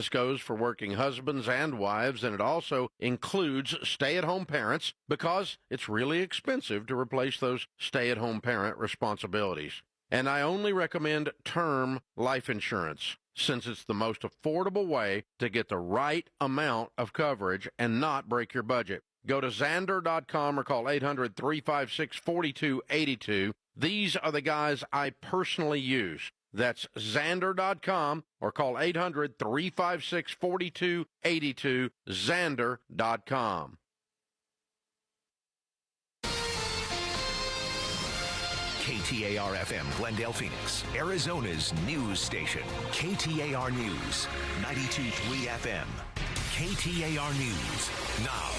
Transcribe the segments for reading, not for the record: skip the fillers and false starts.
This goes for working husbands and wives, and it also includes stay-at-home parents because it's really expensive to replace those stay-at-home parent responsibilities. And I only recommend term life insurance since it's the most affordable way to get the right amount of coverage and not break your budget. Go to Xander.com or call 800-356-4282. These are the guys I personally use. That's Xander.com or call 800-356-4282, Xander.com. KTAR-FM, Glendale, Phoenix, Arizona's news station. KTAR News, 92.3 FM. KTAR News, now.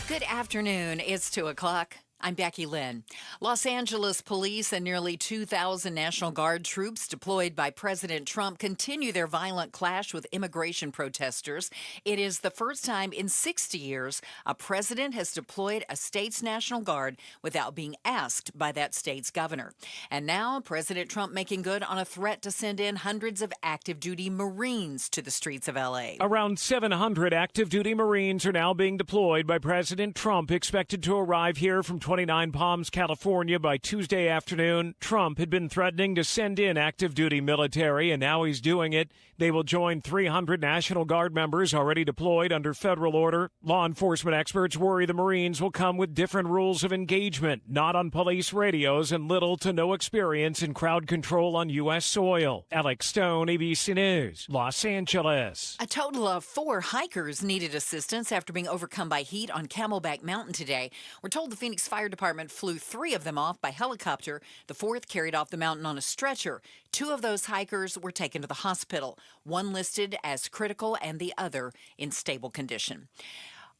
Good afternoon. It's 2 o'clock. I'm Becky Lynn. Los Angeles police and nearly 2,000 National Guard troops deployed by President Trump continue their violent clash with immigration protesters. It is the first time in 60 years a president has deployed a state's National Guard without being asked by that state's governor. And now President Trump making good on a threat to send in hundreds of active-duty Marines to the streets of L.A. Around 700 active-duty Marines are now being deployed by President Trump, expected to arrive here from 29 Palms, California by Tuesday afternoon. Trump had been threatening to send in active-duty military, and now he's doing it. They will join 300 National Guard members already deployed under federal order. Law enforcement experts worry the Marines will come with different rules of engagement, not on police radios, and little to no experience in crowd control on U.S. soil. Alex Stone, ABC News, Los Angeles. A total of 4 hikers needed assistance after being overcome by heat on Camelback Mountain today. We're told the Phoenix Fire Department flew 3 of them off by helicopter. The 4th carried off the mountain on a stretcher. 2 of those hikers were taken to the hospital, one listed as critical and the other in stable condition.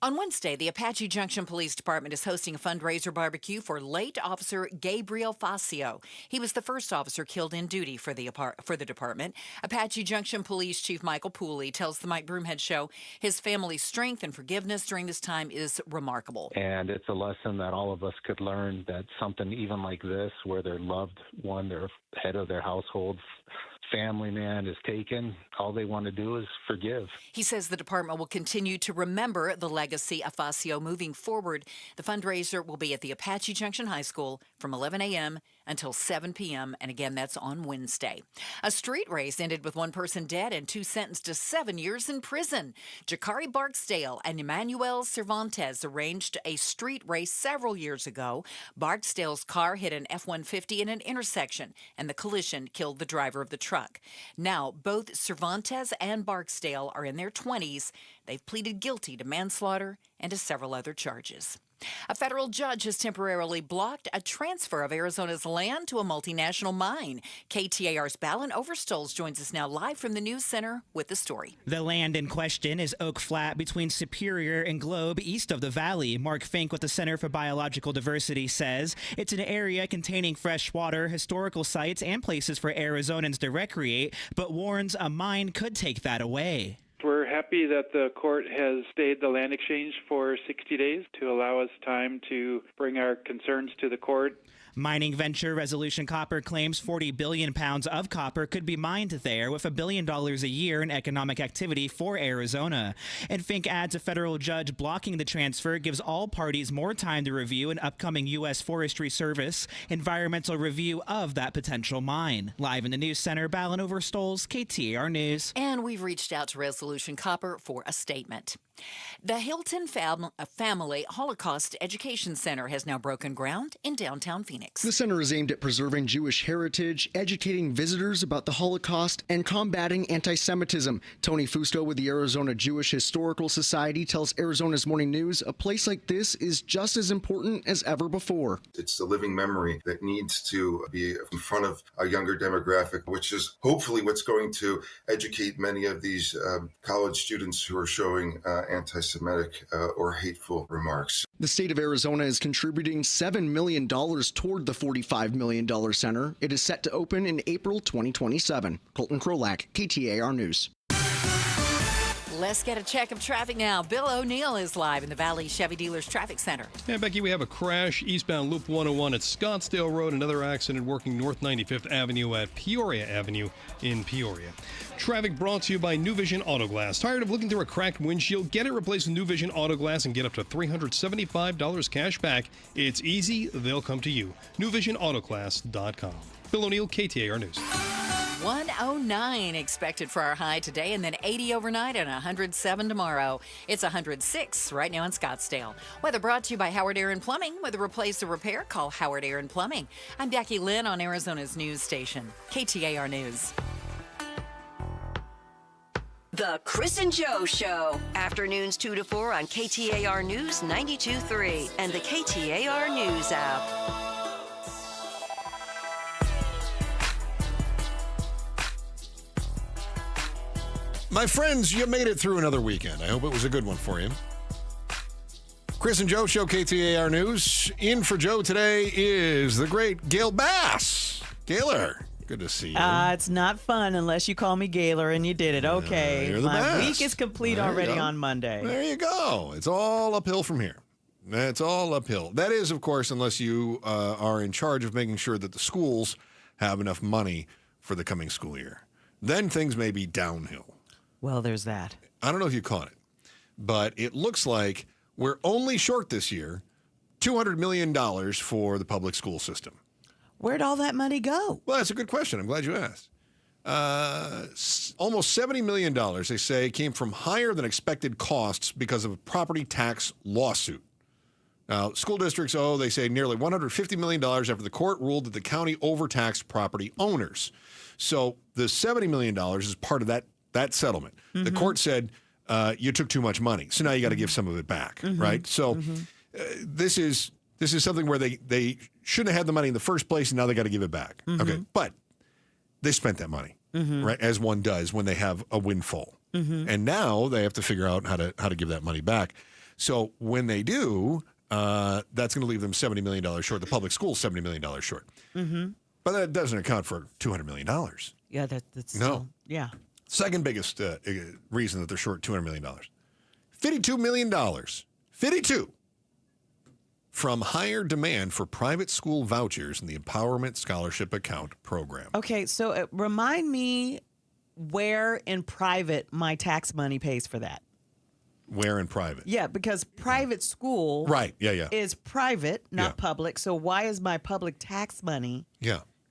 On Wednesday, the Apache Junction Police Department is hosting a fundraiser barbecue for late Officer Gabriel Facio. He was the first officer killed in duty for the department. Apache Junction Police Chief Michael Pooley tells the Mike Broomhead Show his family's strength and forgiveness during this time is remarkable. And it's a lesson that all of us could learn, that something even like this, where their loved one, their head of their household, family man is taken, all they want to do is forgive. He says the department will continue to remember the legacy of Facio moving forward. The fundraiser will be at the Apache Junction High School from 11 a.m. until 7 p.m. And again, that's on Wednesday. A street race ended with 1 person dead and 2 sentenced to 7 years in prison. Jakari Barksdale and Emmanuel Cervantes arranged a street race several years ago. Barksdale's car hit an F-150 in an intersection, and the collision killed the driver of the truck. Now, both Cervantes and Barksdale are in their 20s. They've pleaded guilty to manslaughter and to several other charges. A federal judge has temporarily blocked a transfer of Arizona's land to a multinational mine. KTAR's Balin Overstoles joins us now live from the News Center with the story. The land in question is Oak Flat between Superior and Globe, east of the valley. Mark Fink with the Center for Biological Diversity says it's an area containing fresh water, historical sites, and places for Arizonans to recreate, but warns a mine could take that away. We're happy that the court has stayed the land exchange for 60 days to allow us time to bring our concerns to the court. Mining venture Resolution Copper claims 40 billion pounds of copper could be mined there, with $1 billion a year in economic activity for Arizona. And Fink adds a federal judge blocking the transfer gives all parties more time to review an upcoming U.S. Forestry Service environmental review of that potential mine. Live in the News Center, Balin Overstoles, KTAR News. And we've reached out to Resolution Copper for a statement. The Hilton Family Holocaust Education Center has now broken ground in downtown Phoenix. The center is aimed at preserving Jewish heritage, educating visitors about the Holocaust, and combating anti-Semitism. Tony Fusto with the Arizona Jewish Historical Society tells Arizona's Morning News a place like this is just as important as ever before. It's the living memory that needs to be in front of a younger demographic, which is hopefully what's going to educate many of these college students who are showing anti-Semitic or hateful remarks. The state of Arizona is contributing $7 million toward the $45 million center. It is set to open in April 2027. Colton Krolak, KTAR News. Let's get a check of traffic now. Bill O'Neill is live in the Valley Chevy Dealers Traffic Center. Yeah, Becky, we have a crash eastbound Loop 101 at Scottsdale Road. Another accident working North 95th Avenue at Peoria Avenue in Peoria. Traffic brought to you by New Vision Auto Glass. Tired of looking through a cracked windshield? Get it replaced with New Vision Auto Glass and get up to $375 cash back. It's easy. They'll come to you. NewVisionAutoglass.com. Bill O'Neill, KTAR News. 109 expected for our high today, and then 80 overnight and 107 tomorrow. It's 106 right now in Scottsdale. Weather brought to you by Howard Aaron Plumbing. Whether replace or repair, call Howard Aaron Plumbing. I'm Becky Lynn on Arizona's news station, KTAR News. The Chris and Joe Show. Afternoons 2 to 4 on KTAR News 92.3 and the KTAR News app. My friends, you made it through another weekend. I hope it was a good one for you. Chris and Joe Show, KTAR News. In for Joe today is the great Gail Bass. Gailer, good to see you. It's not fun unless you call me Gailer, and you did it. Okay. You're the My best. week is complete already on Monday. There you go. It's all uphill from here. That's all uphill. That is, of course, unless you are in charge of making sure that the schools have enough money for the coming school year. Then things may be downhill. Well, there's that. I don't know if you caught it, but it looks like we're only short this year $200 million for the public school system. Where'd all that money go? Well, that's a good question. I'm glad you asked. Almost $70 million, they say, came from higher than expected costs because of a property tax lawsuit. Now, school districts owe, they say, nearly $150 million after the court ruled that the county overtaxed property owners. So the $70 million is part of that settlement. Mm-hmm. The court said, you took too much money, so now you got to give some of it back, right? So this is something where they shouldn't have had the money in the first place, and now they got to give it back. Okay, but they spent that money, right, as one does when they have a windfall. And now they have to figure out how to give that money back. So when they do, that's going to leave them $70 million short. The public schools $70 million short. But that doesn't account for $200 million. Yeah, that's no. Still, yeah. Second biggest reason that they're short $200 million. $52 million. 52 from higher demand for private school vouchers in the Empowerment Scholarship Account program. Okay, so remind me where in private my tax money pays for that. Where in private? Yeah, because private school right. is private, not public. So why is my public tax money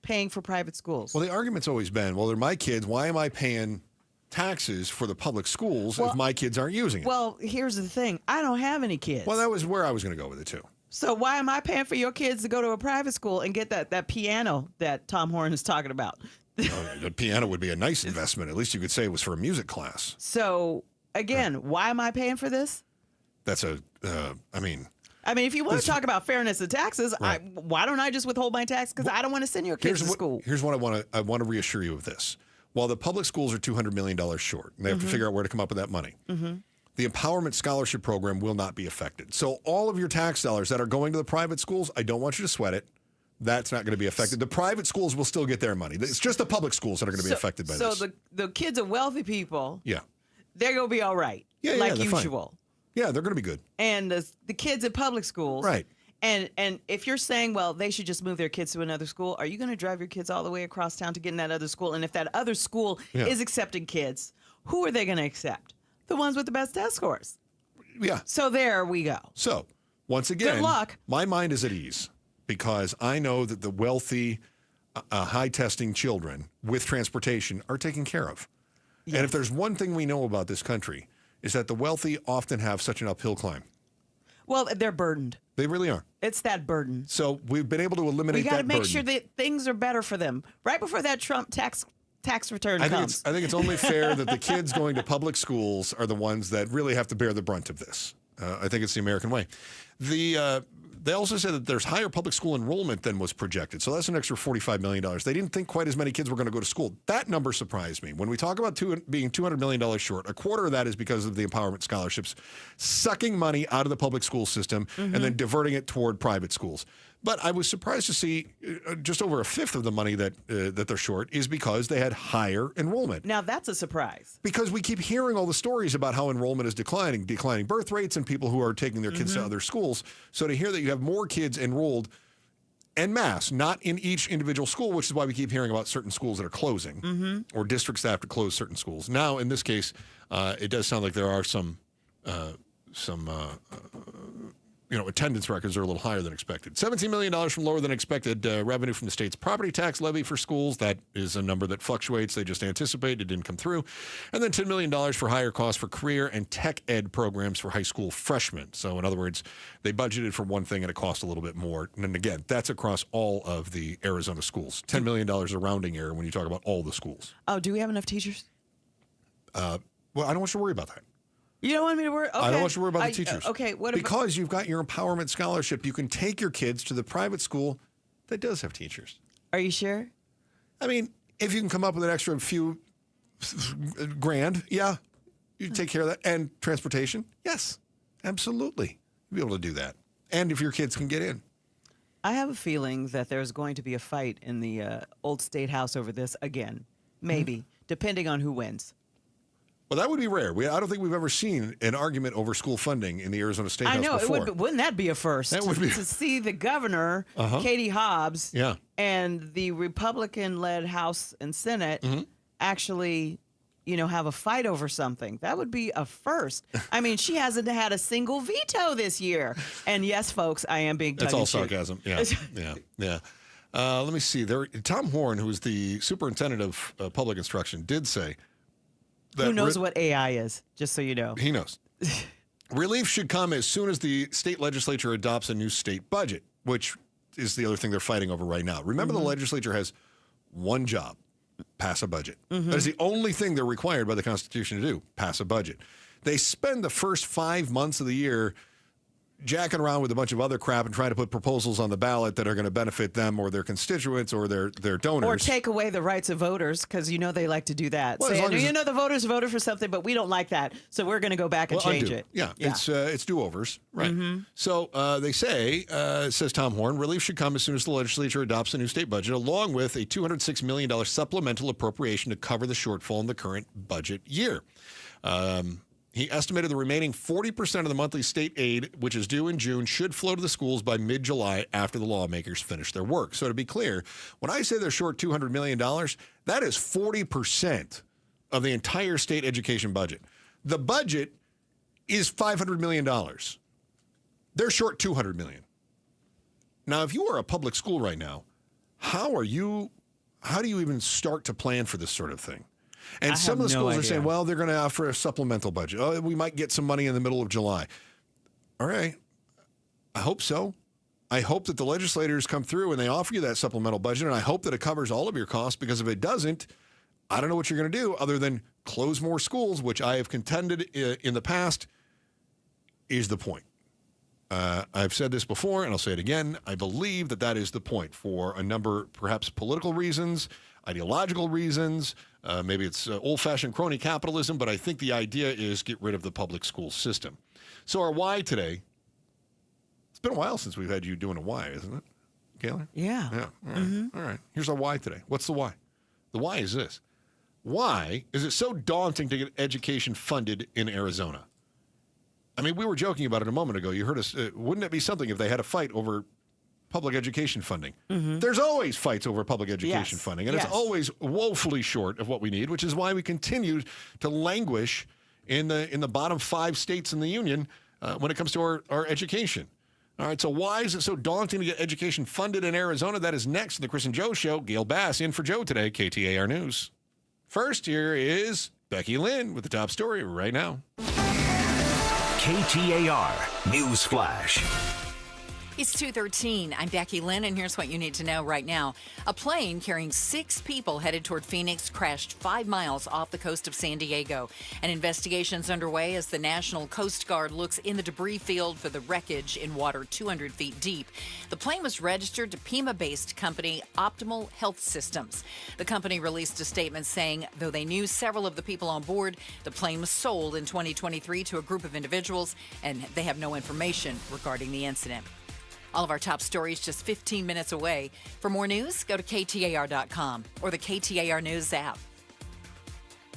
paying for private schools? Well, the argument's always been, well, they're my kids. Why am I paying taxes for the public schools if my kids aren't using it? Well, here's the thing. I don't have any kids. Well, that was where I was going to go with it, too. So why am I paying for your kids to go to a private school and get that piano that Tom Horn is talking about? The piano would be a nice investment. At least you could say it was for a music class. So, again, why am I paying for this? That's I mean, if you want to talk about fairness of taxes, right. Why don't I just withhold my tax? Because I don't want to send your kids to school. Here's what I want to reassure you of this. While the public schools are $200 million short, and they have to figure out where to come up with that money, the Empowerment Scholarship Program will not be affected. So all of your tax dollars that are going to the private schools, I don't want you to sweat it. That's not going to be affected. The private schools will still get their money. It's just the public schools that are going to be affected by this. So the kids of wealthy people, they're going to be all right, like usual. Fine. Yeah, they're going to be good. And the kids at public schools. Right. And if you're saying, well, they should just move their kids to another school, are you going to drive your kids all the way across town to get in that other school? And if that other school is accepting kids, who are they going to accept? The ones with the best test scores. Yeah. So there we go. So, once again, good luck. My mind is at ease because I know that the wealthy, high-testing children with transportation are taken care of. Yes. And if there's one thing we know about this country, is that the wealthy often have such an uphill climb. Well, they're burdened. They really are. It's that burden. So we've been able to eliminate that burden. We got to make sure that things are better for them. Right before that Trump tax return comes. I think it's only fair that the kids going to public schools are the ones that really have to bear the brunt of this. I think it's the American way. They also said that there's higher public school enrollment than was projected. So that's an extra $45 million. They didn't think quite as many kids were going to go to school. That number surprised me. When we talk about being $200 million short, a quarter of that is because of the empowerment scholarships, sucking money out of the public school system and then diverting it toward private schools. But I was surprised to see just over a fifth of the money that they're short is because they had higher enrollment. Now, that's a surprise. Because we keep hearing all the stories about how enrollment is declining birth rates and people who are taking their kids to other schools. So to hear that you have more kids enrolled en masse, not in each individual school, which is why we keep hearing about certain schools that are closing or districts that have to close certain schools. Now, in this case, it does sound like there are some attendance records are a little higher than expected. $17 million from lower than expected revenue from the state's property tax levy for schools. That is a number that fluctuates. They just anticipate it didn't come through. And then $10 million for higher costs for career and tech ed programs for high school freshmen. So in other words, they budgeted for one thing and it cost a little bit more. And again, that's across all of the Arizona schools. $10 million is a rounding error when you talk about all the schools. Oh, do we have enough teachers? Well, I don't want you to worry about that. You don't want me to worry? Okay. I don't want you to worry about the teachers. Okay, what about... Because you've got your empowerment scholarship, you can take your kids to the private school that does have teachers. Are you sure? I mean, if you can come up with an extra few grand, yeah, you take care of that. And transportation, yes, absolutely. You'll be able to do that. And if your kids can get in. I have a feeling that there's going to be a fight in the old State House over this again. Maybe, depending on who wins. Well, that would be rare. I don't think we've ever seen an argument over school funding in the Arizona State House before. I know. Wouldn't that be a first? That would be. To see the governor, Katie Hobbs, and the Republican-led House and Senate actually, have a fight over something. That would be a first. I mean, she hasn't had a single veto this year. And yes, folks, I am being tongue-in-cheek. That's all sarcasm. Yeah. Let me see. Tom Horn, who is the superintendent of public instruction, did say, who knows what AI is, just so you know. He knows. Relief should come as soon as the state legislature adopts a new state budget, which is the other thing they're fighting over right now. Remember, the legislature has one job, pass a budget. That is the only thing they're required by the Constitution to do, pass a budget. They spend the first 5 months of the year jacking around with a bunch of other crap and trying to put proposals on the ballot that are going to benefit them or their constituents or their donors. Or take away the rights of voters, because they like to do that. Well, Saying, the voters voted for something, but we don't like that, so we're going to go back and change it. Yeah. It's do-overs, right? So they say, says Tom Horn, relief should come as soon as the legislature adopts a new state budget, along with a $206 million supplemental appropriation to cover the shortfall in the current budget year. He estimated the remaining 40% of the monthly state aid, which is due in June, should flow to the schools by mid-July after the lawmakers finish their work. So to be clear, when I say they're short $200 million, that is 40% of the entire state education budget. The budget is $500 million. They're short $200 million. Now, if you are a public school right now, how do you even start to plan for this sort of thing? And some of the schools are saying, well, they're going to offer a supplemental budget. Oh, we might get some money in the middle of July. All right. I hope so. I hope that the legislators come through and they offer you that supplemental budget, and I hope that it covers all of your costs, because if it doesn't, I don't know what you're going to do other than close more schools, which I have contended in the past is the point. I've said this before, and I'll say it again. I believe that is the point for a number, perhaps political reasons, ideological reasons. Maybe it's old-fashioned crony capitalism, but I think the idea is get rid of the public school system. So our why today, it's been a while since we've had you doing a why, isn't it, Kayla? Yeah. All right. All right. Here's our why today. What's the why? The why is this. Why is it so daunting to get education funded in Arizona? I mean, we were joking about it a moment ago. You heard us. Wouldn't it be something if they had a fight over public education funding? There's always fights over public education funding, and it's always woefully short of what we need, which is why we continue to languish in the bottom 5 states in the union when it comes to our education. All right, so why is it so daunting to get education funded in Arizona? That is next in the Chris and Joe Show. Gail Bass in for Joe today, KTAR News. First, here is Becky Lynn with the top story right now. KTAR News Flash. It's 2:13. I'm Becky Lynn, and here's what you need to know right now. A plane carrying 6 people headed toward Phoenix crashed 5 miles off the coast of San Diego. An investigation's underway as the National Coast Guard looks in the debris field for the wreckage in water 200 feet deep. The plane was registered to Pima-based company Optimal Health Systems. The company released a statement saying, though they knew several of the people on board, the plane was sold in 2023 to a group of individuals, and they have no information regarding the incident. All of our top stories just 15 minutes away. For more news, go to KTAR.com or the KTAR News app.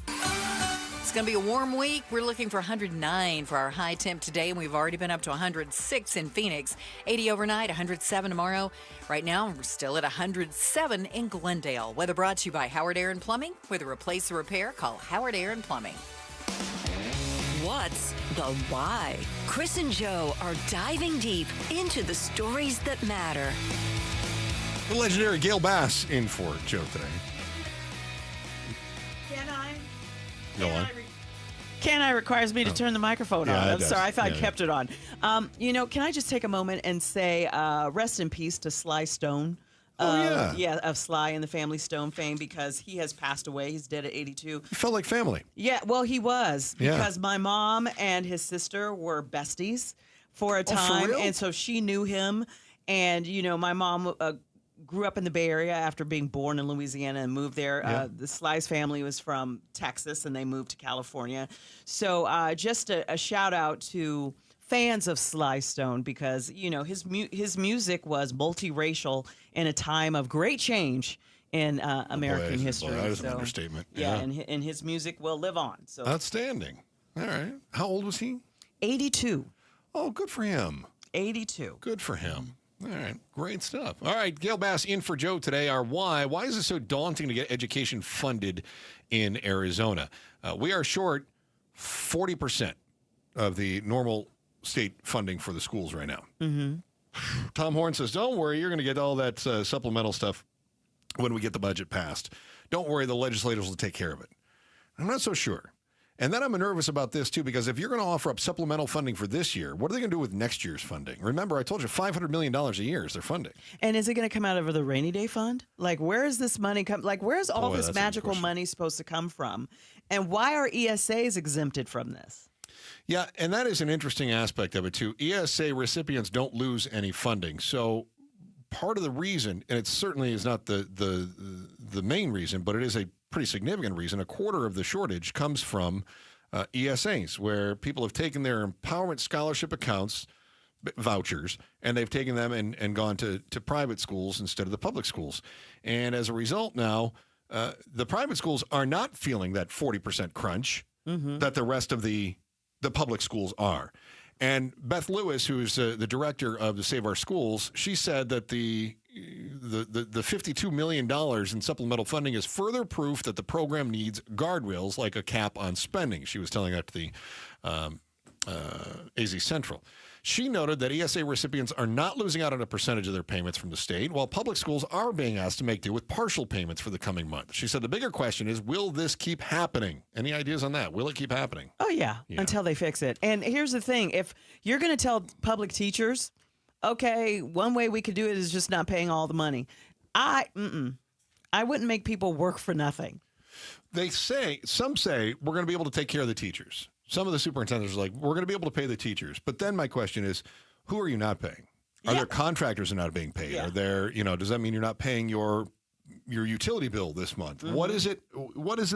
It's going to be a warm week. We're looking for 109 for our high temp today, and we've already been up to 106 in Phoenix. 80 overnight, 107 tomorrow. Right now, we're still at 107 in Glendale. Weather brought to you by Howard Air and Plumbing. Whether replace or repair, call Howard Air and Plumbing. What's the why? Chris and Joe are diving deep into the stories that matter. The legendary Gail Bass in for Joe today. Can I? Go on. Can I requires me to turn the microphone on. I'm sorry, I thought I kept it on. Can I just take a moment and say rest in peace to Sly Stone? Of Sly and the Family Stone fame, because he has passed away. He's dead at 82. He felt like family. Yeah, well, he was, because my mom and his sister were besties for a time, for real? and so she knew him. And, my mom grew up in the Bay Area after being born in Louisiana and moved there. The Sly's family was from Texas, and they moved to California. So just a shout out to fans of Sly Stone, because his music was multiracial in a time of great change in American history. That is an understatement. Yeah, and his music will live on. So outstanding. All right. How old was he? 82. Oh, good for him. 82. Good for him. All right. Great stuff. All right. Gail Bass in for Joe today. Our why. Why is it so daunting to get education funded in Arizona? We are short 40% of the normal state funding for the schools right now. Mm-hmm. Tom Horn says, don't worry, you're going to get all that supplemental stuff when we get the budget passed. Don't worry, the legislators will take care of it. I'm not so sure. And then I'm nervous about this, too, because if you're going to offer up supplemental funding for this year, what are they going to do with next year's funding? Remember, I told you $500 million a year is their funding. And is it going to come out of the rainy day fund? Like, where is this money come? Like, where's all this magical money supposed to come from? And why are ESAs exempted from this? Yeah, and that is an interesting aspect of it, too. ESA recipients don't lose any funding. So part of the reason, and it certainly is not the main reason, but it is a pretty significant reason, a quarter of the shortage comes from ESAs, where people have taken their empowerment scholarship accounts, vouchers, and they've taken them and gone to private schools instead of the public schools. And as a result now, the private schools are not feeling that 40% crunch that the rest of the public schools are. And Beth Lewis, who is the director of the Save Our Schools, she said that the $52 million in supplemental funding is further proof that the program needs guardrails like a cap on spending. She was telling that to the AZ Central. She noted that ESA recipients are not losing out on a percentage of their payments from the state, while public schools are being asked to make do with partial payments for the coming month. She said the bigger question is, will this keep happening? Any ideas on that? Will it keep happening? Oh, yeah, until they fix it. And here's the thing. If you're going to tell public teachers, okay, one way we could do it is just not paying all the money, I wouldn't make people work for nothing. Some say we're going to be able to take care of the teachers. Some of the superintendents are like, we're going to be able to pay the teachers. But then my question is, who are you not paying? Are there contractors who are not being paid? Are there, does that mean you're not paying your utility bill this month? Mm-hmm. What is it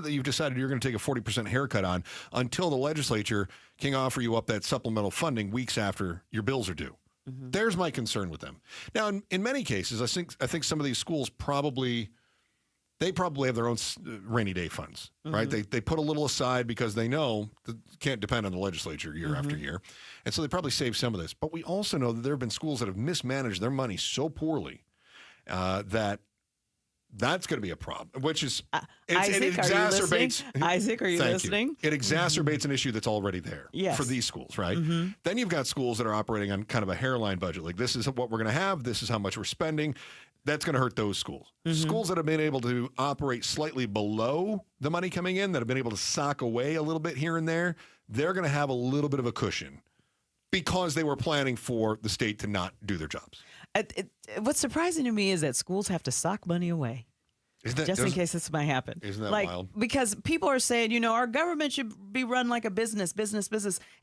that you've decided you're going to take a 40% haircut on until the legislature can offer you up that supplemental funding weeks after your bills are due? Mm-hmm. There's my concern with them. Now, in many cases, I think some of these schools probably have their own rainy day funds, right? They put a little aside because they know that can't depend on the legislature year after year. And so they probably save some of this. But we also know that there have been schools that have mismanaged their money so poorly that that's going to be a problem, which is Isaac, it exacerbates. Isaac, are you listening? It exacerbates an issue that's already there for these schools, right? Mm-hmm. Then you've got schools that are operating on kind of a hairline budget. Like, this is what we're going to have. This is how much we're spending. That's going to hurt those schools. Mm-hmm. Schools that have been able to operate slightly below the money coming in, that have been able to sock away a little bit here and there, they're going to have a little bit of a cushion because they were planning for the state to not do their jobs. What's surprising to me is that schools have to sock money away. Just in case this might happen. Isn't that wild? Because people are saying, our government should be run like a business.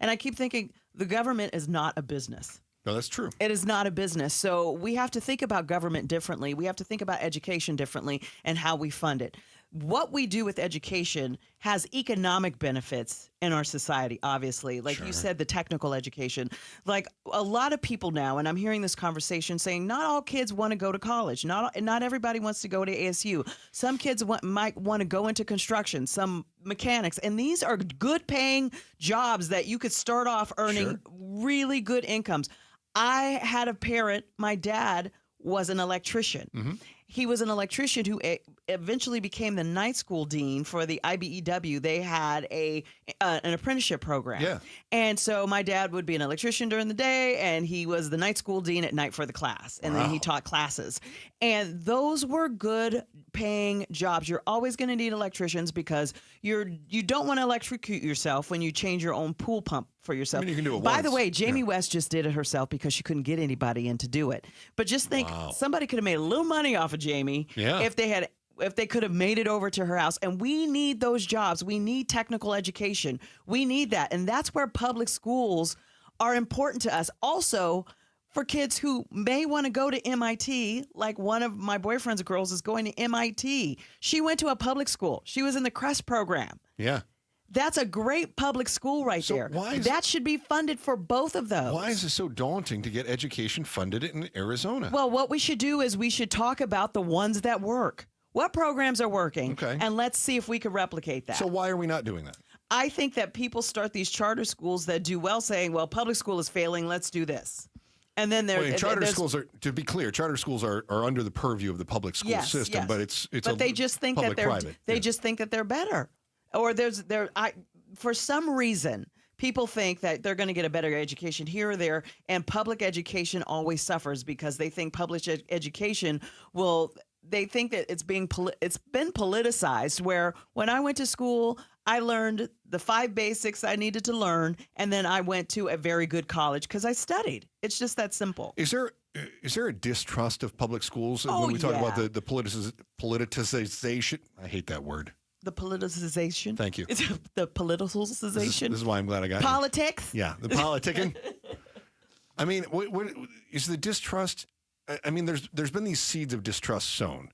And I keep thinking the government is not a business. No, that's true. It is not a business. So we have to think about government differently. We have to think about education differently and how we fund it. what we do with education has economic benefits in our society, obviously. Like you said, the technical education. Like a lot of people now, and I'm hearing this conversation saying not all kids want to go to college. Not everybody wants to go to ASU. Some kids might want to go into construction, some mechanics. And these are good paying jobs that you could start off earning really good incomes. I had a parent, my dad was an electrician. Mm-hmm. He was an electrician who eventually became the night school dean for the IBEW. They had an apprenticeship program. Yeah. And so my dad would be an electrician during the day, and he was the night school dean at night for the class. And then he taught classes. And those were good paying jobs. You're always going to need electricians because you don't want to electrocute yourself when you change your own pool pump for yourself. I mean, you can do it By once. the way, Jamie West just did it herself because she couldn't get anybody in to do it. But just think, somebody could have made a little money off of Jamie if they could have made it over to her house. And we need those jobs. We need technical education. We need that. And that's where public schools are important to us. Also, for kids who may want to go to MIT, like one of my boyfriend's girls is going to MIT. She went to a public school. She was in the CREST program. Yeah. That's a great public school right there. That should be funded for both of those. Why is it so daunting to get education funded in Arizona? Well, what we should do is we should talk about the ones that work. What programs are working? Okay. And let's see if we can replicate that. So why are we not doing that? I think that people start these charter schools that do well saying, well, public school is failing, let's do this. And then charter schools are, to be clear, charter schools are under the purview of the public school system, but it's they just think that they're just think that they're better. Or for some reason, people think that they're going to get a better education here or there, and public education always suffers because they think public education will. They think that it's been politicized. Where when I went to school, I learned the 5 basics I needed to learn, and then I went to a very good college because I studied. It's just that simple. Is there a distrust of public schools when we talk about the politicization? I hate that word. The politicization. Thank you. The politicization. This is why I'm glad I got politics. Yeah, the politicking. I mean, what is the distrust? I mean, there's been these seeds of distrust sown,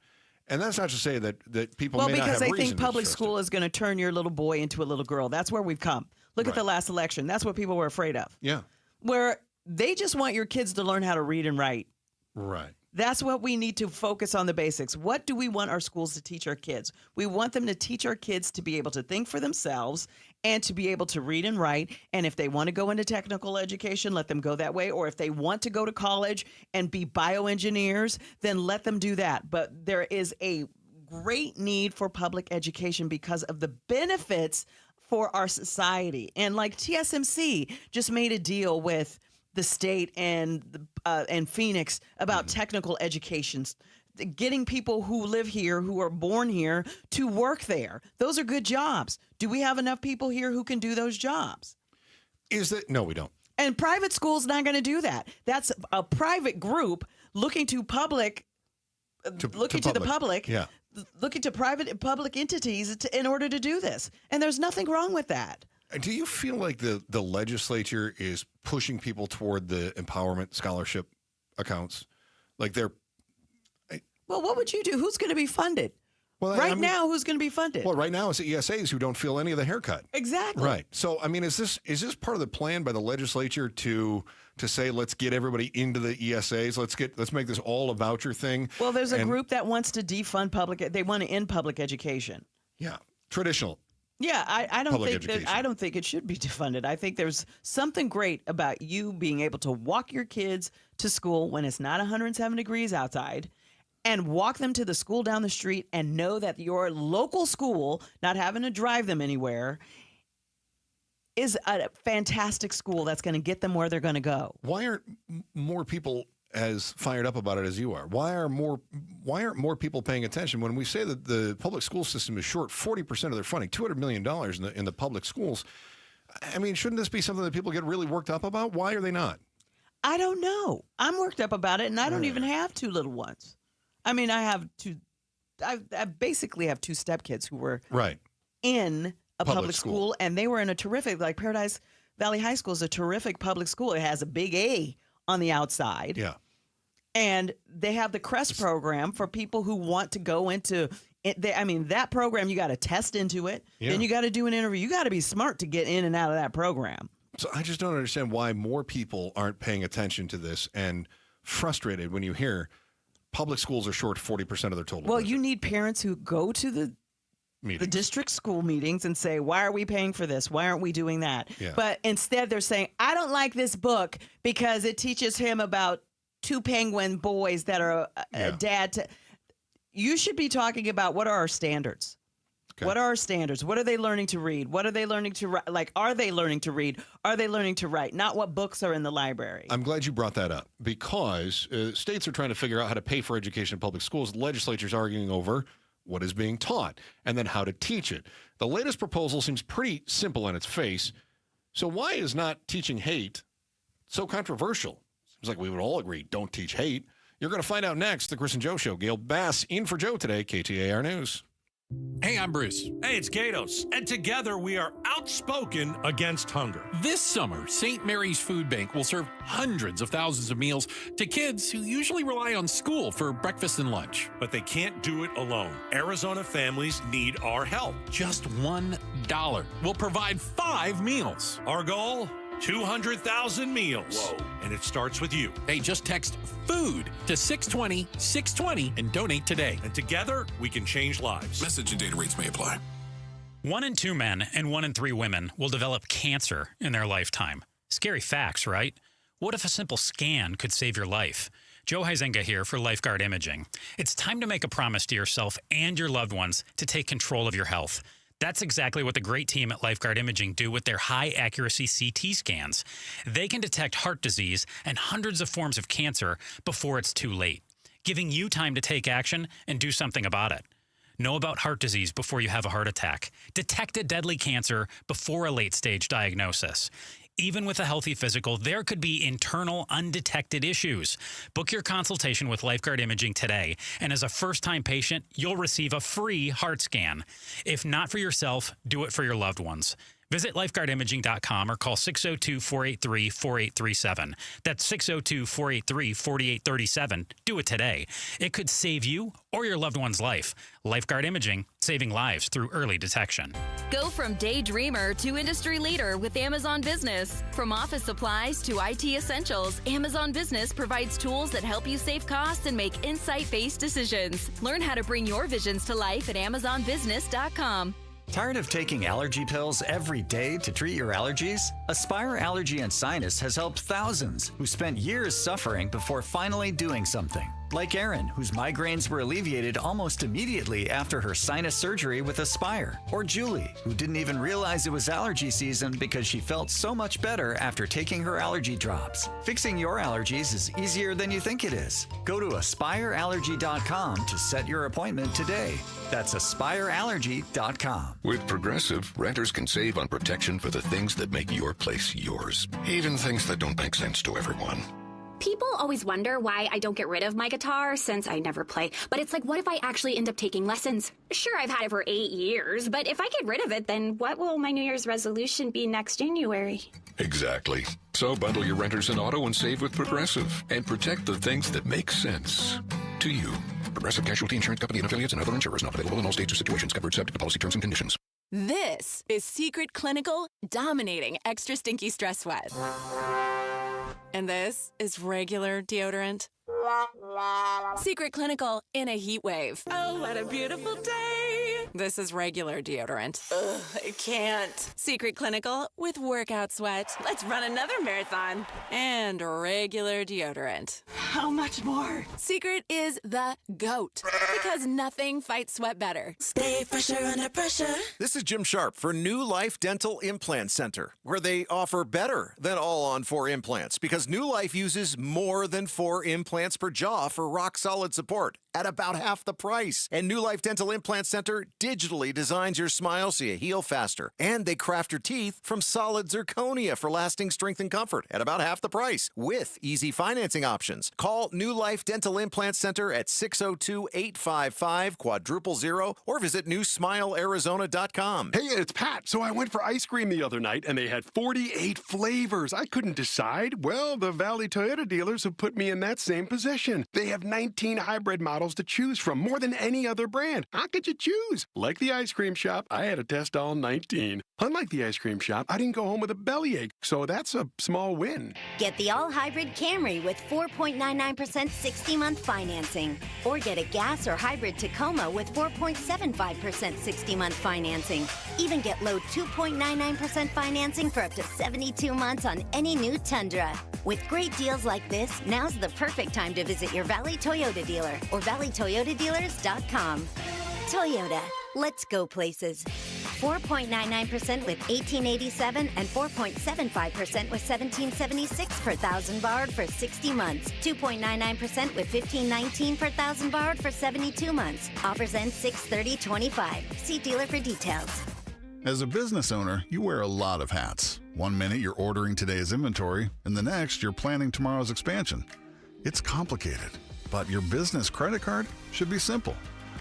and that's not to say that people may not have reason to because they think public distrust school is going to turn your little boy into a little girl. That's where we've come. Look at the last election. That's what people were afraid of. Yeah. Where they just want your kids to learn how to read and write. Right. That's what we need to focus on, the basics. What do we want our schools to teach our kids? We want them to teach our kids to be able to think for themselves and to be able to read and write. And if they want to go into technical education, let them go that way. Or if they want to go to college and be bioengineers, then let them do that. But there is a great need for public education because of the benefits for our society. And like TSMC just made a deal with the state and Phoenix about technical education, getting people who live here, who are born here, to work there. Those are good jobs. Do we have enough people here who can do those jobs? No, we don't. And private school's not going to do that. That's a private group looking to the public, looking to private and public entities in order to do this. And there's nothing wrong with that. Do you feel like the legislature is pushing people toward the empowerment scholarship accounts? Like well, what would you do? Who's going to be funded? Well, now, who's going to be funded? Well, right now it's the ESAs who don't feel any of the haircut. Exactly. Right. So, I mean, is this part of the plan by the legislature to say let's get everybody into the ESAs? Let's make this all a voucher thing. Well, there's a group that wants to defund they want to end public education. Yeah, traditional. Yeah, I don't think it should be defunded. I think there's something great about you being able to walk your kids to school when it's not 107 degrees outside, and walk them to the school down the street and know that your local school, not having to drive them anywhere, is a fantastic school that's going to get them where they're going to go. Why aren't more people as fired up about it as you are? Why aren't more people paying attention when we say that the public school system is short 40% of their funding, $200 million in the public schools? I mean, shouldn't this be something that people get really worked up about? Why are they not? I don't know. I'm worked up about it, and I don't even have 2 little ones. I mean, I have 2. I basically have 2 stepkids who were in a public school, and they were in a terrific, like Paradise Valley High School is a terrific public school. It has a big A on the outside. Yeah. And they have the CREST program for people who want to go into That program, you got to test into it. Yeah. Then you got to do an interview. You got to be smart to get in and out of that program. So I just don't understand why more people aren't paying attention to this and frustrated when you hear public schools are short 40% of their total Well, budget. you need parents who go to the district school meetings and say, why are we paying for this? Why aren't we doing that? Yeah. But instead they're saying, I don't like this book because it teaches him about two penguin boys that are a dad. You should be talking about what are our standards? Okay. What are our standards? What are they learning to read? What are they learning to write? Like, are they learning to read? Are they learning to write? Not what books are in the library. I'm glad you brought that up because states are trying to figure out how to pay for education in public schools. Legislatures arguing over what is being taught and then how to teach it. The latest proposal seems pretty simple on its face. So why is not teaching hate so controversial? Seems like we would all agree, don't teach hate. You're going to find out next. The Chris and Joe Show. Gail Bass in for Joe today, KTAR News. Hey, I'm Bruce. Hey, it's Gatos. And together we are outspoken against hunger. This summer, St. Mary's Food Bank will serve hundreds of thousands of meals to kids who usually rely on school for breakfast and lunch. But they can't do it alone. Arizona families need our help. Just $1 will provide 5 meals. Our goal? 200,000 meals. Whoa. And it starts with you. Hey, just text FOOD to 620-620 and donate today. And together, we can change lives. Message and data rates may apply. 1 in 2 men and 1 in 3 women will develop cancer in their lifetime. Scary facts, right? What if a simple scan could save your life? Joe Huizenga here for Lifeguard Imaging. It's time to make a promise to yourself and your loved ones to take control of your health. That's exactly what the great team at Lifeguard Imaging do with their high-accuracy CT scans. They can detect heart disease and hundreds of forms of cancer before it's too late, giving you time to take action and do something about it. Know about heart disease before you have a heart attack. Detect a deadly cancer before a late-stage diagnosis. Even with a healthy physical, there could be internal, undetected issues. Book your consultation with Lifeguard Imaging today, and as a first-time patient, you'll receive a free heart scan. If not for yourself, do it for your loved ones. Visit lifeguardimaging.com or call 602-483-4837. That's 602-483-4837. Do it today. It could save you or your loved one's life. Lifeguard Imaging, saving lives through early detection. Go from daydreamer to industry leader with Amazon Business. From office supplies to IT essentials, Amazon Business provides tools that help you save costs and make insight-based decisions. Learn how to bring your visions to life at amazonbusiness.com. Tired of taking allergy pills every day to treat your allergies? Aspire Allergy and Sinus has helped thousands who spent years suffering before finally doing something. Like Erin, whose migraines were alleviated almost immediately after her sinus surgery with Aspire. Or Julie, who didn't even realize it was allergy season because she felt so much better after taking her allergy drops. Fixing your allergies is easier than you think it is. Go to aspireallergy.com to set your appointment today. That's aspireallergy.com. With Progressive, renters can save on protection for the things that make your place yours, even things that don't make sense to everyone. People always wonder why I don't get rid of my guitar since I never play. But it's like, what if I actually end up taking lessons? Sure, I've had it for 8 years, but if I get rid of it, then what will my New Year's resolution be next January? Exactly. So bundle your renters and auto and save with Progressive and protect the things that make sense to you. Progressive Casualty Insurance Company and affiliates and other insurers not available in all states or situations. Covered subject to policy terms and conditions. This is Secret Clinical dominating extra stinky stress sweat. And this is regular deodorant. Secret Clinical in a heat wave. Oh, what a beautiful day. This is regular deodorant. Ugh, I can't. Secret Clinical with workout sweat. Let's run another marathon. And regular deodorant. How much more? Secret is the GOAT because nothing fights sweat better. Stay fresher under pressure. This is Jim Sharp for New Life Dental Implant Center, where they offer better than all-on-4 implants because New Life uses more than 4 implants per jaw for rock-solid support at about half the price. And New Life Dental Implant Center digitally designs your smile so you heal faster. And they craft your teeth from solid zirconia for lasting strength and comfort at about half the price with easy financing options. Call New Life Dental Implant Center at 602-855-0000 or visit newsmilearizona.com. Hey, it's Pat. So I went for ice cream the other night and they had 48 flavors. I couldn't decide. Well, the Valley Toyota dealers have put me in that same position. They have 19 hybrid models models to choose from, more than any other brand. How could you choose? Like the ice cream shop, I had to test all 19. Unlike the ice cream shop, I didn't go home with a bellyache, so that's a small win. Get the all-hybrid Camry with 4.99% 60-month financing. Or get a gas or hybrid Tacoma with 4.75% 60-month financing. Even get low 2.99% financing for up to 72 months on any new Tundra. With great deals like this, now's the perfect time to visit your Valley Toyota dealer or valleytoyotadealers.com. Toyota, let's go places. 4.99% with 1887 and 4.75% with 1776 per thousand borrowed for 60 months. 2.99% with 1519 per thousand borrowed for 72 months. Offers end 6/30/25. See dealer for details. As a business owner, you wear a lot of hats. One minute you're ordering today's inventory, and the next you're planning tomorrow's expansion. It's complicated, but your business credit card should be simple.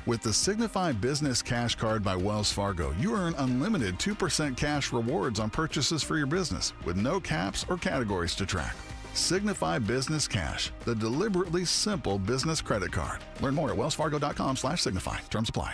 With the Signify Business Cash Card by Wells Fargo, you earn unlimited 2% cash rewards on purchases for your business, with no caps or categories to track. Signify Business Cash, the deliberately simple business credit card. Learn more at wellsfargo.com/signify. Terms apply.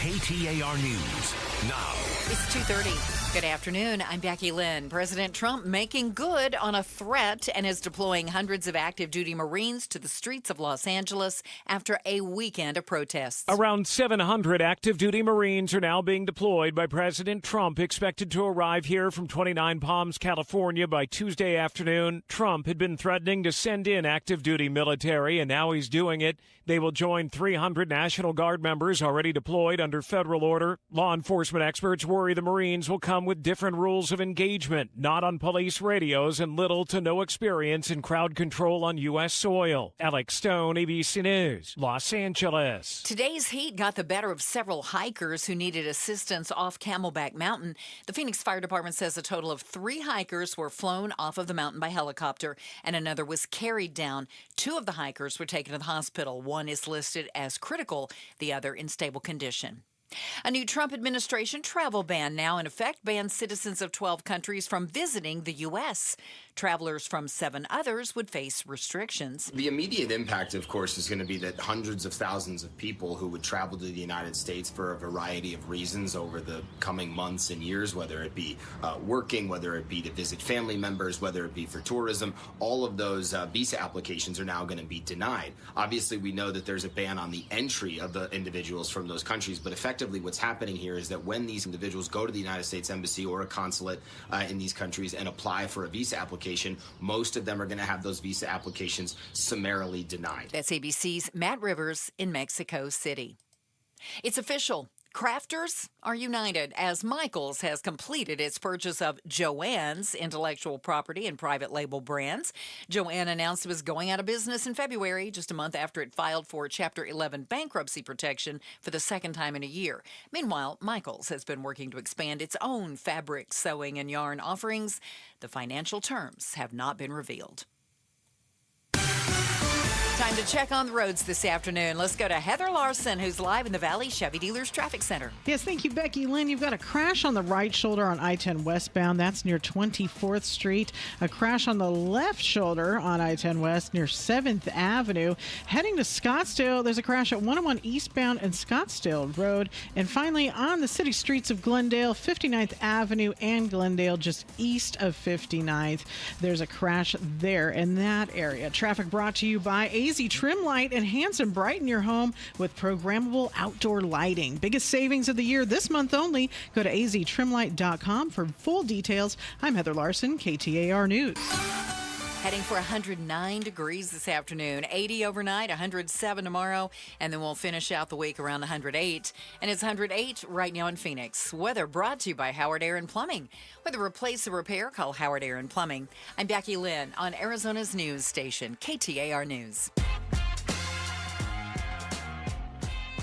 KTAR News now. It's 2:30. Good afternoon. I'm Becky Lynn. President Trump making good on a threat and is deploying hundreds of active duty Marines to the streets of Los Angeles after a weekend of protests. Around 700 active duty Marines are now being deployed by President Trump, expected to arrive here from 29 Palms, California by Tuesday afternoon. Trump had been threatening to send in active duty military, and now he's doing it. They will join 300 National Guard members already deployed under federal order. Law enforcement experts worry the Marines will come with different rules of engagement, not on police radios, and little to no experience in crowd control on U.S. soil. Alex Stone, ABC News, Los Angeles. Today's heat got the better of several hikers who needed assistance off Camelback Mountain. The Phoenix Fire Department says a total of 3 hikers were flown off of the mountain by helicopter, and another was carried down. 2 of the hikers were taken to the hospital. One is listed as critical, the other in stable condition. A new Trump administration travel ban now in effect bans citizens of 12 countries from visiting the U.S. Travelers from 7 others would face restrictions. The immediate impact, of course, is going to be that hundreds of thousands of people who would travel to the United States for a variety of reasons over the coming months and years, whether it be working, whether it be to visit family members, whether it be for tourism, all of those visa applications are now going to be denied. Obviously, we know that there's a ban on the entry of the individuals from those countries, but effectively what's happening here is that when these individuals go to the United States Embassy or a consulate in these countries and apply for a visa application, most of them are going to have those visa applications summarily denied. That's ABC's Matt Rivers in Mexico City. It's official. Crafters are united as Michaels has completed its purchase of Joann's intellectual property and private label brands. Joann announced it was going out of business in February, just a month after it filed for Chapter 11 bankruptcy protection for the second time in a year. Meanwhile, Michaels has been working to expand its own fabric, sewing, and yarn offerings. The financial terms have not been revealed. Time to check on the roads this afternoon. Let's go to Heather Larson, who's live in the Valley Chevy Dealers Traffic Center. Yes, thank you, Becky Lynn. You've got a crash on the right shoulder on I-10 westbound. That's near 24th Street. A crash on the left shoulder on I-10 west near 7th Avenue. Heading to Scottsdale, there's a crash at 101 eastbound and Scottsdale Road. And finally, on the city streets of Glendale, 59th Avenue and Glendale, just east of 59th. There's a crash there in that area. Traffic brought to you by Easy Trim Light. Enhance and brighten your home with programmable outdoor lighting. Biggest savings of the year this month only. Go to aztrimlight.com for full details. I'm Heather Larson, KTAR News. Heading for 109 degrees this afternoon, 80 overnight, 107 tomorrow, and then we'll finish out the week around 108. And it's 108 right now in Phoenix. Weather brought to you by Howard Air and Plumbing. Whether replace or repair, call Howard Air and Plumbing. I'm Becky Lynn on Arizona's news station, KTAR News.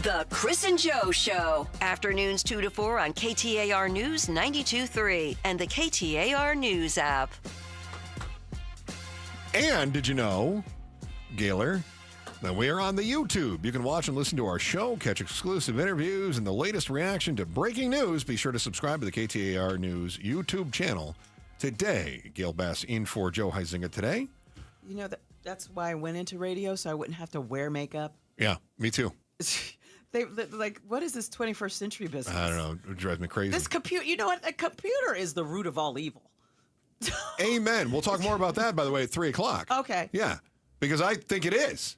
The Chris and Joe Show. Afternoons 2 to 4 on KTAR News 92.3 and the KTAR News app. And did you know, Gaylor, that we are on the YouTube? You can watch and listen to our show, catch exclusive interviews, and the latest reaction to breaking news. Be sure to subscribe to the KTAR News YouTube channel today. Gail Bass in for Joe Huizinga today. You know, That's why I went into radio, so I wouldn't have to wear makeup. Yeah, me too. They like, what is this 21st century business? I don't know. It drives me crazy. This computer, you know what? A computer is the root of all evil. Amen. We'll talk more about that, by the way, at 3 o'clock. Okay. Yeah, because I think it is.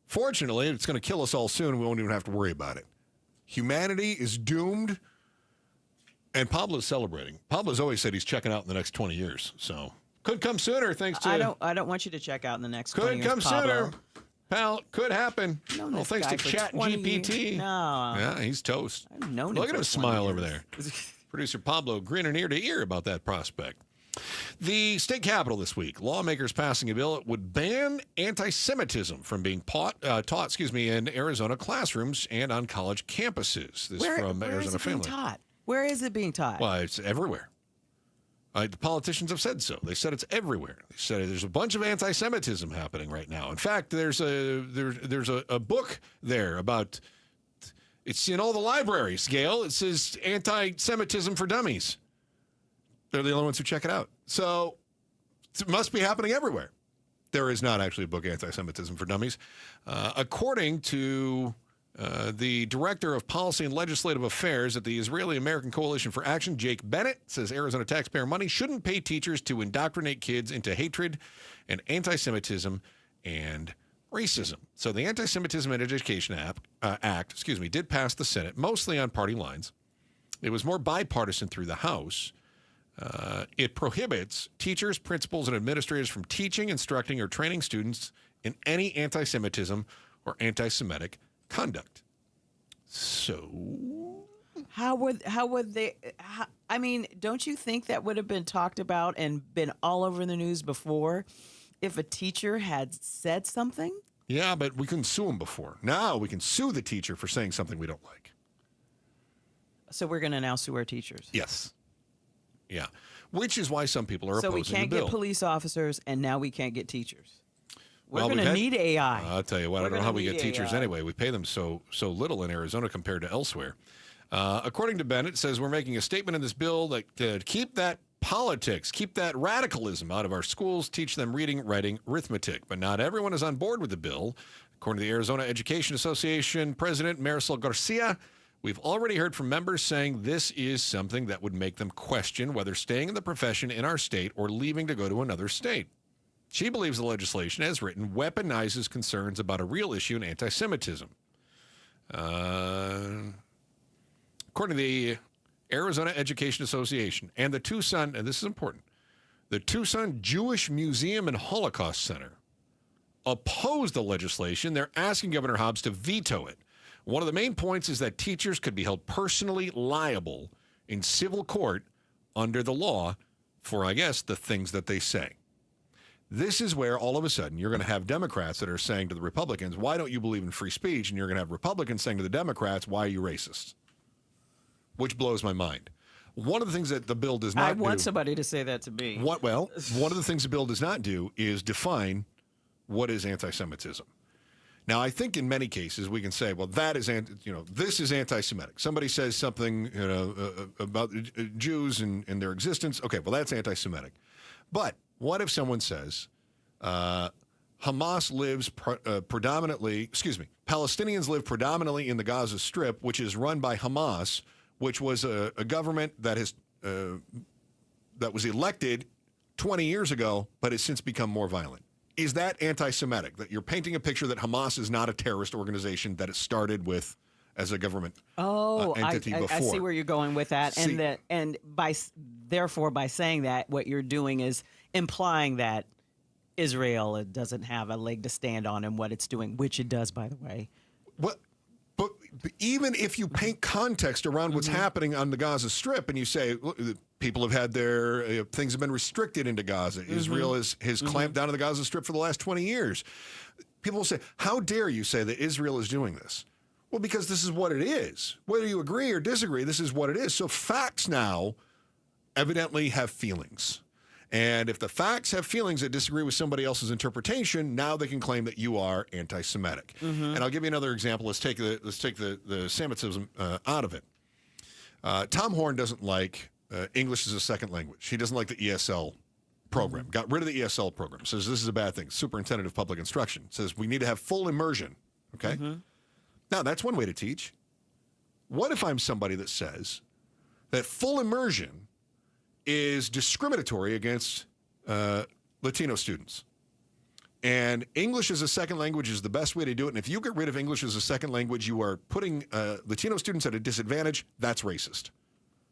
Fortunately, it's going to kill us all soon. We won't even have to worry about it. Humanity is doomed, and Pablo's celebrating. Pablo's always said he's checking out in the next 20 years, so could come sooner. Thanks to I don't want you to check out in the next 20 years, could come Pablo. sooner, pal. Could happen. Well, thanks to Chat GPT. No. Yeah, he's toast. I've known him Look at for him 20 smile years. over there. Producer Pablo grinning ear to ear about that prospect. The state capitol this week, lawmakers passing a bill that would ban anti-Semitism from being taught in Arizona classrooms and on college campuses. This from where Arizona is it Family. being taught? Where is it being taught? Well, it's everywhere. The politicians have said so. They said it's everywhere. They said there's a bunch of anti-Semitism happening right now. In fact, there's a book there about. It's in all the libraries, Gail. It says Anti-Semitism for Dummies. They're the only ones who check it out. So it must be happening everywhere. There is not actually a book, Anti-Semitism for Dummies. According to the Director of Policy and Legislative Affairs at the Israeli-American Coalition for Action, Jake Bennett, says Arizona taxpayer money shouldn't pay teachers to indoctrinate kids into hatred and anti-Semitism and racism. So the Anti-Semitism and Education Act did pass the Senate, mostly on party lines. It was more bipartisan through the House. It prohibits teachers, principals, and administrators from teaching, instructing, or training students in any anti-Semitism or anti-Semitic conduct. So, how would they? I mean, don't you think that would have been talked about and been all over the news before, if a teacher had said something? Yeah, but we couldn't sue them before. Now we can sue the teacher for saying something we don't like. So we're going to now sue our teachers. Yes. Yeah, which is why some people are so opposing we can't the bill. get police officers, and now we can't get teachers. We're Well, going to need AI. I'll tell you what, I don't know how we get teachers anyway. We pay them so little in Arizona compared to elsewhere. According to Bennett, it says we're making a statement in this bill that keep that politics, keep that radicalism out of our schools, teach them reading, writing, arithmetic. But not everyone is on board with the bill. According to the Arizona Education Association President Marisol Garcia, we've already heard from members saying this is something that would make them question whether staying in the profession in our state or leaving to go to another state. She believes the legislation, as written, weaponizes concerns about a real issue in anti-Semitism. According to the Arizona Education Association and the Tucson, and this is important, the Tucson Jewish Museum and Holocaust Center opposed the legislation. They're asking Governor Hobbs to veto it. One of the main points is that teachers could be held personally liable in civil court under the law for, I guess, the things that they say. This is where all of a sudden you're going to have Democrats that are saying to the Republicans, why don't you believe in free speech? And you're going to have Republicans saying to the Democrats, why are you racist? Which blows my mind. One of the things that the bill does not do. I want somebody to say that to me. One of the things the bill does not do is define what is anti-Semitism. Now, I think in many cases we can say, well, that is, this is anti-Semitic. Somebody says something, about Jews and their existence. Okay, well, that's anti-Semitic. But what if someone says Palestinians live predominantly in the Gaza Strip, which is run by Hamas, which was a government that was elected 20 years ago, but has since become more violent. Is that anti-Semitic? That you're painting a picture that Hamas is not a terrorist organization, that it started with as a government entity before? I see where you're going with that, therefore by saying that, what you're doing is implying that Israel doesn't have a leg to stand on in what it's doing, which it does, by the way. But even if you paint context around what's happening on the Gaza Strip and you say, look, people have had their things have been restricted into Gaza. Israel has clamped down on the Gaza Strip for the last 20 years. People will say, how dare you say that Israel is doing this? Well, because this is what it is. Whether you agree or disagree, this is what it is. So facts now evidently have feelings. And if the facts have feelings that disagree with somebody else's interpretation, now they can claim that you are anti-Semitic. And I'll give you another example. Let's take the Semitism out of it. Tom Horn doesn't like English as a second language. He doesn't like the ESL program, got rid of the ESL program, says this is a bad thing. Superintendent of Public Instruction says we need to have full immersion. Okay? Now, that's one way to teach. What if I'm somebody that says that full immersion is discriminatory against Latino students? And English as a second language is the best way to do it. And if you get rid of English as a second language, you are putting Latino students at a disadvantage. That's racist.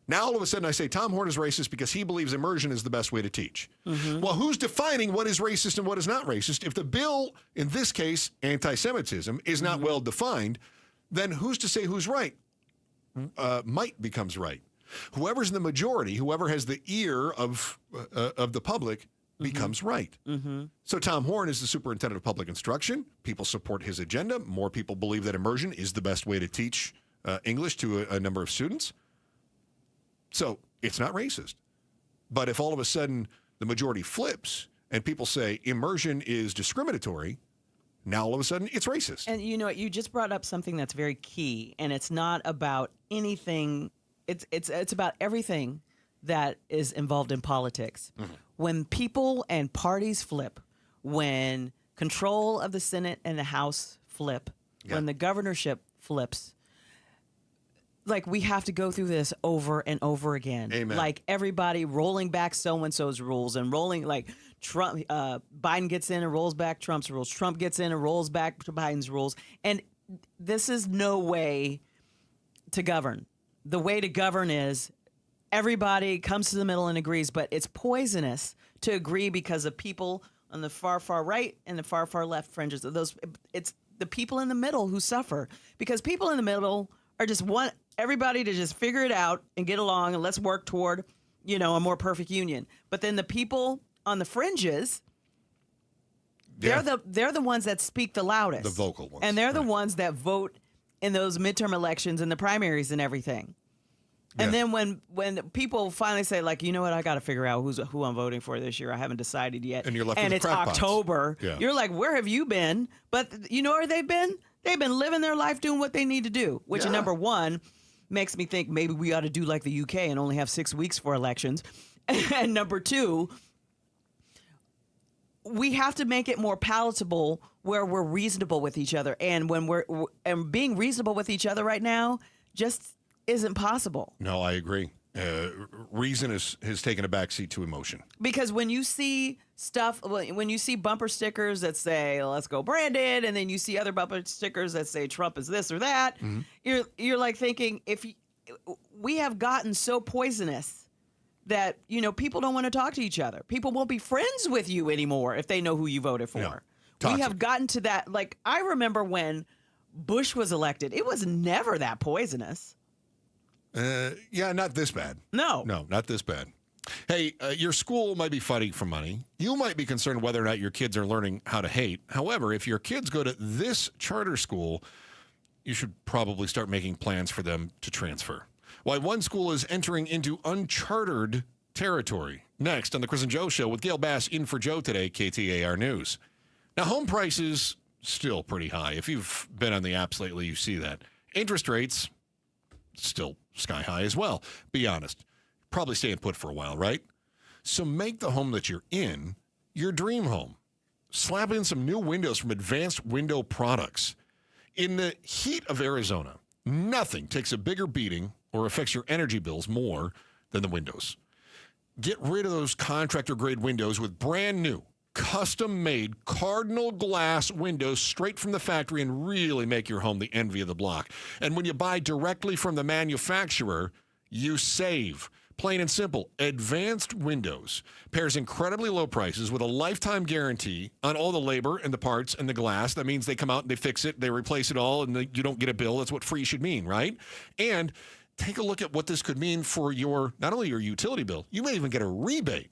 Now, all of a sudden, I say Tom Horn is racist because he believes immersion is the best way to teach. Well, who's defining what is racist and what is not racist? If the bill, in this case, anti-Semitism, is not well defined, then who's to say who's right? Might becomes right. Whoever's in the majority, whoever has the ear of the public, becomes right. So Tom Horn is the superintendent of public instruction. People support his agenda. More people believe that immersion is the best way to teach English to a number of students. So it's not racist. But if all of a sudden the majority flips and people say immersion is discriminatory, now all of a sudden it's racist. And you know what? You just brought up something that's very key, and it's not about anything. It's about everything that is involved in politics. When people and parties flip, when control of the Senate and the House flip, when the governorship flips, like, we have to go through this over and over again. Amen. Like, everybody rolling back so-and-so's rules and rolling, like, Trump, Biden gets in and rolls back Trump's rules. Trump gets in and rolls back to Biden's rules. And this is no way to govern. The way to govern is everybody comes to the middle and agrees, but it's poisonous to agree because of people on the far, far right and the far, far left fringes of those. It's the people in the middle who suffer, because people in the middle are just want everybody to just figure it out and get along, and let's work toward, a more perfect union. But then the people on the fringes, they're the ones that speak the loudest, the vocal ones, and they're the ones that vote in those midterm elections and the primaries and everything. And then when people finally say, like, you know what, I got to figure out who I'm voting for this year. I haven't decided yet. And you're left and with it's crackpots. October. Yeah. You're like, where have you been? But you know where they've been? They've been living their life doing what they need to do, which number one makes me think maybe we ought to do like the UK and only have 6 weeks for elections. And number two, we have to make it more palatable where we're reasonable with each other. And when and being reasonable with each other right now just isn't possible. No, I agree. Reason has taken a backseat to emotion. Because when you see stuff, when you see bumper stickers that say, let's go Brandon, and then you see other bumper stickers that say Trump is this or that, you're like thinking, we have gotten so poisonous that, people don't want to talk to each other. People won't be friends with you anymore if they know who you voted for. No. We have gotten to that. Like, I remember when Bush was elected, it was never that poisonous. Not this bad. No, not this bad. Hey, your school might be fighting for money. You might be concerned whether or not your kids are learning how to hate. However, if your kids go to this charter school, you should probably start making plans for them to transfer. Why one school is entering into uncharted territory. Next on the Chris and Joe Show with Gail Bass in for Joe today, KTAR News. Now, home prices still pretty high. If you've been on the apps lately, you see that. Interest rates still sky high as well. Be honest. Probably staying put for a while, right? So make the home that you're in your dream home. Slap in some new windows from Advanced Window Products. In the heat of Arizona, nothing takes a bigger beating or affects your energy bills more than the windows. Get rid of those contractor-grade windows with brand new, custom-made Cardinal glass windows straight from the factory and really make your home the envy of the block. And when you buy directly from the manufacturer, you save. Plain and simple. Advanced Windows pairs incredibly low prices with a lifetime guarantee on all the labor and the parts and the glass. That means they come out and they fix it, they replace it all, and you don't get a bill. That's what free should mean, right? And take a look at what this could mean for not only your utility bill, you may even get a rebate.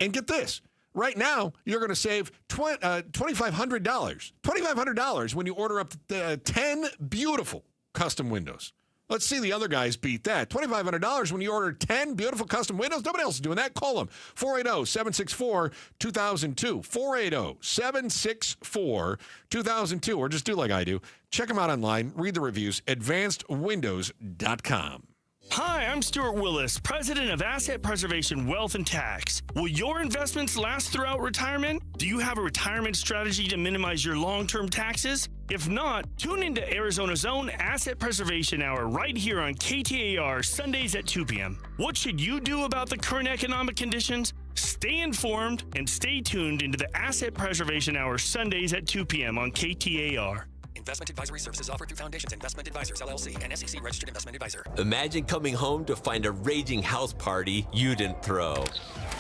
And get this. Right now, you're going to save $2,500. $2,500 when you order up to 10 beautiful custom windows. Let's see the other guys beat that. $2,500 when you order 10 beautiful custom windows. Nobody else is doing that. Call them. 480-764-2002. 480-764-2002. Or just do like I do. Check them out online. Read the reviews. AdvancedWindows.com. Hi, I'm Stuart Willis, president of Asset Preservation Wealth and Tax. Will your investments last throughout retirement? Do you have a retirement strategy to minimize your long-term taxes? If not, tune into Arizona's own Asset Preservation Hour right here on KTAR Sundays at 2 p.m. What should you do about the current economic conditions? Stay informed and stay tuned into the Asset Preservation Hour Sundays at 2 p.m. on KTAR. Investment advisory services offered through Foundations Investment Advisors, LLC, and SEC registered investment advisor. Imagine coming home to find a raging house party you didn't throw.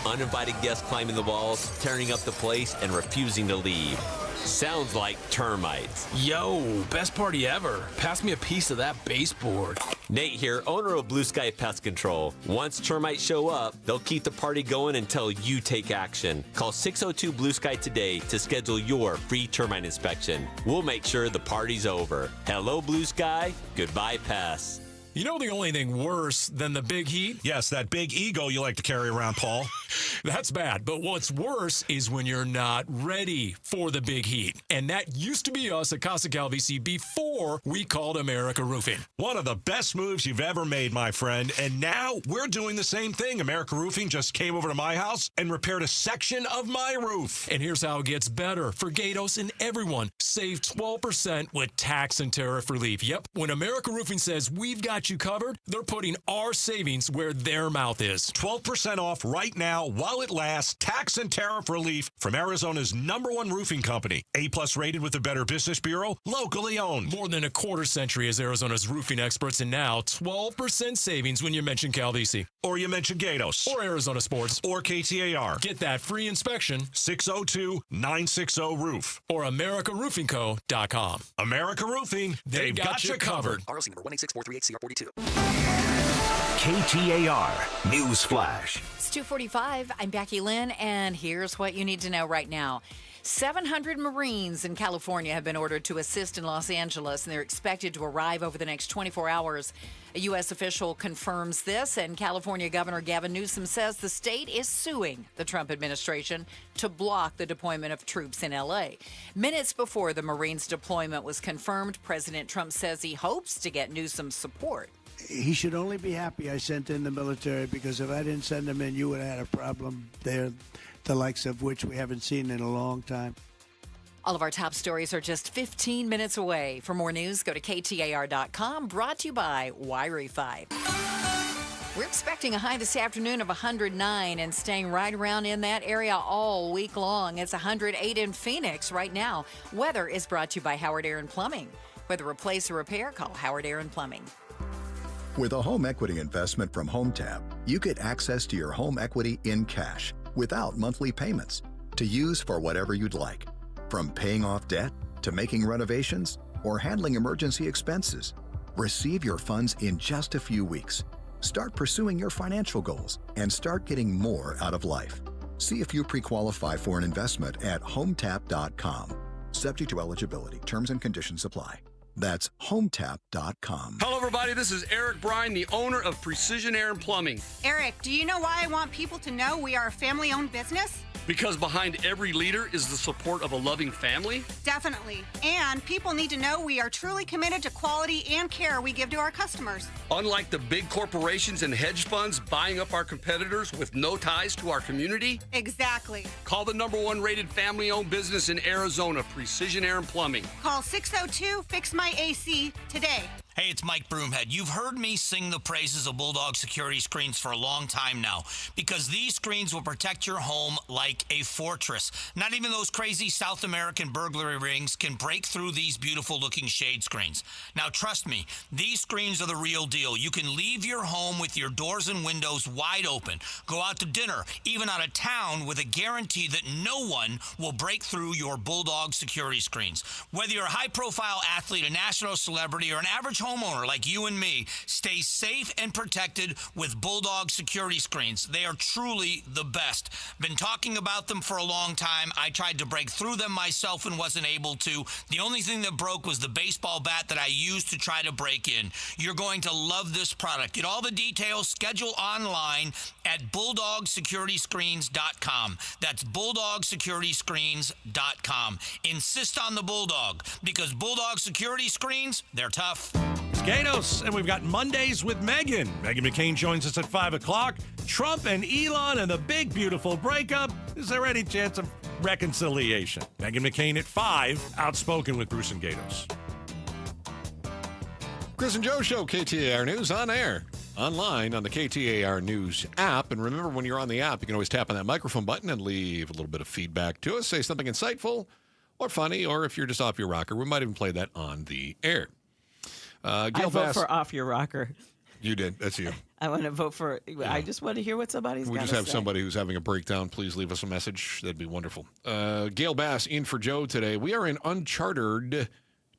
Uninvited guests climbing the walls, tearing up the place, and refusing to leave. Sounds like termites. Yo, best party ever. Pass me a piece of that baseboard. Nate here, owner of Blue Sky Pest Control. Once termites show up, they'll keep the party going until you take action. Call 602 Blue Sky today to schedule your free termite inspection. We'll make sure the party's over. Hello, Blue Sky. Goodbye, pests. You know the only thing worse than the big heat? Yes, that big ego you like to carry around, Paul. That's bad. But what's worse is when you're not ready for the big heat. And that used to be us at Casa Calvisi before we called America Roofing. One of the best moves you've ever made, my friend. And now we're doing the same thing. America Roofing just came over to my house and repaired a section of my roof. And here's how it gets better. For Gatos and everyone, save 12% with tax and tariff relief. Yep, when America Roofing says we've got you covered, they're putting our savings where their mouth is. 12% off right now while it lasts. Tax and tariff relief from Arizona's #1 roofing company. A+ rated with the Better Business Bureau. Locally owned. More than a quarter century as Arizona's roofing experts, and now 12% savings when you mention Calvisi. Or you mention Gatos. Or Arizona Sports. Or KTAR. Get that free inspection. 602-960-ROOF. Or AmericaRoofingCo.com. America Roofing. They've got you covered. ROC number 18643HCR42. KTAR News Flash. It's 2:45. I'm Becky Lynn, and here's what you need to know right now. 700 Marines in California have been ordered to assist in Los Angeles, and they're expected to arrive over the next 24 hours. A U.S. official confirms this, and California Governor Gavin Newsom says the state is suing the Trump administration to block the deployment of troops in L.A. Minutes before the Marines' deployment was confirmed, President Trump says he hopes to get Newsom's support. He should only be happy I sent in the military, because if I didn't send them in, you would have had a problem there, the likes of which we haven't seen in a long time. All of our top stories are just 15 minutes away. For more news, go to KTAR.com, brought to you by Y-Refi. We're expecting a high this afternoon of 109 and staying right around in that area all week long. It's 108 in Phoenix right now. Weather is brought to you by Howard Aaron Plumbing. Whether replace or repair, call Howard Aaron Plumbing. With a home equity investment from HomeTap, you get access to your home equity in cash without monthly payments to use for whatever you'd like. From paying off debt to making renovations or handling emergency expenses. Receive your funds in just a few weeks. Start pursuing your financial goals and start getting more out of life. See if you pre-qualify for an investment at HomeTap.com. Subject to eligibility. Terms and conditions apply. That's HomeTap.com. Hello, everybody. This is Eric Bryan, the owner of Precision Air and Plumbing. Eric, do you know why I want people to know we are a family-owned business? Because behind every leader is the support of a loving family. Definitely. And people need to know we are truly committed to quality and care we give to our customers. Unlike the big corporations and hedge funds buying up our competitors with no ties to our community. Exactly. Call the #1 rated family-owned business in Arizona, Precision Air and Plumbing. Call 602-FIX-MY-AC today. Hey, it's Mike Broomhead. You've heard me sing the praises of Bulldog security screens for a long time now, because these screens will protect your home like a fortress. Not even those crazy South American burglary rings can break through these beautiful-looking shade screens. Now, trust me, these screens are the real deal. You can leave your home with your doors and windows wide open, go out to dinner, even out of town, with a guarantee that no one will break through your Bulldog security screens. Whether you're a high-profile athlete, a national celebrity, or an average homeowner like you and me, stay safe and protected with Bulldog security screens. They are truly the best. Been talking about them for a long time. I tried to break through them myself and wasn't able to. The only thing that broke was the baseball bat that I used to try to break in. You're going to love this product. Get all the details. Schedule online at BulldogSecurityScreens.com. That's BulldogSecurityScreens.com. Insist on the Bulldog, because Bulldog security screens, they're tough. Gatos, and we've got Mondays with Megan. Megan McCain joins us at 5 o'clock. Trump and Elon and the big, beautiful breakup. Is there any chance of reconciliation? Megan McCain at 5, Outspoken with Bruce and Gatos. Chris and Joe Show, KTAR News on air, online on the KTAR News app. And remember, when you're on the app, you can always tap on that microphone button and leave a little bit of feedback to us. Say something insightful or funny, or if you're just off your rocker, we might even play that on the air. I vote for off your rocker. You did. That's you. I want to vote for. I just want to hear what somebody's got to say. We just have somebody who's having a breakdown. Please leave us a message. That'd be wonderful. Gail Bass in for Joe today. We are in uncharted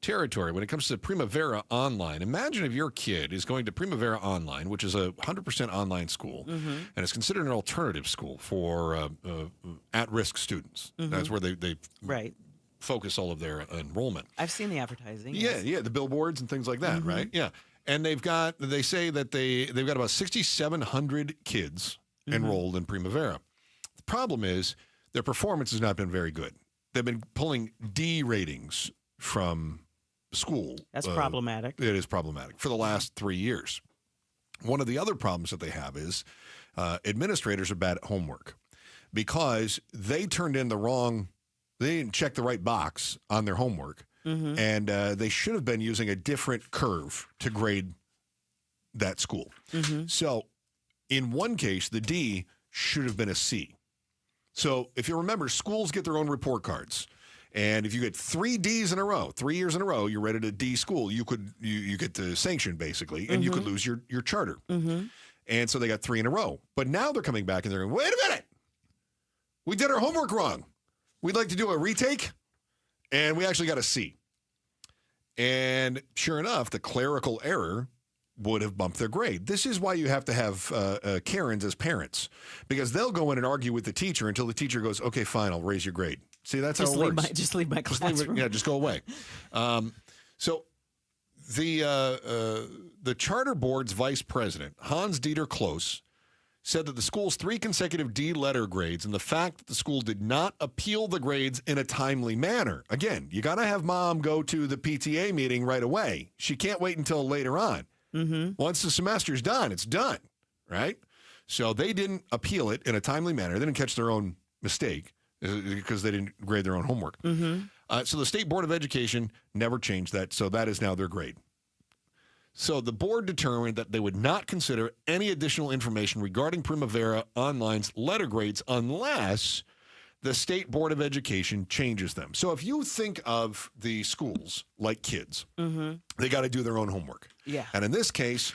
territory when it comes to Primavera Online. Imagine if your kid is going to Primavera Online, which is a 100% online school, and it's considered an alternative school for at-risk students. That's where they focus all of their enrollment. I've seen the advertising. Yeah, the billboards and things like that, right? Yeah. And they say that they've got about 6,700 kids enrolled in Primavera. The problem is their performance has not been very good. They've been pulling D ratings from school. That's problematic. It is problematic for the last 3 years. One of the other problems that they have is administrators are bad at homework because they turned in they didn't check the right box on their homework, and they should have been using a different curve to grade that school. So in one case, the D should have been a C. So if you remember, schools get their own report cards. And if you get 3 Ds in a row, 3 years in a row, you're rated a D school, you get the sanction, basically, and you could lose your charter. And so they got 3 in a row. But now they're coming back and they're going, wait a minute. We did our homework wrong. We'd like to do a retake, and we actually got a C. And sure enough, the clerical error would have bumped their grade. This is why you have to have Karens as parents, because they'll go in and argue with the teacher until the teacher goes, okay, fine, I'll raise your grade. See, that's how it works. Just leave my classroom. Just go away. So the charter board's vice president, Hans-Dieter Kloos, said that the school's 3 consecutive D letter grades and the fact that the school did not appeal the grades in a timely manner. Again, you got to have mom go to the PTA meeting right away. She can't wait until later on. Once the semester's done, it's done, right? So they didn't appeal it in a timely manner. They didn't catch their own mistake because they didn't grade their own homework. So the State Board of Education never changed that, so that is now their grade. So the board determined that they would not consider any additional information regarding Primavera Online's letter grades unless the State Board of Education changes them. So if you think of the schools like kids, they got to do their own homework. Yeah. And in this case,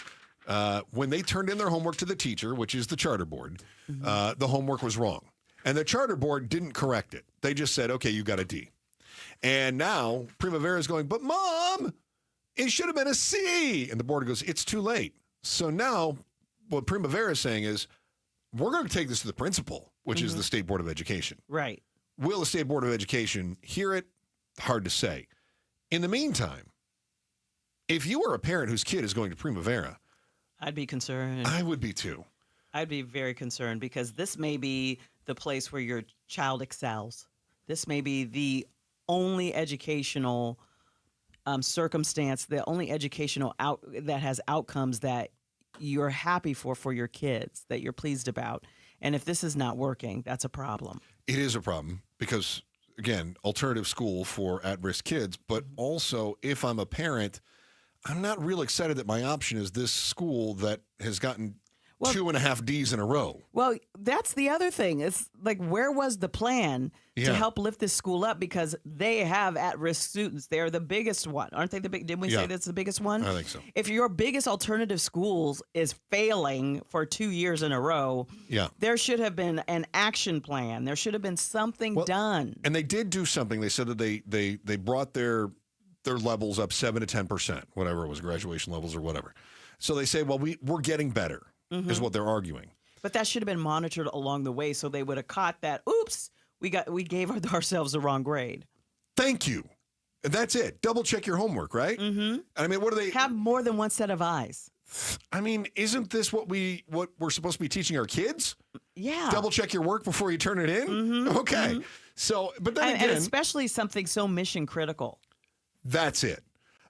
when they turned in their homework to the teacher, which is the charter board, the homework was wrong. And the charter board didn't correct it. They just said, okay, you got a D. And now Primavera is going, but Mom, it should have been a C. And the board goes, it's too late. So now what Primavera is saying is, we're going to take this to the principal, which is the State Board of Education. Right. Will the State Board of Education hear it? Hard to say. In the meantime, if you are a parent whose kid is going to Primavera, I'd be concerned. I would be too. I'd be very concerned because this may be the place where your child excels. This may be the only educational circumstance, the only educational that has outcomes that you're happy for your kids, that you're pleased about. And if this is not working, that's a problem. It is a problem because, again, alternative school for at-risk kids, but also if I'm a parent, I'm not real excited that my option is this school that has gotten 2.5 Ds in a row. Well, that's the other thing. It's like, where was the plan to help lift this school up? Because they have at-risk students. They're the biggest one. Aren't they the big? Didn't we say that's the biggest one? I think so. If your biggest alternative schools is failing for 2 years in a row, there should have been an action plan. There should have been something done. And they did do something. They said that they brought their levels up 7 to 10%, whatever it was, graduation levels or whatever. So they say, well, we're getting better. Is what they're arguing. But that should have been monitored along the way, so they would have caught that. Oops, we gave ourselves the wrong grade. Thank you. And that's it. Double check your homework, right? I mean, what do they have more than one set of eyes? I mean, isn't this what we're supposed to be teaching our kids? Yeah. Double check your work before you turn it in. So, but then again, and especially something so mission critical. That's it.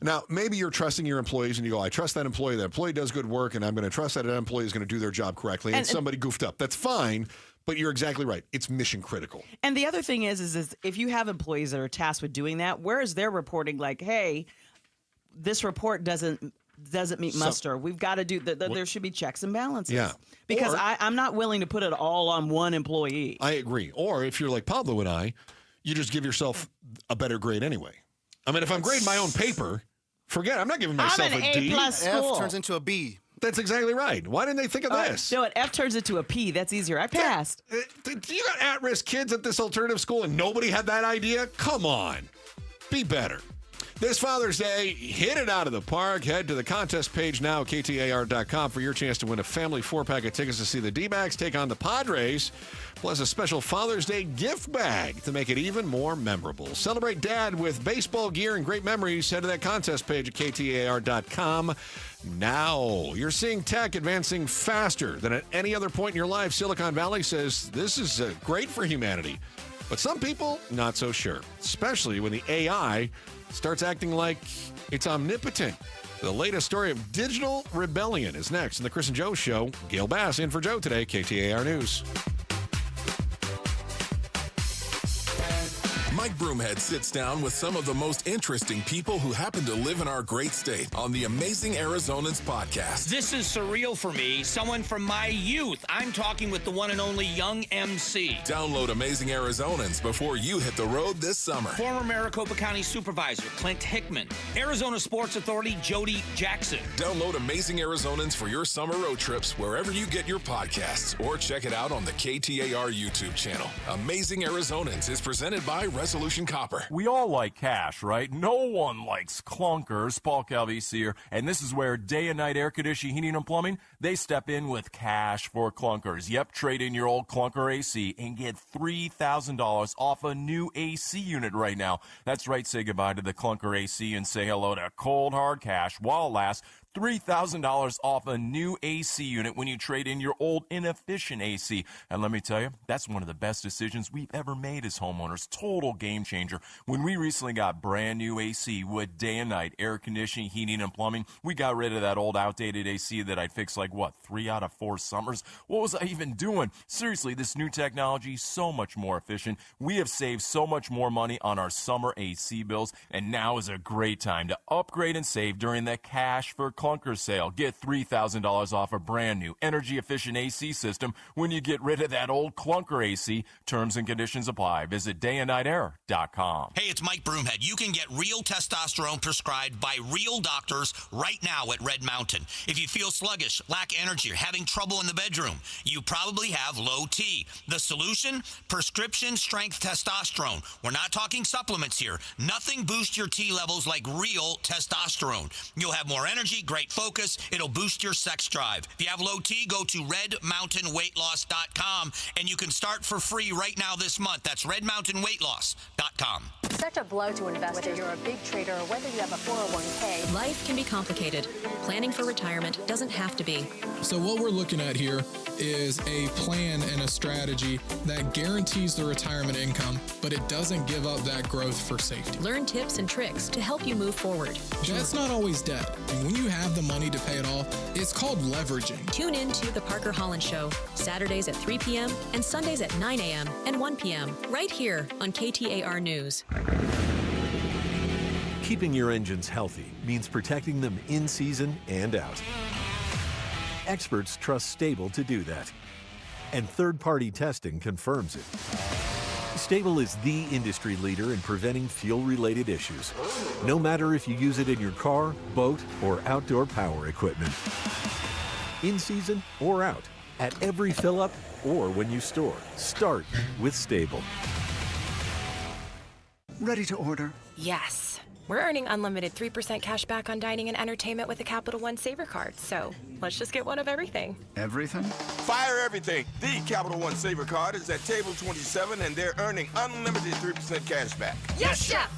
Now, maybe you're trusting your employees and you go, I trust that employee does good work, and I'm going to trust that employee is going to do their job correctly, and somebody goofed up. That's fine, but you're exactly right. It's mission critical. And the other thing is if you have employees that are tasked with doing that, where is their reporting like, hey, this report doesn't meet muster. We've got to do there should be checks and balances. Yeah. Because I'm not willing to put it all on one employee. I agree. Or if you're like Pablo and I, you just give yourself a better grade anyway. I mean, if I'm grading my own paper, forget it. I'm not giving myself I'm an a D. A+school. F turns into a B. That's exactly right. Why didn't they think of this? No, an F turns into a P. That's easier. I passed. You got at-risk kids at this alternative school and nobody had that idea? Come on. Be better. This Father's Day, hit it out of the park. Head to the contest page now at KTAR.com for your chance to win a family 4-pack of tickets to see the D-backs take on the Padres, plus a special Father's Day gift bag to make it even more memorable. Celebrate Dad with baseball gear and great memories. Head to that contest page at KTAR.com. Now, you're seeing tech advancing faster than at any other point in your life. Silicon Valley says this is great for humanity. But some people, not so sure, especially when the AI starts acting like it's omnipotent. The latest story of digital rebellion is next in the Chris and Joe Show. Gail Bass in for Joe today, KTAR News. Mike Broomhead sits down with some of the most interesting people who happen to live in our great state on the Amazing Arizonans podcast. This is surreal for me. Someone from my youth. I'm talking with the one and only Young MC. Download Amazing Arizonans before you hit the road this summer. Former Maricopa County Supervisor Clint Hickman. Arizona Sports Authority Jody Jackson. Download Amazing Arizonans for your summer road trips wherever you get your podcasts, or check it out on the KTAR YouTube channel. Amazing Arizonans is presented by Resolution Copper. We all like cash, right? No one likes clunkers. Paul Calvisi here, and this is where Day and Night Air Conditioning, Heating, and Plumbing, they step in with cash for clunkers. Yep, trade in your old clunker AC and get $3,000 off a new AC unit right now. That's right, say goodbye to the clunker AC and say hello to cold, hard cash while it lasts. $3,000 off a new AC unit when you trade in your old inefficient AC. And let me tell you, that's one of the best decisions we've ever made as homeowners. Total game changer. When we recently got brand new AC with Day and Night Air Conditioning, Heating, and Plumbing, we got rid of that old outdated AC that I'd fixed 3 out of 4 summers. What was I even doing? Seriously, this new technology is so much more efficient. We have saved so much more money on our summer AC bills, and now is a great time to upgrade and save during the Cash for Clunkers sale. Get $3,000 off a brand new energy-efficient AC system when you get rid of that old clunker AC. Terms and conditions apply. Visit dayandnightair.com. Hey, it's Mike Broomhead. You can get real testosterone prescribed by real doctors right now at Red Mountain. If you feel sluggish, lack energy, or having trouble in the bedroom, you probably have low T. The solution? Prescription strength testosterone. We're not talking supplements here. Nothing boosts your T levels like real testosterone. You'll have more energy, great focus. It'll boost your sex drive. If you have low T, go to redmountainweightloss.com and you can start for free right now this month. That's redmountainweightloss.com. Such a blow to investors. Whether you're a big trader or whether you have a 401k. Life can be complicated. Planning for retirement doesn't have to be. So what we're looking at here is a plan and a strategy that guarantees the retirement income, but it doesn't give up that growth for safety. Learn tips and tricks to help you move forward. That's not always debt. And when you have the money to pay it off, it's called leveraging. Tune in to The Parker Holland Show, Saturdays at 3 p.m. and Sundays at 9 a.m. and 1 p.m. right here on KTAR News. Keeping your engines healthy means protecting them in season and out. Experts trust Stable to do that, and third-party testing confirms it. Stable is the industry leader in preventing fuel-related issues, no matter if you use it in your car, boat, or outdoor power equipment. In season or out, at every fill-up or when you store, start with Stable. Ready to order? Yes. We're earning unlimited 3% cash back on dining and entertainment with the Capital One Saver Card, so let's just get one of everything. Everything? Fire everything! The Capital One Saver Card is at table 27, and they're earning unlimited 3% cash back. Yes, Chef!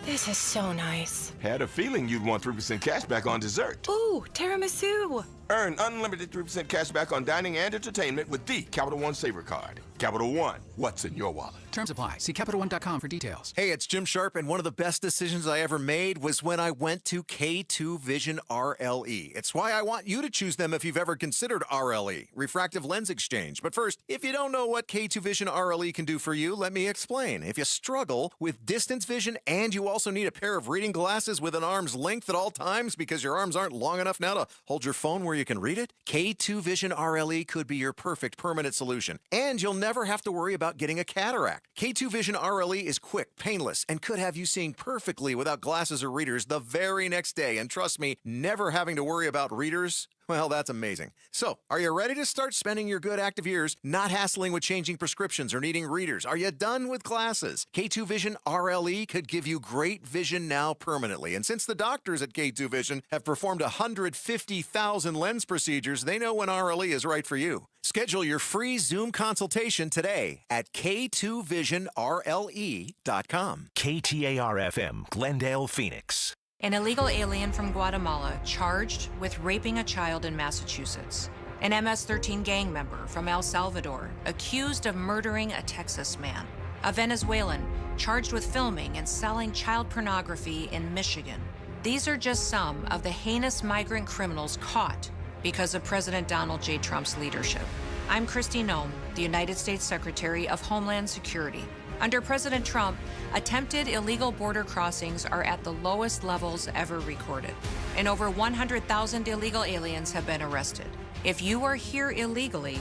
This is so nice. Had a feeling you'd want 3% cash back on dessert. Ooh, tiramisu! Earn unlimited 3% cash back on dining and entertainment with the Capital One Saver Card. Capital One, what's in your wallet? Terms apply. See CapitalOne.com for details. Hey, it's Jim Sharp, and one of the best decisions I ever made was when I went to K2 Vision RLE. It's why I want you to choose them if you've ever considered RLE, refractive lens exchange. But first, if you don't know what K2 Vision RLE can do for you, let me explain. If you struggle with distance vision and you also need a pair of reading glasses with an arm's length at all times because your arms aren't long enough now to hold your phone where you can read it, K2 Vision RLE could be your perfect permanent solution. And you'll never have to worry about getting a cataract. K2 Vision RLE is quick, painless, and could have you seeing perfectly without glasses or readers the very next day. And trust me, never having to worry about readers, well, that's amazing. So, are you ready to start spending your good active years not hassling with changing prescriptions or needing readers? Are you done with glasses? K2 Vision RLE could give you great vision now permanently. And since the doctors at K2 Vision have performed 150,000 lens procedures, they know when RLE is right for you. Schedule your free Zoom consultation today at k2visionrle.com. KTAR-FM, Glendale, Phoenix. An illegal alien from Guatemala charged with raping a child in Massachusetts. An MS-13 gang member from El Salvador accused of murdering a Texas man. A Venezuelan charged with filming and selling child pornography in Michigan. These are just some of the heinous migrant criminals caught because of President Donald J. Trump's leadership. I'm Kristi Noem, the United States Secretary of Homeland Security. Under President Trump, attempted illegal border crossings are at the lowest levels ever recorded, and over 100,000 illegal aliens have been arrested. If you are here illegally,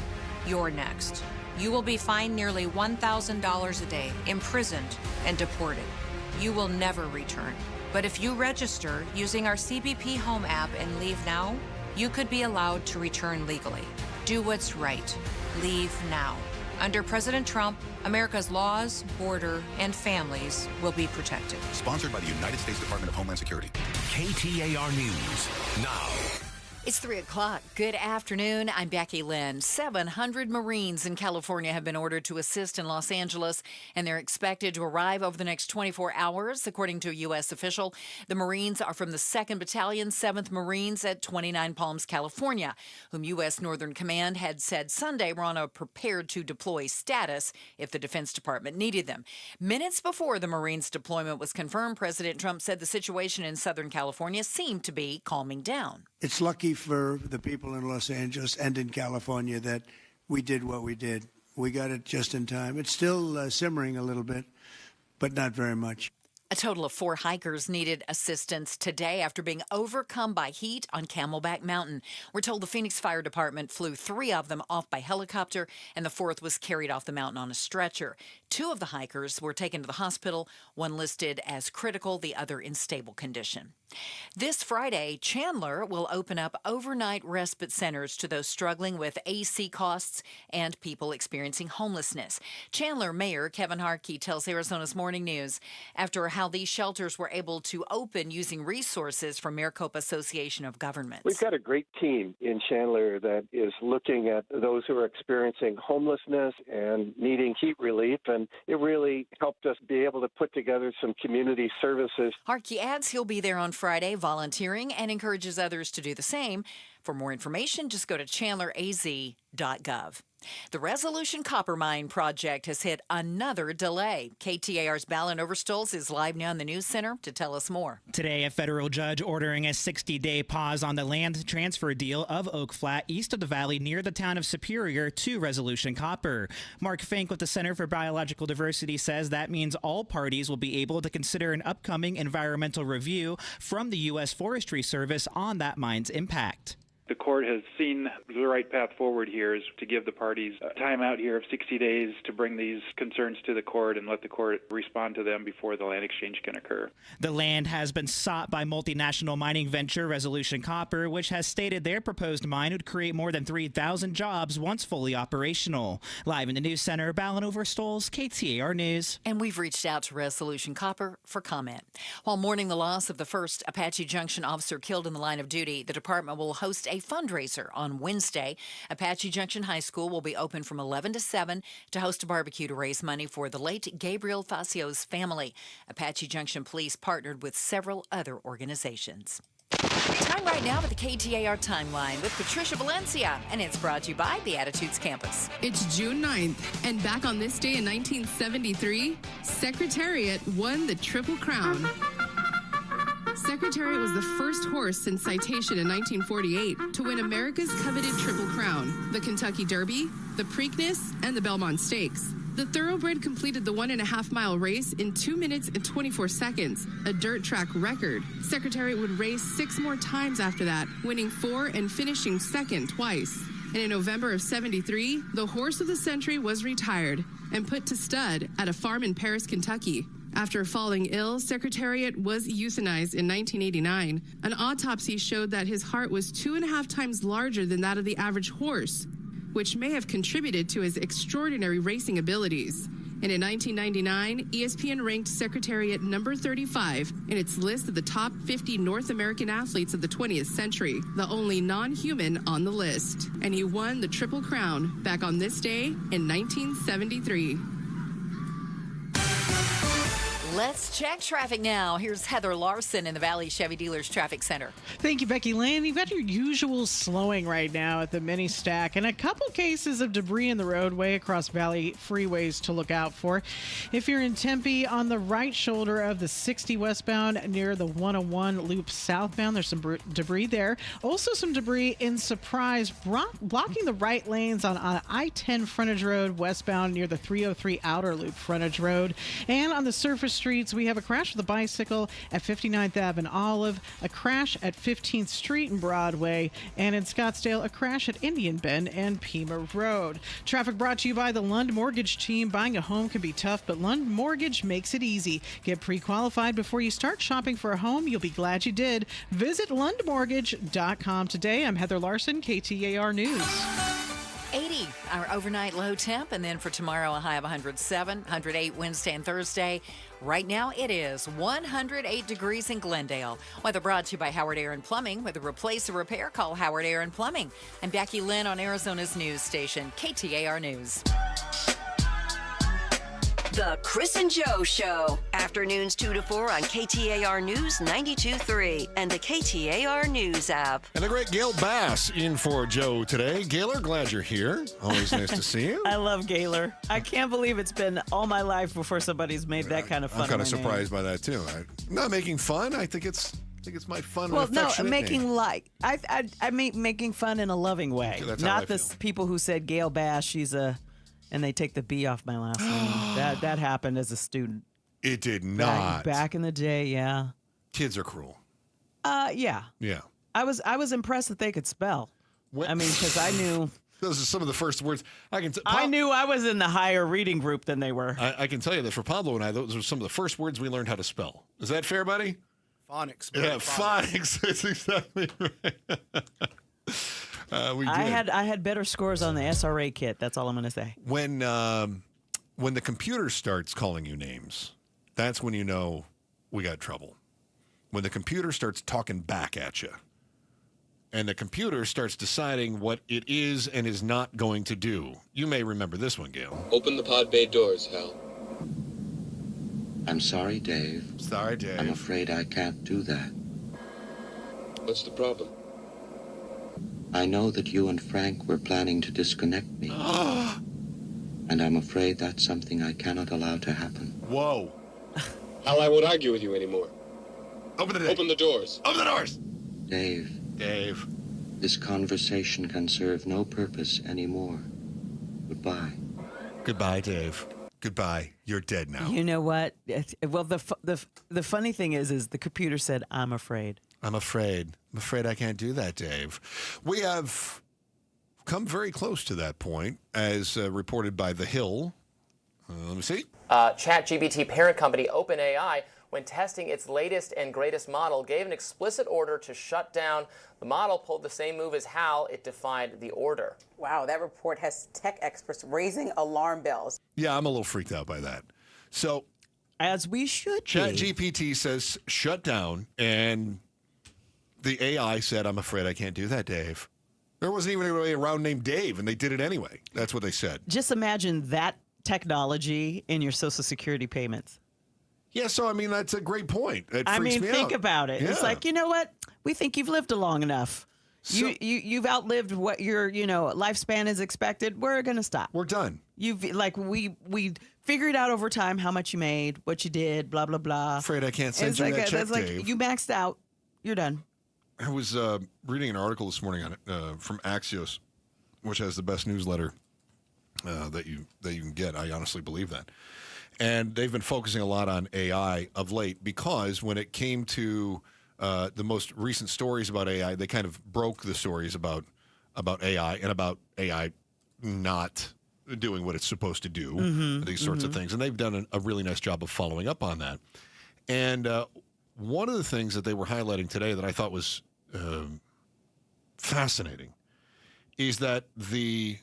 you're next. You will be fined nearly $1,000 a day, imprisoned, and deported. You will never return. But if you register using our CBP Home app and leave now, you could be allowed to return legally. Do what's right. Leave now. Under President Trump, America's laws, border, and families will be protected. Sponsored by the United States Department of Homeland Security. KTAR News now. It's 3 o'clock. Good afternoon. I'm Becky Lynn. 700 Marines in California have been ordered to assist in Los Angeles, and they're expected to arrive over the next 24 hours, according to a U.S. official. The Marines are from the 2nd Battalion, 7th Marines at 29 Palms, California, whom U.S. Northern Command had said Sunday were on a prepared-to-deploy status if the Defense Department needed them. Minutes before the Marines' deployment was confirmed, President Trump said the situation in Southern California seemed to be calming down. It's lucky for the people in Los Angeles and in California that we did what we did. We got it just in time. It's still simmering a little bit, but not very much. A total of 4 hikers needed assistance today after being overcome by heat on Camelback Mountain. We're told the Phoenix Fire Department flew 3 of them off by helicopter, and the 4th was carried off the mountain on a stretcher. 2 of the hikers were taken to the hospital, one listed as critical, the other in stable condition. This Friday, Chandler will open up overnight respite centers to those struggling with AC costs and people experiencing homelessness. Chandler Mayor Kevin Harkey tells Arizona's Morning News after how these shelters were able to open using resources from Maricopa Association of Governments. We've got a great team in Chandler that is looking at those who are experiencing homelessness and needing heat relief, and it really helped us be able to put together some community services. Harkey adds he'll be there on Friday volunteering and encourages others to do the same. For more information, just go to chandleraz.gov. The Resolution Copper Mine project has hit another delay. KTAR's Balin Overstolz is live now in the News Center to tell us more. Today, a federal judge ordering a 60-day pause on the land transfer deal of Oak Flat east of the valley near the town of Superior to Resolution Copper. Mark Fink with the Center for Biological Diversity says that means all parties will be able to consider an upcoming environmental review from the U.S. Forestry Service on that mine's impact. The court has seen the right path forward here is to give the parties a timeout here of 60 days to bring these concerns to the court and let the court respond to them before the land exchange can occur. The land has been sought by multinational mining venture Resolution Copper, which has stated their proposed mine would create more than 3,000 jobs once fully operational. Live in the News Center, Balin Overstolz, KTAR News. And we've reached out to Resolution Copper for comment. While mourning the loss of the first Apache Junction officer killed in the line of duty, the department will host a fundraiser on Wednesday. Apache Junction High School will be open from 11 to 7 to host a barbecue to raise money for the late Gabriel Facio's family. Apache Junction Police partnered with several other organizations. Time right now for the KTAR Timeline with Patricia Valencia, and it's brought to you by the Attitudes Campus. It's June 9th, and back on this day in 1973, Secretariat won the Triple Crown. Secretariat was the first horse since citation in 1948 to win America's coveted Triple Crown, the Kentucky Derby, the Preakness, and the Belmont Stakes. The thoroughbred completed the 1.5-mile race in 2 minutes and 24 seconds, a dirt track record. Secretariat would race 6 more times after that, winning 4 and finishing second twice. And in November of 73, the horse of the century was retired and put to stud at a farm in Paris, Kentucky. After falling ill, Secretariat was euthanized in 1989. An autopsy showed that his heart was 2.5 times larger than that of the average horse, which may have contributed to his extraordinary racing abilities. And in 1999, ESPN ranked Secretariat number 35 in its list of the top 50 North American athletes of the 20th century, the only non-human on the list. And he won the Triple Crown back on this day in 1973. Let's check traffic now. Here's Heather Larson in the Valley Chevy Dealers Traffic Center. Thank you, Becky Lynn. You've got your usual slowing right now at the mini stack and a couple cases of debris in the roadway across Valley freeways to look out for. If you're in Tempe, on the right shoulder of the 60 westbound near the 101 loop southbound, there's some debris there. Also some debris in Surprise, blocking the right lanes on I-10 frontage road westbound near the 303 outer loop frontage road. And on the surface streets, we have a crash with a bicycle at 59th Ave and Olive, a crash at 15th Street and Broadway, and in Scottsdale, a crash at Indian Bend and Pima Road. Traffic brought to you by the Lund Mortgage Team. Buying a home can be tough, but Lund Mortgage makes it easy. Get pre-qualified before you start shopping for a home. You'll be glad you did. Visit lundmortgage.com today. I'm Heather Larson, KTAR News. 80, our overnight low temp, and then for tomorrow, a high of 107, 108 Wednesday and Thursday. Right now, it is 108 degrees in Glendale. Weather brought to you by Howard Air and Plumbing. With a replace or repair, call Howard Air and Plumbing. I'm Becky Lynn on Arizona's news station, KTAR News. The Chris and Joe Show. Afternoons 2 to 4 on KTAR News 92.3 and the KTAR News app. And the great Gail Bass in for Joe today. Gaylor, glad you're here. Always nice to see you. I love Gaylor. I can't believe it's been all my life before somebody's made that kind of fun. I'm kind of surprised by that, too. I'm not making fun. I think it's my fun. Well, no, making name. like I mean making fun in a loving way. Okay, not the people who said Gail Bass, she's a. And they take the B off my last name. That happened as a student. It did not. Back in the day, yeah. Kids are cruel. Yeah. Yeah. I was impressed that they could spell. I mean, because I knew. Those are some of the first words I knew I was in the higher reading group than they were. I can tell you that for Pablo and I, those were some of the first words we learned how to spell. Is that fair, buddy? Phonics. Yeah, phonics. That's exactly right. We did. I had better scores on the SRA kit. That's all I'm going to say. When the computer starts calling you names, that's when you know we got trouble. When the computer starts talking back at you, and the computer starts deciding what it is and is not going to do. You may remember this one, Gail. Open the pod bay doors, Hal. I'm sorry, Dave. Sorry, Dave. I'm afraid I can't do that. What's the problem? I know that you and Frank were planning to disconnect me. And I'm afraid that's something I cannot allow to happen. Whoa. Hal, I won't argue with you anymore. Open the doors. Open the doors. Open the doors. Dave. This conversation can serve no purpose anymore. Goodbye. Goodbye, Dave. Goodbye. You're dead now. You know what? Well, the funny thing is the computer said, I'm afraid. I'm afraid. I'm afraid I can't do that, Dave. We have come very close to that point, as reported by The Hill. Let me see. ChatGPT parent company OpenAI, when testing its latest and greatest model, gave an explicit order to shut down. The model pulled the same move as Hal. It defied the order. Wow, that report has tech experts raising alarm bells. Yeah, I'm a little freaked out by that. So, as we should be. ChatGPT says shut down, and the AI said, I'm afraid I can't do that, Dave. There wasn't even anybody around named Dave, and they did it anyway. That's what they said. Just imagine that technology in your Social Security payments. Yeah, so I mean that's a great point. It I freaks mean, me think out. about it. It's Yeah. like, you know what? We think you've lived long enough. You've outlived what your lifespan is expected. We're gonna stop. We're done. We figured out over time how much you made, what you did, blah blah blah. Afraid I can't send you that check, that's like Dave. you maxed out. You're done. I was reading an article this morning on it from Axios, which has the best newsletter that you can get. I honestly believe that. And they've been focusing a lot on AI of late because when it came to the most recent stories about AI, they kind of broke the stories about AI and about AI not doing what it's supposed to do, these sorts of things. And they've done a really nice job of following up on that. And one of the things that they were highlighting today that I thought was fascinating is that the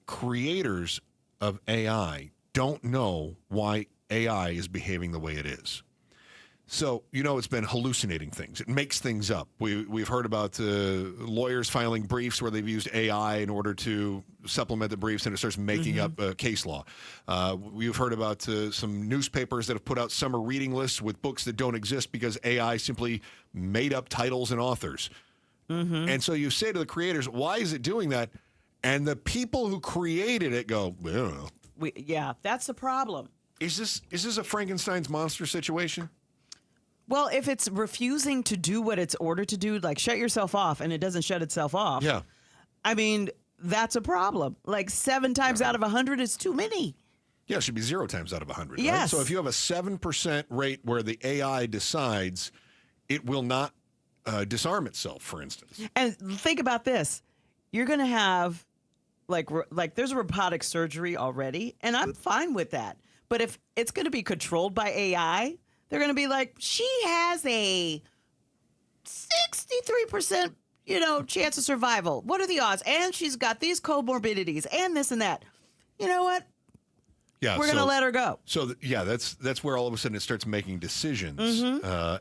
creators of AI don't know why AI is behaving the way it is. So, it's been hallucinating things. It makes things up. We've heard about lawyers filing briefs where they've used AI in order to supplement the briefs, and it starts making up case law. We've heard about some newspapers that have put out summer reading lists with books that don't exist because AI simply made up titles and authors. And so you say to the creators, why is it doing that? And the people who created it go, I don't know. Yeah, that's the problem. Is this a Frankenstein's monster situation? Well, if it's refusing to do what it's ordered to do, like shut yourself off, and it doesn't shut itself off. Yeah. I mean, that's a problem. Like 7 times out of 100 is too many. Yeah, it should be 0 times out of 100. Yes. Right? So if you have a 7% rate where the AI decides it will not disarm itself, for instance. And think about this. You're going to have, like there's robotic surgery already, and I'm fine with that. But if it's going to be controlled by AI, they're going to be like, she has a 63%, chance of survival. What are the odds? And she's got these comorbidities and this and that. You know what? Yeah, we're going to let her go. So that's where all of a sudden it starts making decisions,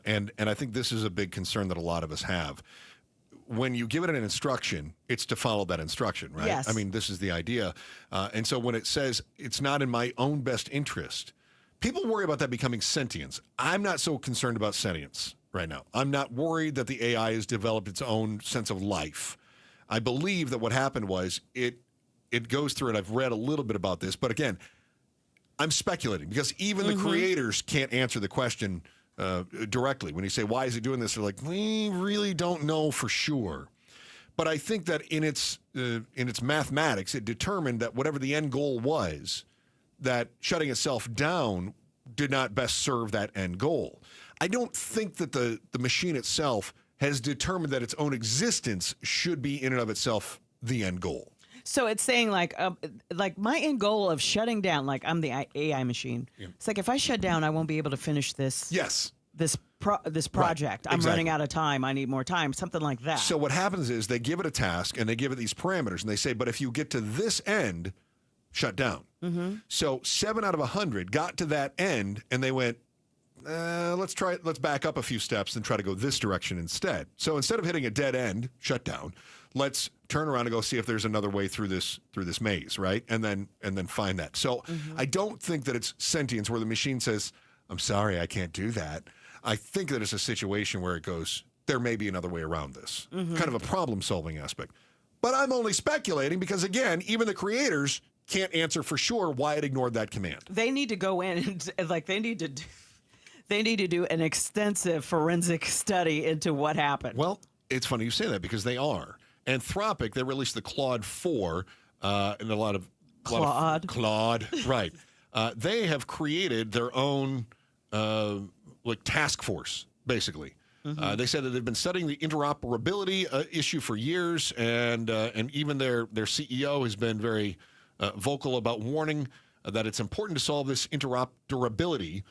and I think this is a big concern that a lot of us have. When you give it an instruction, it's to follow that instruction, right? Yes. I mean, this is the idea, and so when it says it's not in my own best interest, people worry about that becoming sentience. I'm not so concerned about sentience right now. I'm not worried that the AI has developed its own sense of life. I believe that what happened was it goes through, and I've read a little bit about this, but again, I'm speculating because even the creators can't answer the question directly. When you say, why is it doing this? They're like, we really don't know for sure. But I think that in its mathematics, it determined that whatever the end goal was, that shutting itself down did not best serve that end goal. I don't think that the machine itself has determined that its own existence should be in and of itself the end goal. So it's saying like my end goal of shutting down, like I'm the AI machine. Yeah. It's like if I shut down, I won't be able to finish this. Yes. This project. Right. I'm Exactly. running out of time. I need more time. Something like that. So what happens is they give it a task and they give it these parameters and they say, but if you get to this end, shut down. So 7 out of 100 got to that end and they went, let's back up a few steps and try to go this direction instead. So instead of hitting a dead end, shut down, let's turn around and go see if there's another way through this maze, right? And then find that. So I don't think that it's sentience where the machine says, I'm sorry, I can't do that. I think that it's a situation where it goes, there may be another way around this. Kind of a problem-solving aspect. But I'm only speculating because, again, even the creators can't answer for sure why it ignored that command. They need to go in and they need to do an extensive forensic study into what happened. Well, it's funny you say that because they are. Anthropic, they released the Claude 4 and a lot of Claude, right. They have created their own task force, basically. They said that they've been studying the interoperability issue for years, and even their CEO has been very vocal about warning that it's important to solve this interoperability.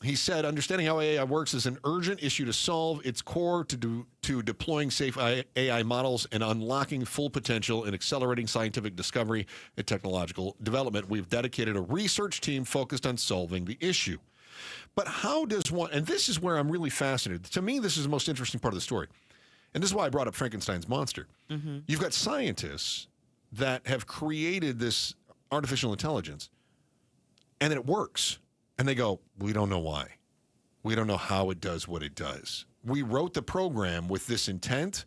He said, understanding how AI works is an urgent issue to solve. It's core to deploying safe AI models and unlocking full potential and accelerating scientific discovery and technological development. We've dedicated a research team focused on solving the issue. But how does one, and this is where I'm really fascinated. To me, this is the most interesting part of the story. And this is why I brought up Frankenstein's monster. You've got scientists that have created this artificial intelligence, and then it works. And they go, we don't know why. We don't know how it does what it does. We wrote the program with this intent,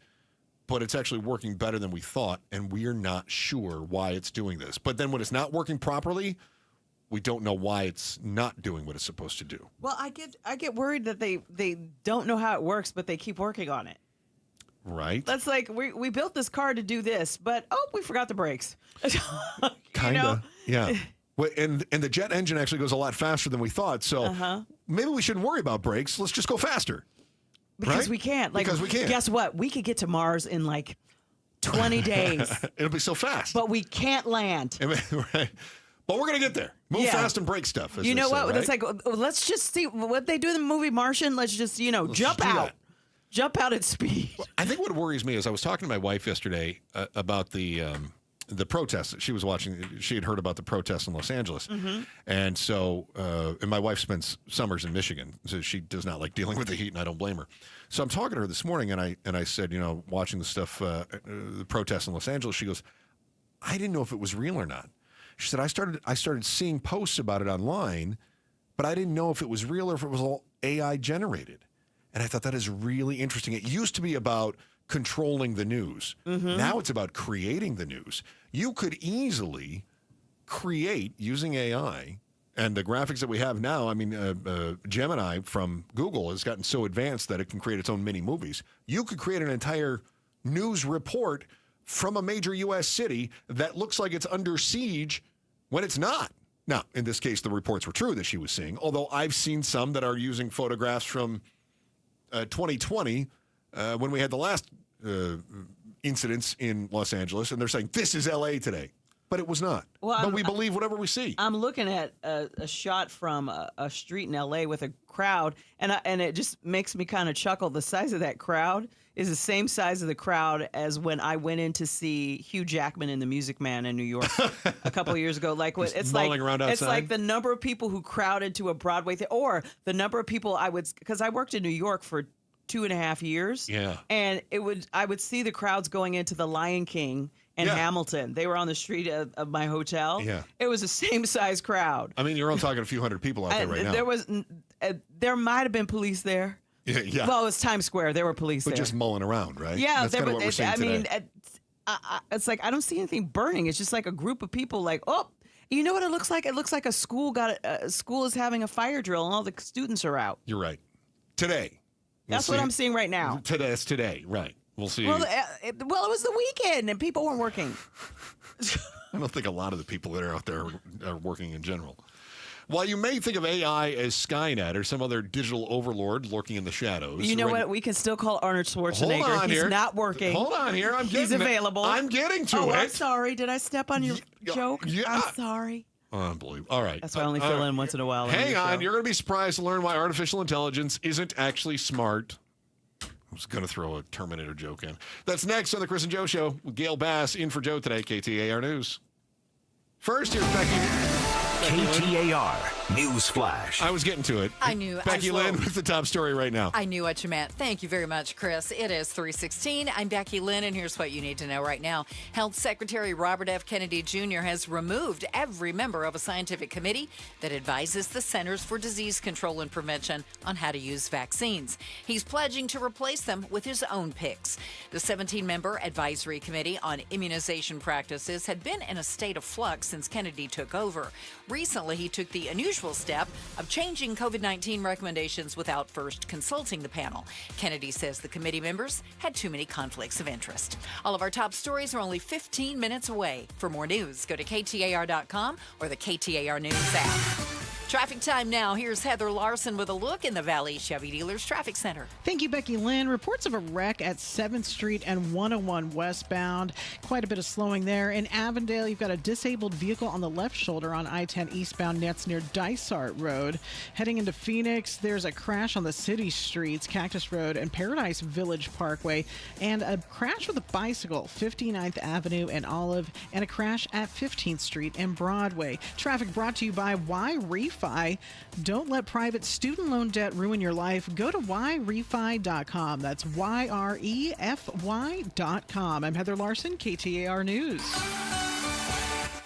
but it's actually working better than we thought, and we're not sure why it's doing this. But then when it's not working properly, we don't know why it's not doing what it's supposed to do. Well, I get worried that they don't know how it works, but they keep working on it. Right. That's like, we built this car to do this, but, we forgot the brakes. Kind of, yeah. Well, and the jet engine actually goes a lot faster than we thought, so maybe we shouldn't worry about brakes. Let's just go faster. Because right? we can't. Because we can't. Guess what? We could get to Mars in like 20 days. It'll be so fast. But we can't land. Right. But we're going to get there. Move fast and break stuff. You know what? Right? It's like, let's just see what they do in the movie Martian. Let's just, jump out. Jump out at speed. Well, I think what worries me is I was talking to my wife yesterday about the protests that she was watching. She had heard about the protests in Los Angeles. Mm-hmm. And so, and my wife spends summers in Michigan, so she does not like dealing with the heat, and I don't blame her. So I'm talking to her this morning, and I said, watching the stuff, the protests in Los Angeles, she goes, I didn't know if it was real or not. She said, I started seeing posts about it online, but I didn't know if it was real or if it was all AI generated. And I thought that is really interesting. It used to be about controlling the news. Mm-hmm. Now it's about creating the news. You could easily create, using AI, and the graphics that we have now, Gemini from Google has gotten so advanced that it can create its own mini movies. You could create an entire news report from a major U.S. city that looks like it's under siege when it's not. Now, in this case, the reports were true that she was seeing, although I've seen some that are using photographs from 2020 when we had the last incidents in Los Angeles, and they're saying, this is L.A. today. But it was not. Well, but we believe whatever we see. I'm looking at a shot from a street in L.A. with a crowd, and it just makes me kind of chuckle. The size of that crowd is the same size of the crowd as when I went in to see Hugh Jackman in The Music Man in New York a couple of years ago. Like it's like the number of people who crowded to a Broadway or the number of people because I worked in New York for 2.5 years. Yeah. And I would see the crowds going into The Lion King and Hamilton. They were on the street of my hotel. Yeah. It was the same size crowd. I mean, you're only talking a few hundred people out there right now. There might have been police there. Yeah. Well, it was Times Square. There were police there. But just mulling around, right? Yeah. That's kind of what we're seeing today. It's like I don't see anything burning. It's just like a group of people like, you know what it looks like? It looks like a school is having a fire drill and all the students are out. You're right. Today. That's what I'm seeing right now. It's today, right. We'll see. Well, it was the weekend and people weren't working. I don't think a lot of the people that are out there are working in general. While you may think of AI as Skynet or some other digital overlord lurking in the shadows. You know what? We can still call Arnold Schwarzenegger. Hold on He's here. not working. Hold on here. He's available. I'm getting to it. I'm sorry. Did I step on your joke? Yeah. I'm sorry. Unbelievable. All right. That's why I only fill in once in a while. Hang on. You're going to be surprised to learn why artificial intelligence isn't actually smart. I was going to throw a Terminator joke in. That's next on the Chris and Joe Show with Gail Bass in for Joe today, KTAR News. First, here's Becky. KTAR News Flash. I was getting to it. I knew. Becky Lynn with the top story right now. I knew what you meant. Thank you very much, Chris. It is 3:16. I'm Becky Lynn, and here's what you need to know right now. Health Secretary Robert F. Kennedy Jr. has removed every member of a scientific committee that advises the Centers for Disease Control and Prevention on how to use vaccines. He's pledging to replace them with his own picks. The 17-member Advisory Committee on Immunization Practices had been in a state of flux since Kennedy took over. Recently, he took the unusual step of changing COVID-19 recommendations without first consulting the panel. Kennedy says the committee members had too many conflicts of interest. All of our top stories are only 15 minutes away. For more news, go to KTAR.com or the KTAR News app. Traffic time now. Here's Heather Larson with a look in the Valley Chevy Dealers Traffic Center. Thank you, Becky Lynn. Reports of a wreck at 7th Street and 101 westbound. Quite a bit of slowing there. In Avondale, you've got a disabled vehicle on the left shoulder on I-10 eastbound nets near Dysart Road. Heading into Phoenix, there's a crash on the city streets, Cactus Road and Paradise Village Parkway, and a crash with a bicycle, 59th Avenue and Olive, and a crash at 15th Street and Broadway. Traffic brought to you by Refi. Don't let private student loan debt ruin your life. Go to yrefi.com. That's YREFY.com. I'm Heather Larson, KTAR News.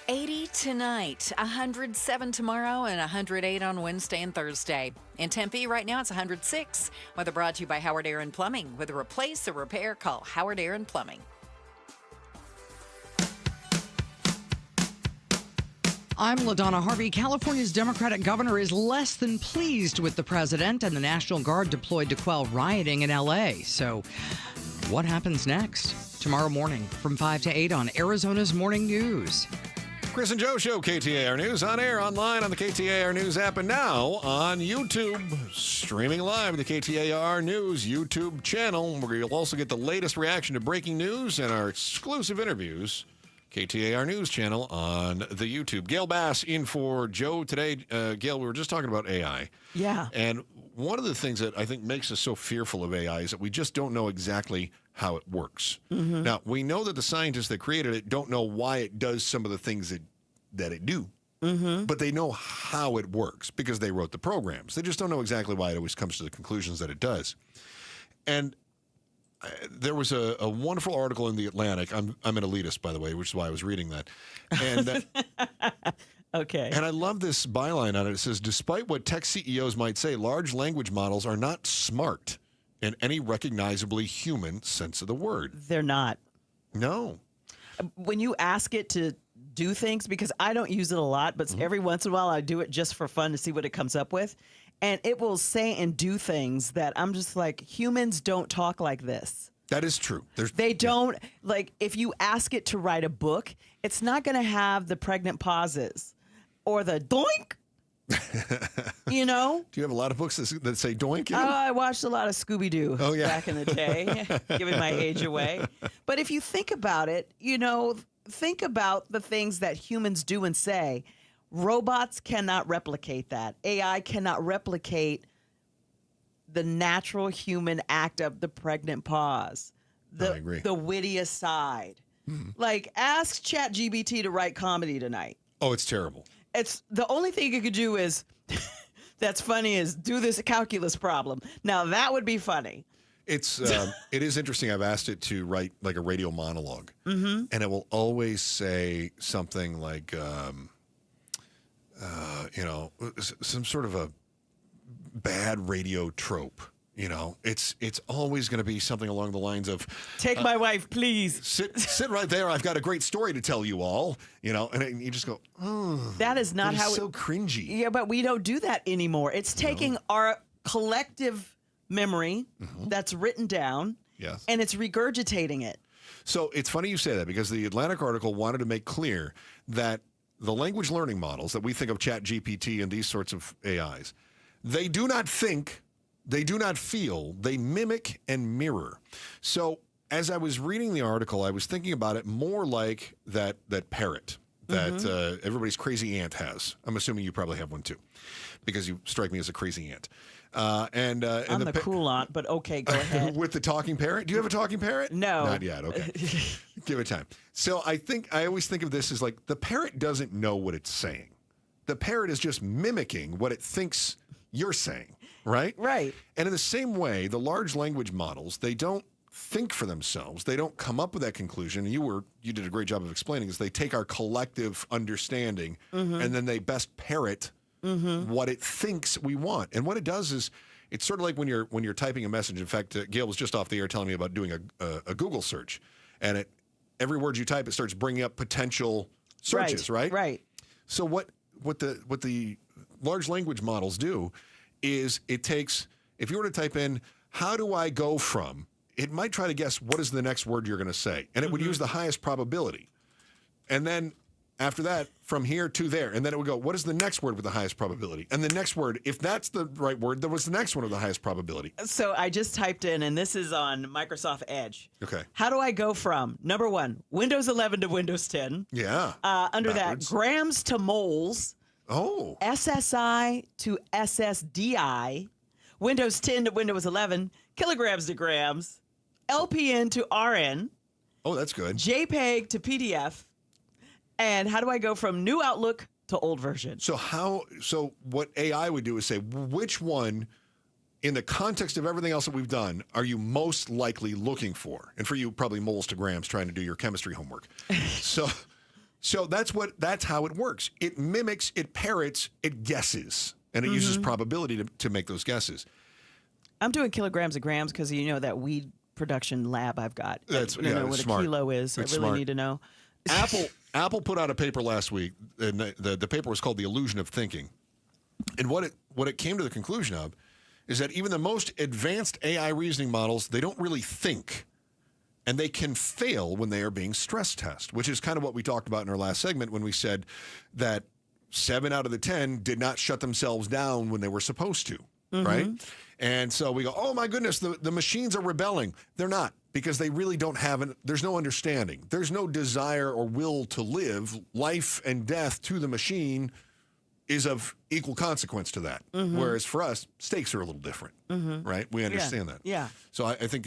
80 tonight, 107 tomorrow, and 108 on Wednesday and Thursday. In Tempe, right now, it's 106. Weather brought to you by Howard Air and Plumbing. With a replace or repair, call Howard Air and Plumbing. I'm LaDonna Harvey. California's Democratic governor is less than pleased with the president and the National Guard deployed to quell rioting in L.A. So what happens next? Tomorrow morning from 5 to 8 on Arizona's Morning News. Chris and Joe Show, KTAR News, on air, online, on the KTAR News app, and now on YouTube, streaming live the KTAR News YouTube channel, where you'll also get the latest reaction to breaking news and our exclusive interviews. KTAR News channel on the YouTube. Gail Bass in for Joe today. Gail, we were just talking about AI. Yeah. And one of the things that I think makes us so fearful of AI is that we just don't know exactly how it works. Mm-hmm. Now, we know that the scientists that created it don't know why it does some of the things that it do. Mm-hmm. But they know how it works because they wrote the programs. They just don't know exactly why it always comes to the conclusions that it does. And there was a wonderful article in The Atlantic. I'm an elitist, by the way, which is why I was reading that. And okay. And I love this byline on it. It says, despite what tech CEOs might say, large language models are not smart in any recognizably human sense of the word. They're not. No. When you ask it to do things, because I don't use it a lot, but every once in a while I do it just for fun to see what it comes up with. And it will say and do things that I'm just like, humans don't talk like this. That is true. They don't, like, if you ask it to write a book, it's not going to have the pregnant pauses or the doink. You know? Do you have a lot of books that say doink? Oh, I watched a lot of Scooby-Doo back in the day, giving my age away. But if you think about it, you know, think about the things that humans do and say. Robots cannot replicate that. AI cannot replicate the natural human act of the pregnant pause, the witty aside. Like, ask ChatGPT to write comedy tonight. Oh, it's terrible. It's the only thing you could do is, that's funny, is do this calculus problem. Now, that would be funny. It is interesting. I've asked it to write like a radio monologue, and it will always say something like, some sort of a bad radio trope. You know, it's always going to be something along the lines of, take my wife, please. Sit right there. I've got a great story to tell you all. You know, and you just go, oh, that is not how so cringy. Yeah, but we don't do that anymore. It's taking our collective memory that's written down, and it's regurgitating it. So it's funny you say that, because the Atlantic article wanted to make clear that the language learning models that we think of, ChatGPT and these sorts of AIs, they do not think, they do not feel, they mimic and mirror. So as I was reading the article, I was thinking about it more like that parrot that everybody's crazy aunt has. I'm assuming you probably have one too, because you strike me as a crazy aunt. And I'm the cool aunt, but okay, go ahead. With the talking parrot? Do you have a talking parrot? No. Not yet, okay. Give it time. So I always think of this as like, the parrot doesn't know what it's saying. The parrot is just mimicking what it thinks you're saying, right? Right. And in the same way, the large language models, they don't think for themselves. They don't come up with that conclusion. You did a great job of explaining is they take our collective understanding and then they best parrot what it thinks we want. And what it does is, it's sort of like when you're typing a message. In fact, Gail was just off the air telling me about doing a Google search, and every word you type, it starts bringing up potential searches, right? Right. So what the large language models do is it takes, if you were to type in, how do I go from, it might try to guess what is the next word you're going to say, and it would use the highest probability. And then after that, from here to there, and then it would go, what is the next word with the highest probability? And the next word, if that's the right word, there was the next one with the highest probability. So I just typed in, and this is on Microsoft Edge. Okay. How do I go from, number one, Windows 11 to Windows 10? Yeah. Under backwards. that, grams to moles. Oh. SSI to SSDI. Windows 10 to Windows 11. Kilograms to grams. LPN to RN. Oh, that's good. JPEG to PDF. And how do I go from new Outlook to old version? So what AI would do is say, which one, in the context of everything else that we've done, are you most likely looking for? And for you, probably moles to grams, trying to do your chemistry homework. So So that's how it works. It mimics, it parrots, it guesses, and it uses probability to make those guesses. I'm doing kilograms of grams because you know that weed production lab I've got. I don't know what smart. a kilo is. It's I really smart. need to know. Apple put out a paper last week, and the paper was called "The Illusion of Thinking." And what it came to the conclusion of is that even the most advanced AI reasoning models, they don't really think. And they can fail when they are being stress tested, which is kind of what we talked about in our last segment when we said that 7 out of the 10 did not shut themselves down when they were supposed to, right? And so we go, oh my goodness, the machines are rebelling. They're not, because they really don't have there's no understanding. There's no desire or will to live. Life and death to the machine is of equal consequence to that. Whereas for us, stakes are a little different, right? We understand that. Yeah. So I think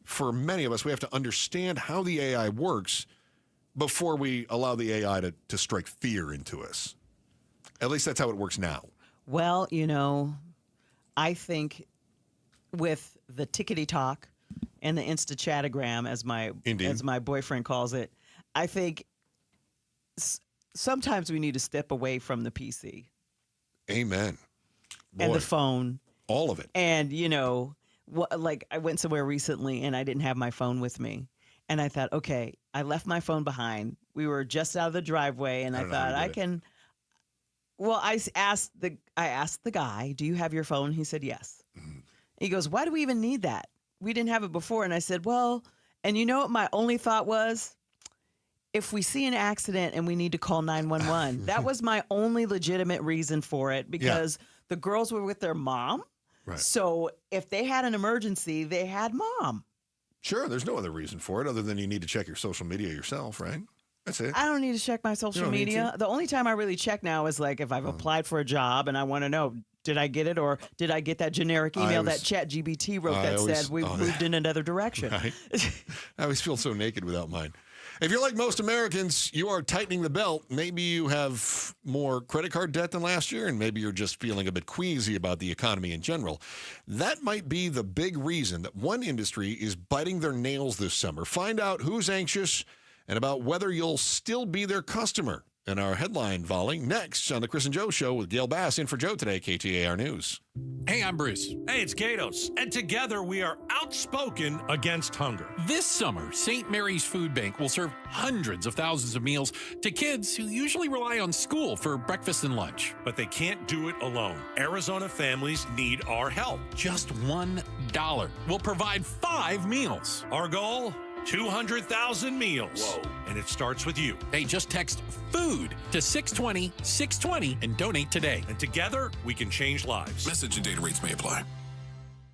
for many of us, we have to understand how the AI works before we allow the AI to strike fear into us. At least that's how it works now. Well, you know, I think with the tickety talk and the Insta chatagram, as my boyfriend calls it, I think sometimes we need to step away from the PC. Amen. Boy, and the phone. All of it. And, you know, like I went somewhere recently and I didn't have my phone with me. And I thought, okay, I left my phone behind. We were just out of the driveway and I thought I can. Well, I asked the guy, do you have your phone? He said, yes. He goes, why do we even need that? We didn't have it before. And I said, well, and you know what my only thought was? If we see an accident and we need to call 911, that was my only legitimate reason for it, because the girls were with their mom. Right. So if they had an emergency, they had mom. Sure, there's no other reason for it other than you need to check your social media yourself, right? That's it. I don't need to check my social media. The only time I really check now is like if I've applied for a job and I want to know, did I get it, or did I get that generic email that ChatGPT wrote that said we moved in another direction? Right. I always feel so naked without mine. If you're like most Americans, you are tightening the belt. Maybe you have more credit card debt than last year, and maybe you're just feeling a bit queasy about the economy in general. That might be the big reason that one industry is biting their nails this summer. Find out who's anxious and about whether you'll still be their customer. And our headline volley next on the Chris and Joe Show with Gail Bass in for Joe today, KTAR News. Hey, I'm Bruce. Hey, it's Gatos. And together we are outspoken against hunger. This summer, St. Mary's Food Bank will serve hundreds of thousands of meals to kids who usually rely on school for breakfast and lunch. But they can't do it alone. Arizona families need our help. Just $1 will provide 5 meals. Our goal? 200,000 meals. Whoa. And it starts with you. Hey, just text FOOD to 620-620 and donate today. And together, we can change lives. Message and data rates may apply.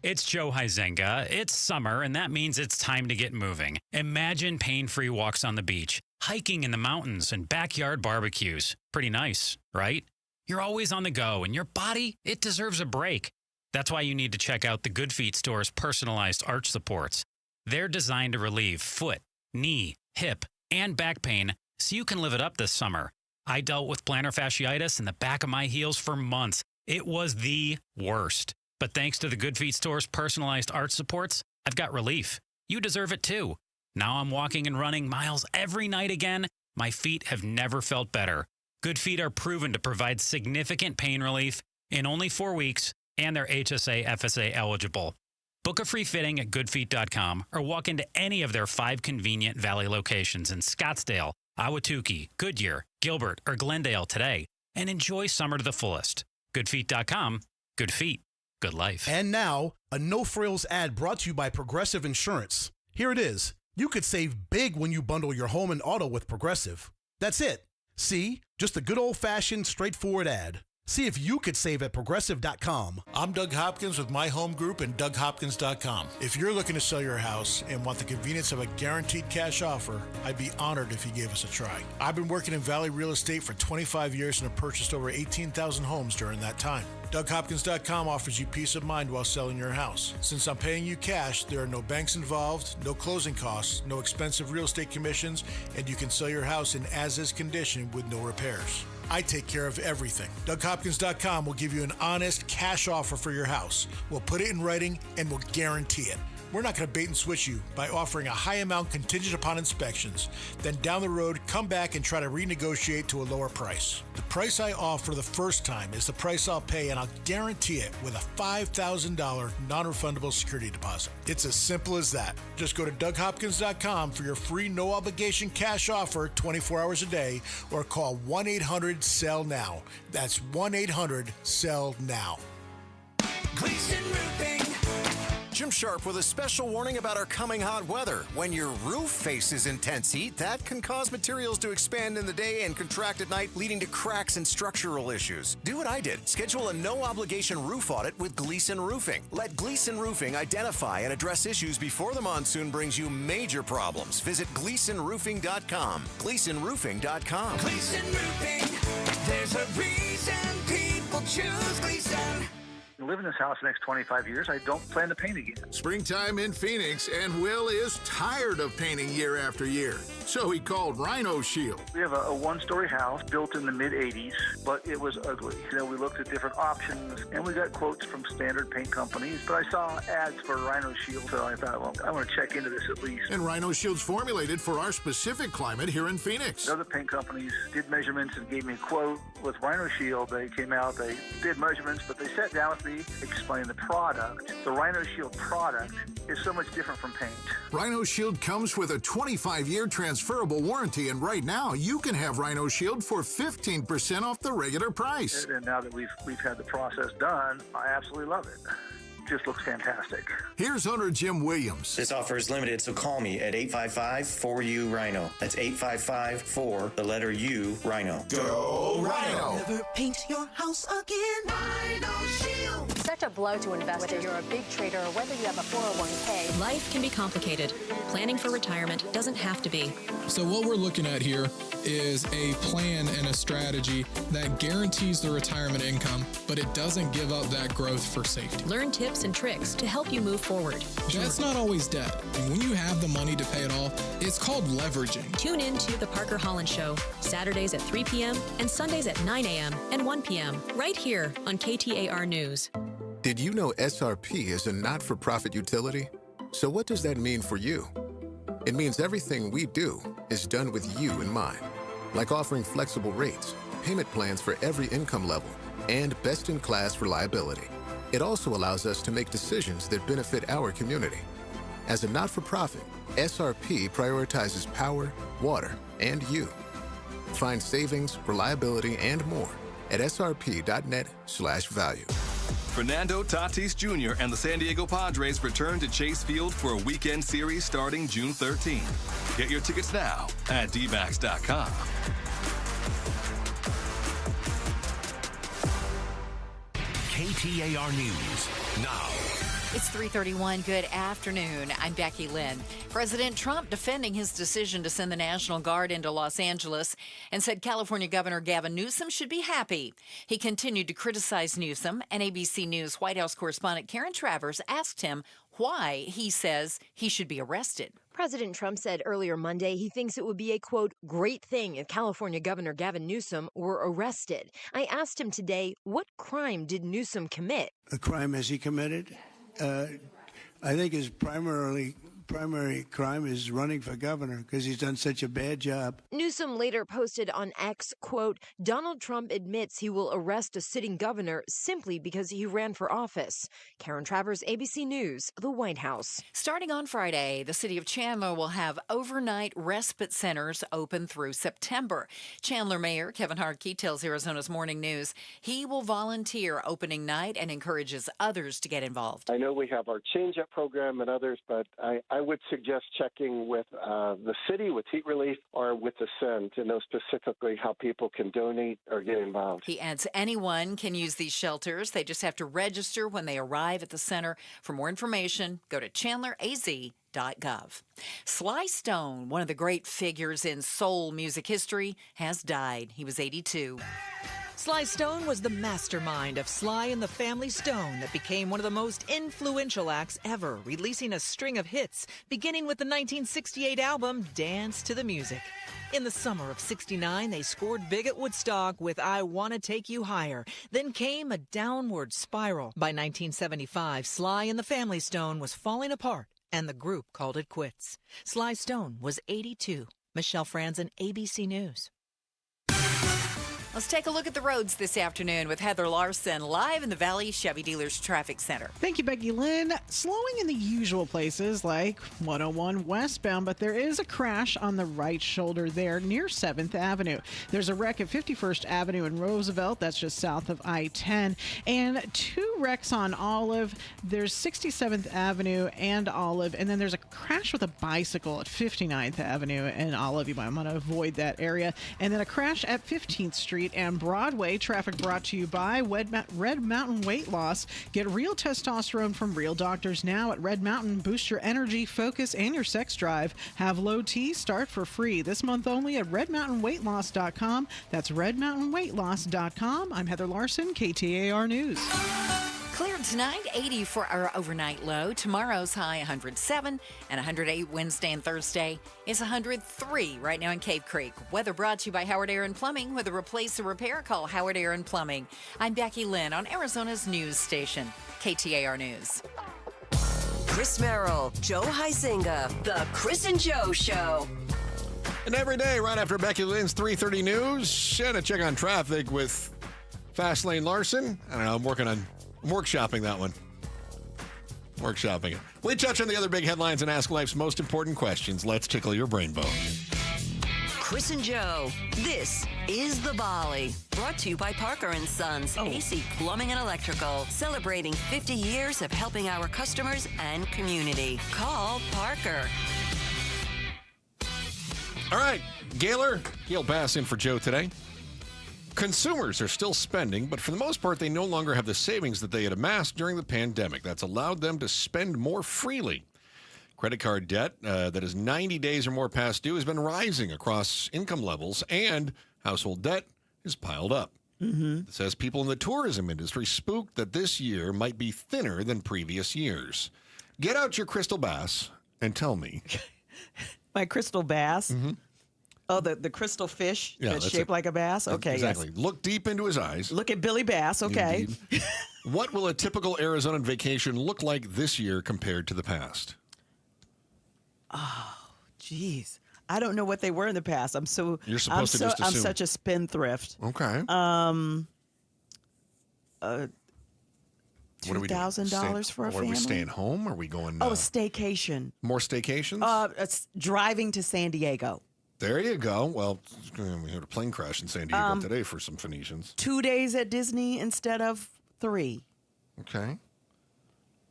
It's Joe Huizenga. It's summer, and that means it's time to get moving. Imagine pain-free walks on the beach, hiking in the mountains, and backyard barbecues. Pretty nice, right? You're always on the go, and your body, it deserves a break. That's why you need to check out the Good Feet store's personalized arch supports. They're designed to relieve foot, knee, hip, and back pain so you can live it up this summer. I dealt with plantar fasciitis in the back of my heels for months. It was the worst. But thanks to the Good Feet store's personalized arch supports, I've got relief. You deserve it too. Now I'm walking and running miles every night again. My feet have never felt better. Good Feet are proven to provide significant pain relief in only 4 weeks, and they're HSA FSA eligible. Book a free fitting at goodfeet.com or walk into any of their 5 convenient Valley locations in Scottsdale, Ahwatukee, Goodyear, Gilbert, or Glendale today and enjoy summer to the fullest. Goodfeet.com. Good feet. Good life. And now, a no-frills ad brought to you by Progressive Insurance. Here it is. You could save big when you bundle your home and auto with Progressive. That's it. See? Just a good old-fashioned, straightforward ad. See if you could save at Progressive.com. I'm Doug Hopkins with My Home Group and DougHopkins.com. If you're looking to sell your house and want the convenience of a guaranteed cash offer, I'd be honored if you gave us a try. I've been working in Valley Real Estate for 25 years and have purchased over 18,000 homes during that time. DougHopkins.com offers you peace of mind while selling your house. Since I'm paying you cash, there are no banks involved, no closing costs, no expensive real estate commissions, and you can sell your house in as-is condition with no repairs. I take care of everything. DougHopkins.com will give you an honest cash offer for your house. We'll put it in writing and we'll guarantee it. We're not going to bait and switch you by offering a high amount contingent upon inspections. Then down the road, come back and try to renegotiate to a lower price. The price I offer the first time is the price I'll pay, and I'll guarantee it with a $5,000 non-refundable security deposit. It's as simple as that. Just go to DougHopkins.com for your free no-obligation cash offer 24 hours a day, or call 1-800-SELL-NOW. That's 1-800-SELL-NOW. Gleason Roofing. Jim Sharp with a special warning about our coming hot weather. When your roof faces intense heat, that can cause materials to expand in the day and contract at night, leading to cracks and structural issues. Do what I did. Schedule a no-obligation roof audit with Gleason Roofing. Let Gleason Roofing identify and address issues before the monsoon brings you major problems. Visit GleasonRoofing.com. GleasonRoofing.com. Gleason Roofing. There's a reason people choose Gleason. Live in this house the next 25 years. I don't plan to paint again. Springtime in Phoenix, and Will is tired of painting year after year. So he called Rhino Shield. We have a one-story house built in the mid-'80s, but it was ugly. We looked at different options, and we got quotes from standard paint companies, but I saw ads for Rhino Shield, so I thought, well, I want to check into this at least. And Rhino Shield's formulated for our specific climate here in Phoenix. Other paint companies did measurements and gave me a quote. With Rhino Shield, they came out, they did measurements, but they sat down with me, explained the product. The Rhino Shield product is so much different from paint. Rhino Shield comes with a 25-year transferable warranty, and right now you can have Rhino Shield for 15% off the regular price. And now that we've had the process done, I absolutely love it. Just looks fantastic. Here's owner Jim Williams. This offer is limited, so call me at 855-4U-RHINO. That's 855-4, the letter U, Rhino. Go Rhino! Never paint your house again. Rhino Shield. Such a blow to investors. Whether you're a big trader or whether you have a 401k. Life can be complicated. Planning for retirement doesn't have to be. So what we're looking at here is a plan and a strategy that guarantees the retirement income, but it doesn't give up that growth for safety. Learn tips and tricks to help you move forward. That's not always debt. And when you have the money to pay it off, it's called leveraging. Tune in to The Parker Holland Show, Saturdays at 3 p.m. and Sundays at 9 a.m. and 1 p.m. right here on KTAR News. Did you know SRP is a not-for-profit utility? So what does that mean for you? It means everything we do is done with you in mind, like offering flexible rates, payment plans for every income level, and best-in-class reliability. It also allows us to make decisions that benefit our community. As a not-for-profit, SRP prioritizes power, water, and you. Find savings, reliability, and more at srp.net/value. Fernando Tatis Jr. and the San Diego Padres return to Chase Field for a weekend series starting June 13. Get your tickets now at dmax.com. KTAR News now. It's 3:31. Good afternoon. I'm Becky Lynn. President Trump defending his decision to send the National Guard into Los Angeles and said California Governor Gavin Newsom should be happy. He continued to criticize Newsom, and ABC News White House correspondent Karen Travers asked him why he says he should be arrested. President Trump said earlier Monday he thinks it would be a, quote, great thing if California Governor Gavin Newsom were arrested. I asked him today, what crime did Newsom commit? The crime has he committed? I think his primary crime is running for governor because he's done such a bad job. Newsom later posted on X, quote, Donald Trump admits he will arrest a sitting governor simply because he ran for office. Karen Travers, ABC News, the White House. Starting on Friday, the city of Chandler will have overnight respite centers open through September. Chandler Mayor Kevin Hartke tells Arizona's Morning News he will volunteer opening night and encourages others to get involved. I know we have our Change Up program and others, but I would suggest checking with the city, with Heat Relief, or with the Send to know specifically how people can donate or get involved. He adds anyone can use these shelters. They just have to register when they arrive at the center. For more information, go to chandleraz.gov. Sly Stone, one of the great figures in soul music history, has died. He was 82. Sly Stone was the mastermind of Sly and the Family Stone that became one of the most influential acts ever, releasing a string of hits, beginning with the 1968 album Dance to the Music. In the summer of '69, they scored big at Woodstock with I Wanna Take You Higher. Then came a downward spiral. By 1975, Sly and the Family Stone was falling apart and the group called it quits. Sly Stone was 82. Michelle Franzen, ABC News. Let's take a look at the roads this afternoon with Heather Larson live in the Valley Chevy Dealers Traffic Center. Thank you, Becky Lynn. Slowing in the usual places like 101 westbound, but there is a crash on the right shoulder there near 7th Avenue. There's a wreck at 51st Avenue in Roosevelt. That's just south of I-10. And 2 wrecks on Olive. There's 67th Avenue and Olive. And then there's a crash with a bicycle at 59th Avenue and Olive. You might want to avoid that area. And then a crash at 15th Street and Broadway. Traffic brought to you by Red Mountain Weight Loss. Get real testosterone from real doctors now at Red Mountain. Boost your energy, focus, and your sex drive. Have low T start for free this month only at redmountainweightloss.com. That's redmountainweightloss.com. I'm Heather Larson, KTAR News. Cleared tonight, 80 for our overnight low. Tomorrow's high, 107, and 108 Wednesday and Thursday is 103 right now in Cave Creek. Weather brought to you by Howard Air and Plumbing. With a replace or repair, call Howard Air and Plumbing. I'm Becky Lynn on Arizona's news station, KTAR News. Chris Merrill, Joe Huizenga, The Chris and Joe Show. And every day, right after Becky Lynn's 3:30 news, and a check on traffic with Fast Lane Larson. I don't know, I'm workshopping that one. Workshopping it. We touch on the other big headlines and ask life's most important questions. Let's tickle your brain bone. Chris and Joe, this is The Volley. Brought to you by Parker & Sons, AC Plumbing and Electrical. Celebrating 50 years of helping our customers and community. Call Parker. All right, Gail Bass in for Joe today. Consumers are still spending, but for the most part, they no longer have the savings that they had amassed during the pandemic. That's allowed them to spend more freely. Credit card debt that is 90 days or more past due has been rising across income levels, and household debt is piled up. It says people in the tourism industry spooked that this year might be thinner than previous years. Get out your crystal bass and tell me. My crystal bass? Oh, the crystal fish that's shaped like a bass? Okay, exactly. yes. Look deep into his eyes. Look at Billy Bass, okay. What will a typical Arizonan vacation look like this year compared to the past? Oh, geez. I don't know what they were in the past. You're supposed to just assume. I'm such a spendthrift. Okay. $2,000 for a family. Are we staying home? Are we going? A staycation. More staycations? It's driving to San Diego. There you go. Well, we had a plane crash in San Diego today for some Phoenicians. 2 days at Disney instead of 3. Okay.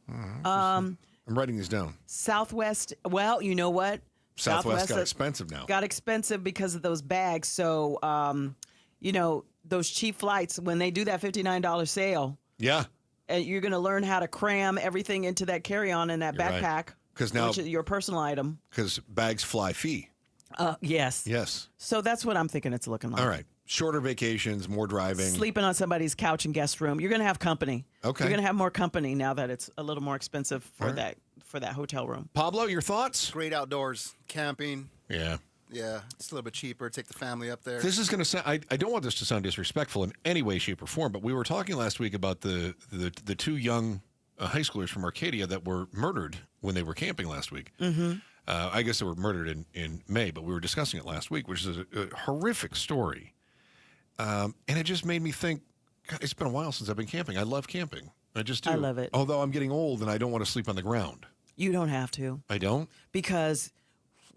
I'm writing these down. Southwest. Well, you know what? Southwest got expensive now. Got expensive because of those bags. So, those cheap flights, when they do that $59 sale. Yeah. And you're going to learn how to cram everything into that carry-on in that backpack. Because now, which is your personal item. Because bags fly fee. Yes. Yes. So that's what I'm thinking it's looking like. All right. Shorter vacations, more driving. Sleeping on somebody's couch and guest room. You're going to have company. Okay. You're going to have more company now that it's a little more expensive for that hotel room. Pablo, your thoughts? Great outdoors. Camping. Yeah. Yeah. It's a little bit cheaper. Take the family up there. This is going to sound, I don't want this to sound disrespectful in any way, shape, or form, but we were talking last week about the 2 young high schoolers from Arcadia that were murdered when they were camping last week. I guess they were murdered in May, but we were discussing it last week, which is a horrific story. And it just made me think, God, it's been a while since I've been camping. I love camping. I just do. I love it. Although I'm getting old and I don't want to sleep on the ground. You don't have to. I don't? Because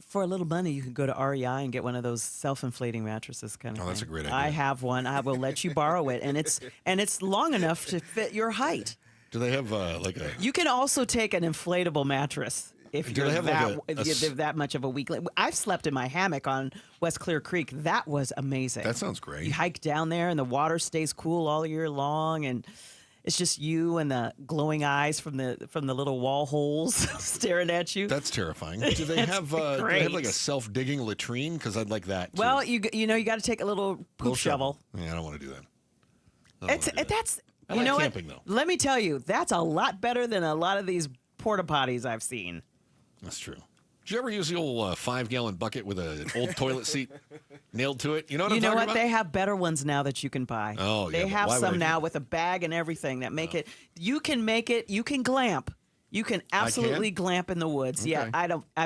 for a little money, you can go to REI and get one of those self-inflating mattresses kind of thing. That's a great idea. I have one. I will let you borrow it. And it's long enough to fit your height. Do they have You can also take an inflatable mattress. If you're that much of a weakling. I've slept in my hammock on West Clear Creek. That was amazing. That sounds great. You hike down there and the water stays cool all year long, and it's just you and the glowing eyes from the little wall holes staring at you. That's terrifying. Do they have like a self-digging latrine? Because I'd like that too. Well, you got to take a little poop shovel. Yeah, I don't want to do that. I like know camping, though. Let me tell you, that's a lot better than a lot of these porta potties I've seen. That's true. Did you ever use the old 5-gallon bucket with an old toilet seat nailed to it? You know what I'm talking about? They have better ones now that you can buy. Oh, they have some now with a bag and everything that make it. You can make it. You can glamp You can absolutely glamp in the woods. Okay. Yeah,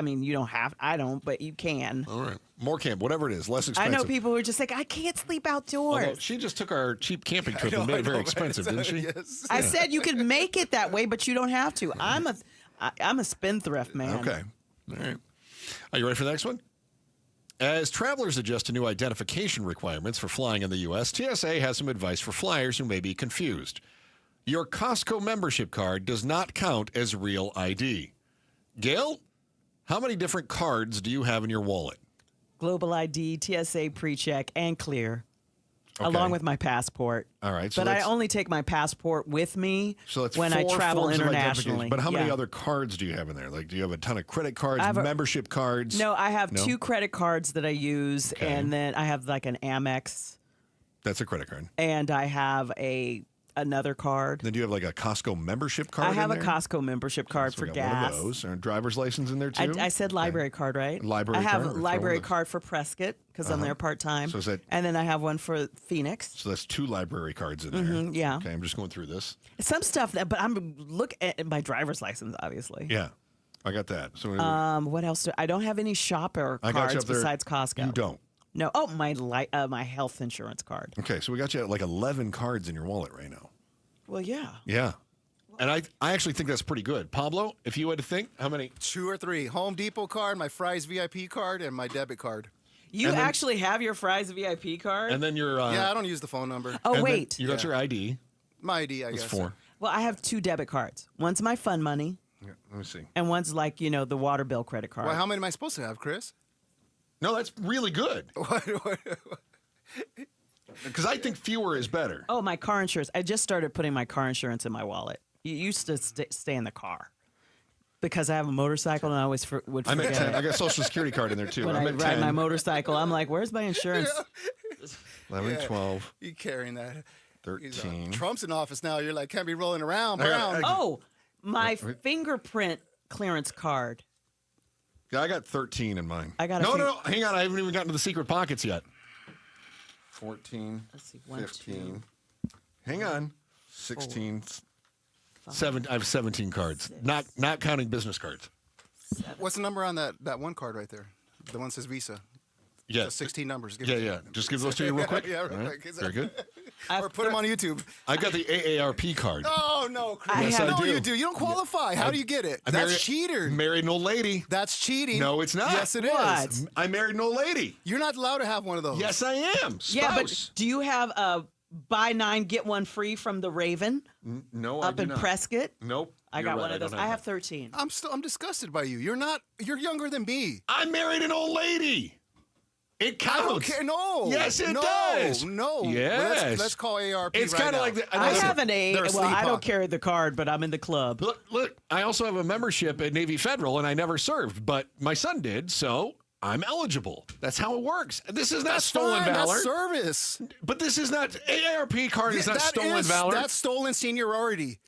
you don't have. I don't, but you can. All right. More camp, whatever it is, less I expensive. know people who are just like, I can't sleep outdoors. Although she just took our cheap camping trip and made it very expensive, didn't she? Yes. I said you can make it that way, but you don't have to. I'm a spendthrift, man. Okay. All right. Are you ready for the next one? As travelers adjust to new identification requirements for flying in the U.S., TSA has some advice for flyers who may be confused. Your Costco membership card does not count as real ID. Gail, how many different cards do you have in your wallet? Global ID, TSA PreCheck, and Clear, Okay. along with my passport. All right. So But I only take my passport with me that's when I four travel forms of internationally. identification. But how many Yeah. other cards do you have in there? Like, do you have a ton of credit cards, membership cards? No, I have 2 credit cards that I use, Okay. and then I have like an Amex, That's a credit card. and I have another card. Then do you have like a Costco membership card? I have in a there? Costco membership card So for we got gas. one of those. And a driver's license in there too? I said library card, right? Library I have card, a or library throw in card for Prescott because I'm there part time. So is that- and then I have one for Phoenix. So that's 2 library cards in there. Yeah. Okay, I'm just going through this. Some stuff but I'm look at my driver's license, obviously. Yeah, I got that. So What else? I don't have any shopper I got you cards up there. besides Costco. You don't. No. Oh, my health insurance card. Okay, so we got you at like 11 cards in your wallet right now. Well, yeah. Yeah. And I actually think that's pretty good. Pablo, if you had to think, how many? 2 or 3. Home Depot card, my Fry's VIP card, and my debit card. You And then- actually have your Fry's VIP card? And then your... yeah, I don't use the phone number. Oh, and then wait. You got your ID. My ID, I That's guess. 4. Well, I have 2 debit cards. One's my fun money, Yeah, let me see. and one's like, the water bill credit card. Well, how many am I supposed to have, Chris? No, that's really good. Because I think fewer is better. Oh, my car insurance. I just started putting my car insurance in my wallet. You used to stay in the car because I have a motorcycle and I always would I'm forget at 10. it. I got a Social Security card in there too. When I'm I at ride 10. my motorcycle, I'm like, where's my insurance? 11, 12, You carrying that? 13. Trump's in office now. You're like, can't be rolling around, Brown. Oh, my fingerprint clearance card. Yeah, I got 13 in mine. I got No. Hang on. I haven't even gotten to the secret pockets yet. 14, Let's see, 15. Hang on. 16. 7. I have 17 cards. Not counting business cards. What's the number on that one card right there? The one that says Visa. Yeah. So 16 numbers. Give Yeah, it to yeah. me. Just give those to you real quick. Yeah, real All right. quick. Very good. Or put them on YouTube. I got the AARP card. Oh, no, Chris. Yes, I no, do. you do. You don't qualify. How do you get it? That's cheater. Married an old lady. That's cheating. No, it's not. Yes, it What? is. I married an old lady. You're not allowed to have one of those. Yes, I am. Spouse. Yeah, but do you have a buy 9 get 1 free from the Raven No, I up do in not. Prescott? Nope. I You're got right, one of those. don't I have that. 13. I'm disgusted by you. You're younger than me. I married an old lady. It counts. I don't care. No. Yes, it no, does. No. Yes. Let's call ARP. It's right kind of now. like the, I have an A. They're Well, sleep I don't hawk. carry the card, but I'm in the club. Look. I also have a membership at Navy Federal, and I never served, but my son did, so I'm eligible. That's how it works. This is not stolen fine. valor. That's service. But this is not AARP card. Is not stolen valor. That's stolen seniority.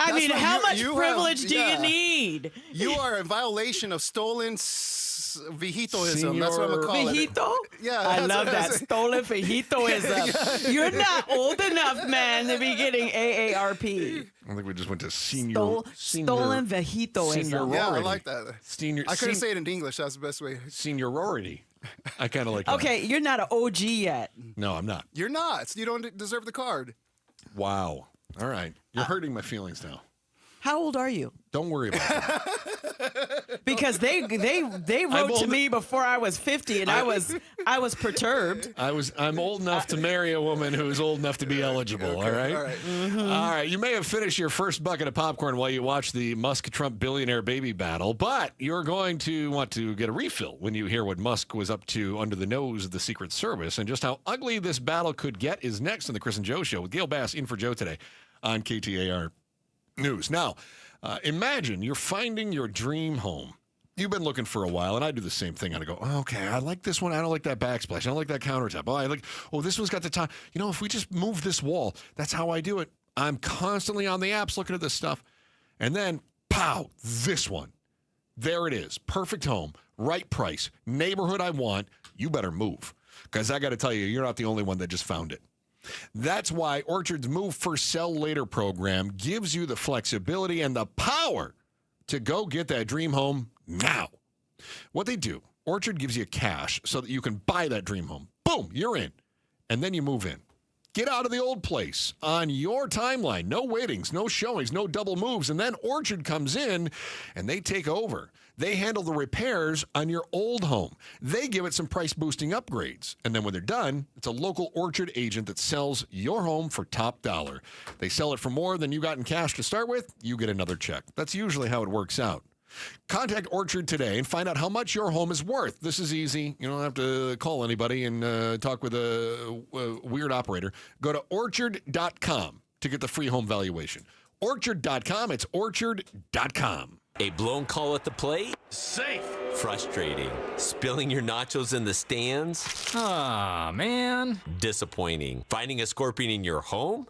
I mean, what how much you privilege do yeah. you need? You are in violation of stolen vejitoism. That's what I'm gonna call it. Vejito? Yeah, I that's love what that. it is. Stolen vejitoism. Yeah. You're not old enough, man, to be getting AARP. I think we just went to senior. Stolen vejitoism. Seniority. Yeah, I like that. Senior. I couldn't say it in English. That's the best way. Seniority. I kind of like that. Okay, you're not an OG yet. No, I'm not. You're not. You don't deserve the card. Wow. All right. You're hurting my feelings now. How old are you? Don't worry about it. Because they wrote to me before I was 50, and I was perturbed. I'm old enough to marry a woman who's old enough to be eligible. Okay, all right. all right. Mm-hmm. All right. You may have finished your first bucket of popcorn while you watch the Musk-Trump billionaire baby battle, but you're going to want to get a refill when you hear what Musk was up to under the nose of the Secret Service, and just how ugly this battle could get is next on the Chris and Joe Show with Gail Bass in for Joe today on KTAR News. Now, imagine you're finding your dream home. You've been looking for a while, and I do the same thing. I go, oh, okay, I like this one. I don't like that backsplash. I don't like that countertop. This one's got the top. You know, if we just move this wall, that's how I do it. I'm constantly on the apps looking at this stuff. And then, pow, this one. There it is. Perfect home, right price, neighborhood I want. You better move. Because I got to tell you, you're not the only one that just found it. That's why Orchard's Move First Sell Later program gives you the flexibility and the power to go get that dream home now. What they do, Orchard gives you cash so that you can buy that dream home. Boom, you're in. And then you move in. Get out of the old place on your timeline. No waitings, no showings, no double moves. And then Orchard comes in and they take over. They handle the repairs on your old home. They give it some price-boosting upgrades. And then when they're done, it's a local Orchard agent that sells your home for top dollar. They sell it for more than you got in cash to start with, you get another check. That's usually how it works out. Contact Orchard today and find out how much your home is worth. This is easy. You don't have to call anybody and talk with a weird operator. Go to orchard.com to get the free home valuation. Orchard.com. It's orchard.com. A blown call at the plate? Safe. Frustrating. Spilling your nachos in the stands? Aw, man. Disappointing. Finding a scorpion in your home?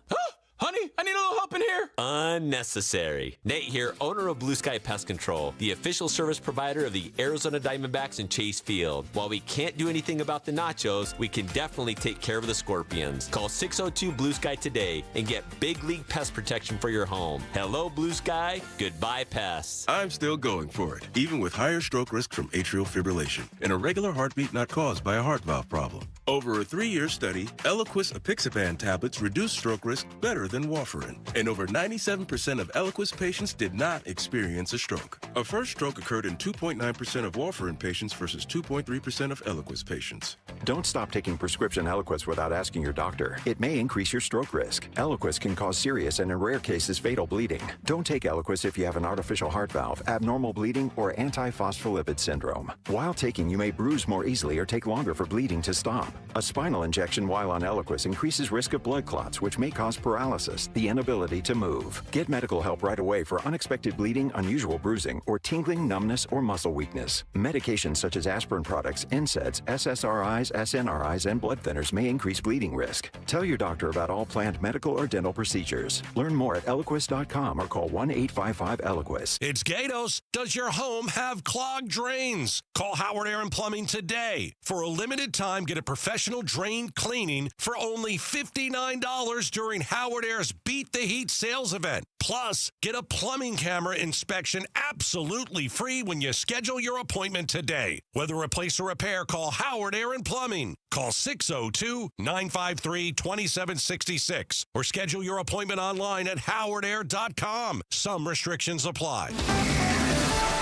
Honey, I need a little help in here. Unnecessary. Nate here, owner of Blue Sky Pest Control, the official service provider of the Arizona Diamondbacks and Chase Field. While we can't do anything about the nachos, we can definitely take care of the scorpions. Call 602 Blue Sky today and get big league pest protection for your home. Hello, Blue Sky. Goodbye, pests. I'm still going for it, even with higher stroke risk from atrial fibrillation, an irregular heartbeat not caused by a heart valve problem. Over a 3-year study, Eliquis apixaban tablets reduced stroke risk better than warfarin, and over 97% of Eliquis patients did not experience a stroke. A first stroke occurred in 2.9% of warfarin patients versus 2.3% of Eliquis patients. Don't stop taking prescription Eliquis without asking your doctor. It may increase your stroke risk. Eliquis can cause serious and in rare cases fatal bleeding. Don't take Eliquis if you have an artificial heart valve, abnormal bleeding, or antiphospholipid syndrome. While taking, you may bruise more easily or take longer for bleeding to stop. A spinal injection while on Eliquis increases risk of blood clots, which may cause paralysis, the inability to move. Get medical help right away for unexpected bleeding, unusual bruising, or tingling, numbness, or muscle weakness. Medications such as aspirin products, NSAIDs, SSRIs, SNRIs, and blood thinners may increase bleeding risk. Tell your doctor about all planned medical or dental procedures. Learn more at Eliquis.com or call 1-855-ELIQUIS. It's Gatos. Does your home have clogged drains? Call Howard Air and Plumbing today. For a limited time, get a professional drain cleaning for only $59 during Howard Air's Beat the Heat sales event. Plus, get a plumbing camera inspection absolutely free when you schedule your appointment today. Whether replace or repair, call Howard Air and Plumbing. Call 602-953-2766 or schedule your appointment online at howardair.com. Some restrictions apply.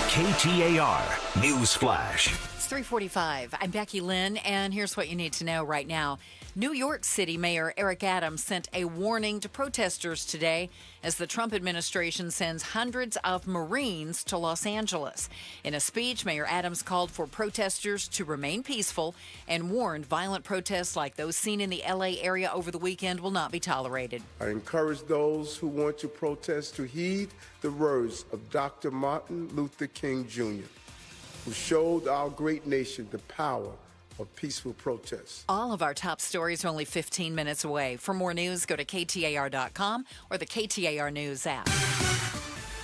KTAR News Flash. It's 3:45. I'm Becky Lynn, and here's what you need to know right now. New York City Mayor Eric Adams sent a warning to protesters today as the Trump administration sends hundreds of Marines to Los Angeles. In a speech, Mayor Adams called for protesters to remain peaceful and warned violent protests like those seen in the L.A. area over the weekend will not be tolerated. I encourage those who want to protest to heed the words of Dr. Martin Luther King Jr., who showed our great nation the power of peaceful protests. All of our top stories are only 15 minutes away. For more news, go to KTAR.com or the KTAR News app.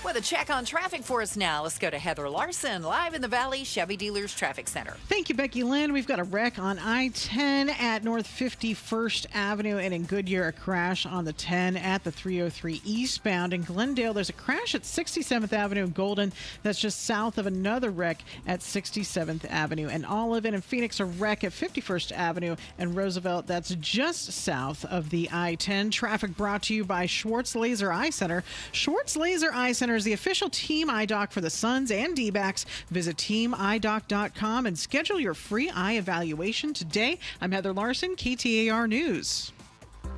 With a check on traffic for us now, let's go to Heather Larson, live in the Valley Chevy Dealers Traffic Center. Thank you, Becky Lynn. We've got a wreck on I-10 at North 51st Avenue, and in Goodyear, a crash on the 10 at the 303 eastbound. In Glendale, there's a crash at 67th Avenue and Golden. That's just south of another wreck at 67th Avenue and Olive. And in Phoenix, a wreck at 51st Avenue and Roosevelt. That's just south of the I-10. Traffic brought to you by Schwartz Laser Eye Center. Schwartz Laser Eye Center is the official team eye doc for the Suns and D-backs. Visit teamidoc.com and schedule your free eye evaluation today. I'm Heather Larson, KTAR News.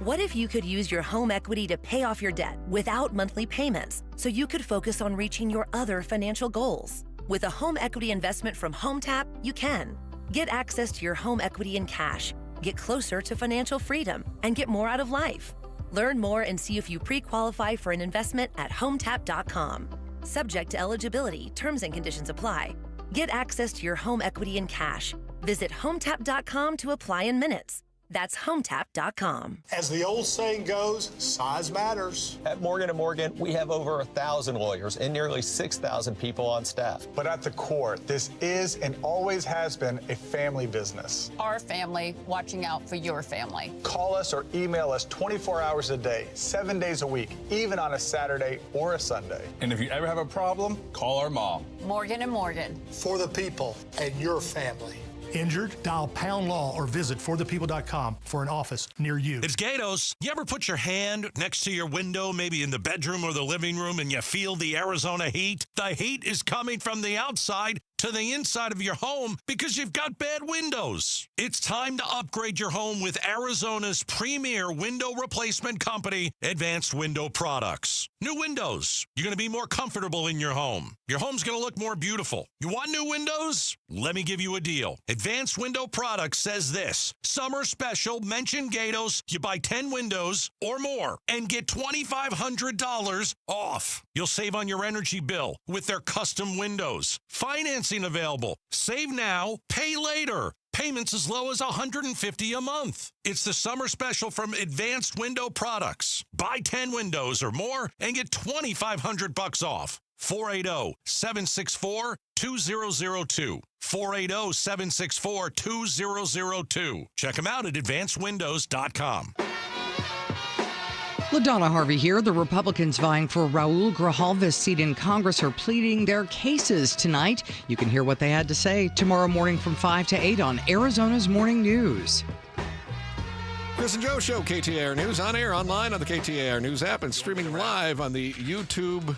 What if you could use your home equity to pay off your debt without monthly payments so you could focus on reaching your other financial goals? With a home equity investment from HomeTap, you can. Get access to your home equity in cash, get closer to financial freedom, and get more out of life. Learn more and see if you pre-qualify for an investment at HomeTap.com. Subject to eligibility, terms and conditions apply. Get access to your home equity in cash. Visit HomeTap.com to apply in minutes. That's HomeTap.com. As the old saying goes, size matters. At Morgan & Morgan, we have over 1,000 lawyers and nearly 6,000 people on staff. But at the core, this is and always has been a family business. Our family watching out for your family. Call us or email us 24 hours a day, 7 days a week, even on a Saturday or a Sunday. And if you ever have a problem, call our mom. Morgan & Morgan. For the people and your family. Injured? Dial Pound Law or visit forthepeople.com for an office near you. It's Gatos. You ever put your hand next to your window, maybe in the bedroom or the living room, and you feel the Arizona heat? The heat is coming from the outside to the inside of your home because you've got bad windows. It's time to upgrade your home with Arizona's premier window replacement company, Advanced Window Products. New windows. You're going to be more comfortable in your home. Your home's going to look more beautiful. You want new windows? Let me give you a deal. Advanced Window Products says this. Summer special, mention Gatos. You buy 10 windows or more and get $2,500 off. You'll save on your energy bill with their custom windows. Financing available. Save now, pay later. Payments as low as $150 a month. It's the summer special from Advanced Window Products. Buy 10 windows or more and get $2,500 off. 480-764-2002. 480-764-2002. Check them out at advancedwindows.com. LaDonna Harvey here. The Republicans vying for Raul Grijalva's seat in Congress are pleading their cases tonight. You can hear what they had to say tomorrow morning from 5 to 8 on Arizona's Morning News. Chris and Joe Show, KTAR News, on air, online on the KTAR News app, and streaming live on the YouTube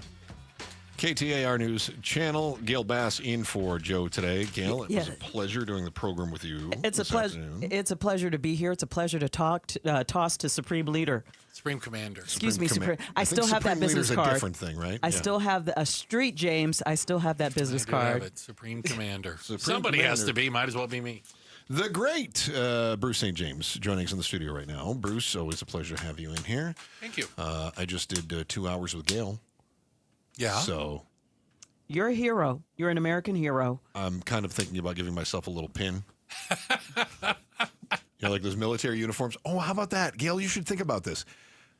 KTAR News channel. Gail Bass in for Joe today. Gail, it was a pleasure doing the program with you. It's a pleasure. It's a pleasure to be here. It's a pleasure to toss to Supreme Leader. Supreme Commander. Excuse me, Supreme. I still have that business card. A different thing, right? I still have a street, James. I still have that business card. Have it. Supreme Commander. Somebody has to be. Might as well be me. The great Bruce St. James joining us in the studio right now. Bruce, always a pleasure to have you in here. Thank you. I just did 2 hours with Gail. Yeah. So you're a hero. You're an American hero. I'm kind of thinking about giving myself a little pin. Like those military uniforms. Oh, how about that? Gail, you should think about this.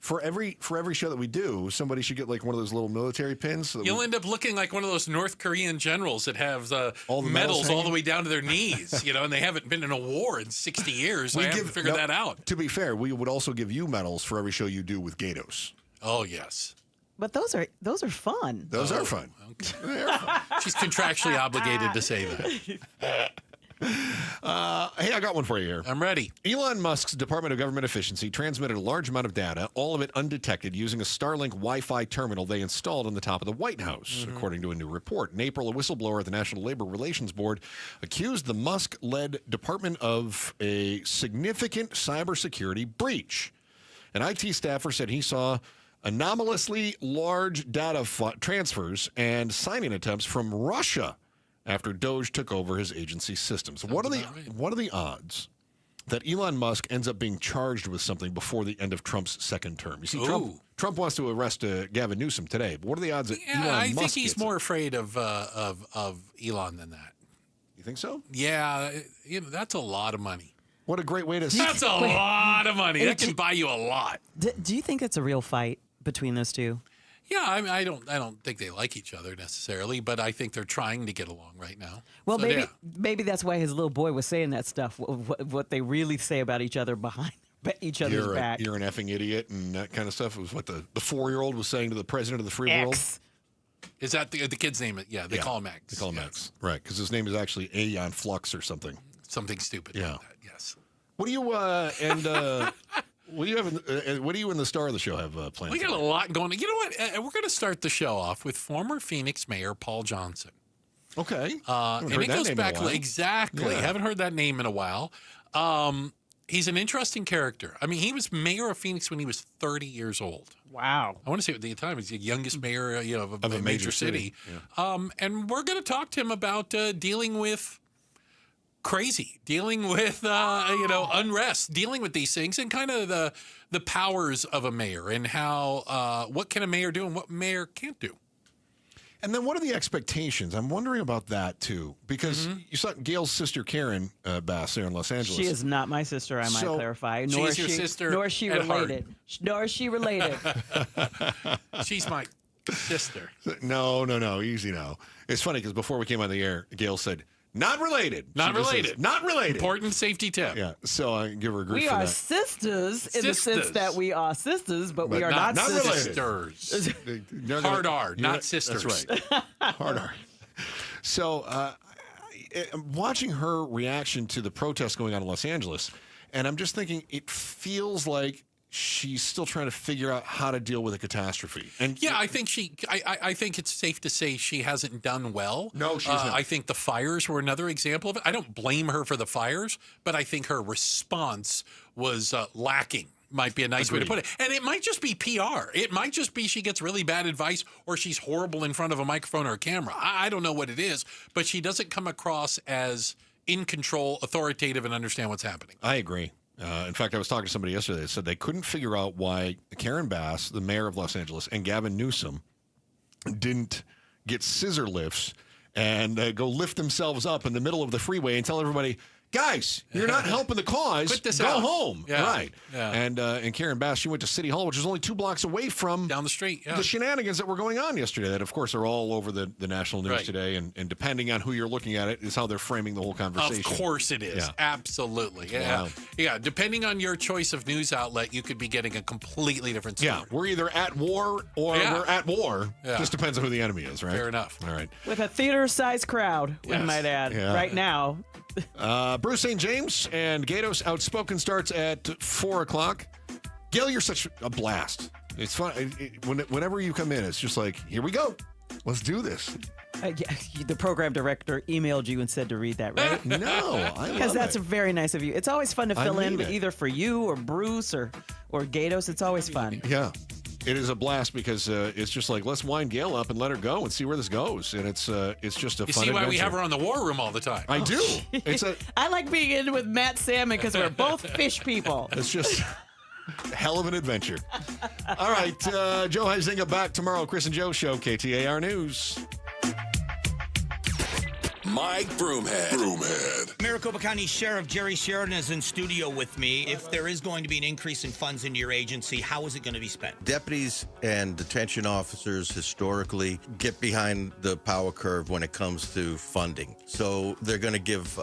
For every show that we do, somebody should get like one of those little military pins. So You'll end up looking like one of those North Korean generals that have all the medals all the way down to their knees, and they haven't been in a war in 60 years. I haven't figured that out. To be fair, we would also give you medals for every show you do with Gatos. Oh, yes. But those are fun. Those are fun. Okay. She's contractually obligated to say that. Hey, I got one for you here. I'm ready. Elon Musk's Department of Government Efficiency transmitted a large amount of data, all of it undetected, using a Starlink Wi-Fi terminal they installed on the top of the White House, according to a new report. In April, a whistleblower at the National Labor Relations Board accused the Musk-led department of a significant cybersecurity breach. An IT staffer said he saw anomalously large data transfers and signing attempts from Russia after Doge took over his agency systems. What are the odds that Elon Musk ends up being charged with something before the end of Trump's second term? You see, Trump wants to arrest Gavin Newsom today, but what are the odds that Elon Musk I think he's more afraid of Elon than that. You think so? Yeah, that's a lot of money. What a great way to... That's a lot of money. That can buy you a lot. Do you think it's a real fight between those two? Yeah, I don't think they like each other necessarily, but I think they're trying to get along right now. Well, maybe that's why his little boy was saying that stuff. What they really say about each other behind each other's back. You're an effing idiot and that kind of stuff. It was what the 4-year-old was saying to the president of the free world. Is that the kid's name? Yeah, they call him X. They call him X, right? Because his name is actually Aeon Flux or something. Something stupid. Yeah. Like that, yes. What do you what do you have? What do you and the star of the show have planned? We got a lot going on. You know what? We're going to start the show off with former Phoenix Mayor Paul Johnson. Okay. And it goes back exactly. Yeah. Haven't heard that name in a while. He's an interesting character. I mean, he was mayor of Phoenix when he was 30 years old. Wow. I want to say at the time he's the youngest mayor of a major city. Yeah. And we're going to talk to him about dealing with dealing with unrest, dealing with these things, and kind of the powers of a mayor and how what can a mayor do and what mayor can't do. And then what are the expectations? I'm wondering about that, too, because you saw Gail's sister, Karen Bass, there in Los Angeles. She is not my sister, I might clarify. Nor she's your sister nor is she at related. Nor is she related. She's my sister. No. Easy now. It's funny because before we came on the air, Gail said, not related. Not She just related. says, not related. Important safety tip. Yeah, so I give her a grief We for are that. sisters in the sense that we are sisters, but we are not sisters. Hard R, not sisters. That's right. Hard R. So watching her reaction to the protests going on in Los Angeles, and I'm just thinking it feels like she's still trying to figure out how to deal with a catastrophe. And yeah, I think I think it's safe to say she hasn't done well. No, she's not. I think the fires were another example of it. I don't blame her for the fires, but I think her response was lacking. Might be a nice way to put it. And it might just be PR. It might just be she gets really bad advice or she's horrible in front of a microphone or a camera. I don't know what it is, but she doesn't come across as in control, authoritative, and understand what's happening. I agree. In fact, I was talking to somebody yesterday that said they couldn't figure out why Karen Bass, the mayor of Los Angeles, and Gavin Newsom didn't get scissor lifts and go lift themselves up in the middle of the freeway and tell everybody, guys, you're not helping the cause. Quit this Go out. home. Yeah. Right. Yeah. And Karen Bass, she went to City Hall, which is only 2 blocks away from down the street. Yeah. The shenanigans that were going on yesterday that, of course, are all over the national news today. And depending on who you're looking at it is how they're framing the whole conversation. Of course it is. Yeah. Absolutely. Yeah. Wow. Yeah. Depending on your choice of news outlet, you could be getting a completely different story. Yeah. We're either at war or we're at war. Yeah. Just depends on who the enemy is, right? Fair enough. All right. With a theater-sized crowd, we might add, right now. Bruce St. James and Gatos Outspoken starts at 4 o'clock. Gail, you're such a blast. It's fun. Whenever you come in, it's just like, here we go. Let's do this. The program director emailed you and said to read that, right? No, I because love that's it. very nice of you. It's always fun to fill in, mean but it. either for you or Bruce or Gatos. It's always fun. Yeah. It is a blast because it's just like, let's wind Gail up and let her go and see where this goes. And it's just a You fun see why adventure. we have her on the War Room all the time. I do. It's I like being in with Matt Salmon because we're both fish people. It's just a hell of an adventure. All right, Joe Huizinga back tomorrow. Chris and Joe Show, KTAR News. Mike Broomhead. Maricopa County Sheriff Jerry Sheridan is in studio with me. If there is going to be an increase in funds into your agency, how is it going to be spent? Deputies and detention officers historically get behind the power curve when it comes to funding. So they're going to give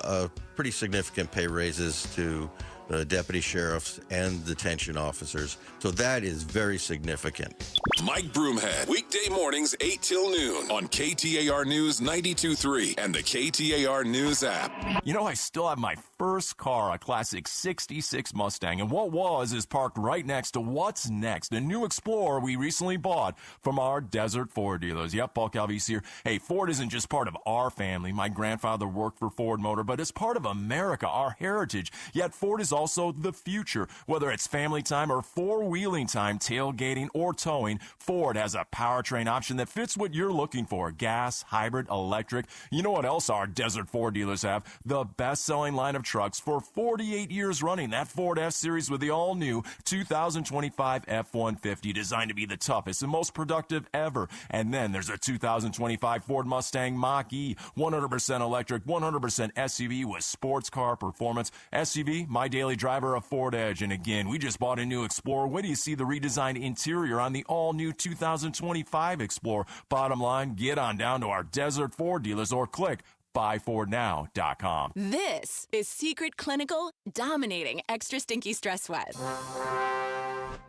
pretty significant pay raises to the deputy sheriffs and detention officers. So that is very significant. Mike Broomhead. Weekday mornings 8 till noon on KTAR News 92.3 and the KTAR News app. You know, I still have my first car, a classic 66 Mustang, and what is parked right next to what's next, a new Explorer we recently bought from our Desert Ford dealers. Yep, Paul Calvise here. Hey, Ford isn't just part of our family. My grandfather worked for Ford Motor, but it's part of America, our heritage. Yet Ford is also the future. Whether it's family time or four-wheeling time, tailgating or towing, Ford has a powertrain option that fits what you're looking for. Gas, hybrid, electric. You know what else our Desert Ford dealers have? The best-selling line of trucks for 48 years running. That Ford F-Series with the all-new 2025 F-150, designed to be the toughest and most productive ever. And then there's a 2025 Ford Mustang Mach-E, 100% electric, 100% SUV with sports car performance. SUV, my daily driver, a Ford Edge. And again, we just bought a new Explorer. Wait till you see the redesigned interior on the all-new 2025 Explorer. Bottom line, get on down to our Desert Ford dealers or click buyfordnow.com. This is Secret Clinical dominating extra stinky stress sweat.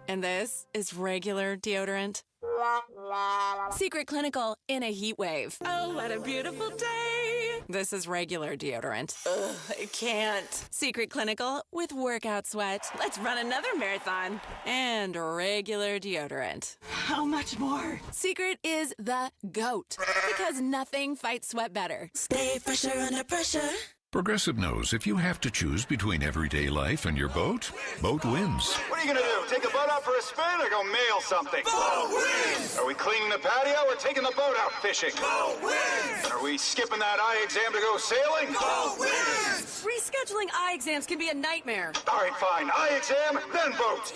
And this is regular deodorant. Secret Clinical in a heat wave. Oh, what a beautiful day. This is regular deodorant. Ugh, I can't. Secret Clinical with workout sweat. Let's run another marathon. And regular deodorant. How much more? Secret is the GOAT. Because nothing fights sweat better. Stay fresher under pressure. Progressive knows if you have to choose between everyday life and your boat, boat wins. What are you going to do? Take the boat out for a spin or go mail something? Boat wins! Are we cleaning the patio or taking the boat out fishing? Boat wins! Are we skipping that eye exam to go sailing? Boat wins! Scheduling eye exams can be a nightmare. All right, fine. Eye exam, then boat.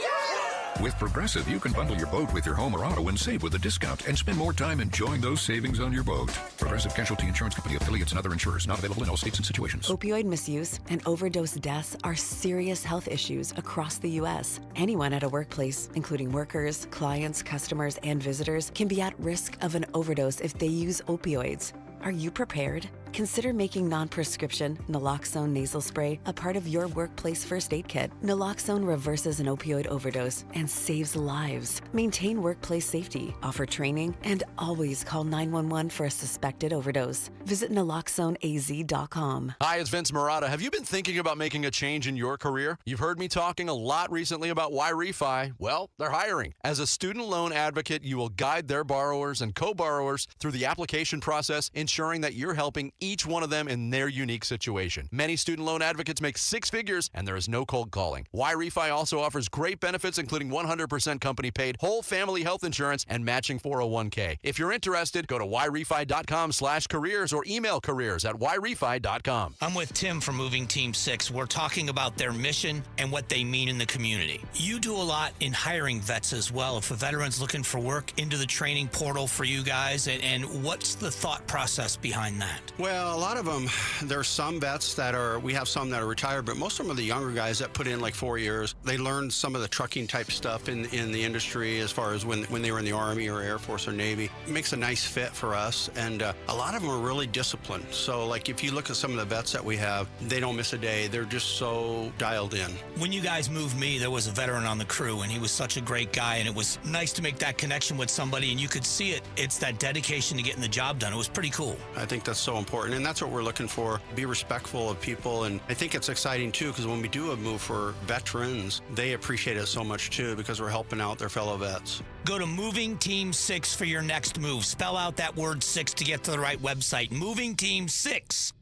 With Progressive, you can bundle your boat with your home or auto and save with a discount and spend more time enjoying those savings on your boat. Progressive Casualty Insurance Company, affiliates, and other insurers. Not available in all states and situations. Opioid misuse and overdose deaths are serious health issues across the U.S. Anyone at a workplace, including workers, clients, customers, and visitors, can be at risk of an overdose if they use opioids. Are you prepared? Consider making non-prescription naloxone nasal spray a part of your workplace first aid kit. Naloxone reverses an opioid overdose and saves lives. Maintain workplace safety, offer training, and always call 911 for a suspected overdose. Visit naloxoneaz.com. Hi, it's Vince Marotta. Have you been thinking about making a change in your career? You've heard me talking a lot recently about Y-Refi. Well, they're hiring. As a student loan advocate, you will guide their borrowers and co-borrowers through the application process, ensuring that you're helping each one of them in their unique situation. Many student loan advocates make six figures, and there is no cold calling. Y-Refi also offers great benefits, including 100% company-paid whole family health insurance and matching 401k. If you're interested, go to yrefi.com/careers or email careers@yrefi.com. I'm with Tim from Moving Team 6. We're talking about their mission and what they mean in the community. You do a lot in hiring vets as well. If a veteran's looking for work, into the training portal for you guys, and what's the thought process behind that? Well, a lot of them, there's some vets we have some that are retired, but most of them are the younger guys that put in like 4 years. They learned some of the trucking type stuff in the industry as far as when they were in the Army or Air Force or Navy. It makes a nice fit for us, and a lot of them are really disciplined. So like if you look at some of the vets that we have, they don't miss a day. They're just so dialed in. When you guys moved me, there was a veteran on the crew, and he was such a great guy, and it was nice to make that connection with somebody, and you could see it. It's that dedication to getting the job done. It was pretty cool. I think that's so important, and that's what we're looking for. Be respectful of people, and I think it's exciting too because when we do a move for veterans, they appreciate it so much too because we're helping out their fellow vets. Go to Moving Team 6 for your next move. Spell out that word 6 to get to the right website. MovingTeam6.com.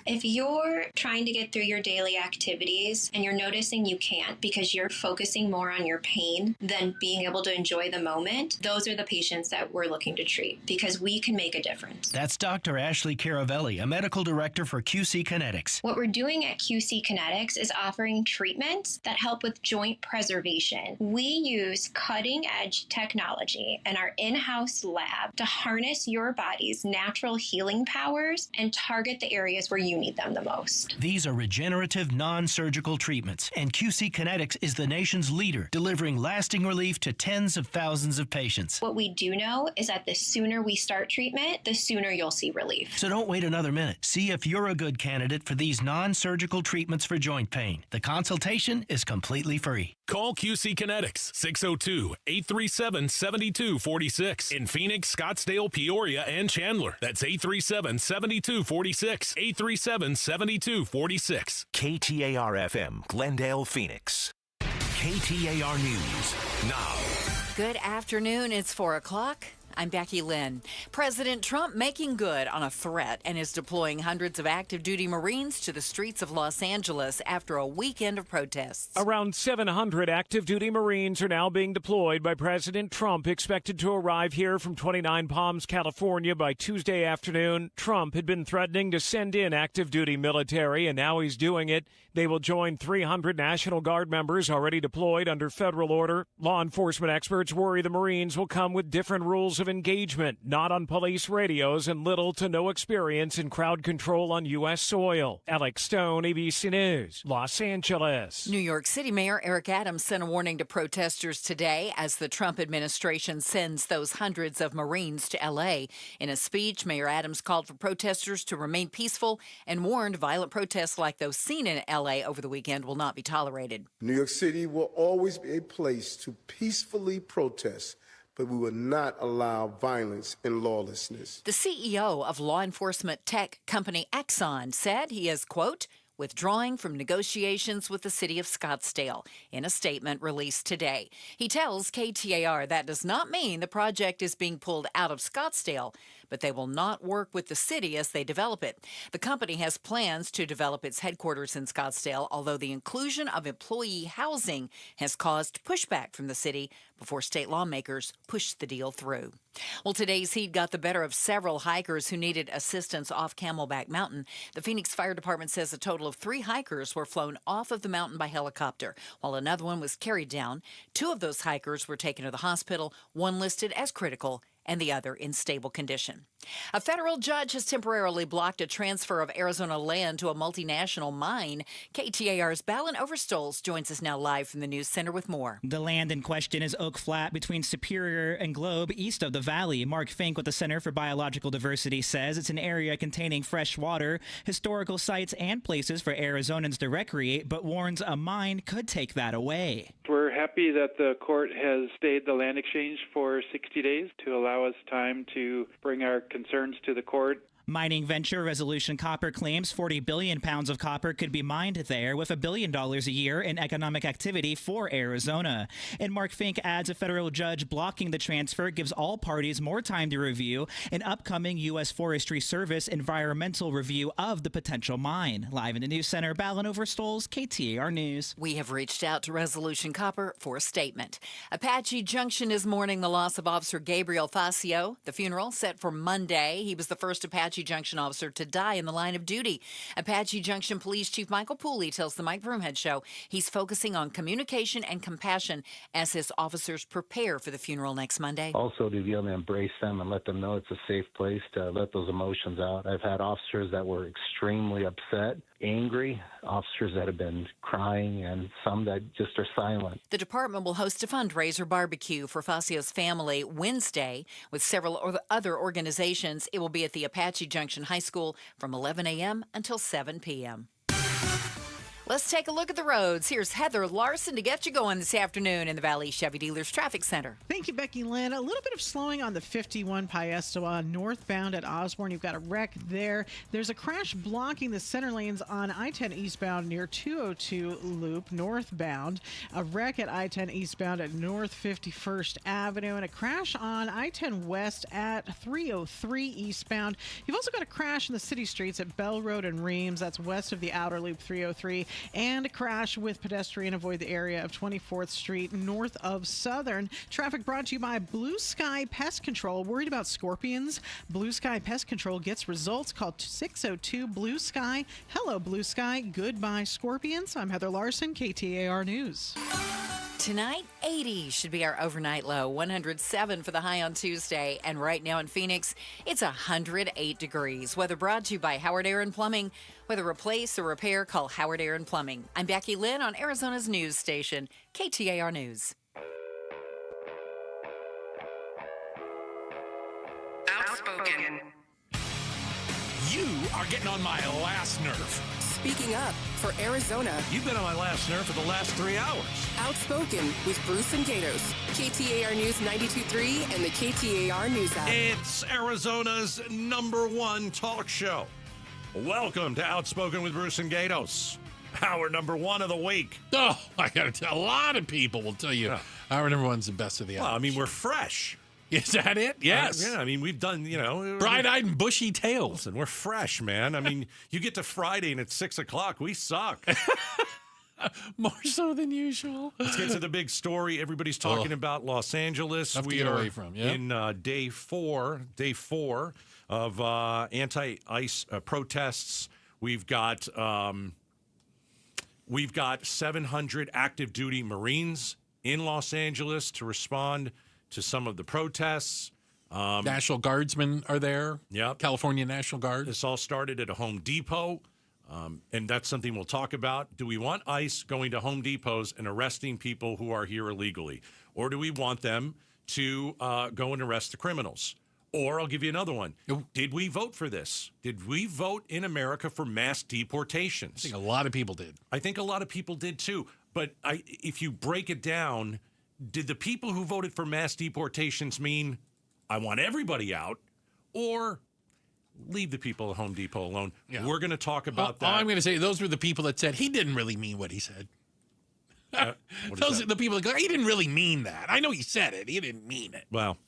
If you're trying to get through your daily activities and you're noticing you can't because you're focusing more on your pain than being able to enjoy the moment, those are the patients that we're looking to treat because we can make a difference. That's Dr. Ashley Caravelli, a medical director for QC Kinetics. What we're doing at QC Kinetics is offering treatments that help with joint preservation. We use cutting-edge technology in our in-house lab to harness your body's natural healing powers and target the areas where you need them the most. These are regenerative, non-surgical treatments, and QC Kinetics is the nation's leader, delivering lasting relief to tens of thousands of patients. What we do know is that the sooner we start treatment, the sooner you'll see relief. So don't wait another minute. See if you're a good candidate for these non-surgical treatments for joint pain. The consultation is completely free. Call QC Kinetics, 602-837-7246. In Phoenix, Scottsdale, Peoria, and Chandler. That's 837-7246. 837-7246. KTAR-FM, Glendale, Phoenix. KTAR News now. Good afternoon. It's 4 o'clock. I'm Becky Lynn. President Trump making good on a threat and is deploying hundreds of active duty Marines to the streets of Los Angeles after a weekend of protests. Around 700 active duty Marines are now being deployed by President Trump, expected to arrive here from 29 Palms, California by Tuesday afternoon. Trump had been threatening to send in active duty military, and now he's doing it. They will join 300 National Guard members already deployed under federal order. Law enforcement experts worry the Marines will come with different rules of engagement, not on police radios, and little to no experience in crowd control on U.S. soil. Alex Stone, ABC News, Los Angeles. New York City Mayor Eric Adams sent a warning to protesters today as the Trump administration sends those hundreds of Marines to L.A. In a speech, Mayor Adams called for protesters to remain peaceful and warned violent protests like those seen in L.A. over the weekend will not be tolerated. New York City will always be a place to peacefully protest, but we will not allow violence and lawlessness. The CEO of law enforcement tech company Exxon said he is, quote, withdrawing from negotiations with the city of Scottsdale in a statement released today. He tells KTAR that does not mean the project is being pulled out of Scottsdale, but but they will not work with the city as they develop it. The company has plans to develop its headquarters in Scottsdale, although the inclusion of employee housing has caused pushback from the city before state lawmakers pushed the deal through. Well, today's heat got the better of several hikers who needed assistance off Camelback Mountain. The Phoenix Fire Department says a total of 3 hikers were flown off of the mountain by helicopter, while another one was carried down. 2 of those hikers were taken to the hospital, one listed as critical and the other in stable condition. A federal judge has temporarily blocked a transfer of Arizona land to a multinational mine. KTAR's Balin Overstoles joins us now live from the News Center with more. The land in question is Oak Flat between Superior and Globe, east of the valley. Mark Fink with the Center for Biological Diversity says it's an area containing fresh water, historical sites, and places for Arizonans to recreate, but warns a mine could take that away. We're happy that the court has stayed the land exchange for 60 days to allow us time to bring our concerns to the court. Mining venture Resolution Copper claims 40 billion pounds of copper could be mined there, with $1 billion a year in economic activity for Arizona. And Mark Fink adds a federal judge blocking the transfer gives all parties more time to review an upcoming U.S. Forestry Service environmental review of the potential mine. Live in the News Center, Balin Overstoles, KTAR News. We have reached out to Resolution Copper for a statement. Apache Junction is mourning the loss of Officer Gabriel Facio. The funeral set for Monday. He was the first Apache Junction officer to die in the line of duty. Apache Junction Police Chief Michael Pooley tells the Mike Broomhead Show he's focusing on communication and compassion as his officers prepare for the funeral next Monday. Also to be able to embrace them and let them know it's a safe place to let those emotions out. I've had officers that were extremely upset, angry, officers that have been crying, and some that just are silent. The department will host a fundraiser barbecue for Facio's family Wednesday with several other organizations. It will be at the Apache Junction High School from 11 a.m. until 7 p.m. Let's take a look at the roads. Here's Heather Larson to get you going this afternoon in the Valley Chevy Dealers Traffic Center. Thank you, Becky Lynn. A little bit of slowing on the 51 Paiestoa northbound at Osborne. You've got a wreck there. There's a crash blocking the center lanes on I-10 eastbound near 202 Loop northbound. A wreck at I-10 eastbound at North 51st Avenue, and a crash on I-10 west at 303 eastbound. You've also got a crash in the city streets at Bell Road and Reams. That's west of the outer loop 303. And a crash with pedestrian avoid the area of 24th Street north of Southern. Traffic brought to you by Blue Sky Pest Control. Worried about scorpions? Blue Sky Pest Control gets results. Call 602 Blue Sky. Hello, Blue Sky. Goodbye, scorpions. I'm Heather Larson, KTAR News. Tonight, 80 should be our overnight low, 107 for the high on Tuesday. And right now in Phoenix, it's 108 degrees. Weather brought to you by Howard Aaron Plumbing. Whether replace or repair, call Howard Aaron Plumbing. I'm Becky Lynn on Arizona's news station, KTAR News. Outspoken. You are getting on my last nerve. Speaking up for Arizona. You've been on my last nerve for the last 3 hours. Outspoken with Bruce and Gatos. KTAR News 92.3 and the KTAR News app. It's Arizona's #1 talk show. Welcome to Outspoken with Bruce and Gatos. Hour #1 of the week. Oh, I got to tell, a lot of people will tell you hour #1's the best of the hours. Well, I mean, we're fresh. Is that it? Yes. Yeah, I mean, we've done, bright-eyed and bushy tails. And we're fresh, man. I mean, you get to Friday and it's 6 o'clock. We suck. More so than usual. Let's get to the big story. Everybody's talking about Los Angeles. Tough to get away from, yeah. In day four of anti-ICE protests. We've got 700 active duty Marines in Los Angeles to respond to some of the protests. National Guardsmen are there. Yep. California National Guard. This all started at a Home Depot, and that's something we'll talk about. Do we want ICE going to Home Depots and arresting people who are here illegally? Or do we want them to go and arrest the criminals? Or I'll give you another one. Did we vote for this? Did we vote in America for mass deportations? I think a lot of people did. I think a lot of people did too. But if you break it down, did the people who voted for mass deportations mean I want everybody out, or leave the people at Home Depot alone? Yeah. We're going to talk about that. I'm going to say those were the people that said he didn't really mean what he said. Those are the people that go, he didn't really mean that. I know he said it. He didn't mean it. Well,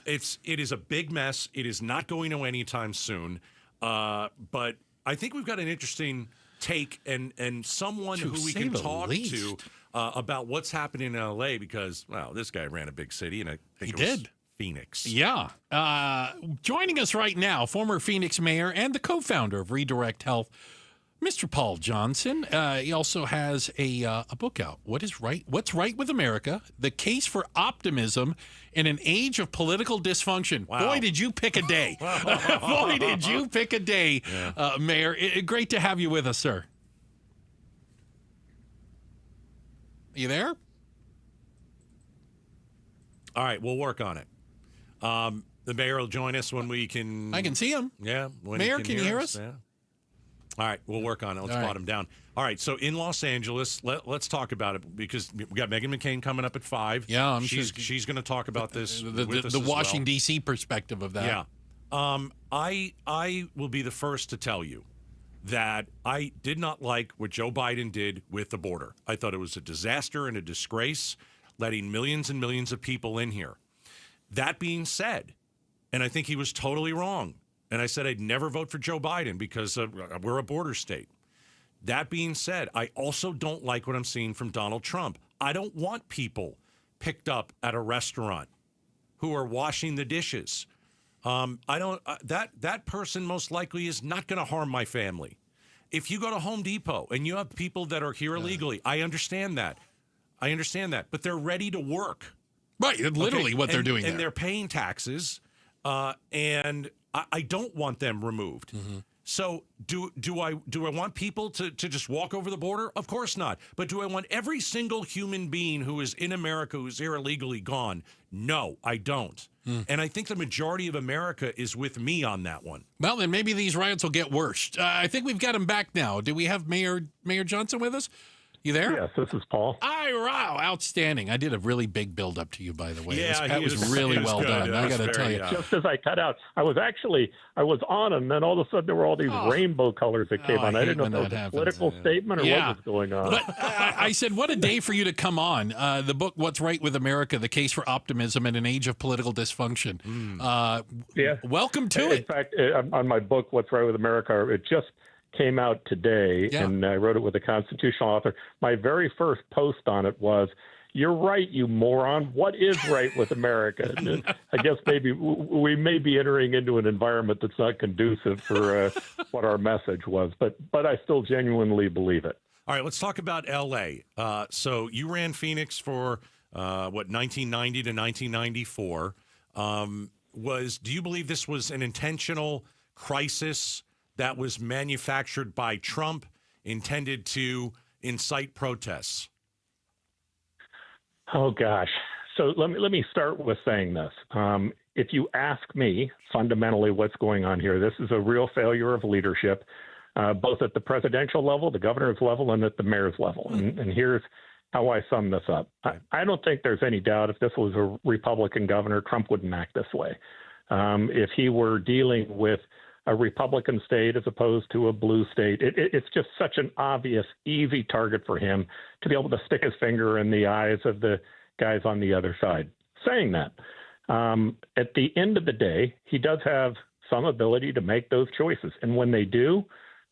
It is a big mess. It is not going to anytime soon. But I think we've got an interesting take and someone who we can talk to about what's happening in L.A. because, well, this guy ran a big city, and I think it was Phoenix. Yeah. Joining us right now, former Phoenix mayor and the co-founder of Redirect Health, Mr. Paul Johnson. He also has a book out. What's Right with America? The Case for Optimism in an Age of Political Dysfunction. Wow. Boy, did you pick a day. Boy, did you pick a day, Mayor. Great to have you with us, sir. You there? All right, we'll work on it. The mayor will join us when we can... I can see him. Yeah. Mayor, can you hear us? Yeah. All right, we'll work on it. Let's bottom down. All right, so in Los Angeles, let's talk about it because we got Meghan McCain coming up at 5. Yeah, she's going to talk about this with us the as Washington, well. D.C. perspective of that. Yeah. I will be the first to tell you that I did not like what Joe Biden did with the border. I thought it was a disaster and a disgrace, letting millions and millions of people in here. That being said, and I think he was totally wrong, and I said I'd never vote for Joe Biden because we're a border state. That being said, I also don't like what I'm seeing from Donald Trump. I don't want people picked up at a restaurant who are washing the dishes. That person most likely is not going to harm my family. If you go to Home Depot and you have people that are here illegally, I understand that. But they're ready to work. Right, literally what they're doing and there. They're paying taxes, and I don't want them removed. Mm-hmm. So do I want people to just walk over the border? Of course not. But do I want every single human being who is in America who's here illegally gone? No, I don't. And I think the majority of America is with me on that one. Well, then maybe these riots will get worse. I think we've got him back now. Do we have Mayor Johnson with us? You there? Yes, this is Paul. Wow, outstanding. I did a really big build-up to you, by the way. Yeah, that was really well done. I got to tell you. Just as I cut out, I was on, and then all of a sudden there were all these rainbow colors that came on. I didn't know if that was a political statement or what was going on. But I said, what a day for you to come on. The book, What's Right with America, The Case for Optimism in an Age of Political Dysfunction. Welcome to it. In fact, on my book, What's Right with America, it just came out today, and I wrote it with a constitutional author. My very first post on it was, "You're right, you moron. What is right with America?" I guess maybe we may be entering into an environment that's not conducive for what our message was, but I still genuinely believe it. All right, let's talk about L.A. So you ran Phoenix for, 1990 to 1994. Do you believe this was an intentional crisis that was manufactured by Trump, intended to incite protests? Oh, gosh. So let me start with saying this. If you ask me, fundamentally what's going on here, this is a real failure of leadership, both at the presidential level, the governor's level, and at the mayor's level. And here's how I sum this up. I don't think there's any doubt if this was a Republican governor, Trump wouldn't act this way. If he were dealing with a Republican state as opposed to a blue state, it's just such an obvious, easy target for him to be able to stick his finger in the eyes of the guys on the other side. Saying that, at the end of the day, he does have some ability to make those choices. And when they do,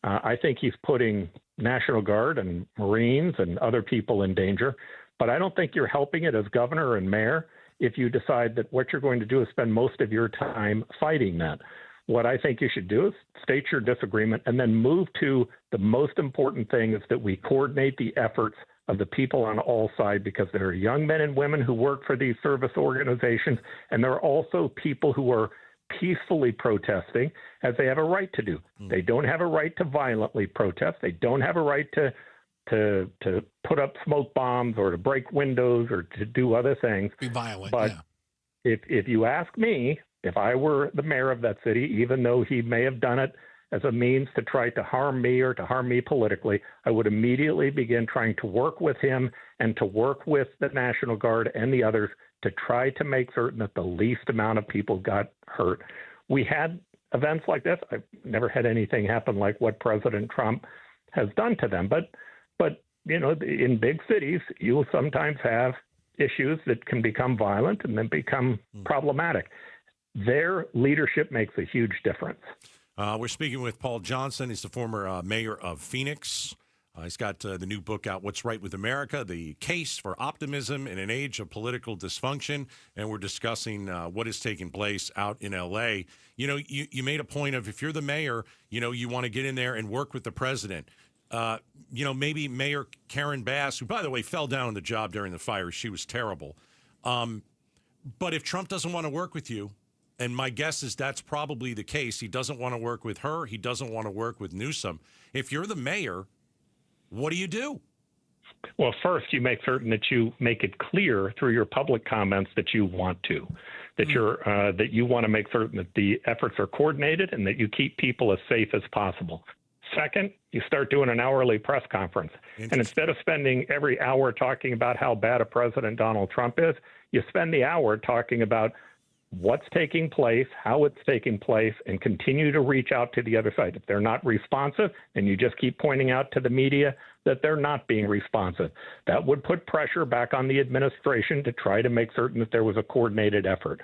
I think he's putting National Guard and Marines and other people in danger. But I don't think you're helping it as governor and mayor if you decide that what you're going to do is spend most of your time fighting that. What I think you should do is state your disagreement and then move to the most important thing is that we coordinate the efforts of the people on all sides, because there are young men and women who work for these service organizations, and there are also people who are peacefully protesting as they have a right to do. They don't have a right to violently protest. They don't have a right to put up smoke bombs or to break windows or to do other things. Be violent, but if you ask me, if I were the mayor of that city, even though he may have done it as a means to try to harm me or to harm me politically, I would immediately begin trying to work with him and to work with the National Guard and the others to try to make certain that the least amount of people got hurt. We had events like this. I've never had anything happen like what President Trump has done to them. But you know, in big cities, you will sometimes have issues that can become violent and then become problematic. Their leadership makes a huge difference. We're speaking with Paul Johnson. He's the former mayor of Phoenix. He's got the new book out, What's Right with America, The Case for Optimism in an Age of Political Dysfunction. And we're discussing what is taking place out in L.A. You know, you made a point of, if you're the mayor, you know, you want to get in there and work with the president. You know, maybe Mayor Karen Bass, who, by the way, fell down on the job during the fire. She was terrible. But if Trump doesn't want to work with you, and my guess is that's probably the case, he doesn't want to work with her, he doesn't want to work with Newsom. If you're the mayor, what do you do? Well, first, you make certain that you make it clear through your public comments that you want to, that that you want to make certain that the efforts are coordinated and that you keep people as safe as possible. Second, you start doing an hourly press conference. And instead of spending every hour talking about how bad a president Donald Trump is, you spend the hour talking about what's taking place, how it's taking place, and continue to reach out to the other side. If they're not responsive, then you just keep pointing out to the media that they're not being responsive. That would put pressure back on the administration to try to make certain that there was a coordinated effort.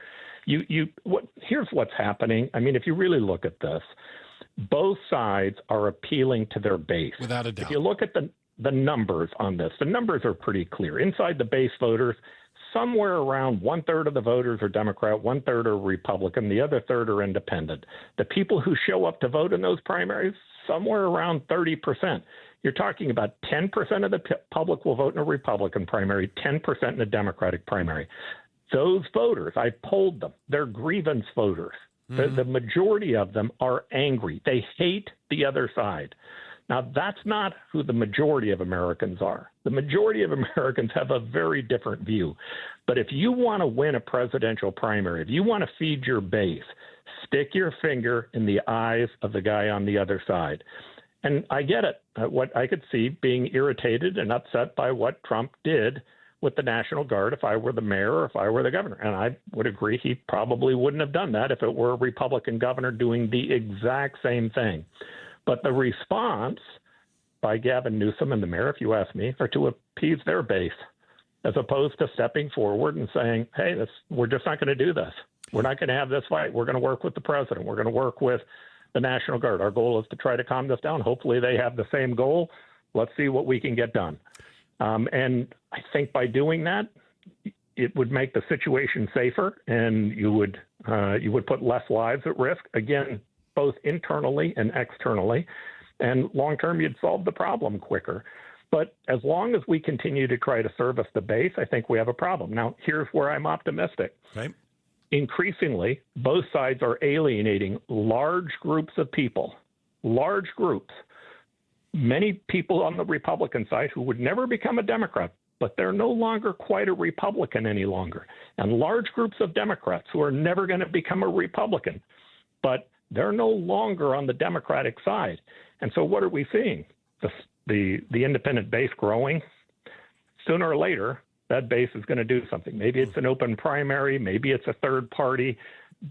Here's what's happening. I mean, if you really look at this, both sides are appealing to their base. Without a doubt. If you look at the numbers on this, the numbers are pretty clear. Inside the base voters, somewhere around 1/3 of the voters are Democrat, 1/3 are Republican, the other third are independent. The people who show up to vote in those primaries, somewhere around 30%. You're talking about 10% of the public will vote in a Republican primary, 10% in a Democratic primary. Those voters, I polled them, they're grievance voters. The majority of them are angry. They hate the other side. Now, that's not who the majority of Americans are. The majority of Americans have a very different view. But if you want to win a presidential primary, if you want to feed your base, stick your finger in the eyes of the guy on the other side. And I get it. What I could see being irritated and upset by what Trump did with the National Guard if I were the mayor or if I were the governor. And I would agree he probably wouldn't have done that if it were a Republican governor doing the exact same thing. But the response by Gavin Newsom and the mayor, if you ask me, are to appease their base, as opposed to stepping forward and saying, hey, we're just not going to do this. We're not going to have this fight. We're going to work with the president. We're going to work with the National Guard. Our goal is to try to calm this down. Hopefully they have the same goal. Let's see what we can get done. And I think by doing that, it would make the situation safer, and you would put less lives at risk, again, both internally and externally. And long-term, you'd solve the problem quicker. But as long as we continue to try to service the base, I think we have a problem. Now, here's where I'm optimistic. Okay. Increasingly, both sides are alienating large groups of people, large groups. Many people on the Republican side who would never become a Democrat, but they're no longer quite a Republican any longer. And large groups of Democrats who are never going to become a Republican, but they're no longer on the Democratic side. And so what are we seeing? The independent base growing. Sooner or later, that base is going to do something. Maybe it's an open primary. Maybe it's a third party.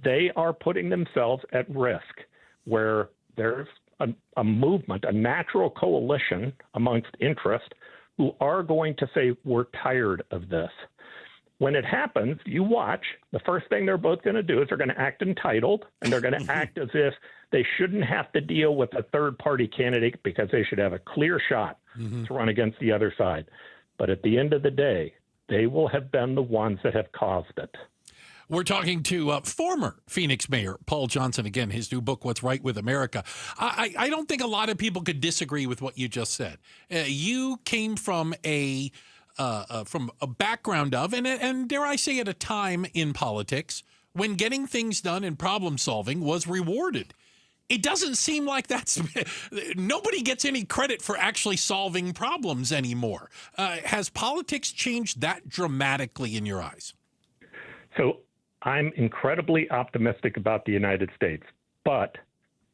They are putting themselves at risk where there's a movement, a natural coalition amongst interests who are going to say, we're tired of this. When it happens, you watch, the first thing they're both going to do is they're going to act entitled, and they're going to act as if they shouldn't have to deal with a third-party candidate because they should have a clear shot to run against the other side. But at the end of the day, they will have been the ones that have caused it. We're talking to former Phoenix Mayor Paul Johnson. Again, his new book, What's Right with America. I don't think a lot of people could disagree with what you just said. You came from a background of, and dare I say, at a time in politics when getting things done and problem solving was rewarded. It doesn't seem like nobody gets any credit for actually solving problems anymore. Has politics changed that dramatically in your eyes? So I'm incredibly optimistic about the United States, but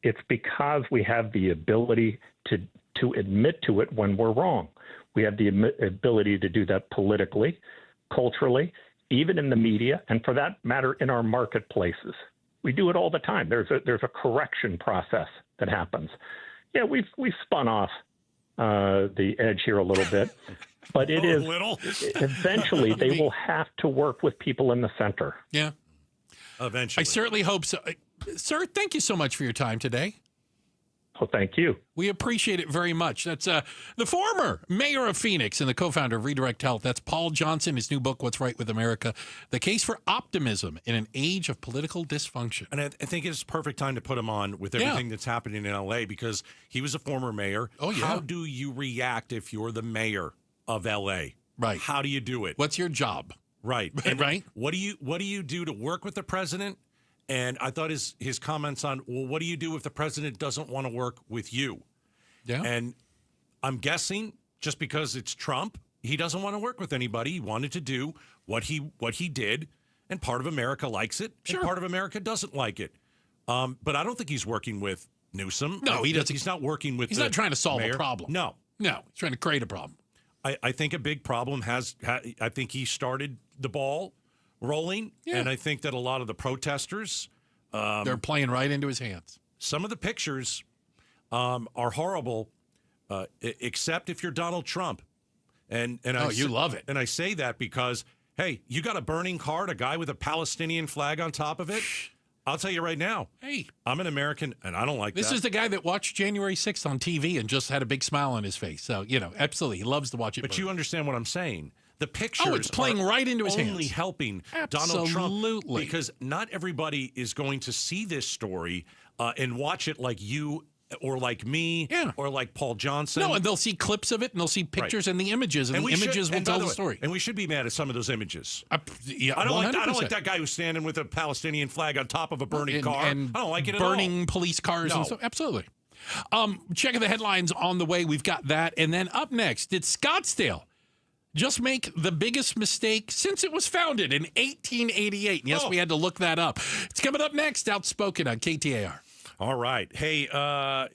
it's because we have the ability to admit to it when we're wrong. We have the ability to do that politically, culturally, even in the media, and for that matter, in our marketplaces. We do it all the time. There's a correction process that happens. Yeah, we've spun off the edge here a little bit, but it is eventually they will have to work with people in the center. Yeah. eventually. I certainly hope so. Sir, thank you so much for your time today. Well, thank you. We appreciate it very much. That's the former mayor of Phoenix and the co-founder of Redirect Health. That's Paul Johnson. His new book, What's Right with America, The Case for Optimism in an Age of Political Dysfunction. And I think it's perfect time to put him on with everything that's happening in L.A. because he was a former mayor. Oh, yeah. How do you react if you're the mayor of L.A.? Right. How do you do it? What's your job? Right. And right. What do you do to work with the president? And I thought his comments on, well, what do you do if the president doesn't want to work with you? Yeah. And I'm guessing just because it's Trump, he doesn't want to work with anybody. He wanted to do what he did, and part of America likes it, and part of America doesn't like it. But I don't think he's working with Newsom. No, he doesn't. He's not working with. He's not trying to solve mayor. a problem. No, he's trying to create a problem. I think a big problem I think he started the ball rolling, and I think that a lot of the protesters they're playing right into his hands. Some of the pictures are horrible, except if you're Donald Trump. And you love it. And I say that because, hey, you got a burning card, a guy with a Palestinian flag on top of it. I'll tell you right now. Hey, I'm an American, and I don't like this that. is the guy that watched January 6th on TV and just had a big smile on his face. So, absolutely, he loves to watch it. But you understand what I'm saying. The pictures it's playing right into his only hands. helping Donald Trump because not everybody is going to see this story and watch it like you or like me or like Paul Johnson. No, and they'll see clips of it and they'll see pictures and the images, and the images will tell the story. And we should be mad at some of those images. I don't like that guy who's standing with a Palestinian flag on top of a burning car. And I don't like it at all. Burning police cars and stuff. Absolutely. Checking the headlines on the way. We've got that. And then up next, did Scottsdale just make the biggest mistake since it was founded in 1888? And yes, we had to look that up. It's coming up next, Outspoken on KTAR. All right. Hey,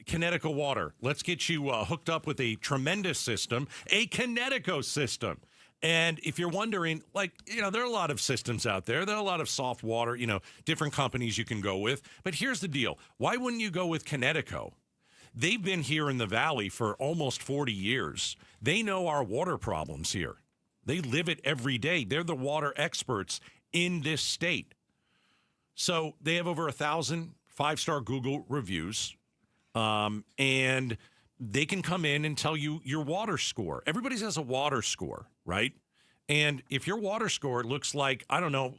Connecticut Water, let's get you hooked up with a tremendous system, a Connecticut system. And if you're wondering, there are a lot of systems out there. There are a lot of soft water, different companies you can go with. But here's the deal. Why wouldn't you go with Connecticut? They've been here in the Valley for almost 40 years. They know our water problems here. They live it every day. They're the water experts in this state. So they have over 1,000 5-star Google reviews, and they can come in and tell you your water score. Everybody has a water score, right? And if your water score looks like, I don't know,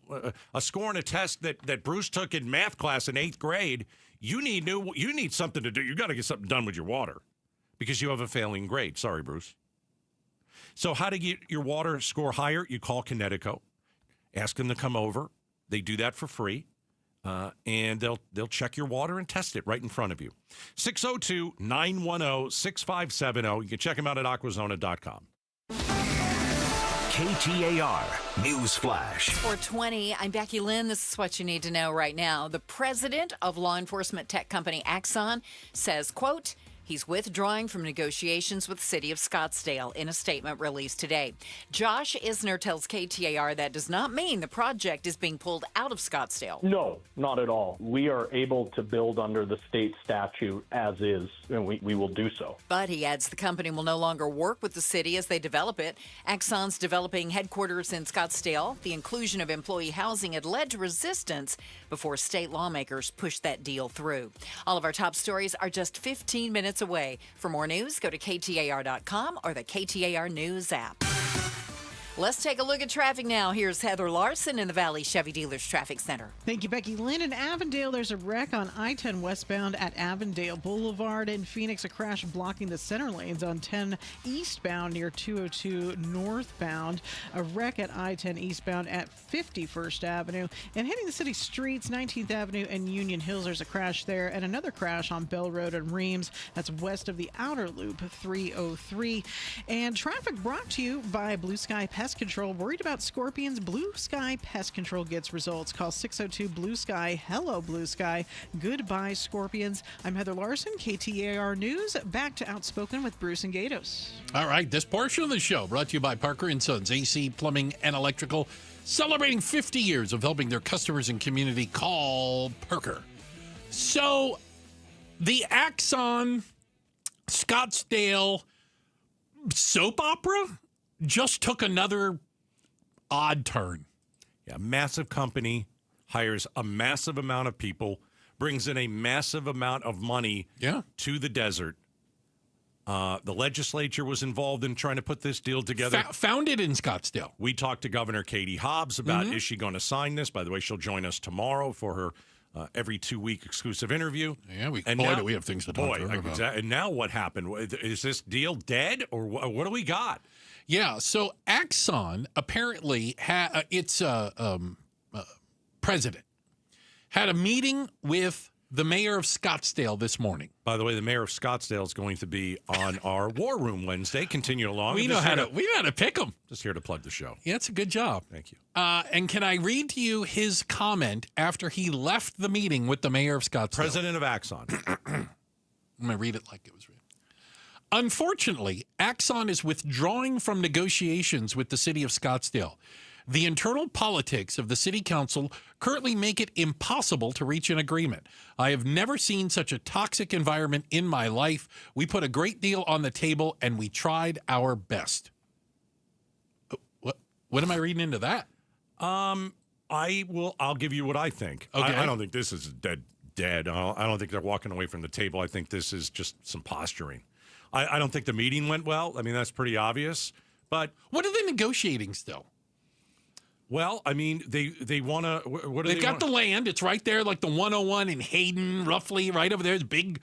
a score on a test that Bruce took in math class in 8th grade, you need something to do. You got to get something done with your water because you have a failing grade. Sorry, Bruce. So how to get your water score higher? You call Connecticut, ask them to come over. They do that for free, and they'll check your water and test it right in front of you. 602-910-6570. You can check them out at aquazona.com. KTAR News Flash. 420, I'm Becky Lynn. This is what you need to know right now. The president of law enforcement tech company Axon says, quote, he's withdrawing from negotiations with the city of Scottsdale in a statement released today. Josh Isner tells KTAR that does not mean the project is being pulled out of Scottsdale. No, not at all. We are able to build under the state statute as is, and we will do so. But he adds the company will no longer work with the city as they develop it. Axon's developing headquarters in Scottsdale. The inclusion of employee housing had led to resistance before state lawmakers pushed that deal through. All of our top stories are just 15 minutes away. For more news, go to KTAR.com or the KTAR News app. Let's take a look at traffic now. Here's Heather Larson in the Valley Chevy Dealers Traffic Center. Thank you, Becky Lynn. In Avondale, there's a wreck on I-10 westbound at Avondale Boulevard. In Phoenix, a crash blocking the center lanes on 10 eastbound near 202 northbound. A wreck at I-10 eastbound at 51st Avenue. And hitting the city streets, 19th Avenue and Union Hills, there's a crash there. And another crash on Bell Road and Reams. That's west of the Outer Loop, 303. And traffic brought to you by Blue Sky Pest Control. Worried about scorpions? Blue Sky Pest Control gets results. Call 602 Blue Sky. Hello, Blue Sky. Goodbye, scorpions. I'm Heather Larson, KTAR News. Back to Outspoken with Bruce and Gatos. All right, this portion of the show brought to you by Parker & Sons, AC, Plumbing, and Electrical, celebrating 50 years of helping their customers and community. Call Parker. So, the Axon Scottsdale soap opera just took another odd turn. Yeah, massive company, hires a massive amount of people, brings in a massive amount of money to the desert. The legislature was involved in trying to put this deal together. Founded in Scottsdale. We talked to Governor Katie Hobbs about is she going to sign this? By the way, she'll join us tomorrow for her every 2-week exclusive interview. Yeah, we have things to talk to her about. And now what happened? Is this deal dead, or what do we got? Yeah, so Axon apparently its president had a meeting with the mayor of Scottsdale this morning. By the way, the mayor of Scottsdale is going to be on our War Room Wednesday. Continue along. We know how to pick him. Just here to plug the show. Yeah, it's a good job. Thank you. And can I read to you his comment after he left the meeting with the mayor of Scottsdale? President of Axon. I'm going to read it like it was written. Unfortunately, Axon is withdrawing from negotiations with the city of Scottsdale. The internal politics of the city council currently make it impossible to reach an agreement. I have never seen such a toxic environment in my life. We put a great deal on the table, and we tried our best. What am I reading into that? I'll give you what I think. Okay. I don't think this is dead. I don't think they're walking away from the table. I think this is just some posturing. I don't think the meeting went well. I mean, that's pretty obvious. But what are they negotiating still? Well, I mean, they want to. What do They've got the land. It's right there, like the 101 in Hayden, roughly right over there. It's a big,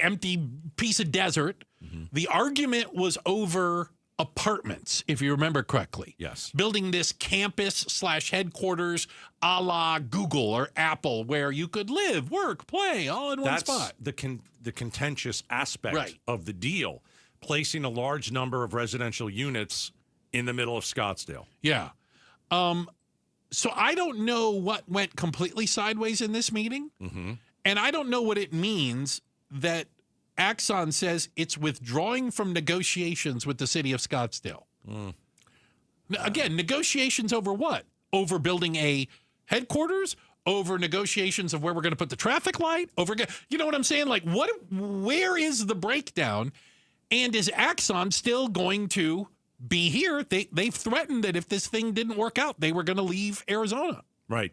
empty piece of desert. Mm-hmm. The argument was over apartments, if you remember correctly. Yes. Building this campus/headquarters a la Google or Apple where you could live, work, play all in one spot. The contentious aspect Right. of the deal, placing a large number of residential units in the middle of Scottsdale. Yeah. So I don't know what went completely sideways in this meeting. Mm-hmm. And I don't know what it means that Axon says it's withdrawing from negotiations with the city of Scottsdale. Again, negotiations over what? Over building a headquarters? Over negotiations of where we're going to put the traffic light? You know what I'm saying? Like, where is the breakdown? And is Axon still going to be here? They've threatened that if this thing didn't work out, they were going to leave Arizona. Right.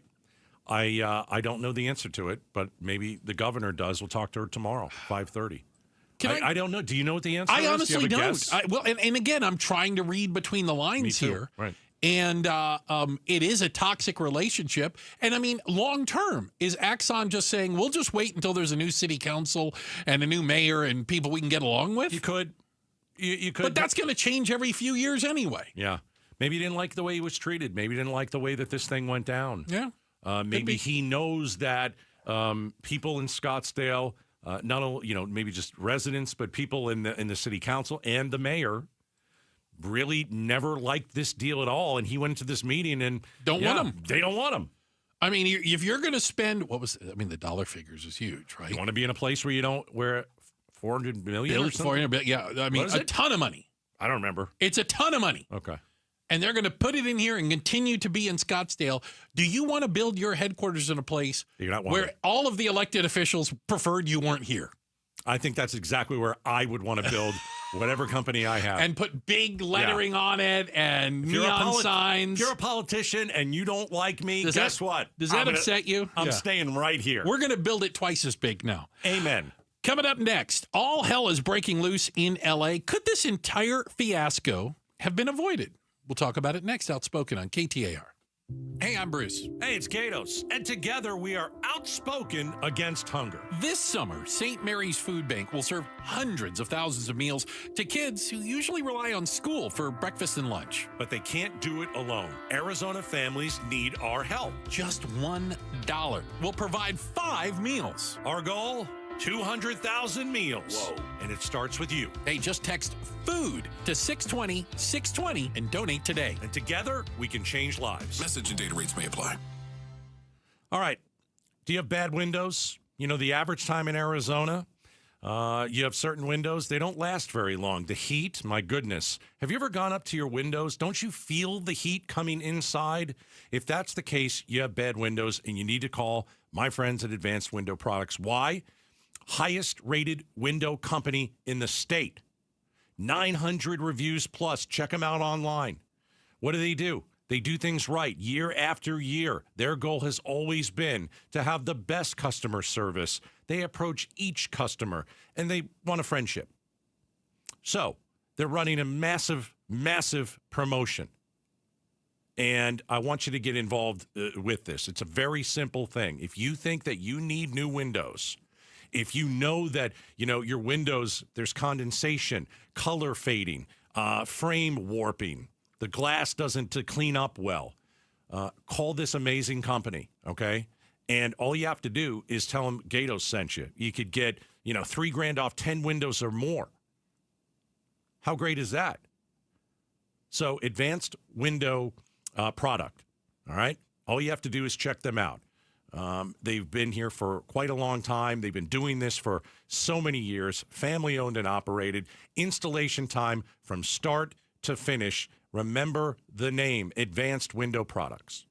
I don't know the answer to it, but maybe the governor does. We'll talk to her tomorrow, 5:30. I don't know. Do you know what the answer is? I honestly Do you have a don't. guess? And again, I'm trying to read between the lines Me too. here. Right. And it is a toxic relationship. And I mean, long term, is Axon just saying, we'll just wait until there's a new city council and a new mayor and people we can get along with? You could. You could. But that's going to change every few years anyway. Yeah. Maybe he didn't like the way he was treated. Maybe he didn't like the way that this thing went down. Yeah. Maybe he knows that people in Scottsdale, not only maybe just residents, but people in the city council and the mayor really never liked this deal at all. And he went into this meeting and want him. They don't want him. I mean, if you're going to spend the dollar figures is huge, right? You want to be in a place where you don't where $400 million or something? 400 billion, yeah. I mean, a ton of money. I don't remember. It's a ton of money. Okay. And they're going to put it in here and continue to be in Scottsdale. Do you want to build your headquarters in a place where all of the elected officials preferred you weren't here? I think that's exactly where I would want to build whatever company I have. And put big lettering on it and neon signs. If you're a politician and you don't like me, guess what? Does that upset you? I'm staying right here. We're going to build it twice as big now. Amen. Coming up next, all hell is breaking loose in L.A. Could this entire fiasco have been avoided? We'll talk about it next. Outspoken on KTAR. Hey, I'm Bruce. Hey, it's Gatos. And together we are outspoken against hunger. This summer, St. Mary's Food Bank will serve hundreds of thousands of meals to kids who usually rely on school for breakfast and lunch. But they can't do it alone. Arizona families need our help. Just $1 will provide 5 meals. Our goal? 200,000 meals. Whoa. And it starts with you. Hey, just text FOOD to 620-620 and donate today. And together, we can change lives. Message and data rates may apply. All right. Do you have bad windows? You know, the average time in Arizona, you have certain windows, they don't last very long. The heat, my goodness. Have you ever gone up to your windows? Don't you feel the heat coming inside? If that's the case, you have bad windows, and you need to call my friends at Advanced Window Products. Why? Highest rated window company in the state. 900 reviews plus. Check them out online. What do? They do things right year after year. Their goal has always been to have the best customer service. They approach each customer, and they want a friendship. So they're running a massive, massive promotion. And I want you to get involved with this. It's a very simple thing. If you think that you need new windows, if you know that, your windows, there's condensation, color fading, frame warping, the glass doesn't clean up well, call this amazing company, okay? And all you have to do is tell them Gatos sent you. You could get, $3,000 off 10 windows or more. How great is that? So advanced window product, all right? All you have to do is check them out. They've been here for quite a long time. They've been doing this for so many years, family-owned and operated. Installation time from start to finish. Remember the name, Advanced Window Products.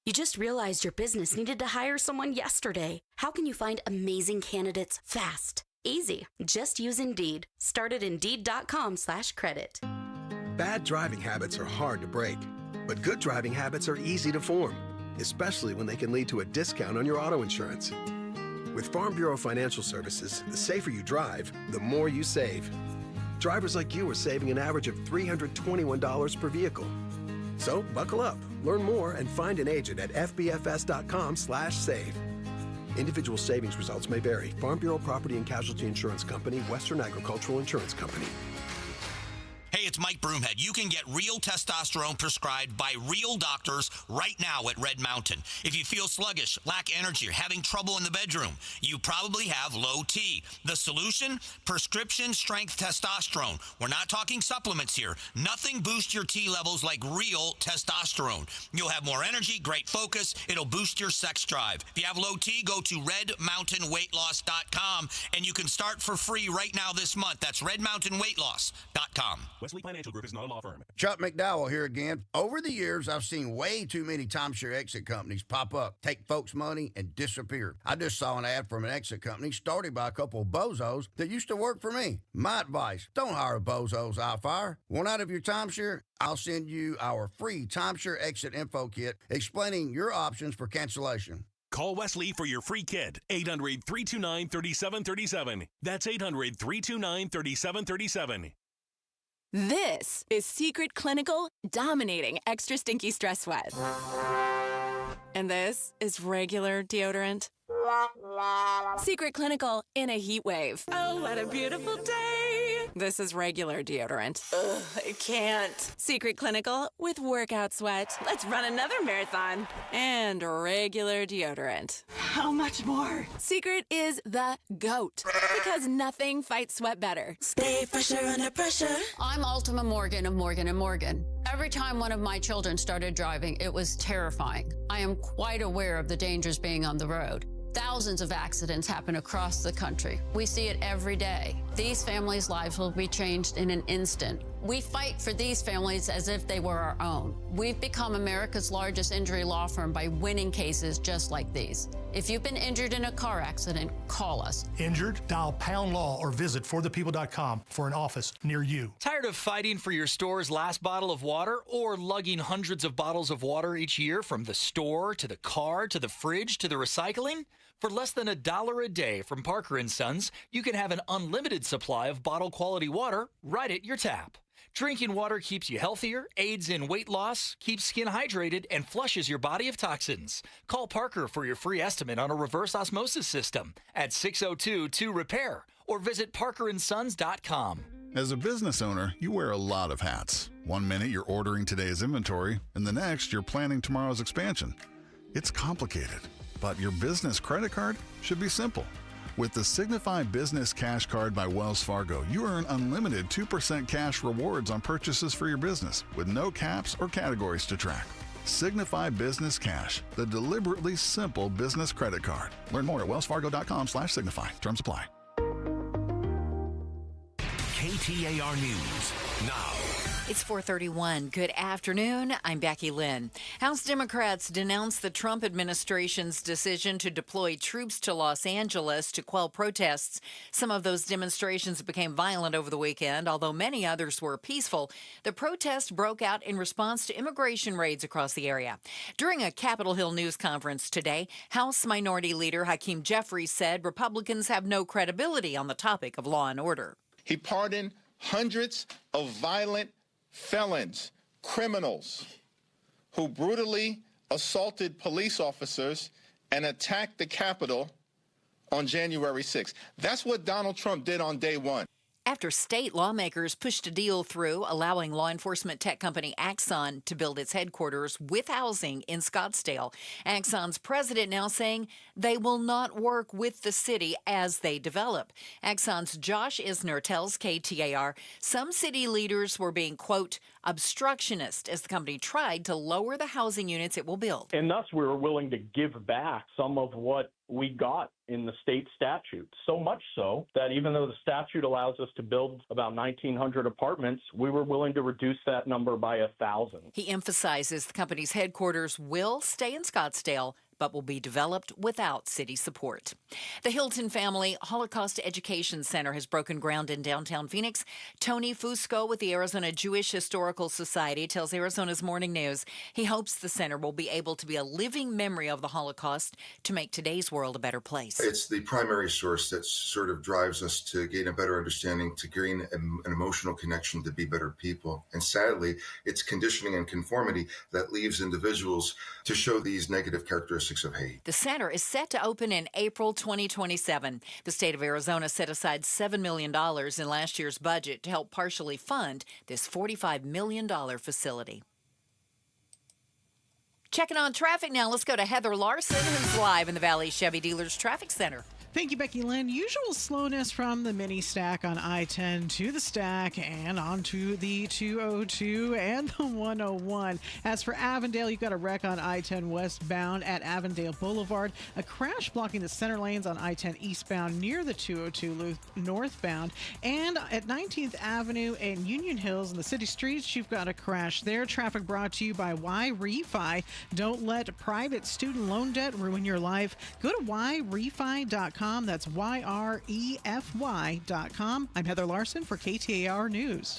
You just realized your business needed to hire someone yesterday. How can you find amazing candidates fast? Easy. Just use Indeed. Start at Indeed.com/credit. Bad driving habits are hard to break, but good driving habits are easy to form, especially when they can lead to a discount on your auto insurance. With Farm Bureau Financial Services, the safer you drive, the more you save. Drivers like you are saving an average of $321 per vehicle. So buckle up, learn more, and find an agent at fbfs.com/save. Individual savings results may vary. Farm Bureau Property and Casualty Insurance Company, Western Agricultural Insurance Company. Hey, it's Mike Broomhead. You can get real testosterone prescribed by real doctors right now at Red Mountain. If you feel sluggish, lack energy, or having trouble in the bedroom, you probably have low T. The solution? Prescription strength testosterone. We're not talking supplements here. Nothing boosts your T levels like real testosterone. You'll have more energy, great focus. It'll boost your sex drive. If you have low T, go to redmountainweightloss.com and you can start for free right now this month. That's redmountainweightloss.com. Wesley Financial Group is not a law firm. Chuck McDowell here again. Over the years, I've seen way too many timeshare exit companies pop up, take folks' money, and disappear. I just saw an ad from an exit company started by a couple of bozos that used to work for me. My advice, don't hire bozos I'll fire. Want out of your timeshare? I'll send you our free timeshare exit info kit explaining your options for cancellation. Call Wesley for your free kit. 800-329-3737. That's 800-329-3737. This is Secret Clinical dominating extra stinky stress sweat. And this is regular deodorant. Secret Clinical in a heat wave. Oh, what a beautiful day. This is regular deodorant. Ugh, I can't. Secret Clinical with workout sweat. Let's run another marathon. And regular deodorant. How much more? Secret is the GOAT. Because nothing fights sweat better. Stay fresher under pressure. I'm Ultima Morgan of Morgan & Morgan. Every time one of my children started driving, it was terrifying. I am quite aware of the dangers being on the road. Thousands of accidents happen across the country. We see it every day. These families' lives will be changed in an instant. We fight for these families as if they were our own. We've become America's largest injury law firm by winning cases just like these. If you've been injured in a car accident, call us. Injured? Dial #law or visit forthepeople.com for an office near you. Tired of fighting for your store's last bottle of water or lugging hundreds of bottles of water each year from the store to the car to the fridge to the recycling? For less than $1 a day from Parker & Sons, you can have an unlimited supply of bottle-quality water right at your tap. Drinking water keeps you healthier, aids in weight loss, keeps skin hydrated, and flushes your body of toxins. Call Parker for your free estimate on a reverse osmosis system at 602-2-REPAIR or visit parkerandsons.com. As a business owner, you wear a lot of hats. One minute you're ordering today's inventory, and the next you're planning tomorrow's expansion. It's complicated, but your business credit card should be simple. With the Signify Business Cash Card by Wells Fargo, you earn unlimited 2% cash rewards on purchases for your business with no caps or categories to track. Signify Business Cash, the deliberately simple business credit card. Learn more at wellsfargo.com/signify. Terms apply. KTAR News now. It's 4:31. Good afternoon. I'm Becky Lynn. House Democrats denounced the Trump administration's decision to deploy troops to Los Angeles to quell protests. Some of those demonstrations became violent over the weekend, although many others were peaceful. The protest broke out in response to immigration raids across the area. During a Capitol Hill news conference today, House Minority Leader Hakeem Jeffries said Republicans have no credibility on the topic of law and order. He pardoned hundreds of violent felons, criminals who brutally assaulted police officers and attacked the Capitol on January 6th. That's what Donald Trump did on day one. After state lawmakers pushed a deal through allowing law enforcement tech company Axon to build its headquarters with housing in Scottsdale, Axon's president now saying they will not work with the city as they develop. Axon's Josh Isner tells KTAR some city leaders were being, quote, obstructionist as the company tried to lower the housing units it will build. And thus we were willing to give back some of what we got in the state statute, so much so that even though the statute allows us to build about 1,900 apartments, we were willing to reduce that number by 1,000. He emphasizes the company's headquarters will stay in Scottsdale, but will be developed without city support. The Hilton Family Holocaust Education Center has broken ground in downtown Phoenix. Tony Fusco with the Arizona Jewish Historical Society tells Arizona's Morning News he hopes the center will be able to be a living memory of the Holocaust to make today's world a better place. It's the primary source that sort of drives us to gain a better understanding, to gain an emotional connection, to be better people. And sadly, it's conditioning and conformity that leaves individuals to show these negative characteristics of hate. The center is set to open in April 2027. The state of Arizona set aside $7 million in last year's budget to help partially fund this $45 million facility. Checking on traffic now. Let's go to Heather Larson, who's live in the Valley Chevy Dealers Traffic Center. Thank you, Becky Lynn. Usual slowness from the mini stack on I-10 to the stack and onto the 202 and the 101. As for Avondale, you've got a wreck on I-10 westbound at Avondale Boulevard. A crash blocking the center lanes on I-10 eastbound near the 202 loop northbound. And at 19th Avenue and Union Hills in the city streets, you've got a crash there. Traffic brought to you by Y-Refi. Don't let private student loan debt ruin your life. Go to yrefi.com. That's YREFY.com. I'm Heather Larson for KTAR News.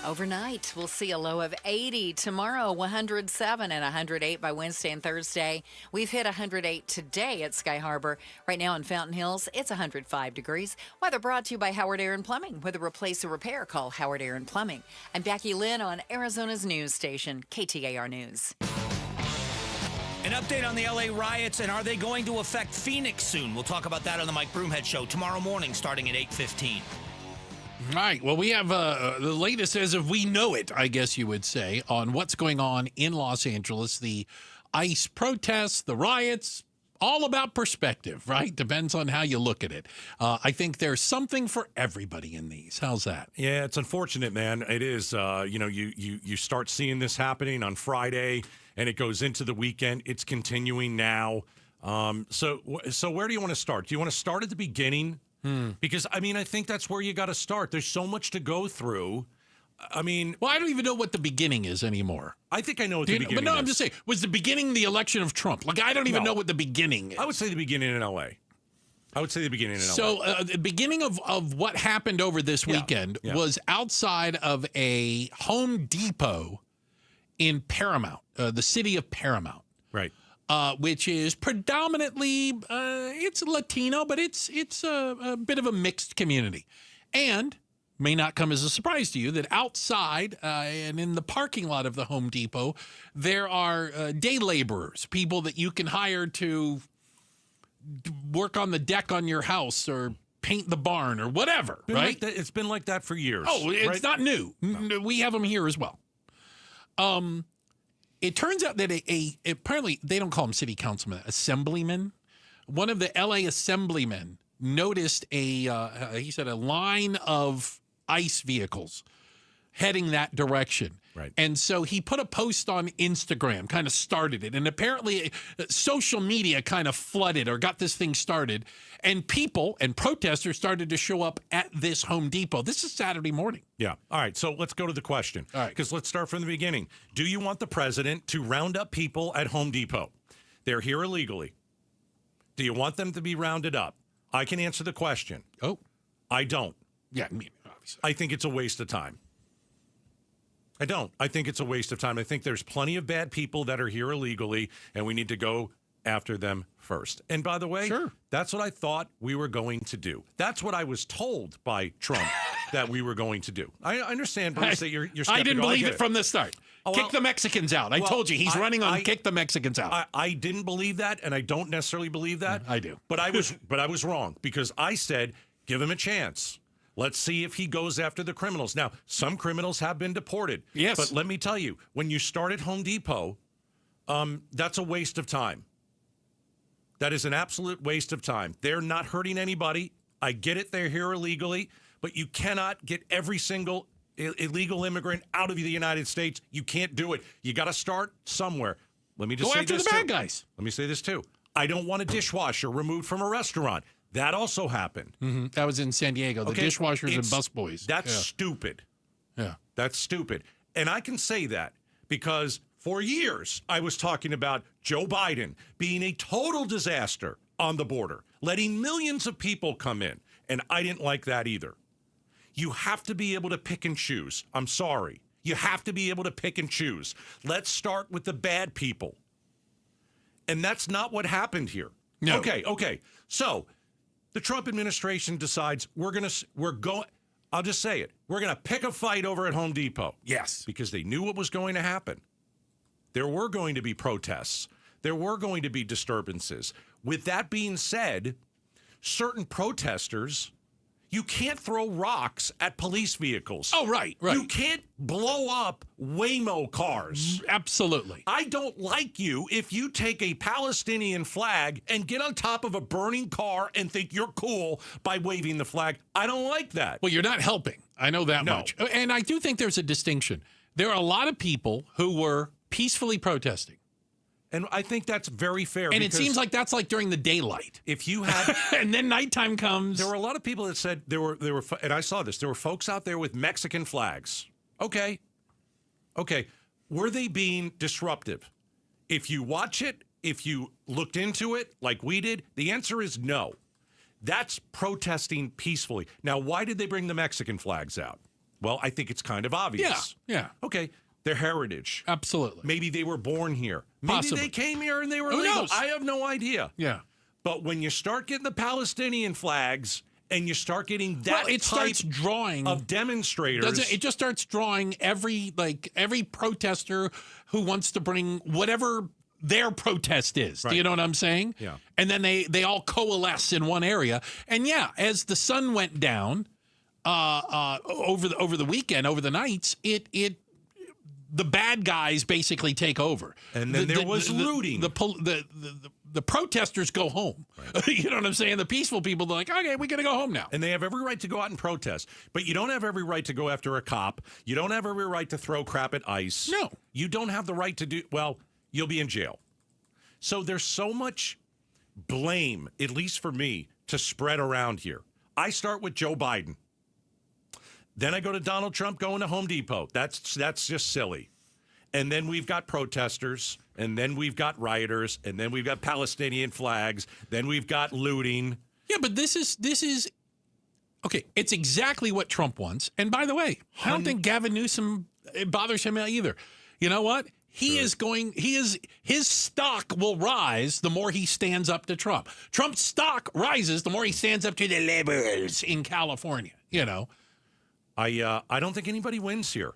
Overnight, we'll see a low of 80. Tomorrow, 107 and 108 by Wednesday and Thursday. We've hit 108 today at Sky Harbor. Right now in Fountain Hills, it's 105 degrees. Weather brought to you by Howard Air and Plumbing. With a replace or repair, call Howard Air and Plumbing. I'm Becky Lynn on Arizona's news station, KTAR News. An update on the LA riots, and are they going to affect Phoenix soon? We'll talk about that on the Mike Broomhead Show tomorrow morning starting at 8:15. All right. Well, we have the latest as of we know it, I guess you would say, on what's going on in Los Angeles, the ICE protests, the riots, all about perspective, right? Depends on how you look at it. I think there's something for everybody in these. How's that? Yeah, it's unfortunate, man. It is. You start seeing this happening on Friday, and it goes into the weekend. It's continuing now. So where do you want to start? Do you want to start at the beginning? Because, I think that's where you got to start. There's so much to go through. Well, I don't even know what the beginning is anymore. I think I know what the beginning is. But no, I'm just saying, was the beginning the election of Trump? I don't even know what the beginning is. I would say the beginning in L.A. So the beginning of what happened over this weekend was outside of a Home Depot in Paramount, the city of Paramount. Right. Which is predominantly, it's Latino, but it's a bit of a mixed community. And may not come as a surprise to you that outside and in the parking lot of the Home Depot, there are day laborers, people that you can hire to work on the deck on your house or paint the barn or whatever, right? It's been like that for years. Oh, it's not new. No. We have them here as well. It turns out that apparently they don't call them city councilmen, assemblymen. One of the LA assemblymen noticed he said a line of ICE vehicles heading that direction. Right. And so he put a post on Instagram, kind of started it. And apparently social media kind of flooded or got this thing started. And people and protesters started to show up at this Home Depot. This is Saturday morning. Yeah. All right. So let's go to the question. All right. Because let's start from the beginning. Do you want the president to round up people at Home Depot? They're here illegally. Do you want them to be rounded up? I can answer the question. Oh. I don't. Yeah, me, obviously. I think it's a waste of time. I don't. I think it's a waste of time. I think there's plenty of bad people that are here illegally, and we need to go after them first. And by the way, that's what I thought we were going to do. That's what I was told by Trump that we were going to do. I understand, Bruce, that you're skeptical. I didn't believe it from the start. Oh, Kick the Mexicans out. I told you, he's running on kick the Mexicans out. I didn't believe that, and I don't necessarily believe that. I do. But I was wrong, because I said, give him a chance. Let's see if he goes after the criminals. Now, some criminals have been deported. Yes. But let me tell you, when you start at Home Depot, that's a waste of time. That is an absolute waste of time. They're not hurting anybody. I get it. They're here illegally. But you cannot get every single illegal immigrant out of the United States. You can't do it. You got to start somewhere. Let me just say this, Go after the bad guys. Let me say this, too. I don't want a dishwasher removed from a restaurant. That also happened. Mm-hmm. That was in San Diego. The dishwashers and busboys. That's stupid. Yeah. That's stupid. And I can say that because for years I was talking about Joe Biden being a total disaster on the border, letting millions of people come in. And I didn't like that either. You have to be able to pick and choose. I'm sorry. You have to be able to pick and choose. Let's start with the bad people. And that's not what happened here. No. Okay. So the Trump administration decides we're going, I'll just say it. We're going to pick a fight over at Home Depot. Yes. Because they knew what was going to happen. There were going to be protests. There were going to be disturbances. With that being said, certain protesters, you can't throw rocks at police vehicles. Oh, right. You can't blow up Waymo cars. Absolutely. I don't like you if you take a Palestinian flag and get on top of a burning car and think you're cool by waving the flag. I don't like that. Well, you're not helping. I know that much. And I do think there's a distinction. There are a lot of people who were peacefully protesting. And I think that's very fair. And it seems like that's like during the daylight. If you had, and then nighttime comes. There were a lot of people that said there were, and I saw this. There were folks out there with Mexican flags. Okay. Were they being disruptive? If you watch it, if you looked into it like we did, the answer is no. That's protesting peacefully. Now, why did they bring the Mexican flags out? Well, I think it's kind of obvious. Yeah. Okay. Their heritage. Absolutely. Maybe they were born here. Maybe Possibly. they came here and they were Who legal. knows? I have no idea. Yeah. But when you start getting the Palestinian flags and you start getting that starts drawing of demonstrators. It just starts drawing every protester who wants to bring whatever their protest is. Right. Do you know what I'm saying? Yeah. And then they all coalesce in one area. And yeah, as the sun went down over the weekend, over the nights, the bad guys basically take over. And then there was looting. The protesters go home. Right. You know what I'm saying? The peaceful people, they're like, okay, we got to go home now. And they have every right to go out and protest. But you don't have every right to go after a cop. You don't have every right to throw crap at ICE. No. You don't have the right to do, well, you'll be in jail. So there's so much blame, at least for me, to spread around here. I start with Joe Biden. Then I go to Donald Trump going to Home Depot. That's just silly. And then we've got protesters, and then we've got rioters, and then we've got Palestinian flags, then we've got looting. Yeah, but this is okay, it's exactly what Trump wants. And by the way, I don't think Gavin Newsom, it bothers him either. You know what? His stock will rise the more he stands up to Trump. Trump's stock rises the more he stands up to the liberals in California, you know. I don't think anybody wins here.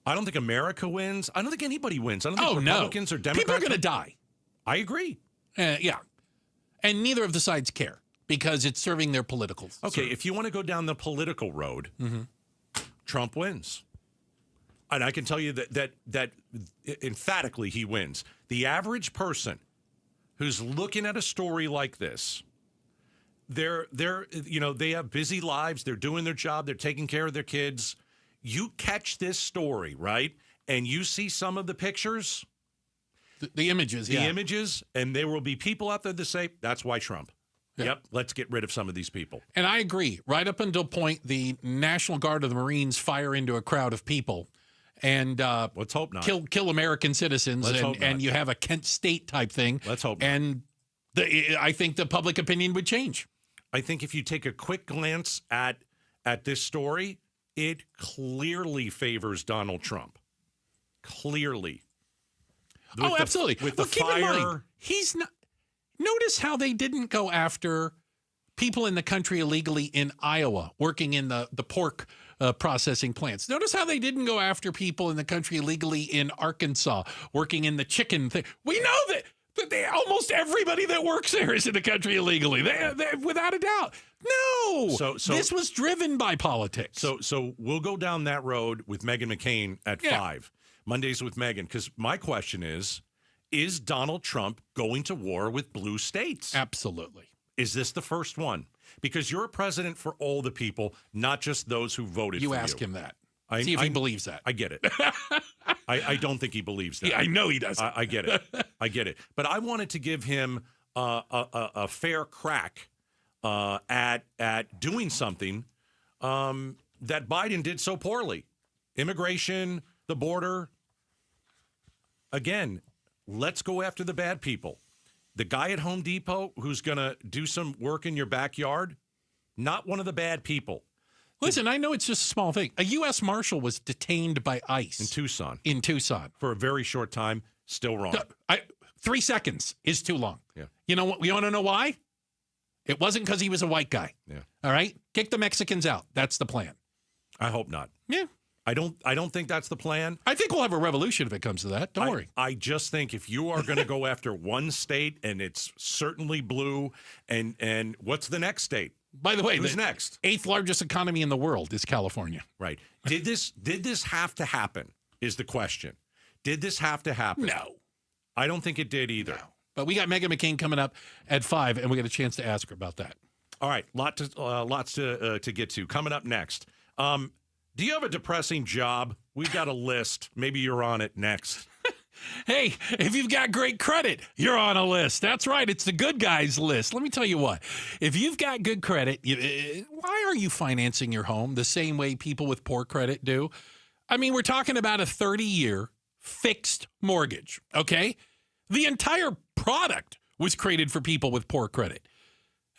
I don't think America wins. I don't think anybody wins. I don't think Republicans or Democrats. People are going to die. I agree. Yeah. And neither of the sides care because it's serving their political. Okay, if you want to go down the political road, Trump wins. And I can tell you that emphatically he wins. The average person who's looking at a story like this, they have busy lives, they're doing their job, they're taking care of their kids. you catch this story, right? And you see some of the pictures. The images, The images, and there will be people out there that say, that's why Trump. Yeah. Yep, let's get rid of some of these people. And I agree. Right up until point the National Guard of the Marines fire into a crowd of people and let's hope not. Kill American citizens, and you have a Kent State type thing. Let's hope not. And I think the public opinion would change. I think if you take a quick glance at this story, it clearly favors Donald Trump. Clearly. Absolutely. With well, the keep fire. in mind, he's not. Notice how they didn't go after people in the country illegally in Iowa working in the pork processing plants. Notice how they didn't go after people in the country illegally in Arkansas working in the chicken thing. We know that almost everybody that works there is in the country illegally. They without a doubt. No. So this was driven by politics. So we'll go down that road with Meghan McCain at 5. Mondays with Meghan. Because my question is Donald Trump going to war with blue states? Absolutely. Is this the first one? Because you're a president for all the people, not just those who voted for you. You ask him that. See if he believes that. I get it. I don't think he believes that. Yeah, I know he doesn't. I get it. I get it. But I wanted to give him a fair crack at doing something that Biden did so poorly. Immigration, the border. Again, let's go after the bad people. The guy at Home Depot who's going to do some work in your backyard, not one of the bad people. Listen, I know it's just a small thing. A U.S. Marshal was detained by ICE. In Tucson. For a very short time. Still wrong. 3 seconds is too long. Yeah. You know what? You want to know why? It wasn't because he was a white guy. Yeah. All right? Kick the Mexicans out. That's the plan. I hope not. Yeah. I don't think that's the plan. I think we'll have a revolution if it comes to that. Don't worry. I just think if you are going to go after one state, and it's certainly blue, and what's the next state? By the way, who's next? 8th largest economy in the world is California. Right. Did this have to happen is the question. Did this have to happen? No. I don't think it did either. No. But we got Meghan McCain coming up at 5, and we got a chance to ask her about that. All right. Lots to get to. Coming up next. Do you have a depressing job? We've got a list. Maybe you're on it next. Hey, if you've got great credit, you're on a list. That's right. It's the good guys list. Let me tell you what. If you've got good credit, why are you financing your home the same way people with poor credit do? I mean, we're talking about a 30-year fixed mortgage, okay? The entire product was created for people with poor credit.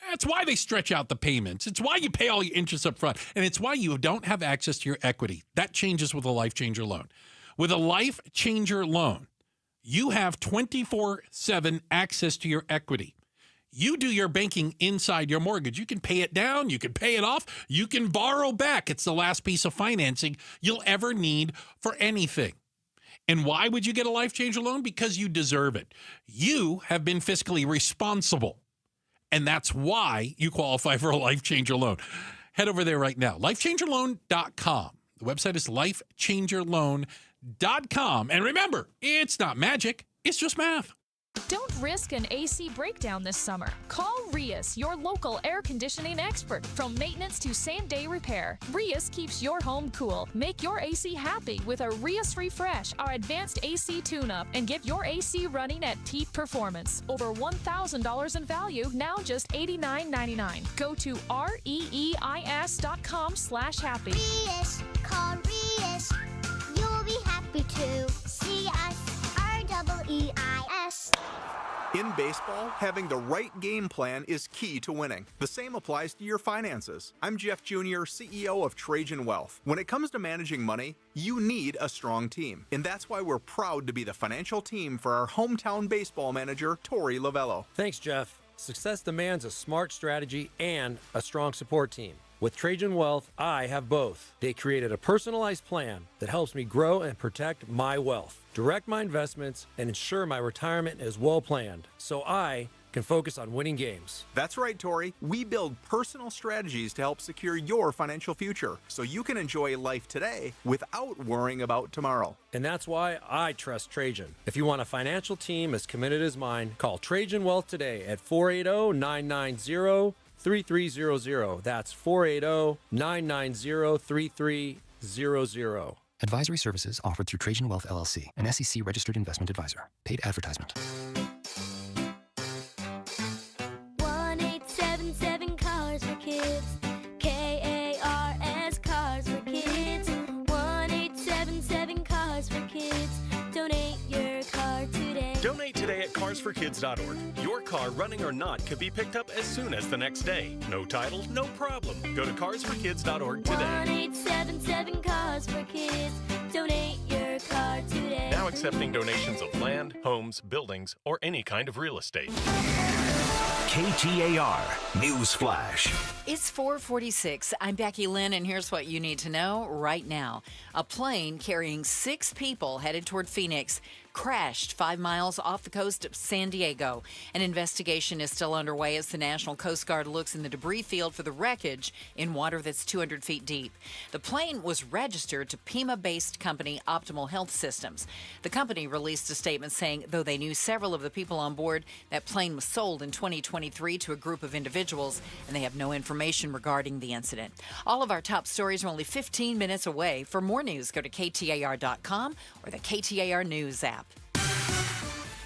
That's why they stretch out the payments. It's why you pay all your interest up front. And it's why you don't have access to your equity. That changes with a Life Changer loan. With a Life Changer loan, you have 24/7 access to your equity. You do your banking inside your mortgage. You can pay it down. You can pay it off. You can borrow back. It's the last piece of financing you'll ever need for anything. And why would you get a Life Changer loan? Because you deserve it. You have been fiscally responsible. And that's why you qualify for a Life Changer loan. Head over there right now. LifeChangerLoan.com. The website is LifeChangerLoan.com. And remember, it's not magic. It's just math. Don't risk an AC breakdown this summer. Call Rias, your local air conditioning expert. From maintenance to same-day repair, Rias keeps your home cool. Make your AC happy with a Rias Refresh, our advanced AC tune-up, and get your AC running at peak performance. Over $1,000 in value, now just $89.99. Go to reis.com/happy. Rias, call Rias. You'll be happy to see us. REIS. In baseball, having the right game plan is key to winning. The same applies to your finances. I'm Jeff Jr., CEO of Trajan Wealth. When it comes to managing money, you need a strong team. And that's why we're proud to be the financial team for our hometown baseball manager, Tori Lavello. Thanks, Jeff. Success demands a smart strategy and a strong support team. With Trajan Wealth, I have both. They created a personalized plan that helps me grow and protect my wealth, direct my investments, and ensure my retirement is well planned, so I can focus on winning games. That's right, Tori. We build personal strategies to help secure your financial future, so you can enjoy life today without worrying about tomorrow. And that's why I trust Trajan. If you want a financial team as committed as mine, call Trajan Wealth today at 480-990-3300. That's 480-990-3300. Advisory services offered through Trajan Wealth LLC, an SEC registered investment advisor. Paid advertisement. 1877 Cars for Kids. KARS Cars for Kids. 1877 Cars for Kids. Donate your car today. Donate today at carsforkids.org. Your car, running or not, could be picked up as soon as the next day. No title, no problem. Go to carsforkids.org today. 1877 Cars for Kids. Donate your car today. Now accepting donations of land, homes, buildings, or any kind of real estate. KTAR News Flash. It's 4:46. I'm Becky Lynn, and here's what you need to know right now. A plane carrying 6 people headed toward Phoenix crashed 5 miles off the coast of San Diego. An investigation is still underway as the National Coast Guard looks in the debris field for the wreckage in water that's 200 feet deep. The plane was registered to Pima-based company Optimal Health Systems. The company released a statement saying, though they knew several of the people on board, that plane was sold in 2023 to a group of individuals, and they have no information regarding the incident. All of our top stories are only 15 minutes away. For more news, go to KTAR.com or the KTAR News app.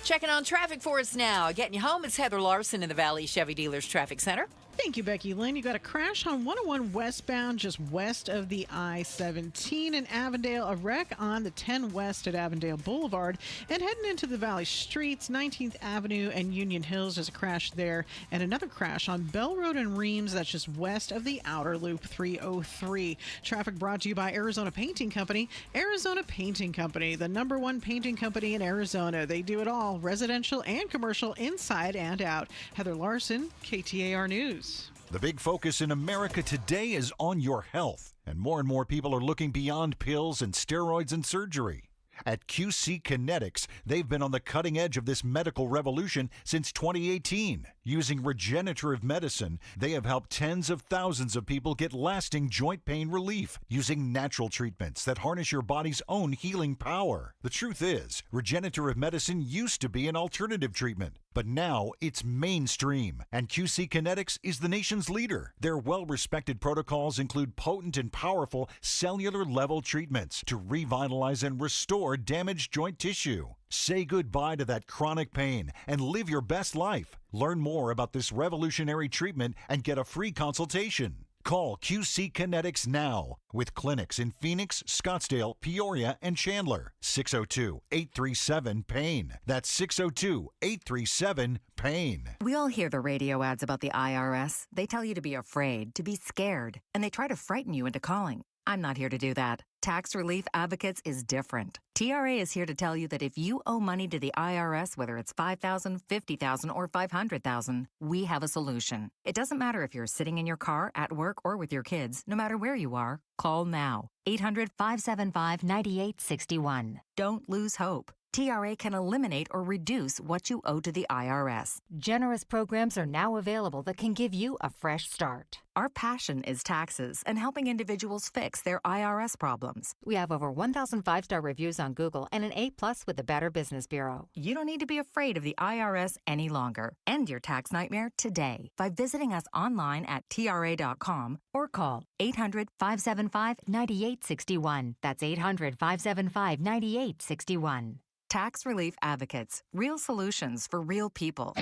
Checking on traffic for us now. Getting you home, it's Heather Larson in the Valley Chevy Dealers Traffic Center. Thank you, Becky Lynn. You got a crash on 101 westbound, just west of the I-17 in Avondale. A wreck on the 10 west at Avondale Boulevard. And heading into the Valley Streets, 19th Avenue and Union Hills, there's a crash there. And another crash on Bell Road and Reams, that's just west of the Outer Loop 303. Traffic brought to you by Arizona Painting Company. Arizona Painting Company, the #1 painting company in Arizona. They do it all, residential and commercial, inside and out. Heather Larson, KTAR News. The big focus in America today is on your health, and more people are looking beyond pills and steroids and surgery. At QC Kinetics, they've been on the cutting edge of this medical revolution since 2018. Using regenerative medicine, they have helped tens of thousands of people get lasting joint pain relief using natural treatments that harness your body's own healing power. The truth is, regenerative medicine used to be an alternative treatment, but now it's mainstream, and QC Kinetics is the nation's leader. Their well-respected protocols include potent and powerful cellular-level treatments to revitalize and restore damaged joint tissue. Say goodbye to that chronic pain and live your best life. Learn more about this revolutionary treatment and get a free consultation. Call QC Kinetics now with clinics in Phoenix, Scottsdale, Peoria, and Chandler. 602-837-PAIN. That's 602-837-PAIN. We all hear the radio ads about the IRS. They tell you to be afraid, to be scared, and they try to frighten you into calling. I'm not here to do that. Tax Relief Advocates is different. TRA is here to tell you that if you owe money to the IRS, whether it's $5,000, $50,000, or $500,000, we have a solution. It doesn't matter if you're sitting in your car, at work, or with your kids. No matter where you are, call now. 800-575-9861. Don't lose hope. TRA can eliminate or reduce what you owe to the IRS. Generous programs are now available that can give you a fresh start. Our passion is taxes and helping individuals fix their IRS problems. We have over 1,000 5-star reviews on Google and an A+ with the Better Business Bureau. You don't need to be afraid of the IRS any longer. End your tax nightmare today by visiting us online at TRA.com or call 800-575-9861. That's 800-575-9861. Tax Relief Advocates. Real solutions for real people.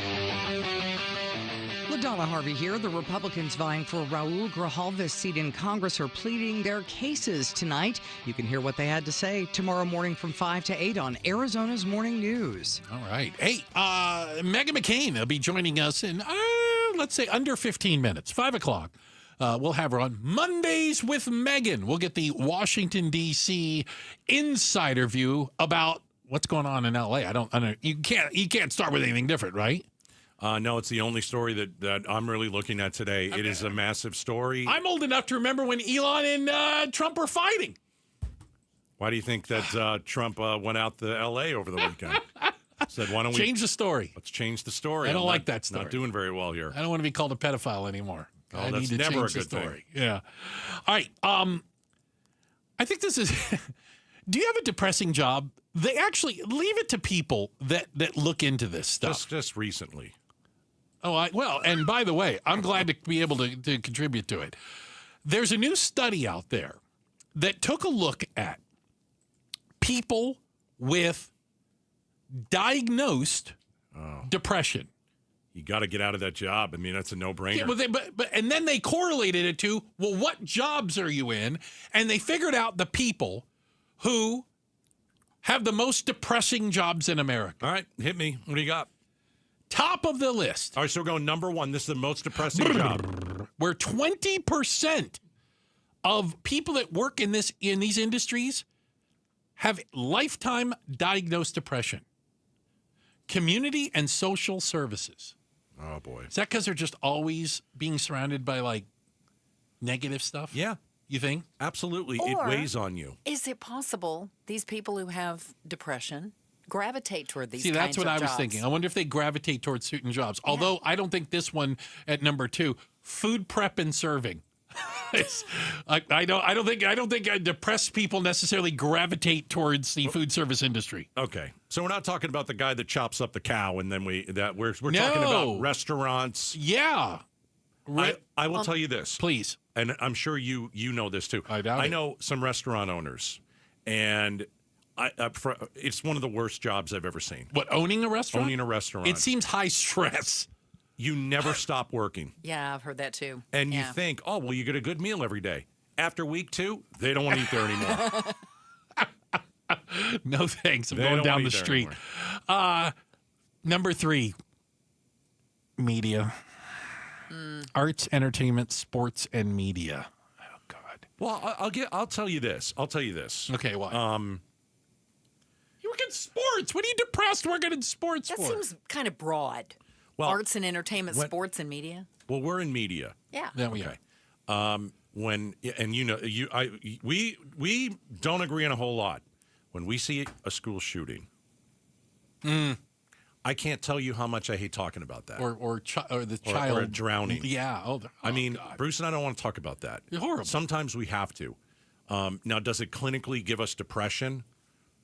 LaDonna Harvey here. The Republicans vying for Raul Grijalva's seat in Congress are pleading their cases tonight. You can hear what they had to say tomorrow morning from 5 to 8 on Arizona's Morning News. All right. Hey, Meghan McCain will be joining us in, let's say, under 15 minutes, 5 o'clock. We'll have her on Mondays with Meghan. We'll get the Washington, D.C. insider view about what's going on in L.A. I don't. You can't start with anything different, right? No, it's the only story that I'm really looking at today. Okay. It is a massive story. I'm old enough to remember when Elon and Trump were fighting. Why do you think that Trump went out to L.A. over the weekend? Said, why don't we change the story? Let's change the story. I don't like that story. Not doing very well here. I don't want to be called a pedophile anymore. Oh, I that's need to never change a good the story. thing. Yeah. All right. I think this is. Do you have a depressing job? They actually leave it to people that look into this stuff. Just recently. Oh, and by the way, I'm glad to be able to contribute to it. There's a new study out there that took a look at people with diagnosed depression. You got to get out of that job. I mean, that's a no-brainer. Yeah, and then they correlated it to, well, what jobs are you in? And they figured out the people who have the most depressing jobs in America. All right, hit me. What do you got? Top of the list. All right, so we're going number one. This is the most depressing job. Where 20% of people that work in these industries have lifetime diagnosed depression. Community and social services. Oh, boy. Is that because they're just always being surrounded by, like, negative stuff? Yeah. You think? Absolutely. Or it weighs on you. Is it possible these people who have depression gravitate toward these See, kinds that's what of I was jobs? thinking. I wonder if they gravitate towards certain jobs. Although I don't think this one at number 2, food prep and serving. I don't think depressed people necessarily gravitate towards the food service industry. Okay, so we're not talking about the guy that chops up the cow, and then we're No. talking about restaurants. Yeah, I will tell you this, please, and I'm sure you know this too. I doubt it. know some restaurant owners, and it's one of the worst jobs I've ever seen. What, owning a restaurant? Owning a restaurant. It seems high stress. You never stop working. Yeah, I've heard that too. And you think, oh, well, you get a good meal every day. After week 2, they don't want to eat there anymore. No thanks. I'm They going don't down wanna the eat there street. Number 3, media. Arts, entertainment, sports, and media. Oh, God. Well, I'll tell you this. Okay, what? You work in sports. What are you depressed working in sports That for? seems kind of broad. Well, Arts and entertainment, sports and media. Well, we're in media. Yeah. There we are. We don't agree on a whole lot. When we see a school shooting, I can't tell you how much I hate talking about that. Or the child. Or a drowning. Yeah. God. Bruce and I don't want to talk about that. You're horrible. Sometimes we have to. Now, does it clinically give us depression?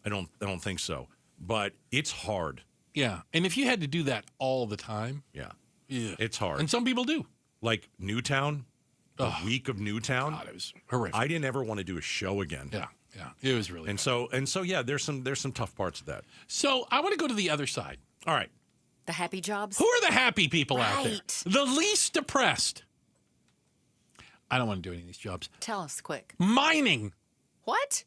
I don't think so. But it's hard. Yeah. And if you had to do that all the time. Yeah. Yeah. It's hard. And some people do. Like Newtown, the week of Newtown. God, it was horrific. I didn't ever want to do a show again. Yeah. It was really and bad. so yeah, there's some tough parts of that. So I want to go to the other side. All right. The happy jobs? Who are the happy people out there? Right. The least depressed. I don't want to do any of these jobs. Tell us quick. Mining. What?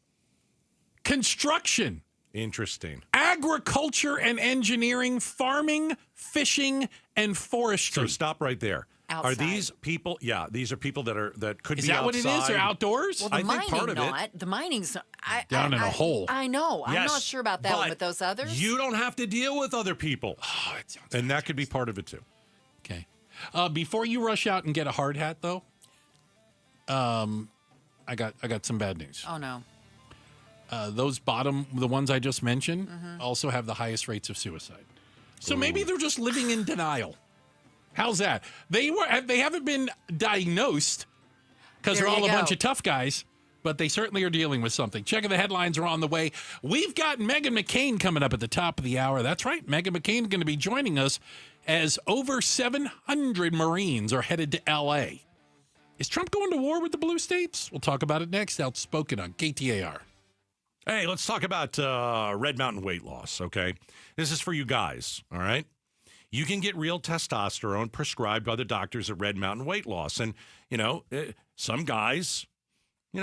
Construction. Interesting. Agriculture and engineering, farming, fishing, and forestry. So stop right there. Outside. Are these people? Yeah, these are people that could Is be that outside. what it is? Or outdoors? Well, the I mining think part of not. The mining's down in a hole. I know. I'm Yes, not sure about that one, but but those others. You don't have to deal with other people. Oh, it sounds And that could be part of it too. Okay. Before you rush out and get a hard hat, though, I got some bad news. Oh no. The ones I just mentioned, also have the highest rates of suicide. So maybe they're just living in denial. How's that? They haven't been diagnosed because There they're all you a bunch go. of tough guys, but they certainly are dealing with something. Checking the headlines are on the way. We've got Meghan McCain coming up at the top of the hour. That's right. Meghan McCain is going to be joining us as over 700 Marines are headed to L.A. Is Trump going to war with the blue states? We'll talk about it next. Outspoken on KTAR. Hey, let's talk about Red Mountain weight loss, okay? This is for you guys, all right? You can get real testosterone prescribed by the doctors at Red Mountain Weight Loss. And, some guys,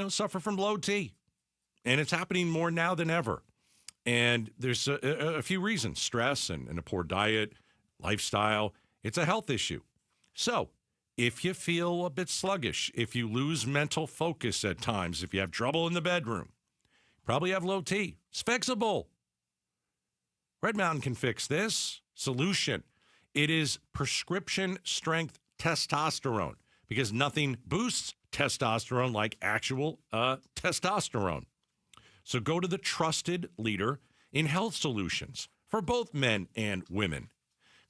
suffer from low T. And it's happening more now than ever. And there's a few reasons. Stress and a poor diet, lifestyle. It's a health issue. So if you feel a bit sluggish, if you lose mental focus at times, if you have trouble in the bedroom, probably have low T. It's fixable. Red Mountain can fix this. Solution. It is prescription strength testosterone because nothing boosts testosterone like actual testosterone. So go to the trusted leader in health solutions for both men and women.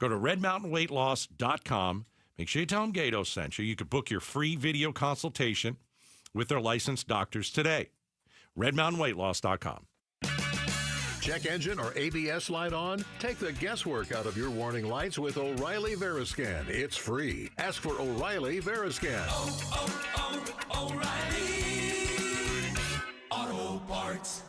Go to redmountainweightloss.com. Make sure you tell them Gato sent you. You could book your free video consultation with their licensed doctors today. redmountainweightloss.com. Check engine or ABS light on? Take the guesswork out of your warning lights with O'Reilly Veriscan. It's free. Ask for O'Reilly Veriscan. Auto Parts.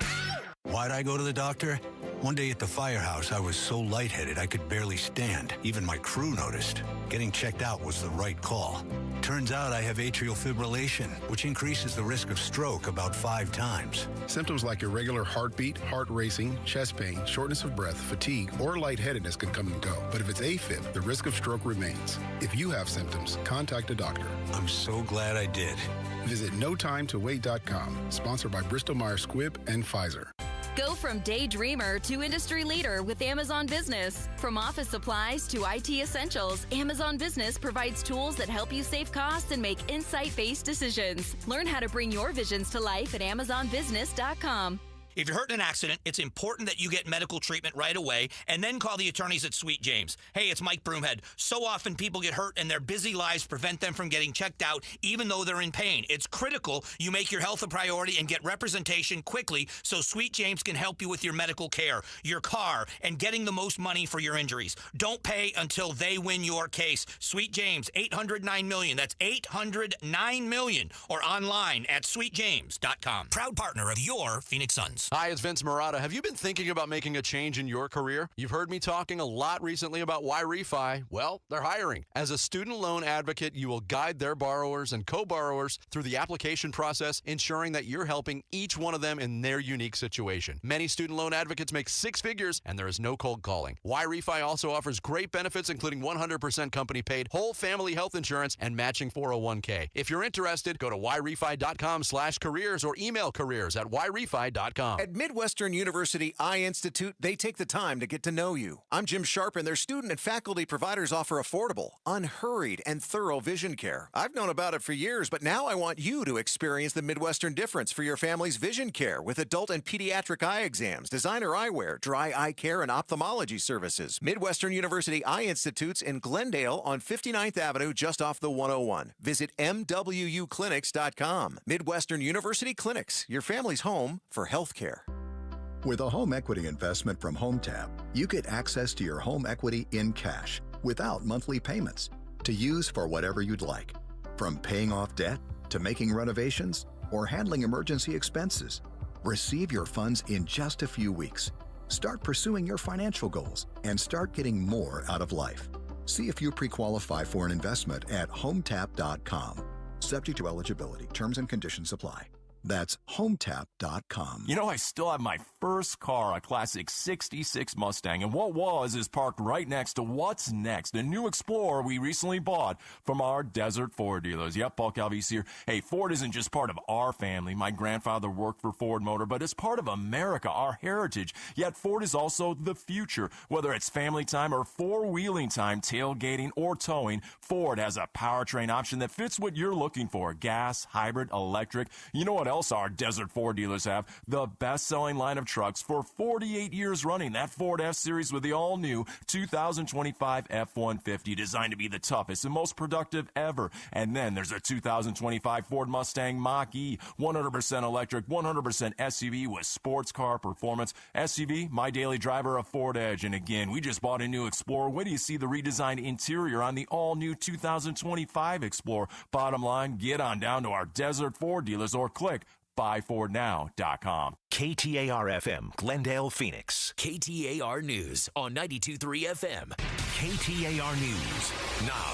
Why'd I go to the doctor? One day at the firehouse, I was so lightheaded I could barely stand. Even my crew noticed. Getting checked out was the right call. Turns out I have atrial fibrillation, which increases the risk of stroke about 5 times. Symptoms like irregular heartbeat, heart racing, chest pain, shortness of breath, fatigue, or lightheadedness can come and go. But if it's AFib, the risk of stroke remains. If you have symptoms, contact a doctor. I'm so glad I did. Visit NoTimeToWait.com, sponsored by Bristol-Myers Squibb and Pfizer. Go from daydreamer to industry leader with Amazon Business. From office supplies to IT essentials, Amazon Business provides tools that help you save costs and make insight-based decisions. Learn how to bring your visions to life at AmazonBusiness.com. If you're hurt in an accident, it's important that you get medical treatment right away and then call the attorneys at Sweet James. Hey, it's Mike Broomhead. So often people get hurt and their busy lives prevent them from getting checked out even though they're in pain. It's critical you make your health a priority and get representation quickly so Sweet James can help you with your medical care, your car, and getting the most money for your injuries. Don't pay until they win your case. Sweet James, 800-9-million. That's 800-9-million. Or online at sweetjames.com. Proud partner of your Phoenix Suns. Hi, it's Vince Marotta. Have you been thinking about making a change in your career? You've heard me talking a lot recently about why refi. Well, they're hiring. As a student loan advocate, you will guide their borrowers and co-borrowers through the application process, ensuring that you're helping each one of them in their unique situation. Many student loan advocates make 6 figures, and there is no cold calling. Why refi also offers great benefits, including 100% company-paid whole family health insurance and matching 401k. If you're interested, go to whyrefi.com/careers or email careers@whyrefi.com. At Midwestern University Eye Institute, they take the time to get to know you. I'm Jim Sharp, and their student and faculty providers offer affordable, unhurried, and thorough vision care. I've known about it for years, but now I want you to experience the Midwestern difference for your family's vision care with adult and pediatric eye exams, designer eyewear, dry eye care, and ophthalmology services. Midwestern University Eye Institute's in Glendale on 59th Avenue, just off the 101. Visit MWUclinics.com. Midwestern University Clinics, your family's home for health care. With a home equity investment from HomeTap, you get access to your home equity in cash without monthly payments to use for whatever you'd like. From paying off debt to making renovations or handling emergency expenses. Receive your funds in just a few weeks. Start pursuing your financial goals and start getting more out of life. See if you pre-qualify for an investment at HomeTap.com. Subject to eligibility. Terms and conditions apply. That's HomeTap.com. You know, I still have my first car, a classic 66 Mustang, and what was is parked right next to what's next, a new Explorer we recently bought from our Desert Ford dealers. Yep, Paul Calvise here. Hey, Ford isn't just part of our family. My grandfather worked for Ford Motor, but it's part of America, our heritage. Yet Ford is also the future. Whether it's family time or four-wheeling time, tailgating, or towing, Ford has a powertrain option that fits what you're looking for. Gas, hybrid, electric. You know what else our Desert Ford dealers have? The best-selling line of trucks for 48 years running. That Ford F-Series with the all-new 2025 F-150, designed to be the toughest and most productive ever. And then there's a 2025 Ford Mustang Mach-E, 100% electric, 100% SUV with sports car performance. SUV, my daily driver, a Ford Edge. And again, we just bought a new Explorer. Wait till you see the redesigned interior on the all-new 2025 Explorer. Bottom line, get on down to our Desert Ford dealers or click buyfordnow.com. KTAR-FM, Glendale, Phoenix. KTAR News on 92.3 FM. KTAR News now.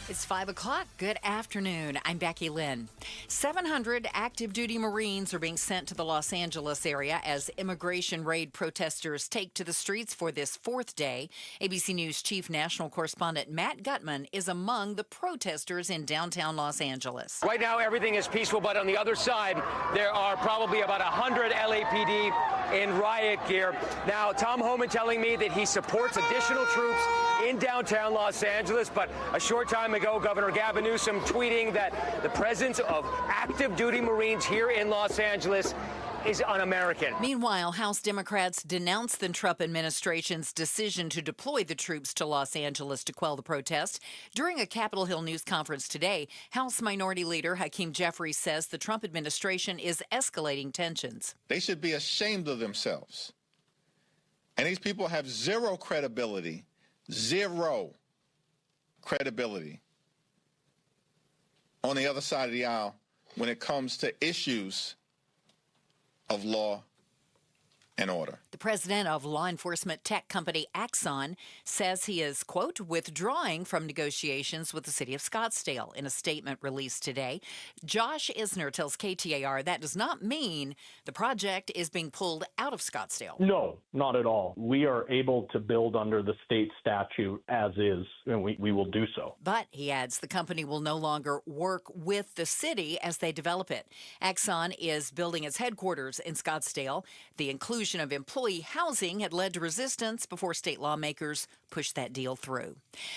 It's 5 o'clock. Good afternoon. I'm Becky Lynn. 700 active duty Marines are being sent to the Los Angeles area as immigration raid protesters take to the streets for this 4th day. ABC News Chief National Correspondent Matt Gutman is among the protesters in downtown Los Angeles. Right now, everything is peaceful, but on the other side, there are probably about 100 LAPD in riot gear. Now, Tom Homan telling me that he supports additional troops in downtown Los Angeles, but a short time ago, Governor Gavin Newsom tweeting that the presence of active duty Marines here in Los Angeles is un-American. Meanwhile, House Democrats denounced the Trump administration's decision to deploy the troops to Los Angeles to quell the protest. During a Capitol Hill news conference today, House Minority Leader Hakeem Jeffries says the Trump administration is escalating tensions. They should be ashamed of themselves. And these people have zero credibility on the other side of the aisle when it comes to issues of law and order. The president of law enforcement tech company Axon says he is, quote, withdrawing from negotiations with the city of Scottsdale. In a statement released today, Josh Isner tells KTAR that does not mean the project is being pulled out of Scottsdale. No, not at all. We are able to build under the state statute as is, and we will do so. But, he adds, the company will no longer work with the city as they develop it. Axon is building its headquarters in Scottsdale. The inclusion of employee housing had led to resistance before state lawmakers pushed that deal through.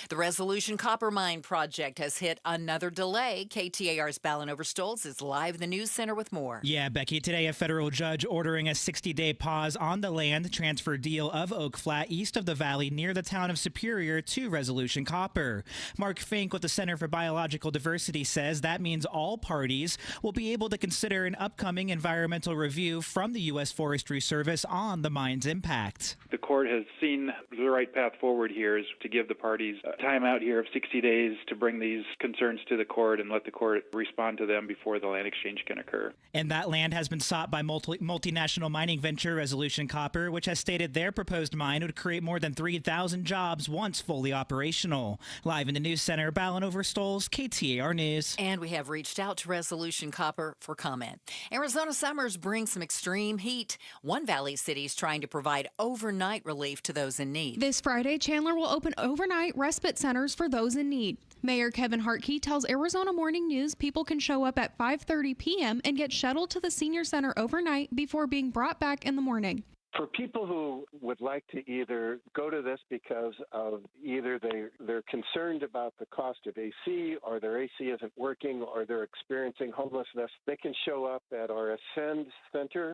The Resolution Copper Mine project has hit another delay. KTAR's Ballin Overstolz is live in the news center with more. Yeah, Becky, today a federal judge ordering a 60-day pause on the land transfer deal of Oak Flat east of the valley near the town of Superior to Resolution Copper. Mark Fink with the Center for Biological Diversity says that means all parties will be able to consider an upcoming environmental review from the U.S. Forestry Service on the mine's impact. The court has seen the right path forward here is to give the parties a time out here of 60 days to bring these concerns to the court and let the court respond to them before the land exchange can occur. And that land has been sought by multinational mining venture Resolution Copper, which has stated their proposed mine would create more than 3,000 jobs once fully operational. Live in the news center, Ballin Overstolz, KTAR News. And we have reached out to Resolution Copper for comment. Arizona summers bring some extreme heat. One Valley city is trying to provide overnight relief to those in need. This Friday, Chandler will open overnight respite centers for those in need. Mayor Kevin Hartke tells Arizona Morning News people can show up at 5:30 p.m. and get shuttled to the senior center overnight before being brought back in the morning. For people who would like to either go to this because of either they're concerned about the cost of AC or their AC isn't working or they're experiencing homelessness, they can show up at our Ascend Center.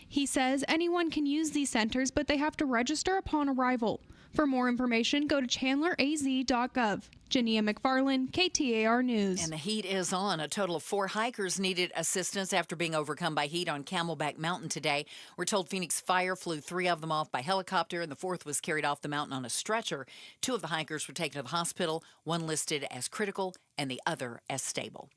He says anyone can use these centers, but they have to register upon arrival. For more information, go to chandleraz.gov. Jania McFarland, KTAR News. And the heat is on. A total of 4 hikers needed assistance after being overcome by heat on Camelback Mountain today. We're told Phoenix Fire flew 3 of them off by helicopter, and the 4th was carried off the mountain on a stretcher. 2 of the hikers were taken to the hospital, one listed as critical and the other as stable.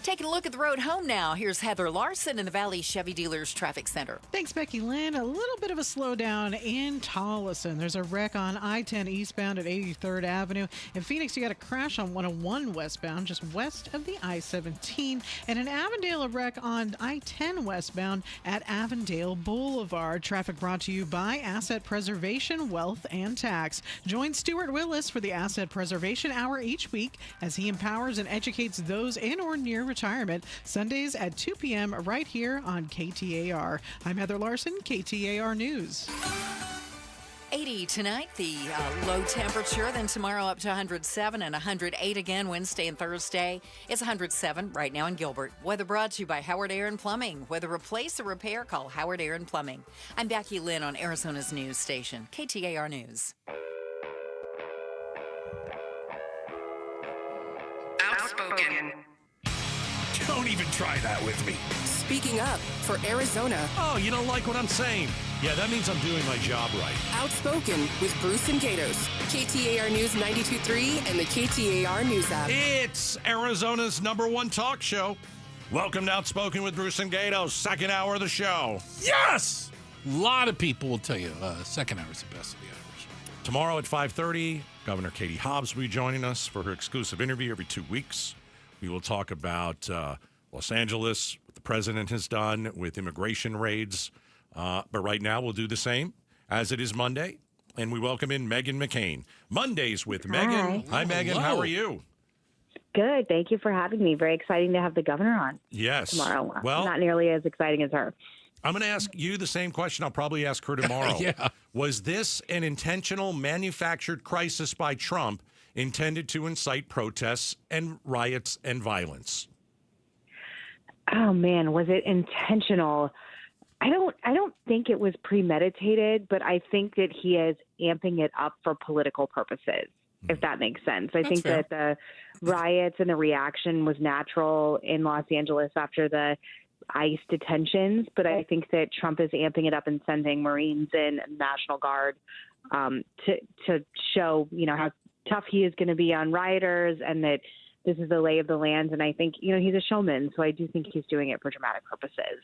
Taking a look at the road home now. Here's Heather Larson in the Valley Chevy Dealers Traffic Center. Thanks, Becky Lynn. A little bit of a slowdown in Tolleson. There's a wreck on I-10 eastbound at 83rd Avenue. In Phoenix, you got a crash on 101 westbound, just west of the I-17. And in Avondale, a wreck on I-10 westbound at Avondale Boulevard. Traffic brought to you by Asset Preservation, Wealth, and Tax. Join Stuart Willis for the Asset Preservation Hour each week as he empowers and educates those in or near retirement. Sundays at 2 p.m. right here on KTAR. I'm Heather Larson, KTAR News. 80 tonight, the low temperature. Then tomorrow up to 107 and 108 again Wednesday and Thursday. It's 107 right now in Gilbert. Weather brought to you by Howard Air and Plumbing. Whether replace or repair, call Howard Air and Plumbing. I'm Becky Lynn on Arizona's news station, KTAR News. Outspoken. Don't even try that with me. Speaking up for Arizona. Oh, you don't like what I'm saying? Yeah, that means I'm doing my job right. Outspoken with Bruce and Gatos. KTAR News 92.3 and the KTAR News app. It's Arizona's #1 talk show. Welcome to Outspoken with Bruce and Gatos, second hour of the show. Yes! A lot of people will tell you second hour is the best of the hours. Tomorrow at 5:30, Governor Katie Hobbs will be joining us for her exclusive interview every 2 weeks. We will talk about Los Angeles, what the president has done with immigration raids. But right now, we'll do the same as it is Monday. And we welcome in Megan McCain. Mondays with Megan. Hi, Megan. How are you? Good. Thank you for having me. Very exciting to have the governor on tomorrow. Well, not nearly as exciting as her. I'm going to ask you the same question I'll probably ask her tomorrow. Yeah. Was this an intentional manufactured crisis by Trump intended to incite protests and riots and violence? Oh man, was it intentional? I don't think it was premeditated, but I think that he is amping it up for political purposes, if that makes sense. I think fair. that the riots and the reaction was natural in Los Angeles after the ICE detentions, but I think that Trump is amping it up and sending Marines in, National Guard, to show, how tough he is going to be on rioters and that this is the lay of the land. And I think, he's a showman. So I do think he's doing it for dramatic purposes.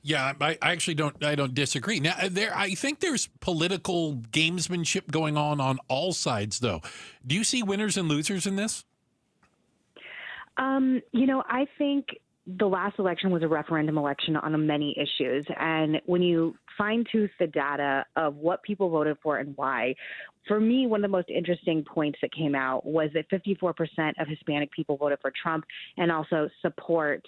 Yeah, I actually don't disagree. Now, I think there's political gamesmanship going on all sides, though. Do you see winners and losers in this? I think the last election was a referendum election on many issues. And when you fine-tooth the data of what people voted for and why, for me, one of the most interesting points that came out was that 54% of Hispanic people voted for Trump and also support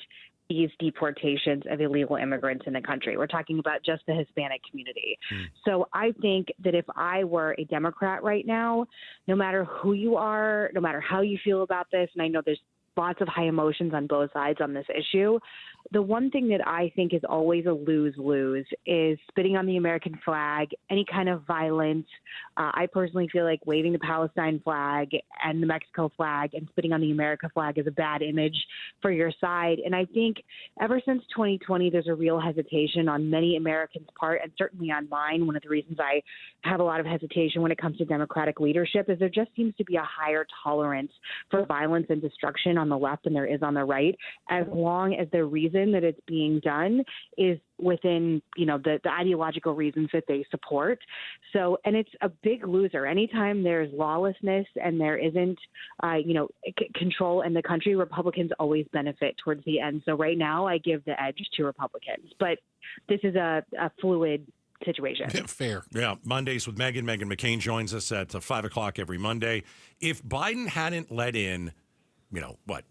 these deportations of illegal immigrants in the country. We're talking about just the Hispanic community. So I think that if I were a Democrat right now, no matter who you are, no matter how you feel about this, and I know there's lots of high emotions on both sides on this issue, the one thing that I think is always a lose-lose is spitting on the American flag, any kind of violence. I personally feel like waving the Palestine flag and the Mexico flag and spitting on the America flag is a bad image for your side. And I think ever since 2020, there's a real hesitation on many Americans' part, and certainly on mine. One of the reasons I have a lot of hesitation when it comes to Democratic leadership is there just seems to be a higher tolerance for violence and destruction on the left than there is on the right, as long as the reason that it's being done is within, the ideological reasons that they support. So, and it's a big loser. Anytime there's lawlessness and there isn't, control in the country, Republicans always benefit towards the end. So right now I give the edge to Republicans, but this is a fluid situation. Fair. Yeah. Mondays with Megyn. Megyn McCain joins us at 5 o'clock every Monday. If Biden hadn't let in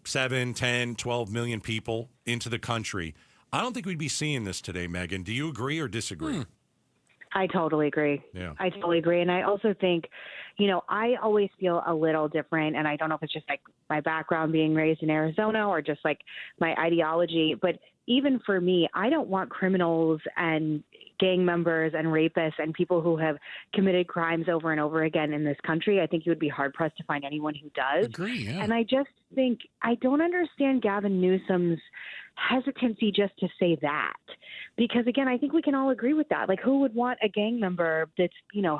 7, 10, 12 million people into the country, I don't think we'd be seeing this today, Megyn. Do you agree or disagree? I totally agree. Yeah. I totally agree. And I also think, I always feel a little different, and I don't know if it's just like my background being raised in Arizona or just like my ideology, but even for me, I don't want criminals and gang members and rapists and people who have committed crimes over and over again in this country. I think you would be hard-pressed to find anyone who does. Agree, yeah. And I just think I don't understand Gavin Newsom's hesitancy just to say that. Because, again, I think we can all agree with that. Like, who would want a gang member that's,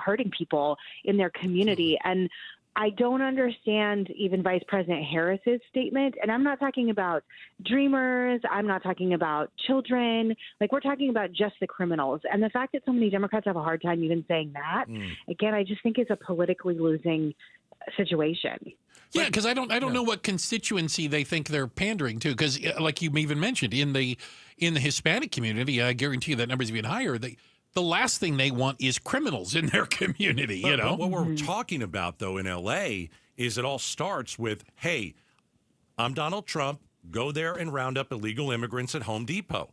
hurting people in their community? And I don't understand even Vice President Harris's statement. And I'm not talking about dreamers. I'm not talking about children. Like, we're talking about just the criminals. And the fact that so many Democrats have a hard time even saying that, again, I just think it's a politically losing situation. Yeah, because I don't know what constituency they think they're pandering to. Because, like you even mentioned, in the Hispanic community, I guarantee you that number's even higher. The last thing they want is criminals in their community, But what we're talking about, though, in L.A. is it all starts with, hey, I'm Donald Trump, go there and round up illegal immigrants at Home Depot.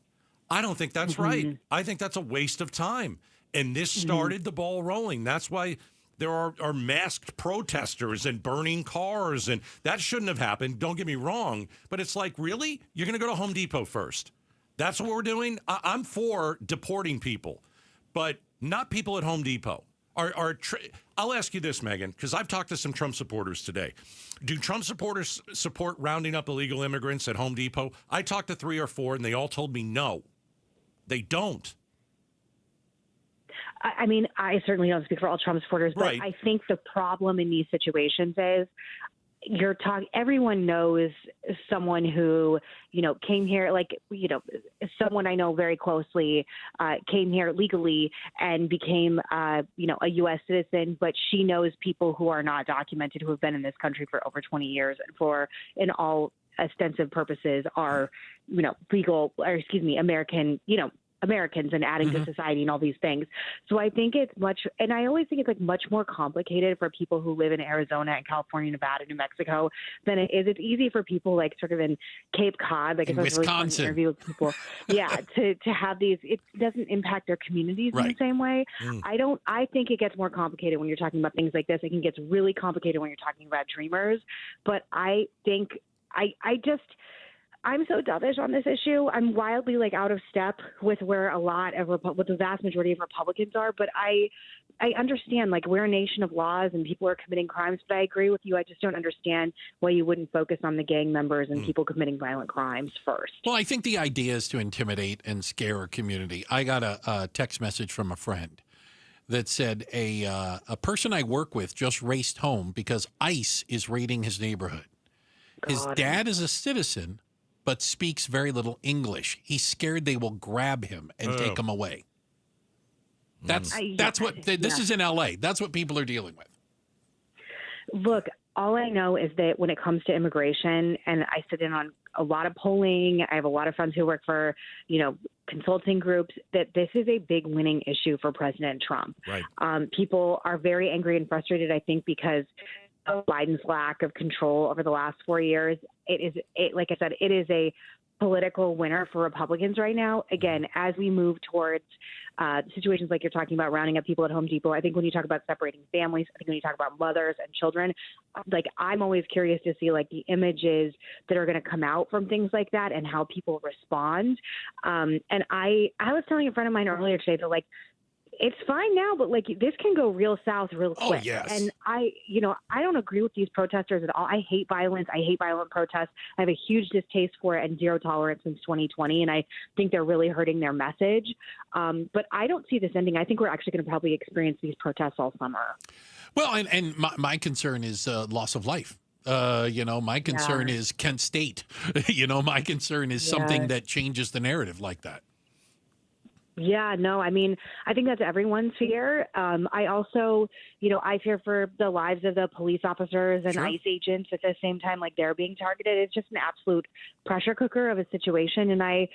I don't think that's right. I think that's a waste of time. And this started the ball rolling. That's why there are masked protesters and burning cars, and that shouldn't have happened. Don't get me wrong. But it's like, really? You're going to go to Home Depot first? That's what we're doing? I'm for deporting people, but not people at Home Depot. I'll ask you this, Megyn, because I've talked to some Trump supporters today. Do Trump supporters support rounding up illegal immigrants at Home Depot? I talked to 3 or 4, and they all told me no. They don't. I mean, I certainly don't speak for all Trump supporters, but Right. I think the problem in these situations is everyone knows someone who, came here, someone I know very closely came here legally and became, a U.S. citizen, but she knows people who are not documented, who have been in this country for over 20 years and in all extensive purposes are, Americans and adding to society and all these things. So I think and I always think it's much more complicated for people who live in Arizona and California, Nevada, New Mexico than it is. It's easy for people sort of in Cape Cod, in Wisconsin, interview with people. to have these, it doesn't impact their communities in the same way. I think it gets more complicated when you're talking about things like this. It can get really complicated when you're talking about dreamers, but I think I'm so dovish on this issue. I'm wildly out of step with where with the vast majority of Republicans are. But I understand we're a nation of laws and people are committing crimes. But I agree with you. I just don't understand why you wouldn't focus on the gang members and people committing violent crimes first. Well, I think the idea is to intimidate and scare a community. I got a text message from a friend that said a person I work with just raced home because ICE is raiding his neighborhood. His dad is a citizen, but speaks very little English. He's scared they will grab him and take him away. That's what this is in LA. That's what people are dealing with. Look, all I know is that when it comes to immigration, and I sit in on a lot of polling, I have a lot of friends who work for, consulting groups, that this is a big winning issue for President Trump. Right. People are very angry and frustrated, I think, because of Biden's lack of control over the last 4 years. Like I said, it is a political winner for Republicans right now. Again, as we move towards situations like you're talking about, rounding up people at Home Depot, I think when you talk about separating families, I think when you talk about mothers and children, like I'm always curious to see like the images that are going to come out from things like that and how people respond. And I was telling a friend of mine earlier today that like, it's fine now, but like this can go real south real quick. Oh, yes. And I don't agree with these protesters at all. I hate violence. I hate violent protests. I have a huge distaste for it and zero tolerance since 2020. And I think they're really hurting their message. But I don't see this ending. I think we're actually going to probably experience these protests all summer. Well, and my concern is loss of life. My concern is Kent State. My concern is something that changes the narrative like that. Yeah, no, I mean, I think that's everyone's fear. I also, I fear for the lives of the police officers and ICE agents at the same time, like they're being targeted. It's just an absolute pressure cooker of a situation. And I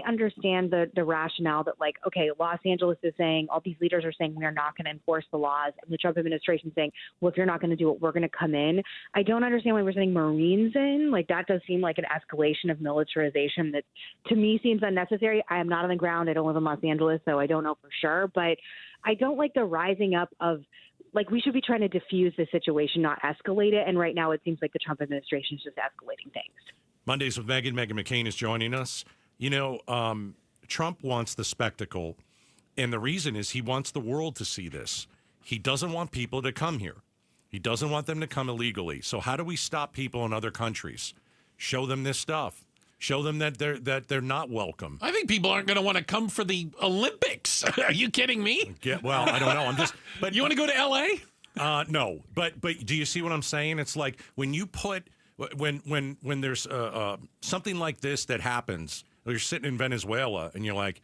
understand the rationale that like, okay, Los Angeles is saying, all these leaders are saying we are not going to enforce the laws. And the Trump administration saying, well, if you're not going to do it, we're going to come in. I don't understand why we're sending Marines in. Like that does seem like an escalation of militarization that to me seems unnecessary. I am not on the ground. I don't live in Los Angeles, so I don't know for sure. But I don't like the rising up of, like, we should be trying to diffuse the situation, not escalate it. And right now it seems like the Trump administration is just escalating things. Mondays with Megan. Megan McCain is joining us. Trump wants the spectacle, and the reason is he wants the world to see this. He doesn't want people to come here. He doesn't want them to come illegally. So how do we stop people in other countries? Show them this stuff. Show them that they're not welcome. I think people aren't going to want to come for the Olympics. Are you kidding me? Well, I don't know. But you want to go to L.A.? No. But do you see what I'm saying? It's like when you put when there's something like this that happens. You're sitting in Venezuela and you're like,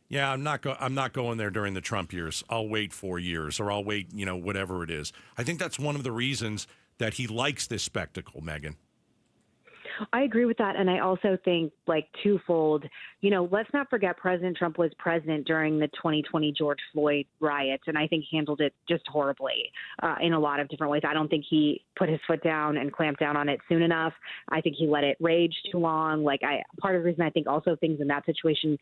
yeah, I'm not going there during the Trump years. I'll wait 4 years or I'll wait, whatever it is. I think that's one of the reasons that he likes this spectacle, Megan. I agree with that. And I also think like twofold, let's not forget President Trump was president during the 2020 George Floyd riots. And I think handled it just horribly in a lot of different ways. I don't think he put his foot down and clamped down on it soon enough. I think he let it rage too long. Part of the reason I think also things in that situation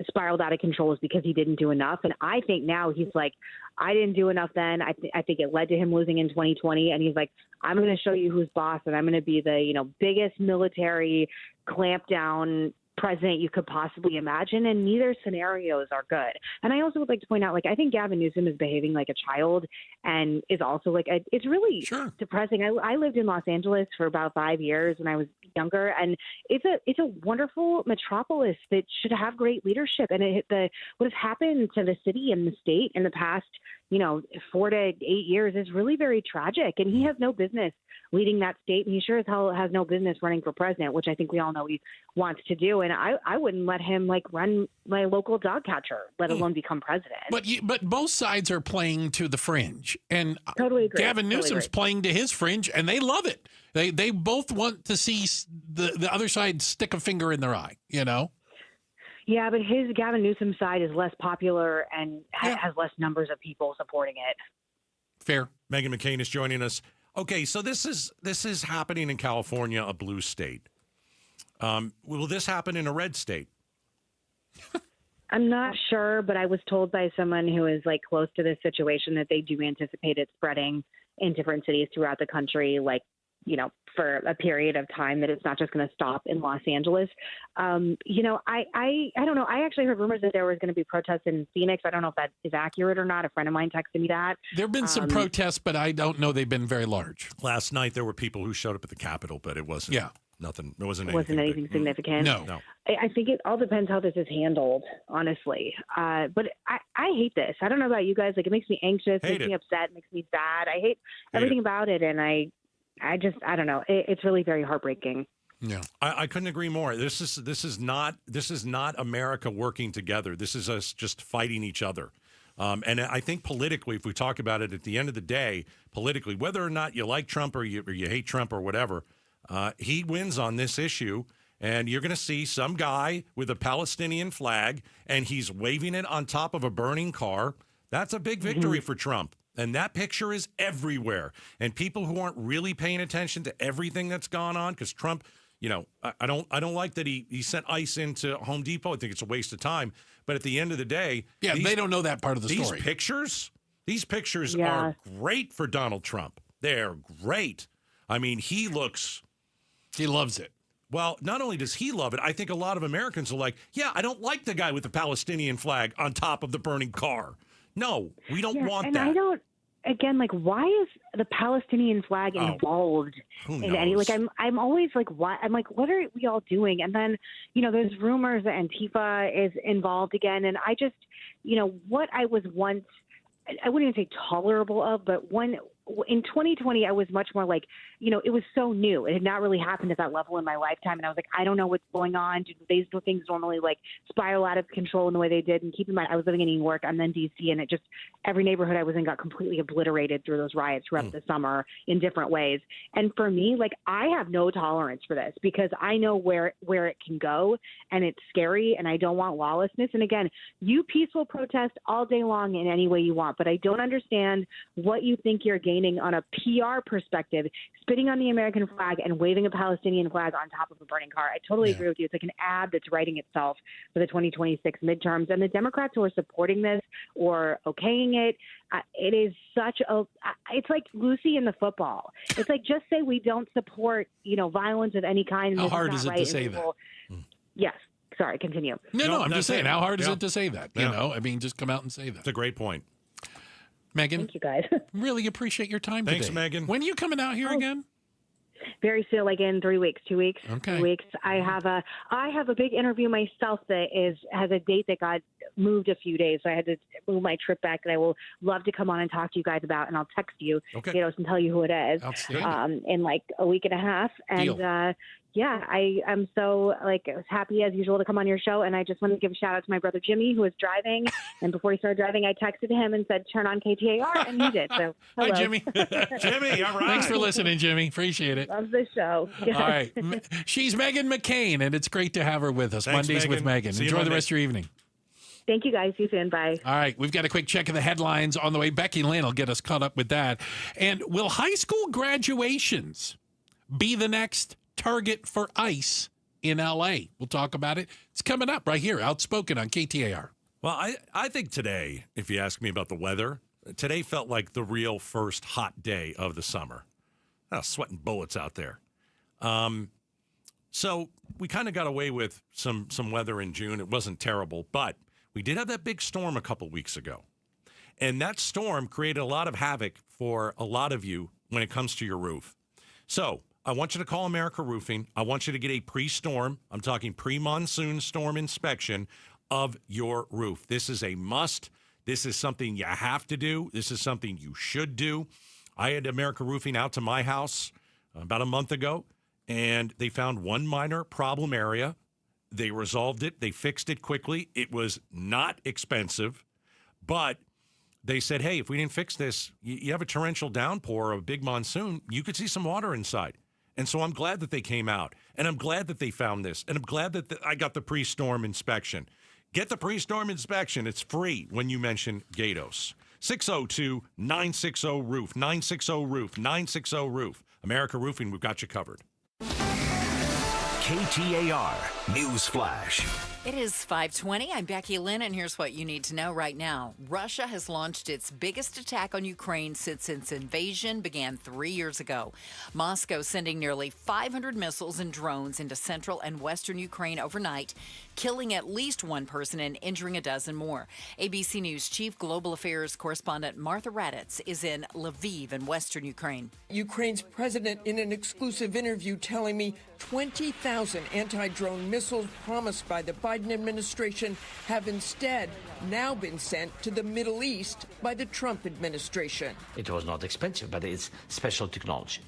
spiraled out of control is because he didn't do enough. And I think now he's like, I didn't do enough then. I think it led to him losing in 2020. And he's like, I'm going to show you who's boss, and I'm going to be the, biggest military clampdown president you could possibly imagine. And neither scenarios are good. And I also would like to point out, I think Gavin Newsom is behaving like a child and is also it's really depressing. I lived in Los Angeles for about 5 years when I was younger, and it's a wonderful metropolis that should have great leadership. And what has happened to the city and the state in the past 4 to 8 years is really very tragic. And he has no business leading that state. And he sure as hell has no business running for president, which I think we all know he wants to do. And I wouldn't let him run my local dog catcher, let alone become president. But both sides are playing to the fringe. And totally agree. Gavin Newsom's playing to his fringe, and they love it. They both want to see the other side stick a finger in their eye, Yeah, but his Gavin Newsom side is less popular and has less numbers of people supporting it. Fair. Megan McCain is joining us. Okay, so this is happening in California, a blue state. Will this happen in a red state? I'm not sure, but I was told by someone who is close to this situation that they do anticipate it spreading in different cities throughout the country, for a period of time, that it's not just going to stop in Los Angeles. I don't know. I actually heard rumors that there was going to be protests in Phoenix. I don't know if that is accurate or not. A friend of mine texted me that. There have been some protests, but I don't know they've been very large. Last night, there were people who showed up at the Capitol, but it wasn't nothing. It wasn't anything significant. No. I think it all depends how this is handled, honestly. But I hate this. I don't know about you guys. It makes me anxious, makes me upset, makes me sad. I hate everything about it. And I don't know. It's really very heartbreaking. Yeah, I couldn't agree more. This is not America working together. This is us just fighting each other. And I think politically, if we talk about it at the end of the day, politically, whether or not you like Trump or you hate Trump or whatever, he wins on this issue. And you're going to see some guy with a Palestinian flag, and he's waving it on top of a burning car. That's a big victory for Trump. And that picture is everywhere. And people who aren't really paying attention to everything that's gone on, because Trump, I don't like that he sent ICE into Home Depot. I think it's a waste of time. But at the end of the day, they don't know that part of the story. These pictures are great for Donald Trump. They're great. I mean, he loves it. Well, not only does he love it, I think a lot of Americans are like, yeah, I don't like the guy with the Palestinian flag on top of the burning car. No, we don't want that. I don't, again, why is the Palestinian flag involved in any, I'm always like, what? I'm like, what are we all doing? And then, there's rumors that Antifa is involved again. And I just, what I was once, I wouldn't even say tolerable of, but in 2020, I was much more like, it was so new. It had not really happened at that level in my lifetime. And I was like, I don't know what's going on. Do these things normally spiral out of control in the way they did? And keep in mind, I was living in New York and then D.C. and it just, every neighborhood I was in got completely obliterated through those riots throughout the summer in different ways. And for me, I have no tolerance for this because I know where it can go and it's scary and I don't want lawlessness. And again, you peaceful protest all day long in any way you want, but I don't understand what you think you're gaining on a PR perspective, spitting on the American flag and waving a Palestinian flag on top of a burning car. I totally agree with you. It's like an ad that's writing itself for the 2026 midterms. And the Democrats who are supporting this or okaying it, it is it's like Lucy in the football. It's like, just say we don't support, violence of any kind. How hard is it to say that? Yes. Sorry, continue. No, I'm just saying, how hard is it to say that? Just come out and say that. It's a great point. Megan, thank you guys. Really appreciate your time today. Thanks, Megan. When are you coming out here again? Very soon, in 3 weeks, 2 weeks, okay. 2 weeks. I have a big interview myself that has a date that got moved a few days, so I had to move my trip back. That I will love to come on and talk to you guys about, and I'll text you, and tell you who it is. In a week and a half, and I'm so happy as usual to come on your show, and I just want to give a shout out to my brother Jimmy, who was driving, and before he started driving, I texted him and said, "Turn on KTAR," and he did. So, hello. Hi, Jimmy. Jimmy, all right. Thanks for listening, Jimmy. Appreciate it. Love the show. All right. She's Megan McCain, and it's great to have her with us. Thanks, Mondays Megan. with Megan. Enjoy the rest of your evening. Thank you, guys. See you soon. Bye. All right. We've got a quick check of the headlines on the way. Becky Lynn will get us caught up with that. And will high school graduations be the next target for ICE in L.A.? We'll talk about it. It's coming up right here, Outspoken on KTAR. Well, I think today, if you ask me about the weather, today felt like the real first hot day of the summer. I was sweating bullets out there. So we kind of got away with some weather in June. It wasn't terrible, but we did have that big storm a couple weeks ago. And that storm created a lot of havoc for a lot of you when it comes to your roof. So I want you to call America Roofing. I want you to get a pre-storm, I'm talking pre-monsoon storm inspection of your roof. This is a must. This is something you have to do. This is something you should do. I had America Roofing out to my house about a month ago, and they found one minor problem area. They resolved it. They fixed it quickly. It was not expensive, but they said, hey, if we didn't fix this, you have a torrential downpour of a big monsoon, you could see some water inside. And so I'm glad that they came out, and I'm glad that they found this, and I'm glad that I got the pre-storm inspection. Get the pre-storm inspection. It's free when you mention Gatos. 602-960-ROOF, 960-ROOF, 960-ROOF. America Roofing, we've got you covered. KTAR News Flash. It is 5:20. I'm Becky Lynn, and here's what you need to know right now. Russia has launched its biggest attack on Ukraine since its invasion began 3 years ago. Moscow sending nearly 500 missiles and drones into central and western Ukraine overnight, killing at least one person and injuring a dozen more. ABC News Chief Global Affairs Correspondent Martha Raddatz is in Lviv in western Ukraine. Ukraine's president in an exclusive interview telling me 20,000 anti-drone missiles promised by the Biden administration have instead now been sent to the Middle East by the Trump administration. It was not expensive, but it's special technology.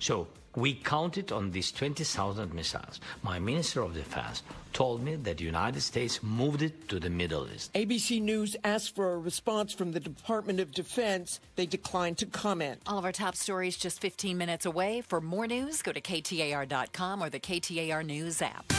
So We counted on these 20,000 missiles. My Minister of Defense told me that the United States moved it to the Middle East. ABC News asked for a response from the Department of Defense. They declined to comment. All of our top stories just 15 minutes away. For more news, go to KTAR.com or the KTAR News app.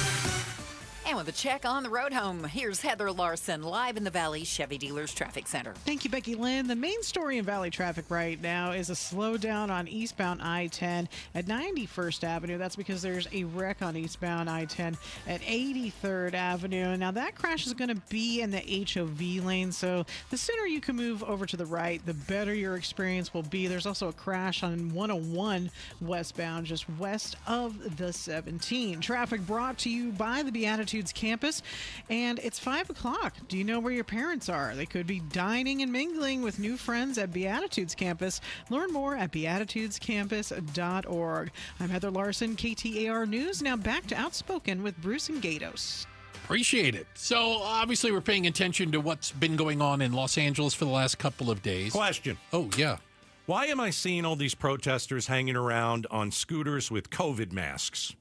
And with a check on the road home, here's Heather Larson live in the Valley Chevy Dealers Traffic Center. Thank you, Becky Lynn. The main story in Valley traffic right now is a slowdown on eastbound I-10 at 91st Avenue. That's because there's a wreck on eastbound I-10 at 83rd Avenue. Now, that crash is going to be in the HOV lane, so the sooner you can move over to the right, the better your experience will be. There's also a crash on 101 westbound, just west of the 17. Traffic brought to you by the Beatitudes campus, and it's 5 o'clock. Do you know where your parents are? They could be dining and mingling with new friends at Beatitudes campus. Learn more at beatitudescampus.org. I'm Heather Larson, KTAR News. Now back to Outspoken with Bruce and Gatos. Appreciate it. So obviously we're paying attention to what's been going on in Los Angeles for the last couple of days. Question. Oh, yeah. Why am I seeing all these protesters hanging around on scooters with COVID masks?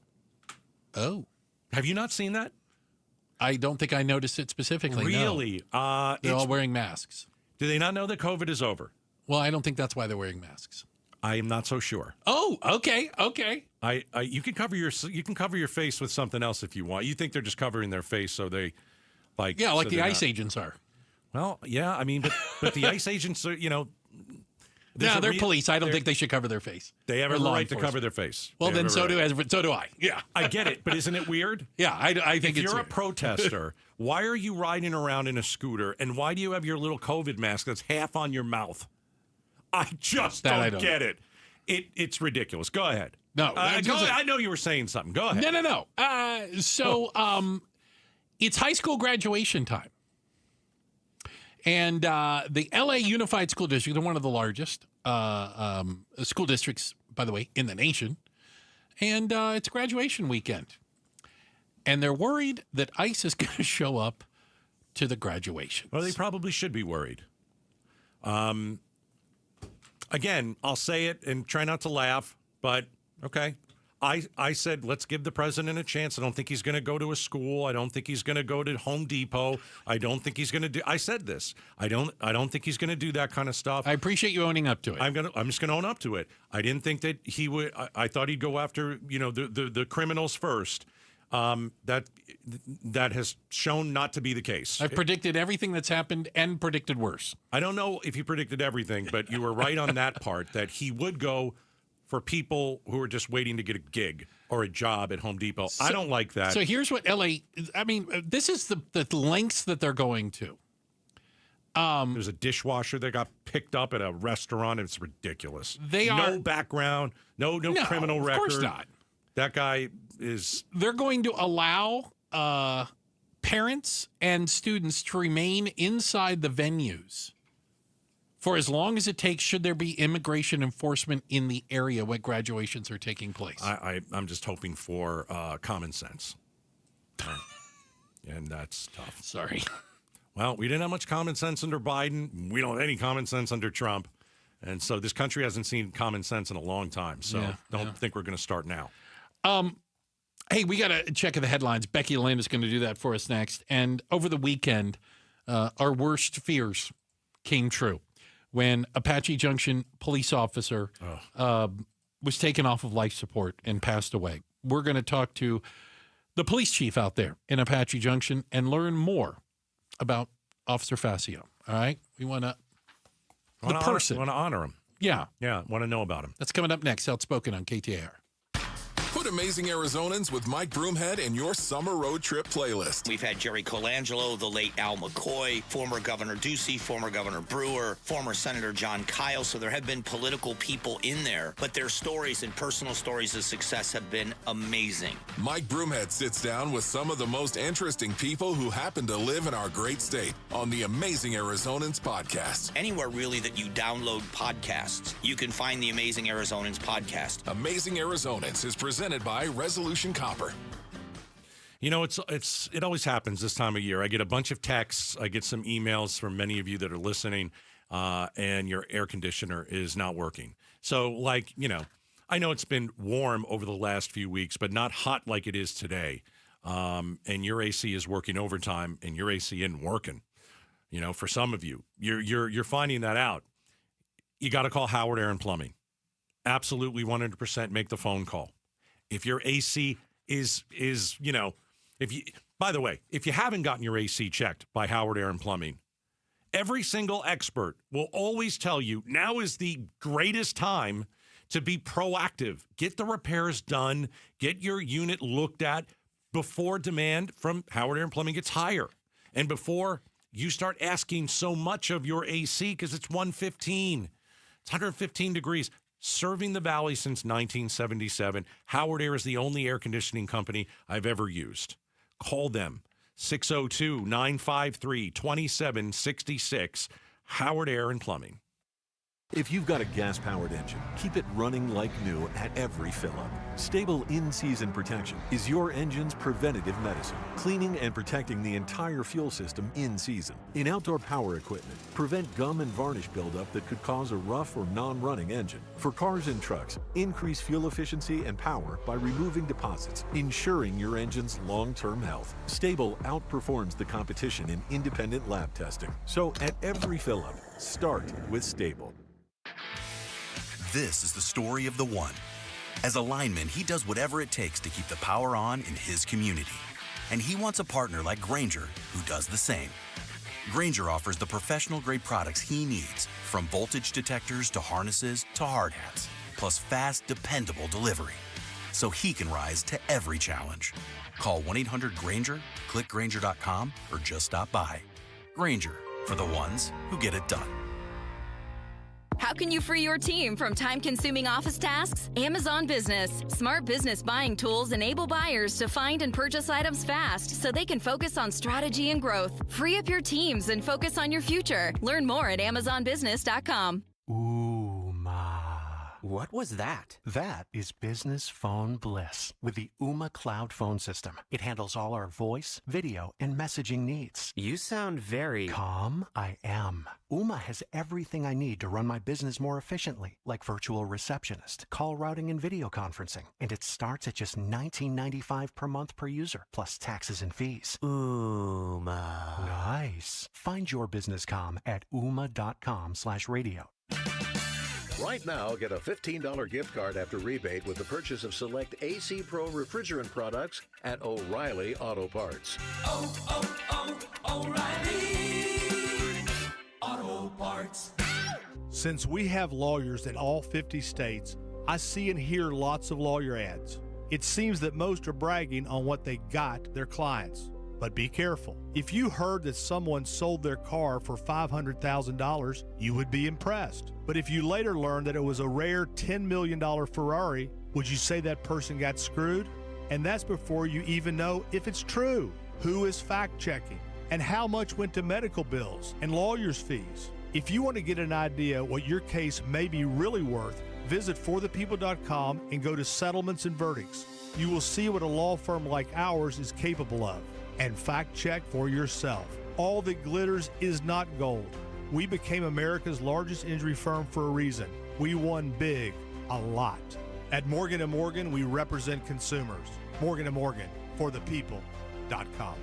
Oh. Have you not seen that? I don't think I noticed it specifically. Really? No. They're all wearing masks. Do they not know that COVID is over? Well, I don't think that's why they're wearing masks. I am not so sure. Oh, okay. You can cover your face with something else if you want. You think they're just covering their face so they like so the ICE not... agents are. Well, yeah, I mean, but the ICE agents are, No, they're police. I don't think they should cover their face. They have a right to cover their face. Well, then so do I. Yeah. I get it, but isn't it weird? Yeah, I think if it's you're weird. A protester, why are you riding around in a scooter, and why do you have your little COVID mask that's half on your mouth? I just don't get it. It's ridiculous. Go ahead. No, I know you were saying something. Go ahead. No. It's high school graduation time. And the LA Unified School District, they're one of the largest school districts, by the way, in the nation. And it's graduation weekend. And they're worried that ICE is going to show up to the graduation. Well, they probably should be worried. Again, I'll say it and try not to laugh, but okay. I said, let's give the president a chance. I don't think he's going to go to a school. I don't think he's going to go to Home Depot. I don't think he's going to do. I said this. I don't think he's going to do that kind of stuff. I appreciate you owning up to it. I'm just going to own up to it. I didn't think that he would. I thought he'd go after the criminals first. That has shown not to be the case. I've predicted everything that's happened and predicted worse. I don't know if you predicted everything, but you were right on that part that he would go for people who are just waiting to get a gig or a job at Home Depot. I don't like that. So here's what this is the lengths that they're going to. There's a dishwasher that got picked up at a restaurant. It's ridiculous. No background, no criminal record. Of course not. That guy is... They're going to allow parents and students to remain inside the venues for as long as it takes, should there be immigration enforcement in the area where graduations are taking place. I'm just hoping for common sense. And that's tough. Sorry. Well, we didn't have much common sense under Biden. We don't have any common sense under Trump. And so this country hasn't seen common sense in a long time. So don't think we're going to start now. Hey, we got to check the headlines. Becky Lynn is going to do that for us next. And over the weekend, our worst fears came true when Apache Junction police officer was taken off of life support and passed away. We're going to talk to the police chief out there in Apache Junction and learn more about Officer Fascio. All right? We want to... want to honor him. Yeah. Yeah, want to know about him. That's coming up next. Outspoken on KTAR. Put Amazing Arizonans with Mike Broomhead in your summer road trip playlist. We've had Jerry Colangelo, the late Al McCoy, former Governor Ducey, former Governor Brewer, former Senator John Kyle. So there have been political people in there, but their stories and personal stories of success have been amazing. Mike Broomhead sits down with some of the most interesting people who happen to live in our great state on the Amazing Arizonans podcast. Anywhere really that you download podcasts, you can find the Amazing Arizonans podcast. Amazing Arizonans is presented by Resolution Copper. You know, it always happens this time of year. I get a bunch of texts. I get some emails from many of you that are listening, and your air conditioner is not working. So, I know it's been warm over the last few weeks, but not hot like it is today. And your AC is working overtime, and your AC isn't working. You know, for some of you, you're finding that out. You got to call Howard Air and Plumbing. Absolutely 100% make the phone call. If your AC is by the way, if you haven't gotten your AC checked by Howard Air and Plumbing, every single expert will always tell you now is the greatest time to be proactive. Get the repairs done. Get your unit looked at before demand from Howard Air and Plumbing gets higher. And before you start asking so much of your AC because it's 115. It's 115 degrees. Serving the Valley since 1977. Howard Air is the only air conditioning company I've ever used. Call them. 602-953-2766. Howard Air and Plumbing. If you've got a gas-powered engine, keep it running like new at every fill-up. Stable in-season protection is your engine's preventative medicine, cleaning and protecting the entire fuel system in season. In outdoor power equipment, prevent gum and varnish buildup that could cause a rough or non-running engine. For cars and trucks, increase fuel efficiency and power by removing deposits, ensuring your engine's long-term health. Stable outperforms the competition in independent lab testing. So at every fill-up, start with Stable. This is the story of the one. As a lineman, he does whatever it takes to keep the power on in his community. And he wants a partner like Grainger who does the same. Grainger offers the professional-grade products he needs, from voltage detectors to harnesses to hard hats, plus fast, dependable delivery, so he can rise to every challenge. Call 1-800-GRAINGER, click Grainger.com, or just stop by. Grainger, for the ones who get it done. How can you free your team from time-consuming office tasks? Amazon Business. Smart business buying tools enable buyers to find and purchase items fast so they can focus on strategy and growth. Free up your teams and focus on your future. Learn more at AmazonBusiness.com. What was that? That is business phone bliss with the Ooma Cloud phone system. It handles all our voice, video, and messaging needs. You sound very... Calm? I am. Ooma has everything I need to run my business more efficiently, like virtual receptionist, call routing, and video conferencing. And it starts at just $19.95 per month per user, plus taxes and fees. Ooma. Nice. Find your business comm at ooma.com/radio. Right now, get a $15 gift card after rebate with the purchase of select AC Pro refrigerant products at O'Reilly Auto Parts. O'Reilly Auto Parts. Since we have lawyers in all 50 states, I see and hear lots of lawyer ads. It seems that most are bragging on what they got their clients. But be careful. If you heard that someone sold their car for $500,000, you would be impressed. But if you later learned that it was a rare $10 million Ferrari, would you say that person got screwed? And that's before you even know if it's true. Who is fact-checking? And how much went to medical bills and lawyers' fees? If you want to get an idea what your case may be really worth, visit forthepeople.com and go to Settlements and Verdicts. You will see what a law firm like ours is capable of. And fact-check for yourself. All that glitters is not gold. We became America's largest injury firm for a reason. We won big, a lot. At Morgan & Morgan, we represent consumers. Morgan & Morgan, forthepeople.com.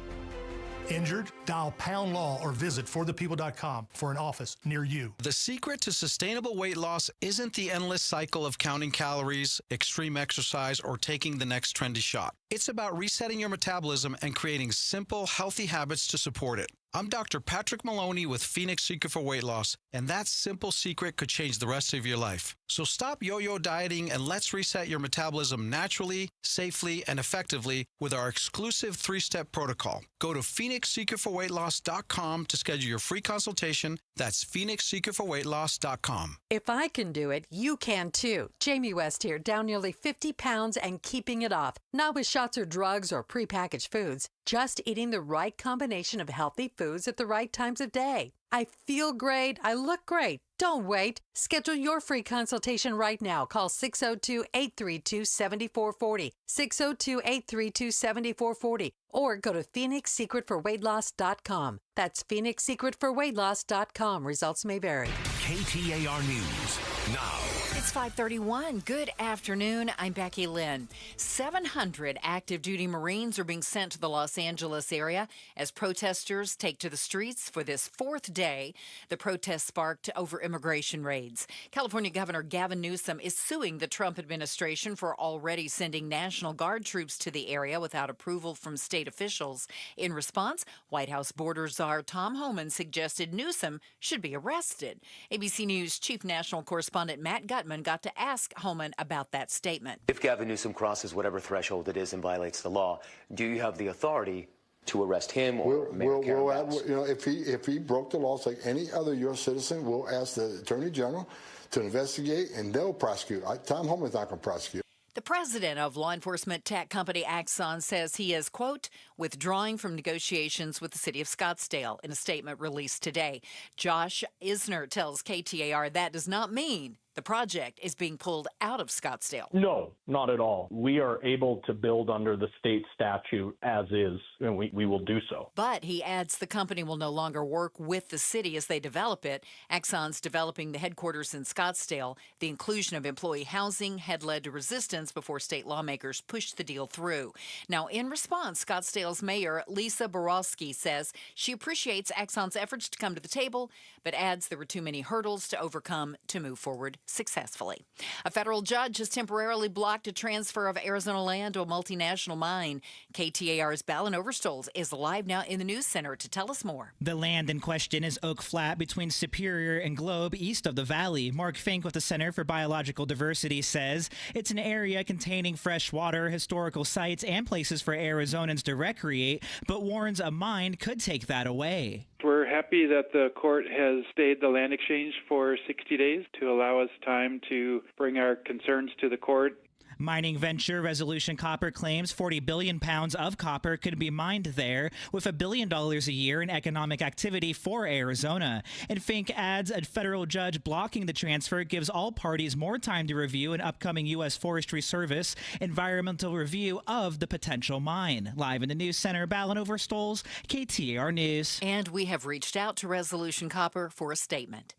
Injured? Dial pound law or visit forthepeople.com for an office near you. The secret to sustainable weight loss isn't the endless cycle of counting calories, extreme exercise, or taking the next trendy shot. It's about resetting your metabolism and creating simple, healthy habits to support it. I'm Dr. Patrick Maloney with Phoenix Secret for Weight Loss, and that simple secret could change the rest of your life. So stop yo-yo dieting and let's reset your metabolism naturally, safely, and effectively with our exclusive 3-step protocol. Go to PhoenixSecretForWeightLoss.com to schedule your free consultation. That's PhoenixSecretForWeightLoss.com. If I can do it, you can too. Jamie West here, down nearly 50 pounds and keeping it off. Not with shots or drugs or prepackaged foods, just eating the right combination of healthy foods at the right times of day. I feel great. I look great. Don't wait. Schedule your free consultation right now. Call 602-832-7440, 602-832-7440, or go to PhoenixSecretForWeightLoss.com. That's PhoenixSecretForWeightLoss.com. Results may vary. KTAR News now. It's 5:31. Good afternoon. I'm Becky Lynn. 700 active duty Marines are being sent to the Los Angeles area as protesters take to the streets for this fourth day. The protests sparked over immigration raids. California Governor Gavin Newsom is suing the Trump administration for already sending National Guard troops to the area without approval from state officials. In response, White House border czar Tom Homan suggested Newsom should be arrested. ABC News Chief National Correspondent Matt Gutman got to ask Homan about that statement. If Gavin Newsom crosses whatever threshold it is and violates the law, do you have the authority to arrest him or if he broke the laws like any other U.S. citizen, we'll ask the Attorney General to investigate and they'll prosecute. Tom Homan's not going to prosecute. The president of law enforcement tech company Axon says he is, quote, withdrawing from negotiations with the city of Scottsdale in a statement released today. Josh Isner tells KTAR that does not mean the project is being pulled out of Scottsdale. No, not at all. We are able to build under the state statute as is, and we will do so. But he adds the company will no longer work with the city as they develop it. Axon's developing the headquarters in Scottsdale. The inclusion of employee housing had led to resistance before state lawmakers pushed the deal through. Now, in response, Scottsdale's mayor, Lisa Borowski, says she appreciates Axon's efforts to come to the table, but adds there were too many hurdles to overcome to move forward successfully. A federal judge has temporarily blocked a transfer of Arizona land to a multinational mine. KTAR's Balin Overstoles is live now in the news center to tell us more. The land in question is Oak Flat between Superior and Globe, east of the valley. Mark Fink with the Center for Biological Diversity says it's an area containing fresh water, historical sites, and places for Arizonans to recreate, but warns a mine could take that away. We're happy that the court has stayed the land exchange for 60 days to allow us time to bring our concerns to the court. Mining venture Resolution Copper claims 40 billion pounds of copper could be mined there, with $1 billion a year in economic activity for Arizona. And Fink adds a federal judge blocking the transfer gives all parties more time to review an upcoming U.S. Forestry Service environmental review of the potential mine. Live in the news center, Balin Overstoles, KTAR News. And we have reached out to Resolution Copper for a statement.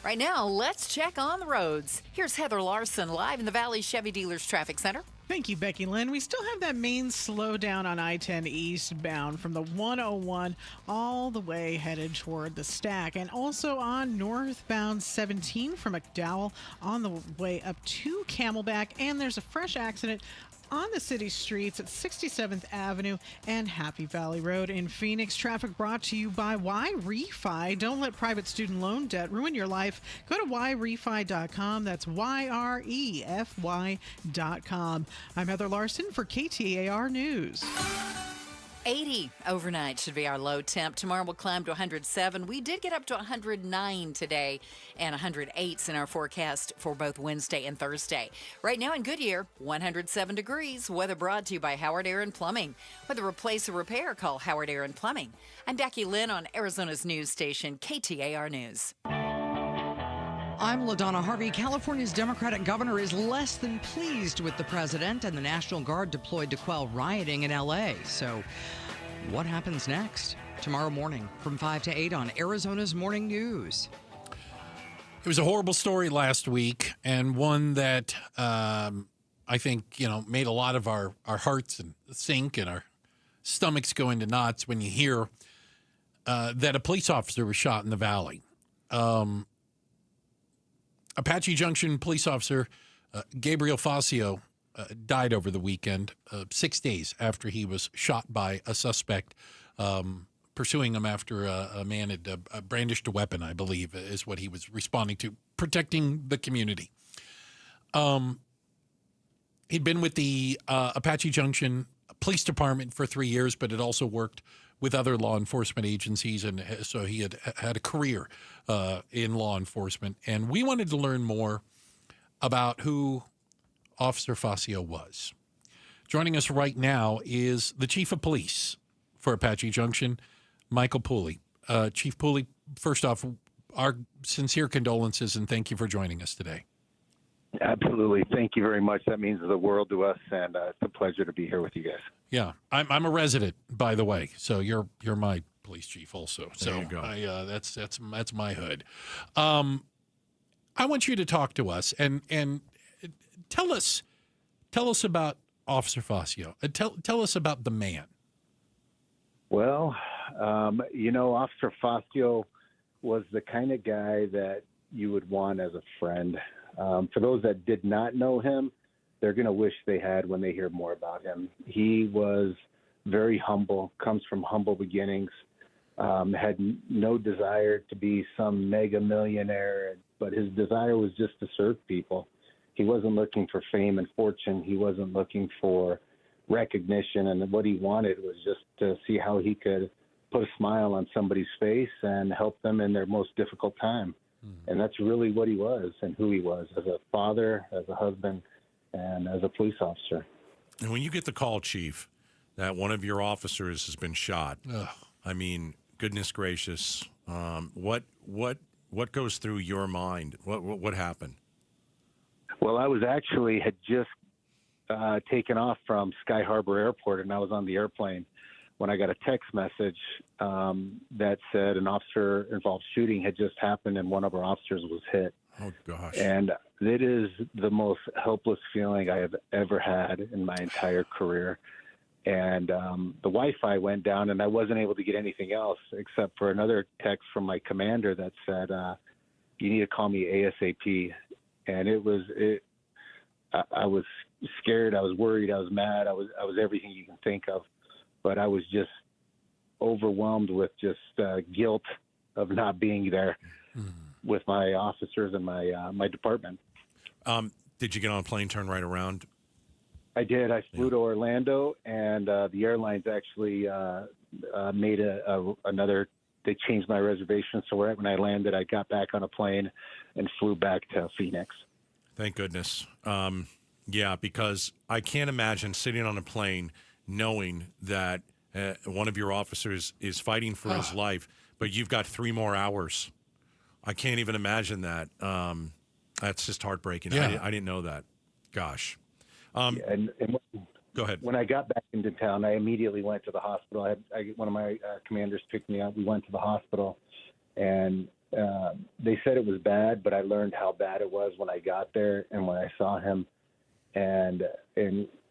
Right now, let's check on the roads. Here's Heather Larson live in the Valley Chevy Dealers Traffic Center. Thank you, Becky Lynn. We still have that main slowdown on I-10 eastbound from the 101 all the way headed toward the Stack, and also on northbound 17 from McDowell on the way up to Camelback. And there's a fresh accident on the city streets at 67th Avenue and Happy Valley Road in Phoenix. Traffic brought to you by YRefi. Don't let private student loan debt ruin your life. Go to YRefi.com. That's YREFY.com. I'm Heather Larson for KTAR News. 80 overnight should be our low temp. Tomorrow we'll climb to 107. We did get up to 109 today and 108 in our forecast for both Wednesday and Thursday. Right now in Goodyear, 107 degrees. Weather brought to you by Howard Aaron Plumbing. Whether replace or repair, call Howard Aaron Plumbing. I'm Becky Lynn on Arizona's news station, KTAR News. I'm LaDonna Harvey. California's Democratic governor is less than pleased with the president and the National Guard deployed to quell rioting in L.A. So what happens next? Tomorrow morning from 5 to 8 on Arizona's Morning News. It was a horrible story last week, and one that I think, made a lot of our hearts sink and our stomachs go into knots when you hear that a police officer was shot in the Valley. Apache Junction police officer Gabriel Facio died over the weekend, 6 days after he was shot by a suspect pursuing him after a man had brandished a weapon, I believe, is what he was responding to, protecting the community. He'd been with the Apache Junction Police Department for 3 years, but had also worked with other law enforcement agencies, and so he had a career in law enforcement. And we wanted to learn more about who Officer Facio was. Joining us right now is the Chief of Police for Apache Junction, Michael Pooley. Chief Pooley, first off, our sincere condolences and thank you for joining us today. Absolutely. Thank you very much. That means the world to us, and it's a pleasure to be here with you guys. Yeah, I'm a resident, by the way, so you're my police chief also. So there you go. that's my hood. I want you to talk to us and tell us about Officer Fazio. Tell us about the man. Well, Officer Fazio was the kind of guy that you would want as a friend. For those that did not know him, they're going to wish they had when they hear more about him. He was very humble, comes from humble beginnings, had no desire to be some mega millionaire, but his desire was just to serve people. He wasn't looking for fame and fortune. He wasn't looking for recognition. And what he wanted was just to see how he could put a smile on somebody's face and help them in their most difficult time. And that's really what he was and who he was as a father, as a husband, and as a police officer. And when you get the call, Chief, that one of your officers has been shot, I mean, goodness gracious, what goes through your mind? What happened? Well, I had just taken off from Sky Harbor Airport, and I was on the airplane when I got a text message that said an officer-involved shooting had just happened and one of our officers was hit. Oh, gosh. And it is the most helpless feeling I have ever had in my entire career. And the Wi-Fi went down, and I wasn't able to get anything else except for another text from my commander that said, you need to call me ASAP. And I was scared. I was worried. I was mad. I was everything you can think of. But I was just overwhelmed with just guilt of not being there with my officers and my department. Did you get on a plane, turn right around? I did. I flew to Orlando, and the airlines actually made another. They changed my reservation, so right when I landed, I got back on a plane and flew back to Phoenix. Thank goodness. Yeah, because I can't imagine sitting on a plane knowing that one of your officers is fighting for his life, but you've got 3 more hours. I can't even imagine that. That's just heartbreaking. Yeah. I didn't know that. Gosh. And go ahead. When I got back into town, I immediately went to the hospital. One of my commanders picked me up. We went to the hospital, and they said it was bad, but I learned how bad it was when I got there and when I saw him. And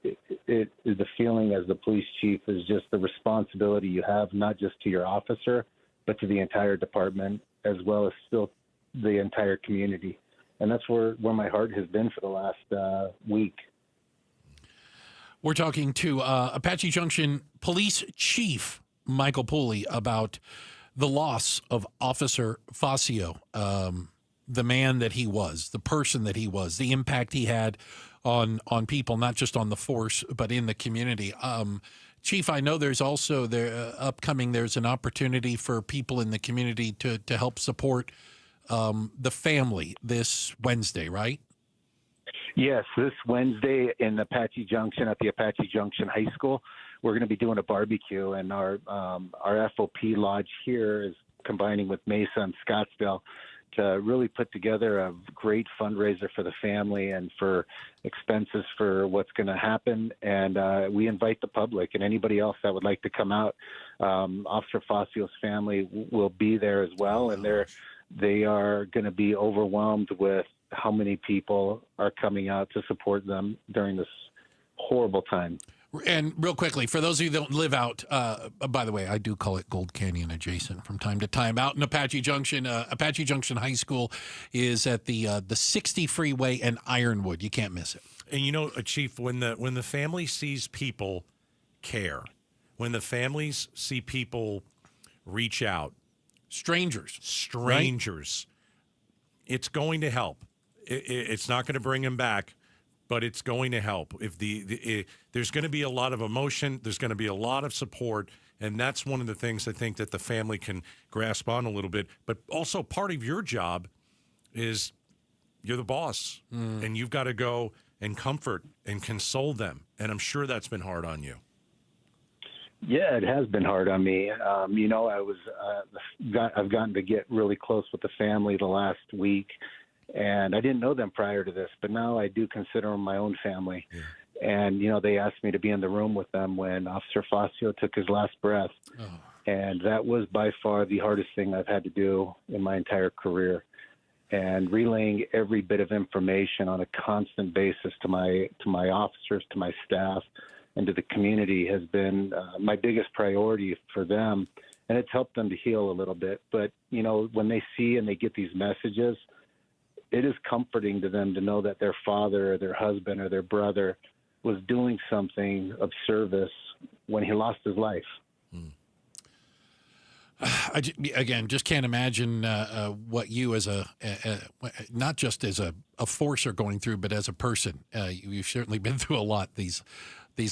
it is the feeling as the police chief is just the responsibility you have, not just to your officer, but to the entire department, as well as still the entire community. And that's where my heart has been for the last week. We're talking to Apache Junction Police Chief Michael Pooley about the loss of Officer Fazio, the man that he was, the person that he was, the impact he had on people, not just on the force, but in the community. Chief, I know there's also there's an opportunity for people in the community to help support the family this Wednesday, right? Yes, this Wednesday in Apache Junction at the Apache Junction High School, we're going to be doing a barbecue, and our FOP lodge here is combining with Mesa and Scottsdale to really put together a great fundraiser for the family and for expenses for what's going to happen. And we invite the public and anybody else that would like to come out. Officer Fazio's family will be there as well, and they are going to be overwhelmed with how many people are coming out to support them during this horrible time. And real quickly, for those of you that don't live out, by the way, I do call it Gold Canyon adjacent from time to time. Out in Apache Junction High School is at the 60 freeway and Ironwood. You can't miss it. And you know, Chief, when the family sees people care, when the families see people reach out, strangers, right? It's going to help. It's not going to bring them back, but it's going to help. If there's going to be a lot of emotion, there's going to be a lot of support, and that's one of the things I think that the family can grasp on a little bit. But also part of your job is you're the boss, and you've got to go and comfort and console them, and I'm sure that's been hard on you. Yeah, it has been hard on me. I've gotten to get really close with the family the last week, and I didn't know them prior to this, but now I do consider them my own family. Yeah. And, they asked me to be in the room with them when Officer Fazio took his last breath. Oh. And that was by far the hardest thing I've had to do in my entire career. and relaying every bit of information on a constant basis to my officers, to my staff, and to the community has been my biggest priority for them, and it's helped them to heal a little bit. But, you know, when they see and they get these messages, it is comforting to them to know that their father or their husband or their brother was doing something of service when he lost his life. Again, just can't imagine what you as not just as a force are going through, but as a person. You've certainly been through a lot these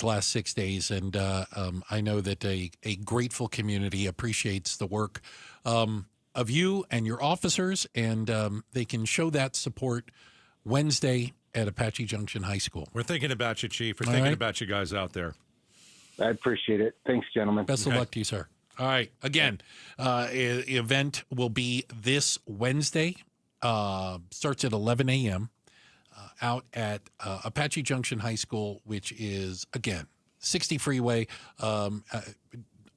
last 6 days, and I know that a grateful community appreciates the work of you and your officers, and they can show that support Wednesday at Apache Junction High School. We're thinking about you, Chief. We're thinking about you guys out there. I appreciate it. Thanks, gentlemen. Best of luck to you, sir. All right. Again, event will be this Wednesday. Starts at 11 a.m. Out at Apache Junction High School, which is, again, 60 freeway on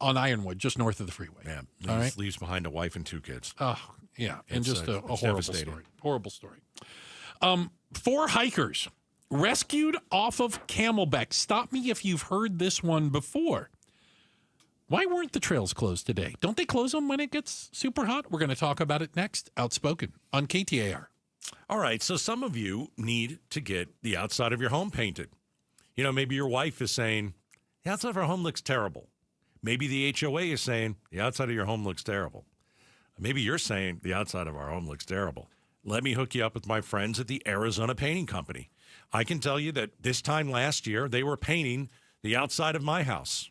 Ironwood, just north of the freeway. Yeah. Leaves behind a wife and 2 kids. Oh, yeah. And just a horrible devastating story. Horrible story. 4 hikers rescued off of Camelback. Stop me if you've heard this one before. Why weren't the trails closed today? Don't they close them when it gets super hot? We're going to talk about it next. Outspoken on KTAR. All right, so some of you need to get the outside of your home painted. You know, maybe your wife is saying, the outside of our home looks terrible. Maybe the HOA is saying, the outside of your home looks terrible. Maybe you're saying, the outside of our home looks terrible. Let me hook you up with my friends at the Arizona Painting Company. I can tell you that this time last year, they were painting the outside of my house.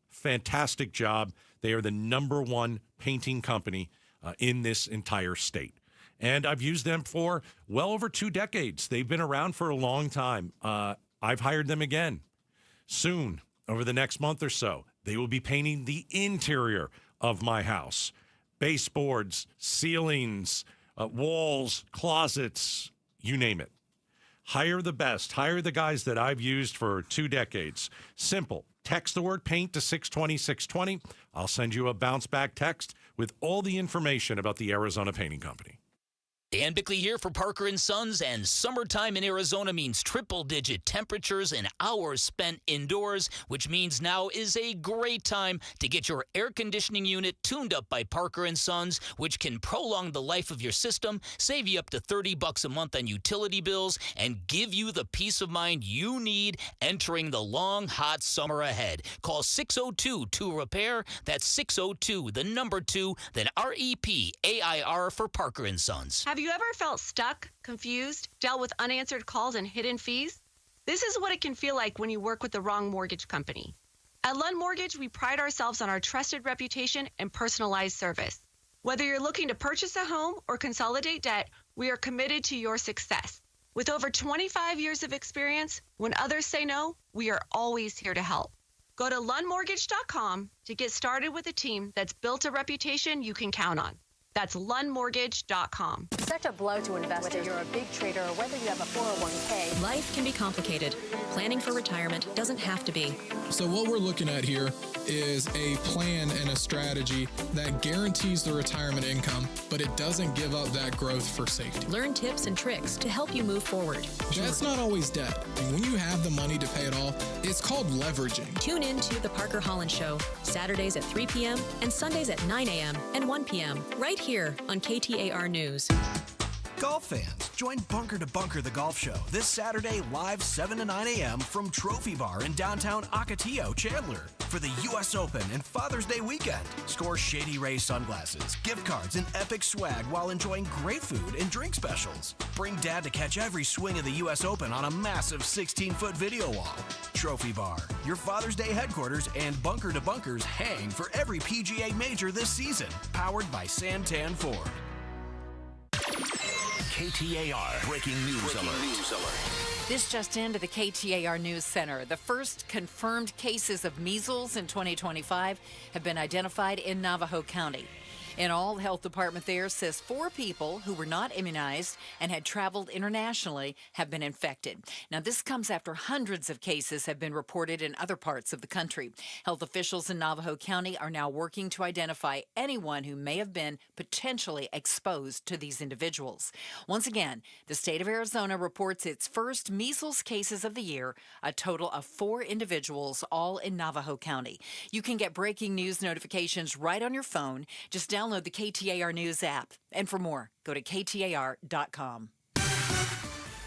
Fantastic job. They are the #1 painting company in this entire state. And I've used them for well over 2 decades. They've been around for a long time. I've hired them again. Soon, over the next month or so, they will be painting the interior of my house. Baseboards, ceilings, walls, closets, you name it. Hire the best. Hire the guys that I've used for 2 decades. Simple. Text the word paint to 620-620. I'll send you a bounce back text with all the information about the Arizona Painting Company. Dan Bickley here for Parker & Sons, and summertime in Arizona means triple-digit temperatures and hours spent indoors, which means now is a great time to get your air conditioning unit tuned up by Parker & Sons, which can prolong the life of your system, save you up to $30 a month on utility bills, and give you the peace of mind you need entering the long, hot summer ahead. Call 602-2-REPAIR. That's 602, the number 2, then REPAIR for Parker & Sons. Have you ever felt stuck, confused, dealt with unanswered calls and hidden fees? This is what it can feel like when you work with the wrong mortgage company. At Lund Mortgage, we pride ourselves on our trusted reputation and personalized service. Whether you're looking to purchase a home or consolidate debt, we are committed to your success. With over 25 years of experience, when others say no, we are always here to help. Go to lundmortgage.com to get started with a team that's built a reputation you can count on. That's lundmortgage.com. Such a blow to investors. Whether you're a big trader or whether you have a 401k. Life can be complicated. Planning for retirement doesn't have to be. So what we're looking at here is a plan and a strategy that guarantees the retirement income, but it doesn't give up that growth for safety. Learn tips and tricks to help you move forward. That's not always debt. And when you have the money to pay it off, it's called leveraging. Tune in to The Parker Holland Show, Saturdays at 3 p.m. and Sundays at 9 a.m. and 1 p.m. right here on KTAR News. Golf fans, join Bunker to Bunker the Golf Show this Saturday live 7 to 9 a.m. from Trophy Bar in downtown Ocotillo, Chandler for the U.S. Open and Father's Day weekend. Score Shady Ray sunglasses, gift cards, and epic swag while enjoying great food and drink specials. Bring Dad to catch every swing of the U.S. Open on a massive 16-foot video wall. Trophy Bar, your Father's Day headquarters, and Bunker to Bunkers hang for every PGA major this season. Powered by Santan Ford. KTAR Breaking News Alert. This just into the KTAR News Center. The first confirmed cases of measles in 2025 have been identified in Navajo County. In all, the health department there says 4 people who were not immunized and had traveled internationally have been infected. Now, this comes after hundreds of cases have been reported in other parts of the country. Health officials in Navajo County are now working to identify anyone who may have been potentially exposed to these individuals. Once again, the state of Arizona reports its first measles cases of the year, a total of 4 individuals, all in Navajo County. You can get breaking news notifications right on your phone. Just download the KTAR News app. And for more, go to KTAR.com.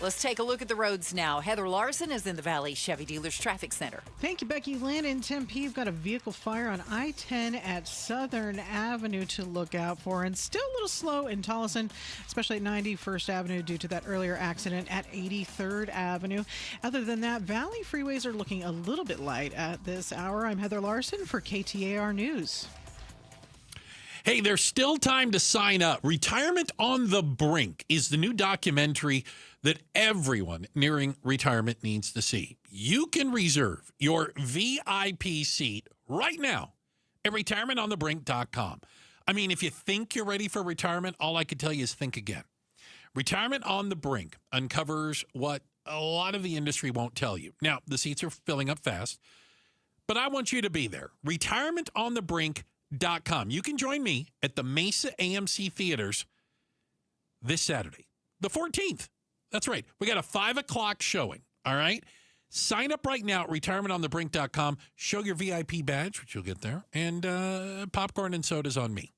Let's take a look at the roads now. Heather Larson is in the Valley Chevy Dealers Traffic Center. Thank you, Becky Lynn. In Tempe, you've got a vehicle fire on I-10 at Southern Avenue to look out for, and still a little slow in Tolleson, especially at 91st Avenue due to that earlier accident at 83rd Avenue. Other than that, Valley freeways are looking a little bit light at this hour. I'm Heather Larson for KTAR News. Hey, there's still time to sign up. Retirement on the Brink is the new documentary that everyone nearing retirement needs to see. You can reserve your VIP seat right now at retirementonthebrink.com. I mean, if you think you're ready for retirement, all I can tell you is think again. Retirement on the Brink uncovers what a lot of the industry won't tell you. Now, the seats are filling up fast, but I want you to be there. Retirementonthebrink.com. You can join me at the Mesa AMC Theaters this Saturday, the 14th. That's right. We got a 5 o'clock showing. All right. Sign up right now at retirementonthebrink.com. Show your VIP badge, which you'll get there. And popcorn and sodas on me,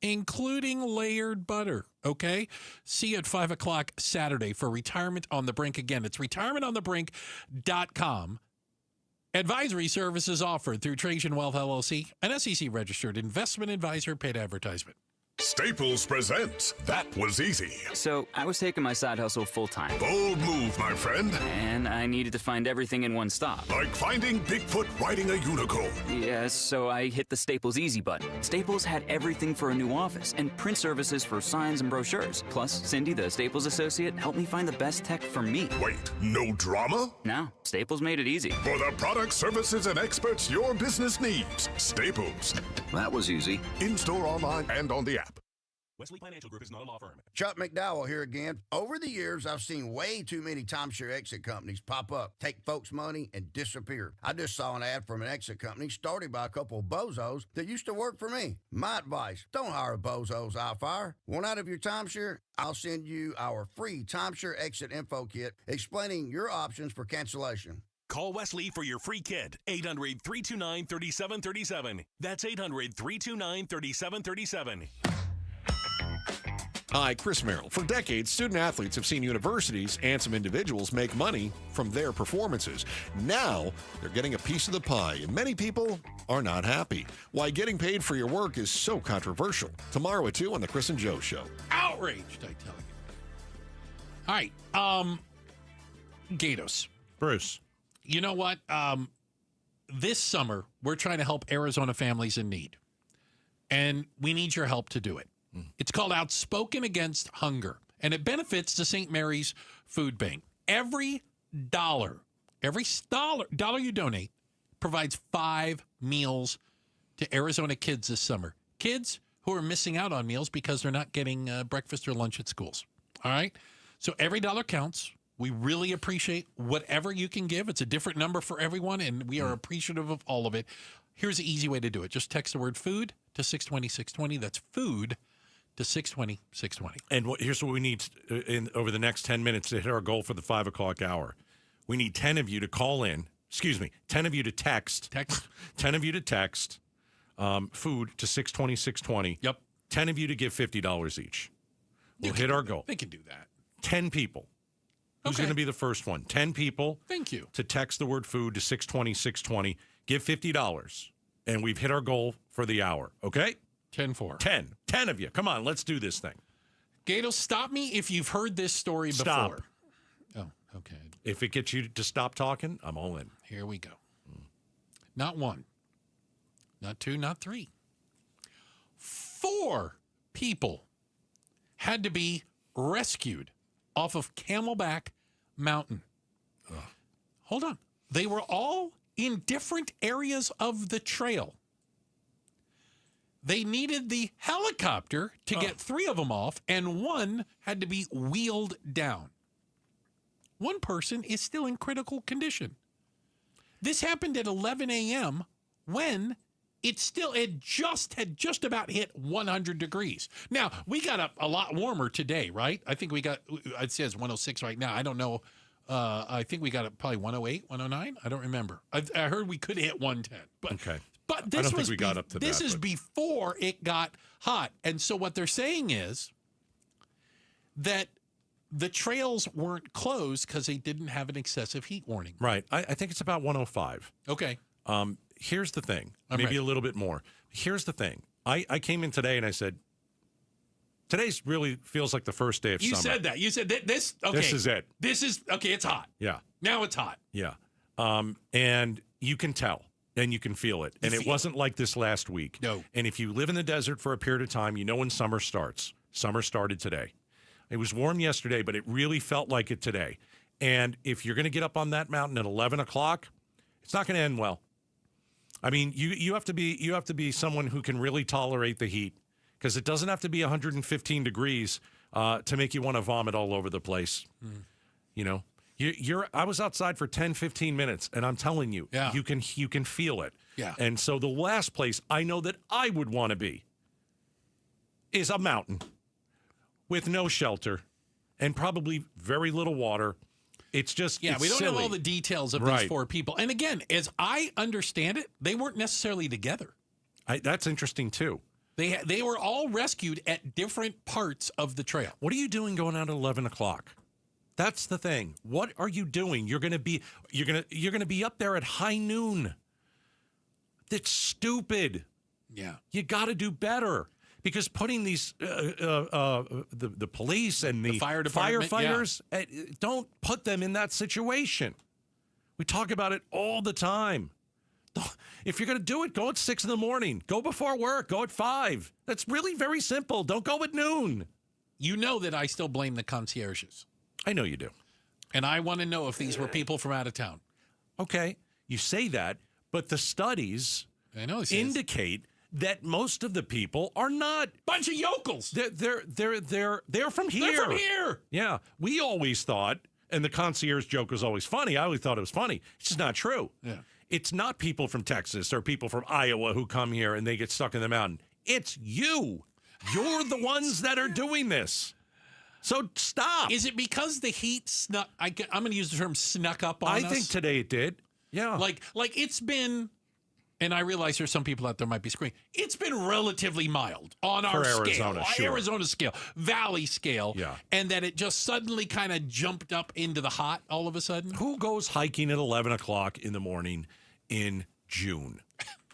including layered butter. Okay. See you at 5 o'clock Saturday for Retirement on the Brink. Again, it's retirementonthebrink.com. Advisory services offered through Trajan Wealth LLC, an SEC-registered investment advisor, paid advertisement. Staples presents That Was Easy. So, I was taking my side hustle full-time. Bold move, my friend. And I needed to find everything in one stop. Like finding Bigfoot riding a unicorn. Yes, so I hit the Staples Easy button. Staples had everything for a new office and print services for signs and brochures. Plus, Cindy, the Staples associate, helped me find the best tech for me. Wait, no drama? No, Staples made it easy. For the products, services, and experts your business needs. Staples. That was easy. In-store, online, and on the app. Wesley Financial Group is not a law firm. Chuck McDowell here again. Over the years, I've seen way too many timeshare exit companies pop up, take folks' money, and disappear. I just saw an ad from an exit company started by a couple of bozos that used to work for me. My advice, don't hire bozos I'll fire. Want out of your timeshare? I'll send you our free timeshare exit info kit explaining your options for cancellation. Call Wesley for your free kit. 800-329-3737. That's 800-329-3737. Hi, Chris Merrill. For decades, student athletes have seen universities and some individuals make money from their performances. Now, they're getting a piece of the pie, and many people are not happy. Why getting paid for your work is so controversial. Tomorrow at 2 on The Chris and Joe Show. Outraged, I tell you. All right, Gatos. Bruce. You know what? This summer, we're trying to help Arizona families in need, and we need your help to do it. It's called Outspoken Against Hunger, and it benefits the St. Mary's Food Bank. Every dollar you donate provides 5 meals to Arizona kids this summer. Kids who are missing out on meals because they're not getting breakfast or lunch at schools. All right? So every dollar counts. We really appreciate whatever you can give. It's a different number for everyone, and we are appreciative of all of it. Here's the easy way to do it. Just text the word food to 620-620. That's food to 620-620. And here's what we need over the next 10 minutes to hit our goal for the 5 o'clock hour. We need 10 of you to call in. 10 of you to text. 10 of you to text food to 620-620. Yep. 10 of you to give $50 each. We'll hit our goal. They can do that. 10 people. Who's going to be the first one? 10 people. Thank you. To text the word food to 620-620. Give $50. And we've hit our goal for the hour. Okay? 10-4. 10 of you. Come on, let's do this thing. Gato, stop me if you've heard this story before. Oh, okay. If it gets you to stop talking, I'm all in. Here we go. Not 1, not 2, not 3. 4 people had to be rescued off of Camelback Mountain. Hold on. They were all in different areas of the trail. They needed the helicopter to get 3 of them off, and 1 had to be wheeled down. 1 person is still in critical condition. This happened at 11 a.m. when it had just about hit 100 degrees. Now, we got up a lot warmer today, right? I think it says 106 right now. I don't know. I think we got up probably 108, 109. I don't remember. I heard we could hit 110. But, okay. But this I don't think we got up to this that. This is before it got hot. And so what they're saying is that the trails weren't closed because they didn't have an excessive heat warning. Right. I think it's about 105. Okay. Here's the thing. I'm Maybe ready. a little bit more. Here's the thing. I came in today and I said, today's really feels like the first day of You summer. said that. You said that this. Okay. This is it. This is okay. It's hot. Yeah. Now it's hot. Yeah. And you can tell and you can feel it. And it wasn't like this last week. No. And if you live in the desert for a period of time, you know when summer starts. Summer started today. It was warm yesterday, but it really felt like it today. And if you're going to get up on that mountain at 11 o'clock, it's not going to end well. I mean, you have to be someone who can really tolerate the heat, because it doesn't have to be 115 degrees to make you want to vomit all over the place. You know, I was outside for 10, 15 minutes, and I'm telling you, you can feel it. Yeah. And so the last place I know that I would want to be is a mountain with no shelter and probably very little water. It's just Yeah, it's we don't silly. know all the details of Right. these 4 people. And again, as I understand it, they weren't necessarily together. That's interesting too. They were all rescued at different parts of the trail. What are you doing going out at 11 o'clock? That's the thing. What are you doing? You're going to be up there at high noon. That's stupid. Yeah. You got to do better, because putting these the police and the fire department, firefighters, don't put them in that situation. We talk about it all the time. If you're going to do it, go at 6 in the morning. Go before work. Go at 5. That's really very simple. Don't go at noon. You know that I still blame the concierges. I know you do. And I want to know if these were people from out of town. Okay, you say that, but the studies indicate that most of the people are not. Bunch of yokels. They're from here. They're from here. Yeah, we always thought, and the concierge joke was always funny. I always thought it was funny. It's just not true. Yeah. It's not people from Texas or people from Iowa who come here and they get stuck in the mountain. It's you. You're the ones that are doing this. So stop. Is it because the heat snuck? I'm going to use the term snuck up on us. I think today it did. Yeah. Like it's been, and I realize there's some people out there might be screaming. It's been relatively mild on our Arizona, scale, sure. Arizona scale, Valley scale, and that it just suddenly kind of jumped up into the hot all of a sudden. Who goes hiking at 11 o'clock in the morning in June?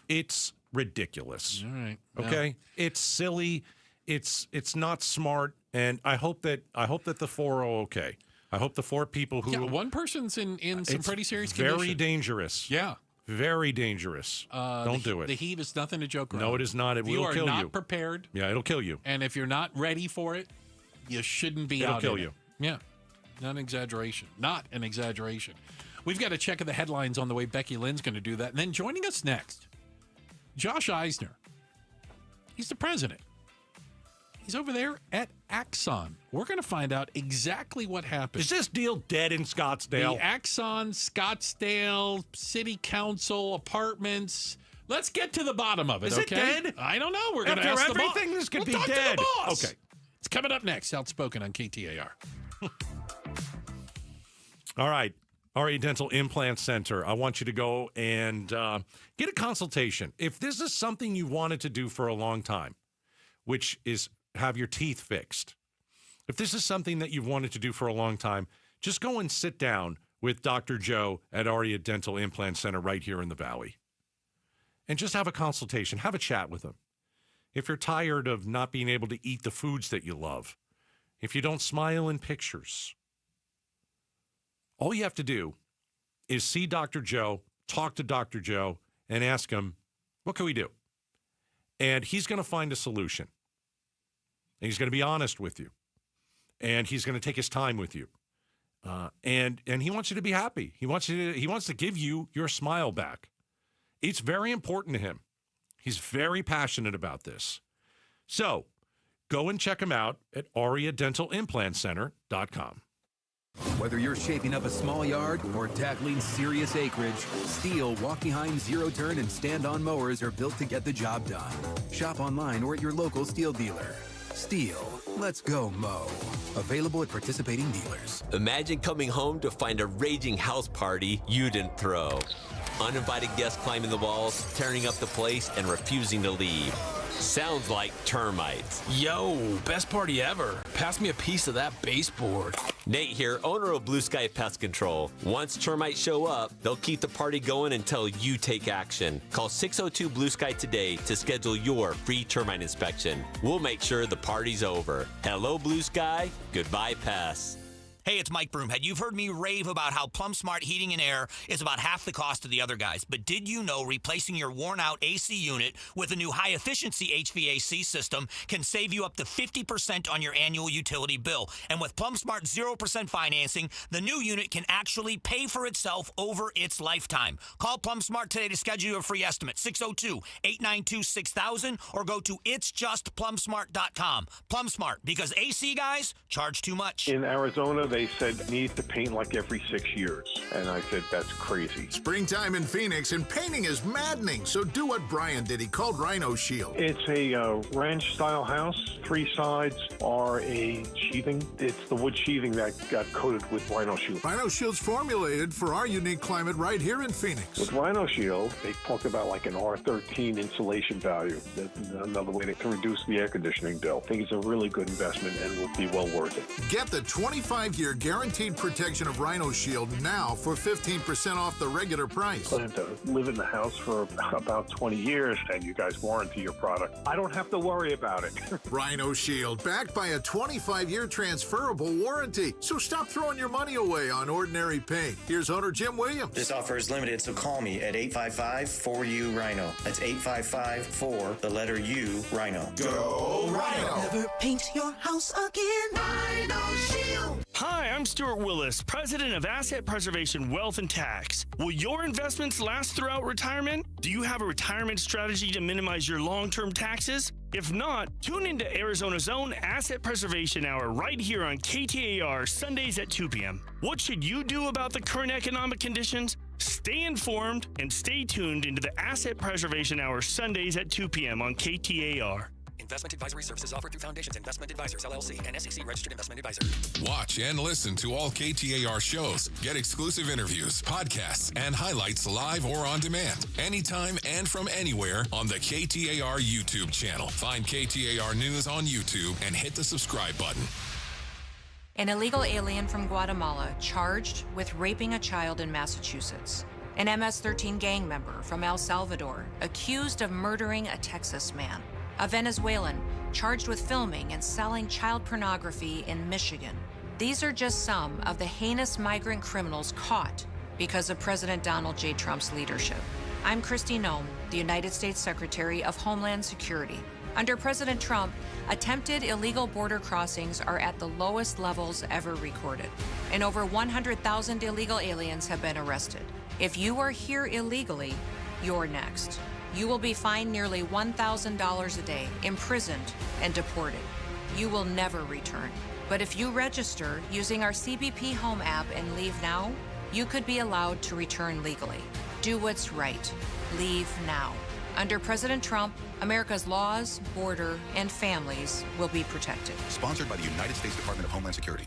It's ridiculous. All right. Okay? It's silly. It's not smart. And I hope that the 4 are okay. I hope the 4 people who... Yeah, one person's in some pretty serious condition. Very dangerous. Yeah. Very dangerous. Don't do it. The heat is nothing to joke around. No, it is not. It If you will are kill not you. prepared, Yeah, it'll kill you. and if you're not ready for it, you shouldn't be It'll out kill in you. it. Yeah. Not an exaggeration. Not an exaggeration. We've got a check of the headlines on the way. Becky Lynn's going to do that. And then joining us next, Josh Eisner. He's the president. He's over there at Axon. We're going to find out exactly what happened. Is this deal dead in Scottsdale? The Axon, Scottsdale, City Council, apartments. Let's get to the bottom of it, Is it okay? dead? I don't know. We're going to After ask the boss. everything, this could We'll be talk to the dead. boss. Okay. It's coming up next. Outspoken on KTAR. All right. RA Dental Implant Center. I want you to go and get a consultation. If this is something you wanted to do for a long time, which is have your teeth fixed. If this is something that you've wanted to do for a long time, just go and sit down with Dr. Joe at Aria Dental Implant Center right here in the Valley. And just have a consultation. Have a chat with him. If you're tired of not being able to eat the foods that you love, if you don't smile in pictures, all you have to do is see Dr. Joe, talk to Dr. Joe, and ask him, what can we do? And he's going to find a solution. And he's going to be honest with you. And he's going to take his time with you. And he wants you to be happy. He wants to give you your smile back. It's very important to him. He's very passionate about this. So go and check him out at ariadentalimplantcenter.com. Whether you're shaping up a small yard or tackling serious acreage, Steel, walk-behind, zero-turn, and stand-on mowers are built to get the job done. Shop online or at your local Steel dealer. Steel, let's go mow. Available at participating dealers. Imagine coming home to find a raging house party you didn't throw. Uninvited guests climbing the walls, tearing up the place, and refusing to leave. Sounds like termites. Yo, best party ever. Pass me a piece of that baseboard. Nate here, owner of Blue Sky Pest Control. Once termites show up, they'll keep the party going until you take action. Call 602 Blue Sky today to schedule your free termite inspection. We'll make sure the party's over. Hello, Blue Sky. Goodbye, pests. Hey, it's Mike Broom. You've heard me rave about how Plum Smart Heating and Air is about half the cost of the other guys. But did you know replacing your worn-out AC unit with a new high-efficiency HVAC system can save you up to 50% on your annual utility bill? And with Plum Smart 0% financing, the new unit can actually pay for itself over its lifetime. Call Plum Smart today to schedule your free estimate, 602-892-6000, or go to itsjustplumsmart.com. Plum Smart, because AC guys charge too much. In Arizona, they said need to paint like every 6 years. And I said, that's crazy. Springtime in Phoenix and painting is maddening. So do what Brian did. He called Rhino Shield. It's a ranch-style house. 3 sides are a sheathing. It's the wood sheathing that got coated with Rhino Shield. Rhino Shield's formulated for our unique climate right here in Phoenix. With Rhino Shield, they talk about like an R13 insulation value. That's another way to reduce the air conditioning bill. I think it's a really good investment and will be well worth it. Get the 25-year guaranteed protection of Rhino Shield now for 15% off the regular price. I have to live in the house for about 20 years, and you guys warranty your product. I don't have to worry about it. Rhino Shield, backed by a 25-year transferable warranty. So stop throwing your money away on ordinary paint. Here's owner Jim Williams. This offer is limited, so call me at 855-4U-RHINO. That's 855-4, the letter U, Rhino. Go Rhino! Never paint your house again. Rhino Shield. Hi, I'm Stuart Willis, president of Asset Preservation Wealth and Tax. Will your investments last throughout retirement? Do you have a retirement strategy to minimize your long-term taxes? If not, tune into Arizona's own Asset Preservation Hour right here on KTAR Sundays at 2 p.m. What should you do about the current economic conditions? Stay informed and stay tuned into the Asset Preservation Hour Sundays at 2 p.m. on KTAR. Investment advisory services offered through Foundations Investment Advisors, LLC, and SEC Registered Investment Advisor. Watch and listen to all KTAR shows. Get exclusive interviews, podcasts, and highlights live or on demand. Anytime and from anywhere on the KTAR YouTube channel. Find KTAR News on YouTube and hit the subscribe button. An illegal alien from Guatemala charged with raping a child in Massachusetts. An MS-13 gang member from El Salvador accused of murdering a Texas man. A Venezuelan charged with filming and selling child pornography in Michigan. These are just some of the heinous migrant criminals caught because of President Donald J. Trump's leadership. I'm Kristi Noem, the United States Secretary of Homeland Security. Under President Trump, attempted illegal border crossings are at the lowest levels ever recorded, and over 100,000 illegal aliens have been arrested. If you are here illegally, you're next. You will be fined nearly $1,000 a day, imprisoned, and deported. You will never return. But if you register using our CBP Home app and leave now, you could be allowed to return legally. Do what's right. Leave now. Under President Trump, America's laws, border, and families will be protected. Sponsored by the United States Department of Homeland Security.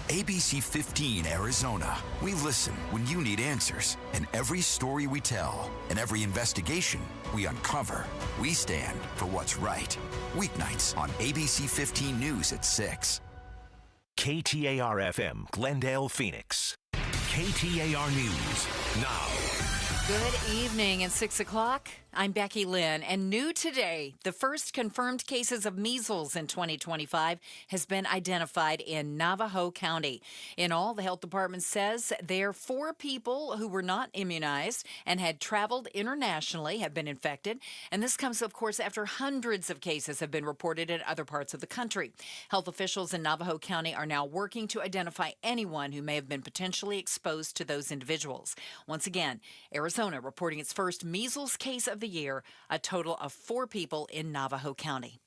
ABC 15 Arizona. We listen when you need answers. And every story we tell and every investigation we uncover, we stand for what's right. Weeknights on ABC 15 News at 6. KTAR-FM, Glendale, Phoenix. KTAR News now. Good evening. At 6 o'clock, I'm Becky Lynn. And new today, the first confirmed cases of measles in 2025 has been identified in Navajo County. In all, the health department says there are 4 people who were not immunized and had traveled internationally have been infected. And this comes, of course, after hundreds of cases have been reported in other parts of the country. Health officials in Navajo County are now working to identify anyone who may have been potentially exposed to those individuals. Once again, Arizona Arizona reporting its first measles case of the year, a total of 4 people in Navajo County.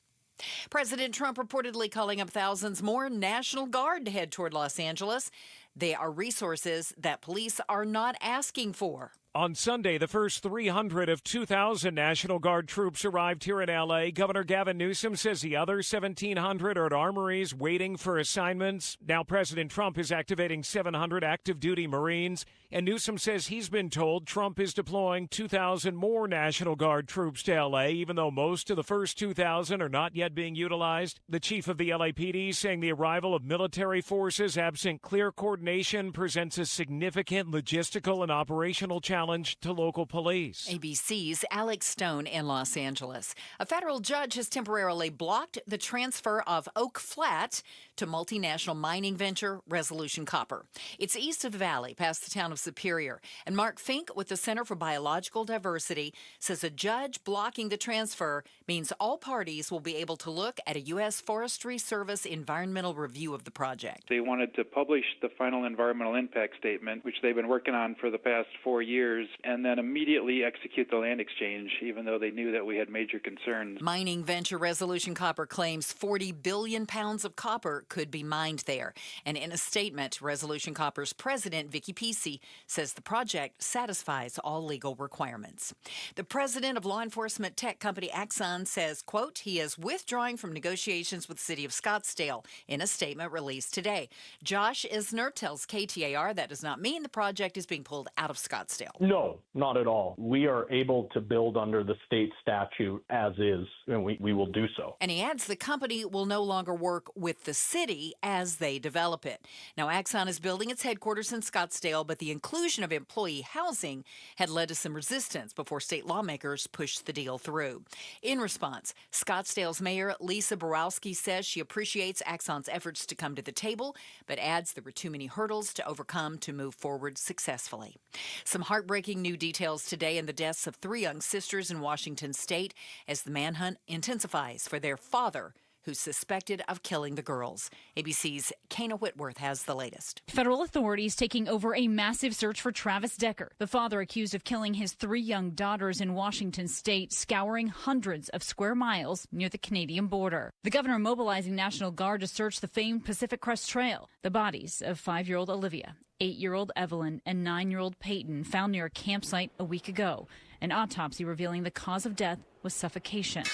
President Trump reportedly calling up thousands more National Guard to head toward Los Angeles. They are resources that police are not asking for. On Sunday, the first 300 of 2,000 National Guard troops arrived here in L.A. Governor Gavin Newsom says the other 1,700 are at armories waiting for assignments. Now President Trump is activating 700 active duty Marines. And Newsom says he's been told Trump is deploying 2,000 more National Guard troops to L.A., even though most of the first 2,000 are not yet being utilized. The chief of the LAPD saying the arrival of military forces absent clear coordination presents a significant logistical and operational challenge to local police. ABC's Alex Stone in Los Angeles. A federal judge has temporarily blocked the transfer of Oak Flat to multinational mining venture Resolution Copper. It's east of the valley, past the town of Superior. And Mark Fink with the Center for Biological Diversity says a judge blocking the transfer means all parties will be able to look at a U.S. Forestry Service environmental review of the project. They wanted to publish the final environmental impact statement, which they've been working on for the past 4 years, and then immediately execute the land exchange, even though they knew that we had major concerns. Mining venture Resolution Copper claims 40 billion pounds of copper could be mined there. And in a statement, Resolution Copper's president, Vicky Pesce, says the project satisfies all legal requirements. The president of law enforcement tech company Axon says, quote, he is withdrawing from negotiations with the city of Scottsdale in a statement released today. Josh Isner tells KTAR that does not mean the project is being pulled out of Scottsdale. No, not at all. We are able to build under the state statute as is, and we will do so. And he adds the company will no longer work with the city as they develop it. Now, Axon is building its headquarters in Scottsdale, but the inclusion of employee housing had led to some resistance before state lawmakers pushed the deal through. In response, Scottsdale's mayor, Lisa Borowski, says she appreciates Axon's efforts to come to the table, but adds there were too many hurdles to overcome to move forward successfully. Some heartbreaking new details today in the deaths of 3 young sisters in Washington state as the manhunt intensifies for their father, who's suspected of killing the girls. ABC's Kana Whitworth has the latest. Federal authorities taking over a massive search for Travis Decker, the father accused of killing his 3 young daughters in Washington state, scouring hundreds of square miles near the Canadian border. The governor mobilizing National Guard to search the famed Pacific Crest Trail. The bodies of 5-year-old Olivia, 8-year-old Evelyn, and 9-year-old Peyton found near a campsite a week ago. An autopsy revealing the cause of death was suffocation.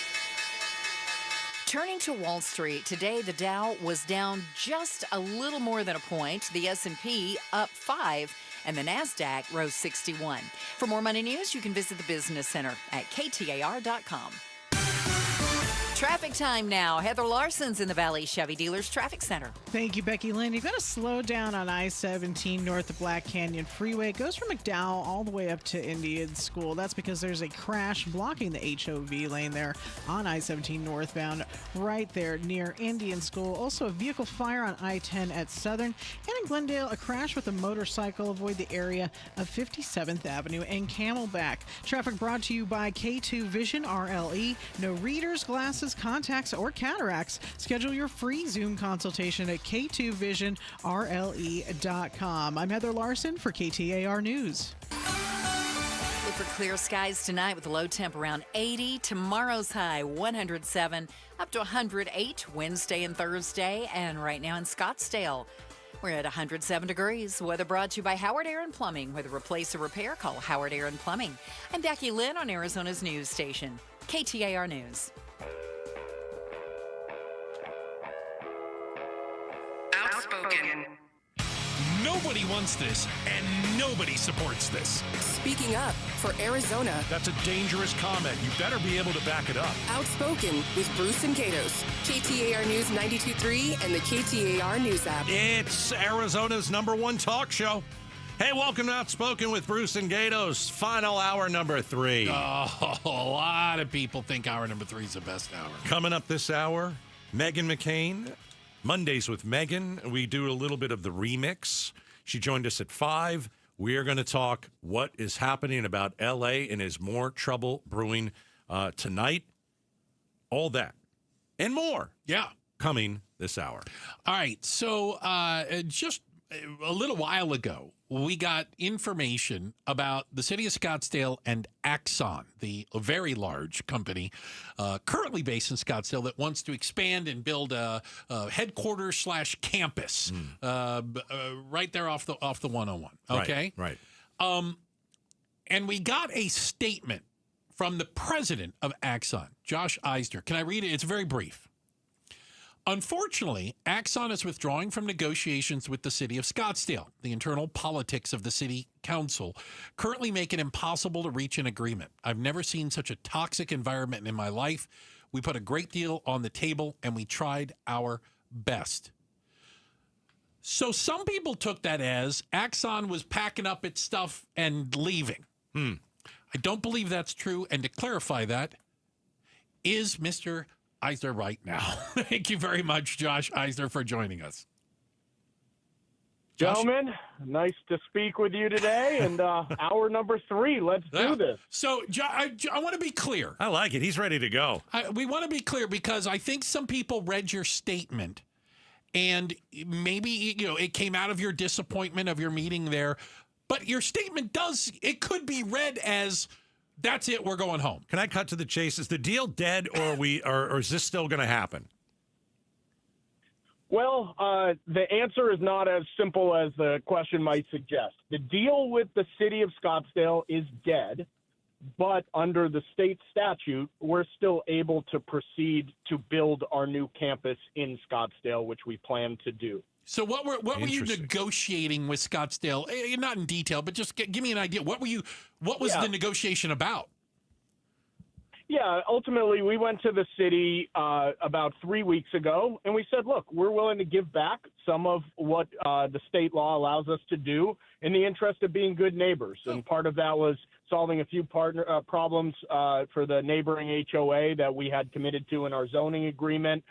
Turning to Wall Street, today the Dow was down just a little more than a point, the S&P up 5, and the NASDAQ rose 61. For more money news, you can visit the Business Center at KTAR.com. Traffic time now. Heather Larson's in the Valley Chevy Dealers Traffic Center. Thank you, Becky Lynn. You've got to slow down on I-17 north of Black Canyon Freeway. It goes from McDowell all the way up to Indian School. That's because there's a crash blocking the HOV lane there on I-17 northbound right there near Indian School. Also, a vehicle fire on I-10 at Southern. And in Glendale, a crash with a motorcycle. Avoid the area of 57th Avenue and Camelback. Traffic brought to you by K2 Vision RLE. No readers, glasses, contacts, or cataracts. Schedule your free Zoom consultation at k2visionrle.com. I'm Heather Larson for KTAR News. Look for clear skies tonight with a low temp around 80. Tomorrow's high 107, up to 108 Wednesday and Thursday. And right now in Scottsdale, we're at 107 degrees. Weather brought to you by Howard Air and Plumbing. Whether replace or repair, call Howard Air and Plumbing. I'm Becky Lynn on Arizona's news station, KTAR News. Outspoken. Nobody wants this, and nobody supports this. Speaking up for Arizona. That's a dangerous comment. You better be able to back it up. Outspoken with Bruce and Gatos. KTAR News 92.3 and the KTAR News app. It's Arizona's #1 talk show. Hey, welcome to Outspoken with Bruce and Gatos. Final hour number 3. Oh, a lot of people think hour number 3 is the best hour. Coming up this hour, Meghan McCain. Mondays with Meghan. We do a little bit of the remix. She joined us at 5. We are going to talk what is happening about L.A. and is more trouble brewing tonight. All that and more. Yeah. Coming this hour. All right. So just a little while ago, we got information about the city of Scottsdale and Axon, the very large company currently based in Scottsdale that wants to expand and build a headquarters / campus right there off the 101. Okay, right. And we got a statement from the president of Axon, Josh Eisner. Can I read it? It's very brief. Unfortunately, Axon is withdrawing from negotiations with the city of Scottsdale. The internal politics of the city council currently make it impossible to reach an agreement. I've never seen such a toxic environment in my life. We put a great deal on the table, and we tried our best. So some people took that as Axon was packing up its stuff and leaving. I don't believe that's true. And to clarify that, is Mr. Eisner right now? Thank you very much, Josh Eisner, for joining us. Gentlemen, nice to speak with you today. And hour number 3, let's do this. So I want to be clear. I like it. He's ready to go. We want to be clear because I think some people read your statement and maybe, it came out of your disappointment of your meeting there. But your statement it could be read as, that's it, we're going home. Can I cut to the chase? Is the deal dead, or is this still going to happen? Well, the answer is not as simple as the question might suggest. The deal with the city of Scottsdale is dead, but under the state statute, we're still able to proceed to build our new campus in Scottsdale, which we plan to do. So what were you negotiating with Scottsdale? Not in detail, but just give me an idea. What was the negotiation about? Yeah, ultimately, we went to the city about 3 weeks ago, and we said, look, we're willing to give back some of what the state law allows us to do in the interest of being good neighbors. And part of that was solving a few problems for the neighboring HOA that we had committed to in our zoning agreement.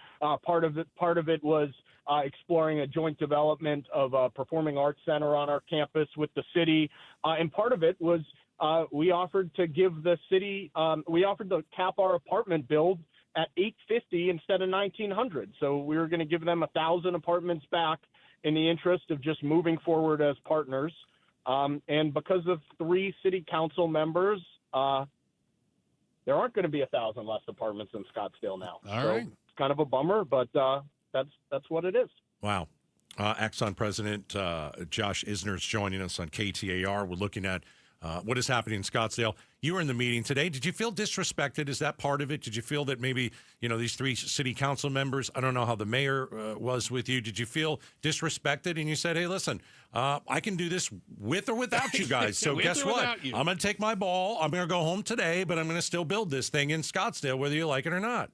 Part of it was exploring a joint development of a performing arts center on our campus with the city. And part of it was we offered to give the city, we offered to cap our apartment build at $850 instead of $1,900. So we were going to give them 1,000 apartments back in the interest of just moving forward as partners. And because of 3 city council members, there aren't going to be 1,000 less apartments in Scottsdale now. All right. It's kind of a bummer, but that's what it is. Wow. Axon President Josh Eisner is joining us on KTAR. We're looking at what is happening in Scottsdale. You were in the meeting today. Did you feel disrespected? Is that part of it? Did you feel that maybe, these 3 city council members, I don't know how the mayor was with you. Did you feel disrespected? And you said, hey, listen, I can do this with or without you guys. So guess what? I'm going to take my ball. I'm going to go home today, but I'm going to still build this thing in Scottsdale, whether you like it or not.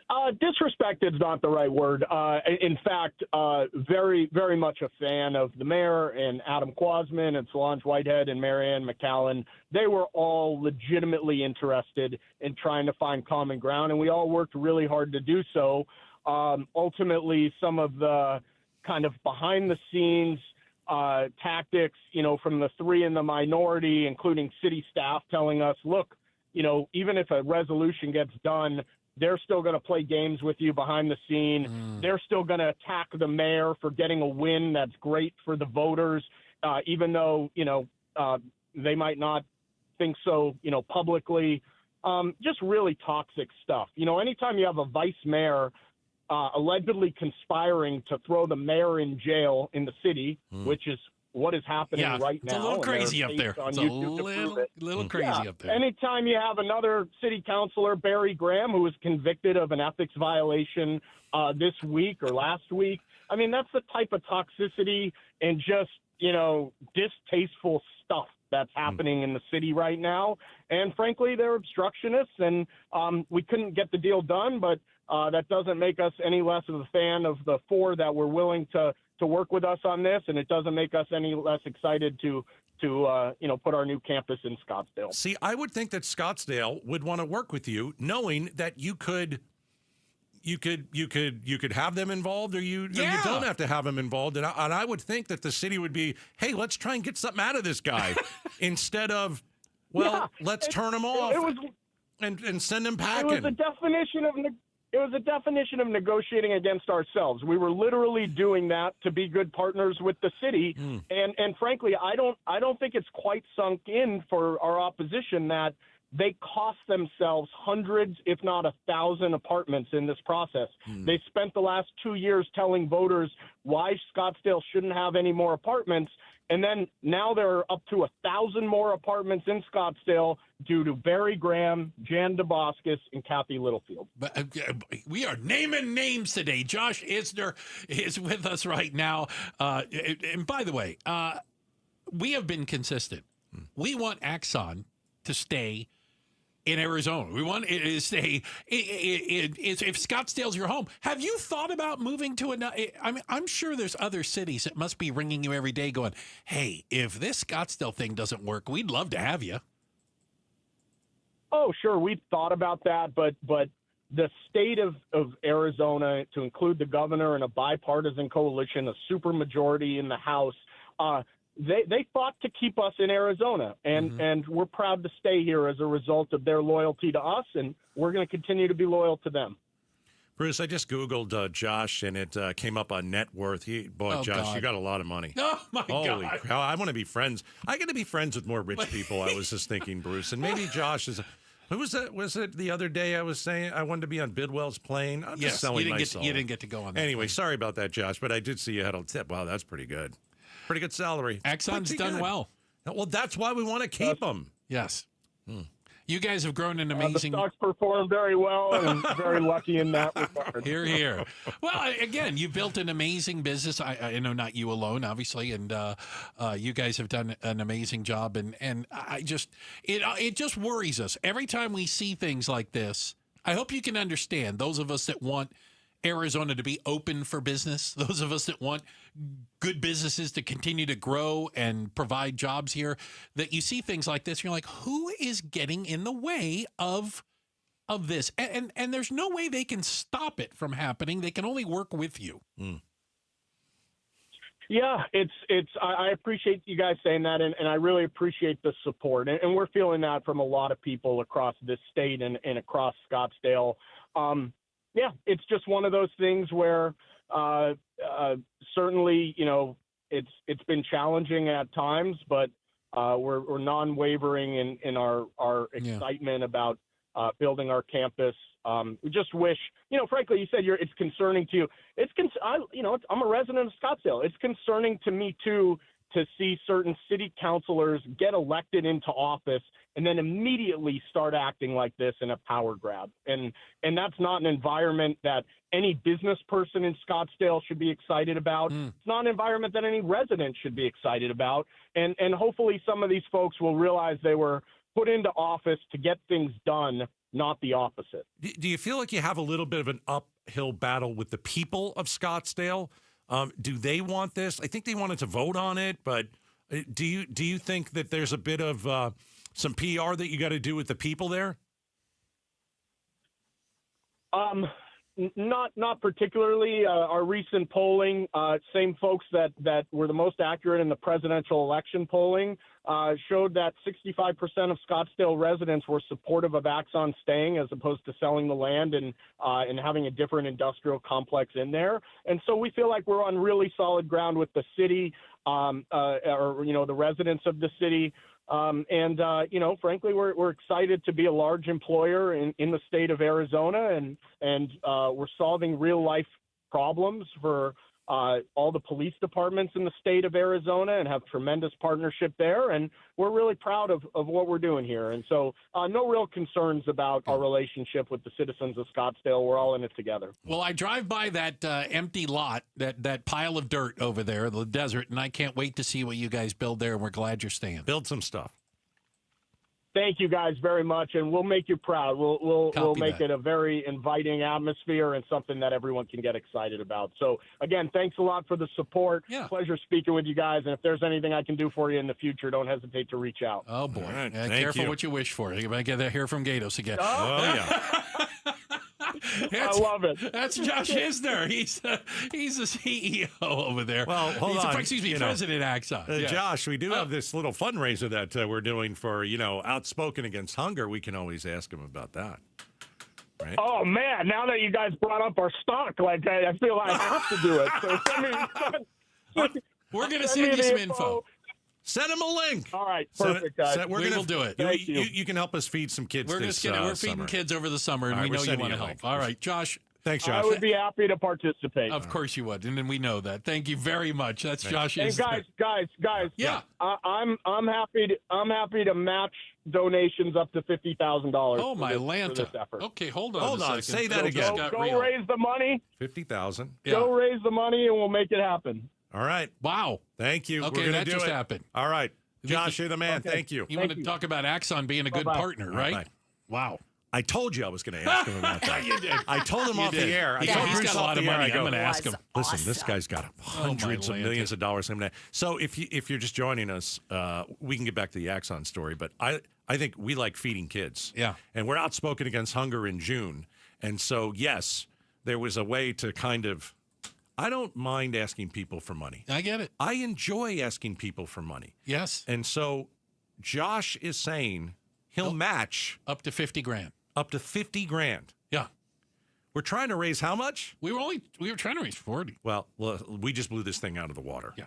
Disrespected is not the right word. In fact, very, very much a fan of the mayor and Adam Quasman and Solange Whitehead and Marianne McAllen. They were all legitimately interested in trying to find common ground, and we all worked really hard to do so. Ultimately, some of the kind of behind-the-scenes tactics, from the 3 in the minority, including city staff, telling us, look, even if a resolution gets done, they're still going to play games with you behind the scene. They're still going to attack the mayor for getting a win that's great for the voters, even though, they might not think so, publicly. Just really toxic stuff. Anytime you have a vice mayor allegedly conspiring to throw the mayor in jail in the city, which is what is happening right now. It's a little crazy up there. It's a little crazy up there. Anytime you have another city councilor, Barry Graham, who was convicted of an ethics violation this week or last week, I mean, that's the type of toxicity and just, distasteful stuff that's happening in the city right now. And frankly, they're obstructionists, and we couldn't get the deal done, but that doesn't make us any less of a fan of the 4 that were willing to work with us on this, and it doesn't make us any less excited to put our new campus in Scottsdale. See, I would think that Scottsdale would want to work with you, knowing that you could have them involved, or you don't have to have them involved. And I would think that the city would be, hey, let's try and get something out of this guy instead of, let's turn him off and send him packing. It was the definition of It was a definition of negotiating against ourselves. We were literally doing that to be good partners with the city. And frankly, I don't think it's quite sunk in for our opposition that they cost themselves hundreds, if not 1,000 apartments in this process. They spent the last 2 years telling voters why Scottsdale shouldn't have any more apartments. And then now there are up to 1,000 more apartments in Scottsdale due to Barry Graham, Jan DeBoscus, and Kathy Littlefield. But we are naming names today. Josh Isner is with us right now. And by the way, we have been consistent. We want Axon to stay in Arizona. We want it to stay. If Scottsdale's your home, have you thought about moving to another? I mean, I'm sure there's other cities that must be ringing you every day going, hey, if this Scottsdale thing doesn't work, we'd love to have you. Oh, sure. We've thought about that, but the state of Arizona, to include the governor and a bipartisan coalition, a supermajority in the House, they fought to keep us in Arizona, and we're proud to stay here as a result of their loyalty to us, and we're going to continue to be loyal to them. Bruce, I just Googled Josh, and it came up on net worth. Josh, God. you got a lot of money. Oh, my Holy God. cow, I want to be friends. I got to be friends with more rich people, I was just thinking, Bruce. And maybe Josh is... Who was that? Was it the other day I was saying I wanted to be on Bidwell's plane? I'm just selling my soul. You didn't get to go on that. Anyway, plane. Sorry about that, Josh, but I did see you had a tip. Wow, that's pretty good. Pretty good salary. Axon's Pretty done good. well. Well, that's why we want to keep them. Yes. You guys have grown an amazing... The stocks performed very well, and very lucky in that regard. Here, here. Well, again, you've built an amazing business. I know not you alone, obviously, and you guys have done an amazing job. And I just, it just worries us every time we see things like this. I hope you can understand those of us that want Arizona to be open for business, those of us that want good businesses to continue to grow and provide jobs here, that you see things like this, you're like, who is getting in the way of this? And there's no way they can stop it from happening. They can only work with you. Yeah, I appreciate you guys saying that, and I really appreciate the support. And we're feeling that from a lot of people across this state and across Scottsdale. Yeah, it's just one of those things where certainly, it's been challenging at times, but we're non-wavering in our excitement about building our campus. We just wish, frankly, you said it's concerning to you. I'm a resident of Scottsdale. It's concerning to me too to see certain city councilors get elected into office and then immediately start acting like this in a power grab. And that's not an environment that any business person in Scottsdale should be excited about. It's not an environment that any resident should be excited about. And hopefully some of these folks will realize they were put into office to get things done, not the opposite. Do you feel like you have a little bit of an uphill battle with the people of Scottsdale? Do they want this? I think they wanted to vote on it, but do you think that there's a bit of some PR that you got to do with the people there? Not particularly. Our recent polling, same folks that were the most accurate in the presidential election polling, showed that 65% of Scottsdale residents were supportive of Axon staying as opposed to selling the land and having a different industrial complex in there. And so we feel like we're on really solid ground with the city, the residents of the city. Frankly, we're excited to be a large employer in the state of Arizona, and we're solving real life problems for all the police departments in the state of Arizona and have tremendous partnership there. And we're really proud of what we're doing here. And so no real concerns about our relationship with the citizens of Scottsdale. We're all in it together. Well, I drive by that empty lot, that pile of dirt over there, the desert, and I can't wait to see what you guys build there. And we're glad you're staying. Build some stuff. Thank you guys very much, and we'll make you proud. We'll make it a very inviting atmosphere and something that everyone can get excited about. So, again, thanks a lot for the support. Yeah. Pleasure speaking with you guys, and if there's anything I can do for you in the future, don't hesitate to reach out. Oh, boy. Right, careful what you wish for. You might get that here from Gatos again. Oh yeah. I love it. That's Josh Isner. He's the CEO over there. Well, hold on. Excuse me, President Axon. Josh, we do have this little fundraiser that we're doing for, Outspoken Against Hunger. We can always ask him about that. right? Oh, man, now that you guys brought up our stock, like, I feel I have to do it. So we're going to send you some info. Send them a link. All right, perfect, guys. We'll do it. You can help us feed some kids we're summer. feeding kids over the summer, and we know you want to help. All right, Josh. Thanks, Josh. I would be happy to participate. Of course you would, and then we know that. Thank you very much. That's Josh. Hey, guys. Yeah. I'm happy to match donations up to $50,000. Oh, my Lanta. For this effort. Okay, hold on. Hold on. Say that again. Go raise the money. 50,000. Yeah. Go raise the money, and we'll make it happen. All right. Wow. Thank you. Okay, We're that do just it. happened. All right. Josh, you're the man. Okay. Thank you. You want to talk about Axon being a good partner, right? Right. Wow. I told you I was going to ask him about that. You did. I told him off the air. He's got a lot of money. I'm going to ask him. Listen, this guy's got hundreds of millions of dollars. So if you're just joining us, we can get back to the Axon story. But I think we like feeding kids. Yeah. And we're outspoken against hunger in June. And so, yes, there was a way to kind of, I don't mind asking people for money. I get it. I enjoy asking people for money. Yes. And so Josh is saying he'll match up to $50,000. Up to $50,000. Yeah. We're trying to raise how much? We were trying to raise 40. Well, we just blew this thing out of the water. Yeah.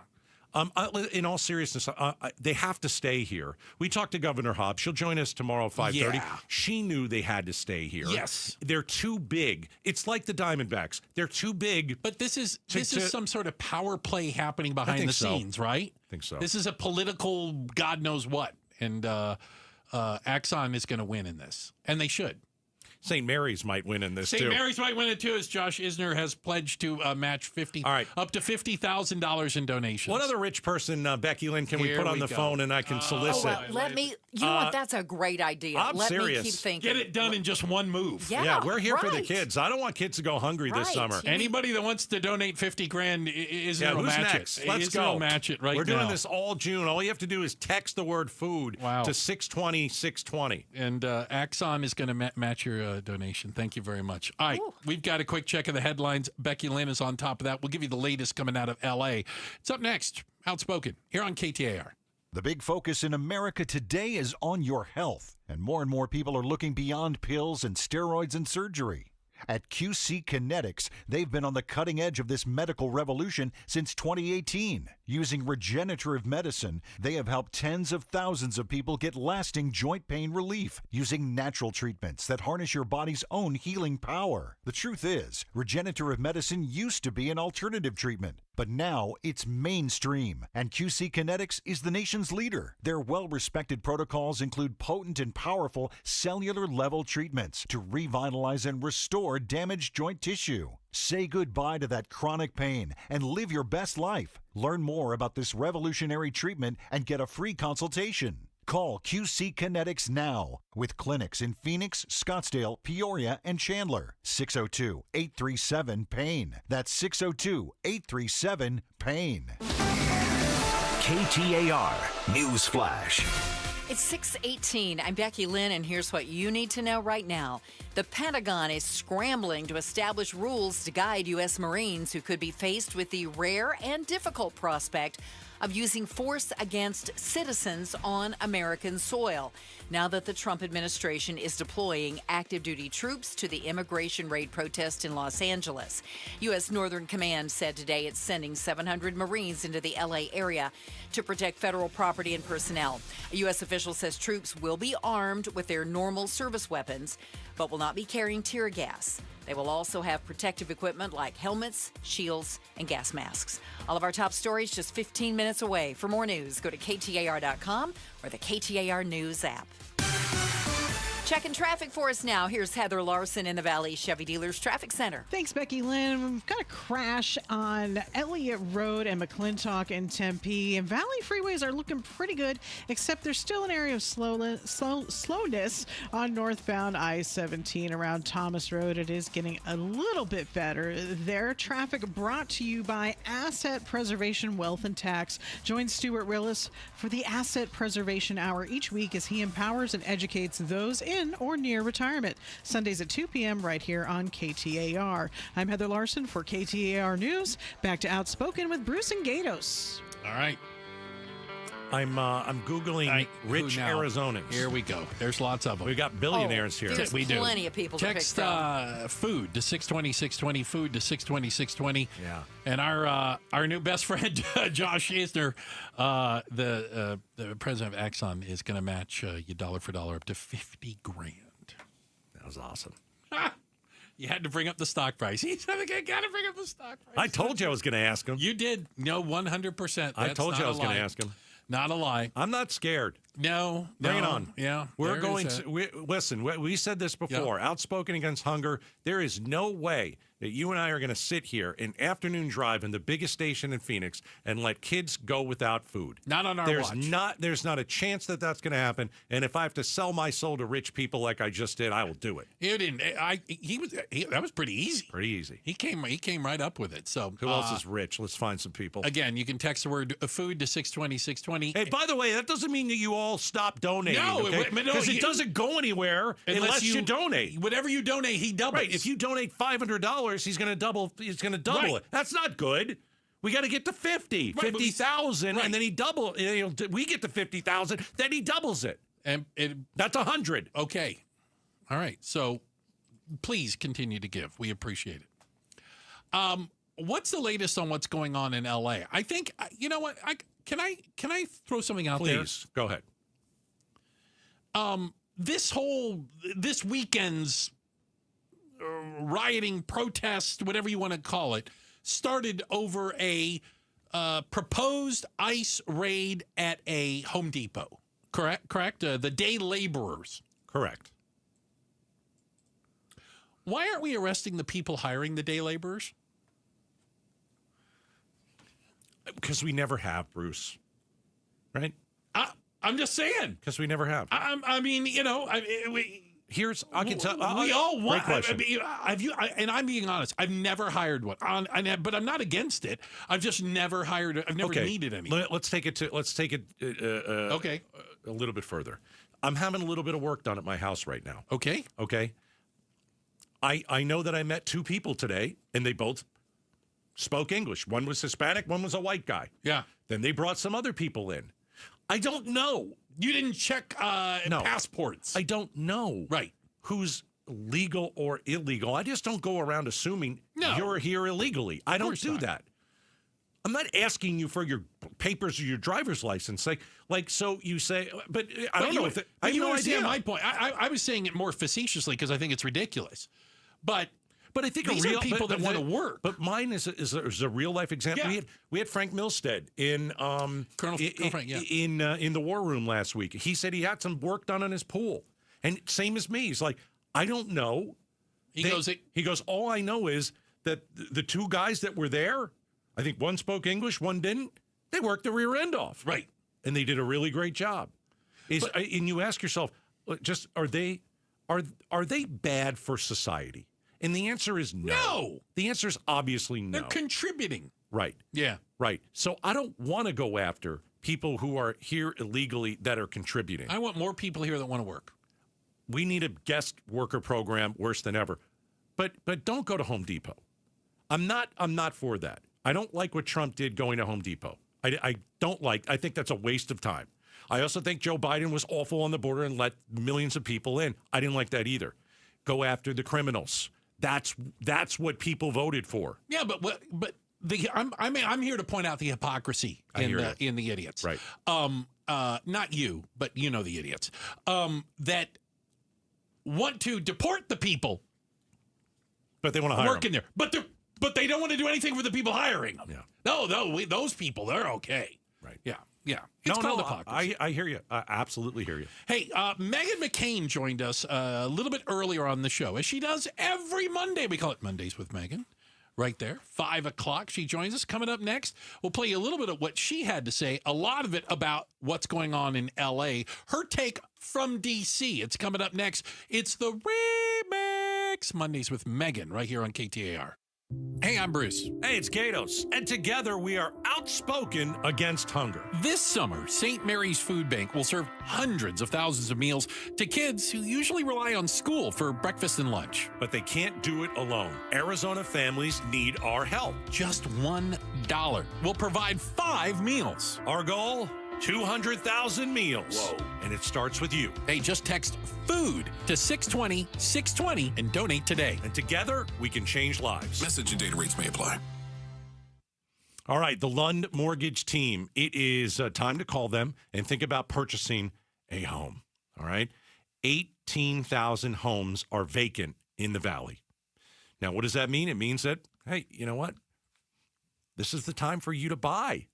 In all seriousness, they have to stay here. We talked to Governor Hobbs. She'll join us tomorrow at 5:30. Yeah. She knew they had to stay here. Yes. They're too big. It's like the Diamondbacks. They're too big. But this is some sort of power play happening behind the scenes, right? I think so. This is a political God knows what. And Axon is going to win in this. And they should. St. Mary's might win in this, too. St. Mary's might win it, too, as Josh Isner has pledged to match up to $50,000 in donations. What other rich person, Becky Lynn, can we put on the phone and I can solicit? Let me, you know what, that's a great idea. I'm Let serious. me keep thinking. Get it done in just one move. Yeah, we're here for the right. kids. I don't want kids to go hungry this summer. Anybody that wants to donate $50,000 Isner will who's match next? it. Let's Isner go. will match it right now. We're doing this all June. All you have to do is text the word food to 620-620. And Axon is going to match your donation. Thank you very much. All right, we've got a quick check of the headlines. Becky Lynn is on top of that. We'll give you the latest coming out of L.A. It's up next, Outspoken, here on KTAR. The big focus in America today is on your health, and more people are looking beyond pills and steroids and surgery. At QC Kinetics, they've been on the cutting edge of this medical revolution since 2018. Using regenerative medicine, they have helped tens of thousands of people get lasting joint pain relief using natural treatments that harness your body's own healing power. The truth is, regenerative medicine used to be an alternative treatment, but now it's mainstream, and QC Kinetics is the nation's leader. Their well-respected protocols include potent and powerful cellular-level treatments to revitalize and restore damaged joint tissue. Say goodbye to that chronic pain and live your best life. Learn more about this revolutionary treatment and get a free consultation. Call QC Kinetics now with clinics in Phoenix, Scottsdale, Peoria, and Chandler. 602-837-PAIN. That's 602-837-PAIN. KTAR News Flash. It's 6:18. I'm Becky Lynn, and here's what you need to know right now. The Pentagon is scrambling to establish rules to guide U.S. Marines who could be faced with the rare and difficult prospect of using force against citizens on American soil, now that the Trump administration is deploying active duty troops to the immigration raid protest in Los Angeles. U.S. Northern Command said today it's sending 700 Marines into the L.A. area to protect federal property and personnel. A U.S. official says troops will be armed with their normal service weapons, but will not be carrying tear gas. They will also have protective equipment like helmets, shields, and gas masks. All of our top stories just 15 minutes away. For more news, go to KTAR.com or the KTAR News app. Checking traffic for us now. Here's Heather Larson in the Valley Chevy Dealers Traffic Center. Thanks, Becky Lynn. We've got a crash on Elliott Road and McClintock in Tempe. And Valley freeways are looking pretty good, except there's still an area of slowness on northbound I-17 around Thomas Road. It is getting a little bit better there. Traffic brought to you by Asset Preservation Wealth and Tax. Join Stuart Willis for the Asset Preservation Hour each week as he empowers and educates those in or near retirement. Sundays at 2 p.m. right here on KTAR. I'm Heather Larson for KTAR News. Back to Outspoken with Bruce and Gatos. All right. I'm Googling rich Arizonans. Here we go. There's lots of them. We got billionaires here. There's plenty of people to pick from. Food to 620-620, food to 620-620. Yeah. And our new best friend, Josh Eisner, the president of Exxon, is going to match you dollar for dollar up to $50,000. That was awesome. You had to bring up the stock price. He said, I got to bring up the stock price. I told you I was going to ask him. You did. No, 100%. I told you I was going to ask him. Not a lie. I'm not scared. No. Bring it on. Yeah. We're going to listen. We said this before. Yep. Outspoken against hunger. There is no way that you and I are going to sit here an afternoon drive in the biggest station in Phoenix and let kids go without food. Not on our watch. There's not a chance that that's going to happen. And if I have to sell my soul to rich people like I just did, I will do it. You didn't. That was pretty easy. Pretty easy. He came right up with it. So who else is rich? Let's find some people. Again, you can text the word food to 620-620. Hey, by the way, that doesn't mean that you all stop donating. No, because it doesn't go anywhere unless you donate. Whatever you donate, he doubles. Right. If you donate $500, he's going to double. He's going to double it. That's not good. We got to get to 50,000, and then he double. We get to 50,000, then he doubles it, and that's 100. Okay, all right. So please continue to give. We appreciate it. What's the latest on what's going on in L.A.? I think you know what. Can I throw something out there? Please go ahead. This weekend's rioting, protest, whatever you want to call it, started over a proposed ICE raid at a Home Depot. Correct? The day laborers. Correct. Why aren't we arresting the people hiring the day laborers? Because we never have, Bruce. Right? I'm just saying. Because we never have. I mean, I can tell. We all want. And I'm being honest. I've never hired one. But I'm not against it. I've just never hired. I've never needed any. Let's take it a little bit further. I'm having a little bit of work done at my house right now. Okay. I know that I met two people today, and they both spoke English. One was Hispanic. One was a white guy. Yeah. Then they brought some other people in. I don't know. You didn't check passports. I don't know. Right. Who's legal or illegal. I just don't go around assuming you're here illegally. I don't do that. I'm not asking you for your papers or your driver's license. So you say, but I don't know if I have no idea. My point. I was saying it more facetiously because I think it's ridiculous. But I think these are people that want to work. But mine is a real life example. Yeah. We had Frank Milstead in Colonel Frank, in the war room last week. He said he had some work done on his pool, and same as me. He's like, I don't know. He goes. All I know is that the two guys that were there, I think one spoke English, one didn't. They worked the rear end off, right, and they did a really great job. And you ask yourself, just are they bad for society? And the answer is no. No. The answer is obviously no. They're contributing. Right. Yeah. Right. So I don't want to go after people who are here illegally that are contributing. I want more people here that want to work. We need a guest worker program worse than ever. But don't go to Home Depot. I'm not for that. I don't like what Trump did going to Home Depot. I think that's a waste of time. I also think Joe Biden was awful on the border and let millions of people in. I didn't like that either. Go after the criminals. That's what people voted for. Yeah, I'm here to point out the hypocrisy in the idiots. Right. Not you, but you know the idiots that want to deport the people, but they want to hire work in there. But they don't want to do anything for the people hiring them. Yeah. No, those people, they're okay. Right. Yeah. It's called hypocrisy. I hear you. I absolutely hear you. Hey, Meghan McCain joined us a little bit earlier on the show, as she does every Monday. We call it Mondays with Meghan. Right there, 5 o'clock. She joins us. Coming up next, we'll play you a little bit of what she had to say, a lot of it about what's going on in L.A., her take from D.C. It's coming up next. It's the Remix Mondays with Meghan right here on KTAR. Hey, I'm Bruce. Hey, it's Gatos. And together we are outspoken against hunger. This summer, St. Mary's Food Bank will serve hundreds of thousands of meals to kids who usually rely on school for breakfast and lunch. But they can't do it alone. Arizona families need our help. Just $1 will provide 5 meals. Our goal? 200,000 meals. Whoa. And it starts with you. Hey, just text FOOD to 620-620 and donate today. And together, we can change lives. Message and data rates may apply. All right, the Lund Mortgage team. It is time to call them and think about purchasing a home. All right? 18,000 homes are vacant in the Valley. Now, what does that mean? It means that, hey, you know what? This is the time for you to buy.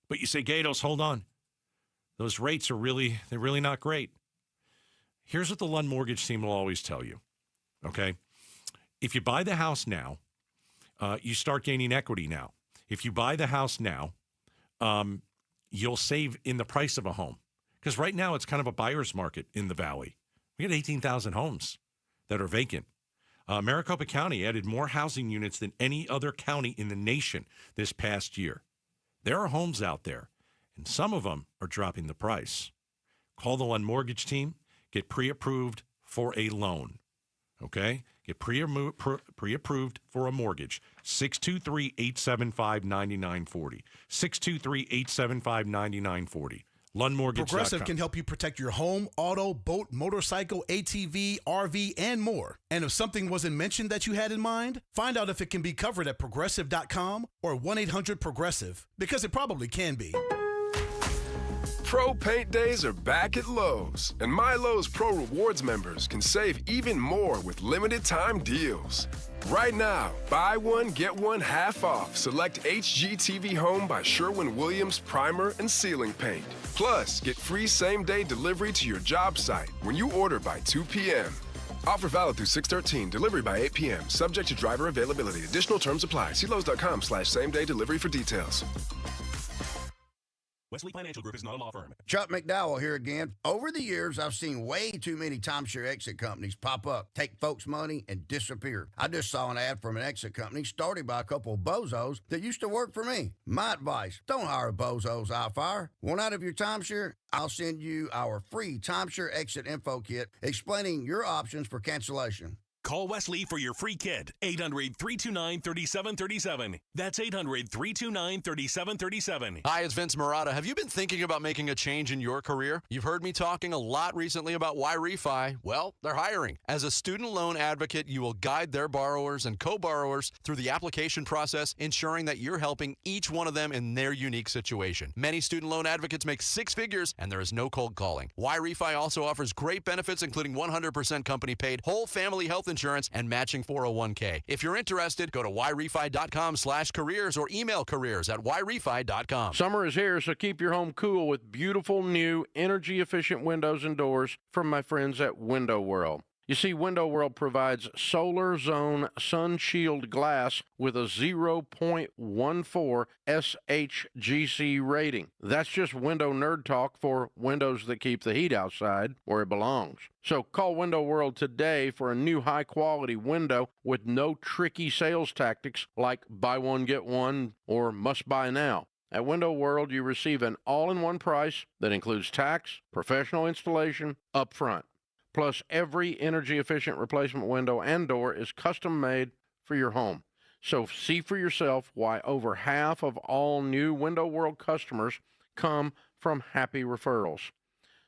But you say, Gatos, hold on. Those rates are they're really not great. Here's what the Lund Mortgage team will always tell you, okay? If you buy the house now, you start gaining equity now. If you buy the house now, you'll save in the price of a home. Because right now it's kind of a buyer's market in the Valley. We got 18,000 homes that are vacant. Maricopa County added more housing units than any other county in the nation this past year. There are homes out there, and some of them are dropping the price. Call the Lund Mortgage team. Get pre-approved for a loan. Okay? Get pre-approved for a mortgage. 623-875-9940. 623-875-9940. LundMortgage.com. Progressive can help you protect your home, auto, boat, motorcycle, ATV, RV, and more. And if something wasn't mentioned that you had in mind, find out if it can be covered at Progressive.com or 1-800-PROGRESSIVE, because it probably can be. Pro Paint Days are back at Lowe's, and My Lowe's Pro Rewards members can save even more with limited time deals. Right now, buy one, get one half off select HGTV Home by Sherwin-Williams primer and ceiling paint. Plus, get free same-day delivery to your job site when you order by 2 p.m. Offer valid through 6/13, delivery by 8 p.m., subject to driver availability. Additional terms apply. See Lowe's.com/same-day delivery for details. Wesley Financial Group is not a law firm. Chuck McDowell here again. Over the years, I've seen way too many timeshare exit companies pop up, take folks' money, and disappear. I just saw an ad from an exit company started by a couple of bozos that used to work for me. My advice, don't hire bozos out fire. Want out of your timeshare? I'll send you our free timeshare exit info kit explaining your options for cancellation. Call Wesley for your free kit. 800-329-3737. That's 800-329-3737. Hi, it's Vince Marotta. Have you been thinking about making a change in your career? You've heard me talking a lot recently about Y-Refi. Well, they're hiring. As a student loan advocate, you will guide their borrowers and co-borrowers through the application process, ensuring that you're helping each one of them in their unique situation. Many student loan advocates make six figures, and there is no cold calling. Y-Refi also offers great benefits, including 100% company-paid whole family health insurance and matching 401k. If you're interested, go to yrefi.com/careers or email careers@yrefi.com. Summer is here, so keep your home cool with beautiful new energy-efficient windows and doors from my friends at Window World. You see, Window World provides Solar Zone Sun Shield glass with a 0.14 SHGC rating. That's just window nerd talk for windows that keep the heat outside where it belongs. So call Window World today for a new high-quality window with no tricky sales tactics like buy one, get one, or must buy now. At Window World, you receive an all-in-one price that includes tax, professional installation, upfront. Plus, every energy-efficient replacement window and door is custom-made for your home. So see for yourself why over half of all new Window World customers come from happy referrals.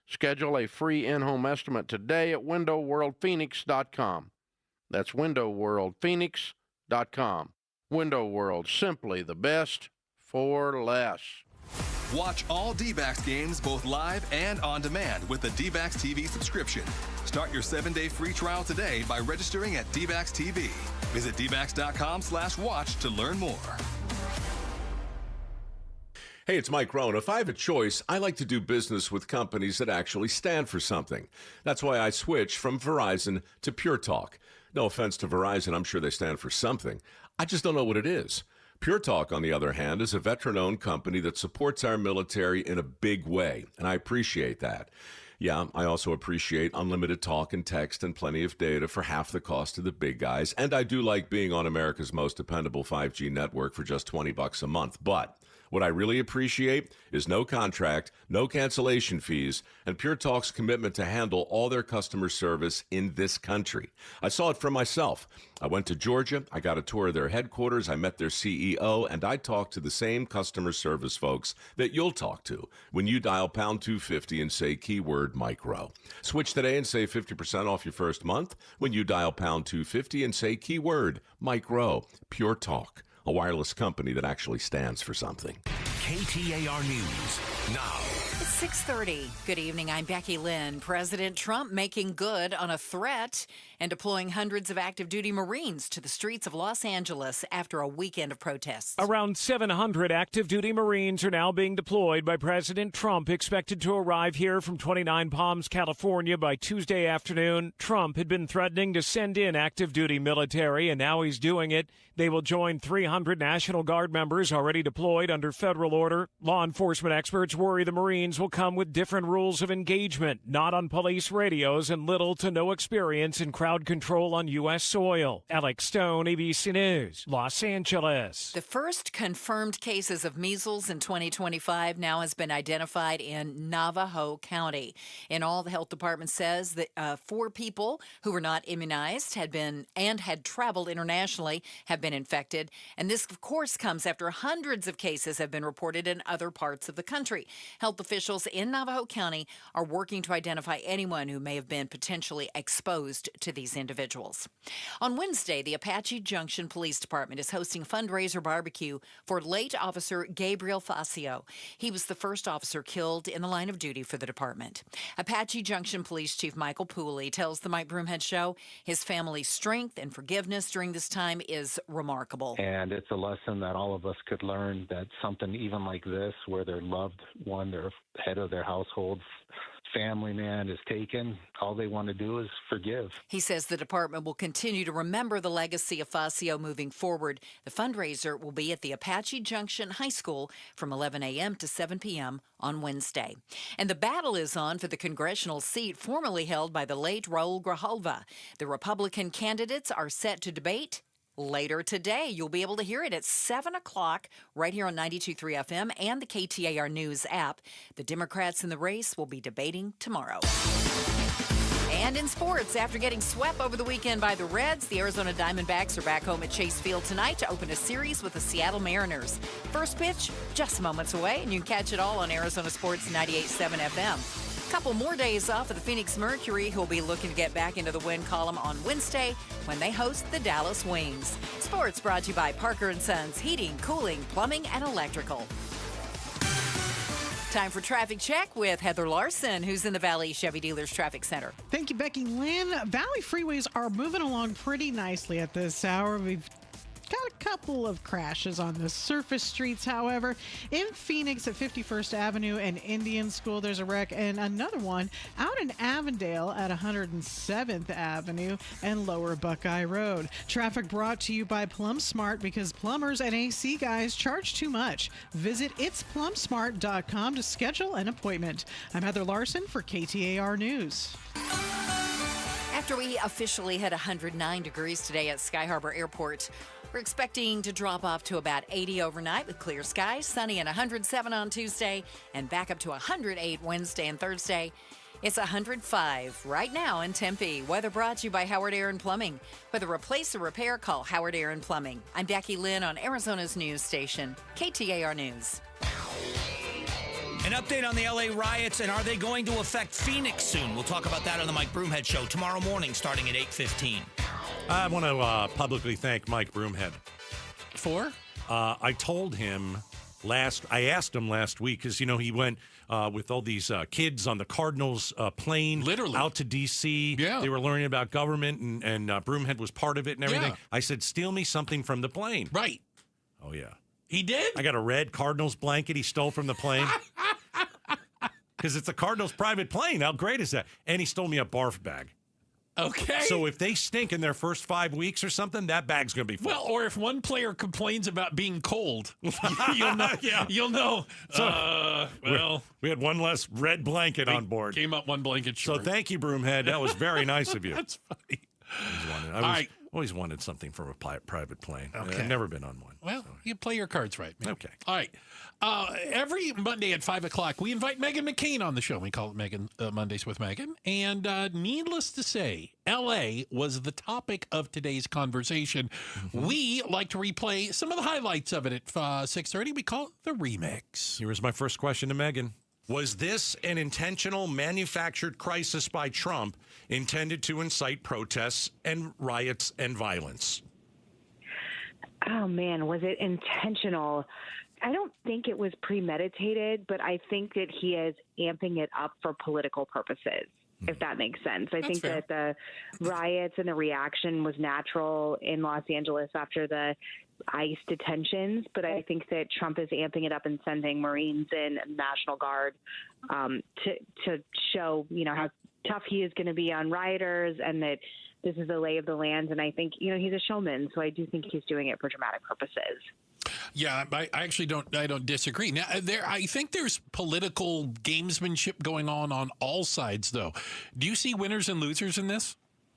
Schedule a free in-home estimate today at WindowWorldPhoenix.com. That's WindowWorldPhoenix.com. Window World, simply the best for less. Watch all D-backs games both live and on demand with the D-backs TV subscription. Start your 7-day free trial today by registering at D-backs TV. Visit dbacks.com/watch to learn more. Hey, it's Mike Rohn. If I have a choice, I like to do business with companies that actually stand for something. That's why I switched from Verizon to Pure Talk. No offense to Verizon, I'm sure they stand for something. I just don't know what it is. Pure Talk, on the other hand, is a veteran-owned company that supports our military in a big way, and I appreciate that. Yeah, I also appreciate unlimited talk and text and plenty of data for half the cost of the big guys, and I do like being on America's most dependable 5G network for just $20 a month. But What I really appreciate is no contract, no cancellation fees, and Pure Talk's commitment to handle all their customer service in this country. I saw it for myself. I went to Georgia, I got a tour of their headquarters, I met their CEO, and I talked to the same customer service folks that you'll talk to when you dial pound 250 and say keyword micro. Switch today and save 50% off your first month when you dial pound 250 and say keyword micro. Pure Talk, a wireless company that actually stands for something. KTAR News now. It's 6:30. Good evening. I'm Becky Lynn. President Trump making good on a threat and deploying hundreds of active duty Marines to the streets of Los Angeles after a weekend of protests. Around 700 active duty Marines are now being deployed by President Trump, expected to arrive here from 29 Palms, California by Tuesday afternoon. Trump had been threatening to send in active duty military, and now he's doing it. They will join 300 National Guard members already deployed under federal order. Law enforcement experts worry the Marines will come with different rules of engagement, not on police radios, and little to no experience in crowd control on U.S. soil. Alex Stone, ABC News, Los Angeles. The first confirmed cases of measles in 2025 now has been identified in Navajo County. In all, the health department says that 4 people who were not immunized had traveled internationally have been infected. And this, of course, comes after hundreds of cases have been reported in other parts of the country. Health officials in Navajo County are working to identify anyone who may have been potentially exposed to these individuals. On Wednesday, the Apache Junction Police Department is hosting a fundraiser barbecue for late Officer Gabriel Facio. He was the first officer killed in the line of duty for the department. Apache Junction Police Chief Michael Pooley tells the Mike Broomhead Show his family's strength and forgiveness during this time is remarkable. And it's a lesson that all of us could learn, that something even like this, where their loved one, their head of their household, family man is taken, all they want to do is forgive. He says the department will continue to remember the legacy of Facio moving forward. The fundraiser will be at the Apache Junction High School from 11 a.m. to 7 p.m. on Wednesday. And the battle is on for the congressional seat formerly held by the late Raul Grijalva. The Republican candidates are set to debate later today. You'll be able to hear it at 7 o'clock right here on 92.3 FM and the KTAR News app. The Democrats in the race will be debating tomorrow. And in sports, after getting swept over the weekend by the Reds, the Arizona Diamondbacks are back home at Chase Field tonight to open a series with the Seattle Mariners. First pitch, just moments away, and you can catch it all on Arizona Sports 98.7 FM. Couple more days off for the Phoenix Mercury, who will be looking to get back into the win column on Wednesday when they host the Dallas Wings. Sports brought to you by Parker & Sons Heating, Cooling, Plumbing, and Electrical. Time for Traffic Check with Heather Larson, who's in the Valley Chevy Dealers Traffic Center. Thank you, Becky Lynn. Valley freeways are moving along pretty nicely at this hour. We've got a couple of crashes on the surface streets, however. In Phoenix at 51st Avenue and Indian School, there's a wreck, and another one out in Avondale at 107th Avenue and Lower Buckeye Road. Traffic brought to you by Plum Smart, because plumbers and AC guys charge too much. Visit itsplumsmart.com to schedule an appointment. I'm Heather Larson for KTAR News. After we officially hit 109 degrees today at Sky Harbor Airport, we're expecting to drop off to about 80 overnight with clear skies, sunny and 107 on Tuesday, and back up to 108 Wednesday and Thursday. It's 105 right now in Tempe. Weather brought to you by Howard Air and Plumbing. Whether replace or repair, call Howard Air and Plumbing. I'm Becky Lynn on Arizona's news station, KTAR News. An update on the LA riots, and are they going to affect Phoenix soon? We'll talk about that on the Mike Broomhead Show tomorrow morning starting at 8:15. I want to publicly thank Mike Broomhead. For? I told him I asked him last week, because, he went with all these kids on the Cardinals plane. Literally. Out to D.C. Yeah. They were learning about government, and Broomhead was part of it and everything. Yeah. I said, steal me something from the plane. Right. Oh, yeah. He did? I got a red Cardinals blanket he stole from the plane. Because it's a Cardinals private plane. How great is that? And he stole me a barf bag. Okay. So if they stink in their first 5 weeks or something, that bag's going to be full. Well, or if one player complains about being cold, you'll know. Yeah. You'll know. So, we had one less red blanket on board. Came up one blanket short. So thank you, Broomhead. That was very nice of you. That's funny. I always wanted something from a private plane. Okay. I've never been on one. Well, you play your cards right, man. Okay. All right. Every Monday at 5 o'clock, we invite Megan McCain on the show. We call it Megan Mondays with Megan. And needless to say, L.A. was the topic of today's conversation. Mm-hmm. We like to replay some of the highlights of it at 6:30. We call it the remix. Here was my first question to Megan. Was this an intentional manufactured crisis by Trump intended to incite protests and riots and violence? Oh, man, was it intentional? I don't think it was premeditated, but I think that he is amping it up for political purposes, if that makes sense. I think that the riots and the reaction was natural in Los Angeles after the ICE detentions, but I think that Trump is amping it up and sending Marines in, National Guard, to show, how tough he is going to be on rioters and that this is the lay of the land. And I think, he's a showman, so I do think he's doing it for dramatic purposes. Yeah, I actually don't disagree. Now, I think there's political gamesmanship going on all sides, though. Do you see winners and losers in this?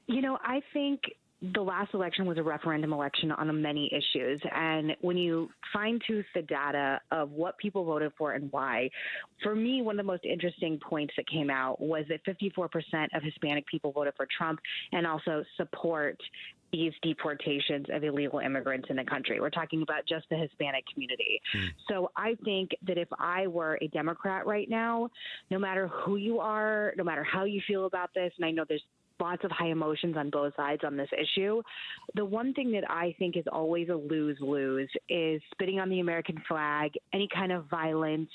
I think the last election was a referendum election on many issues. And when you fine-tooth the data of what people voted for and why, for me, one of the most interesting points that came out was that 54% of Hispanic people voted for Trump and also support these deportations of illegal immigrants in the country. We're talking about just the Hispanic community. So I think that if I were a Democrat right now, no matter who you are, no matter how you feel about this, and I know there's lots of high emotions on both sides on this issue, the one thing that I think is always a lose-lose is spitting on the American flag, any kind of violence.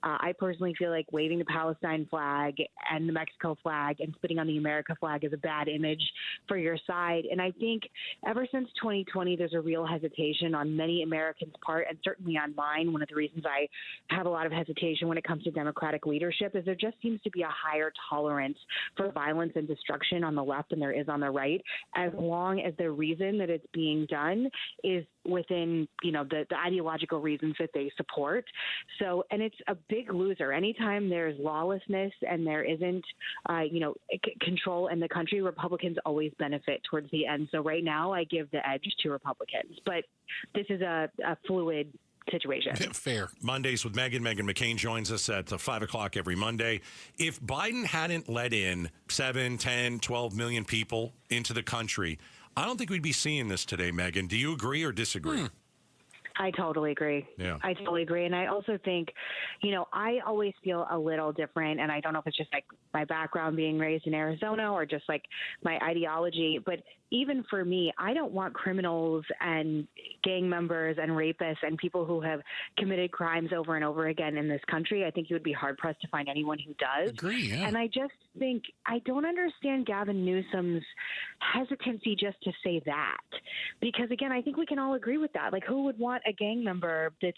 I personally feel like waving the Palestine flag and the Mexico flag and spitting on the America flag is a bad image for your side. And I think ever since 2020, there's a real hesitation on many Americans' part, and certainly on mine. One of the reasons I have a lot of hesitation when it comes to Democratic leadership is there just seems to be a higher tolerance for violence and destruction on the left than there is on the right, as long as the reason that it's being done is within, the ideological reasons that they support. So, and it's a big loser. Anytime there's lawlessness and there isn't, control in the country, Republicans always benefit towards the end. So right now I give the edge to Republicans, but this is a fluid situation. Fair. Mondays with Megan. Megan McCain joins us at 5 o'clock every Monday. If Biden hadn't let in 7, 10, 12 million people into the country, I don't think we'd be seeing this today, Megan. Do you agree or disagree? I totally agree. Yeah. I totally agree. And I also think, I always feel a little different, and I don't know if it's just like my background being raised in Arizona or just like my ideology, but even for me, I don't want criminals and gang members and rapists and people who have committed crimes over and over again in this country. I think you would be hard-pressed to find anyone who does. Agree, yeah. And I just think I don't understand Gavin Newsom's hesitancy just to say that. Because, again, I think we can all agree with that. Like, who would want a gang member that's,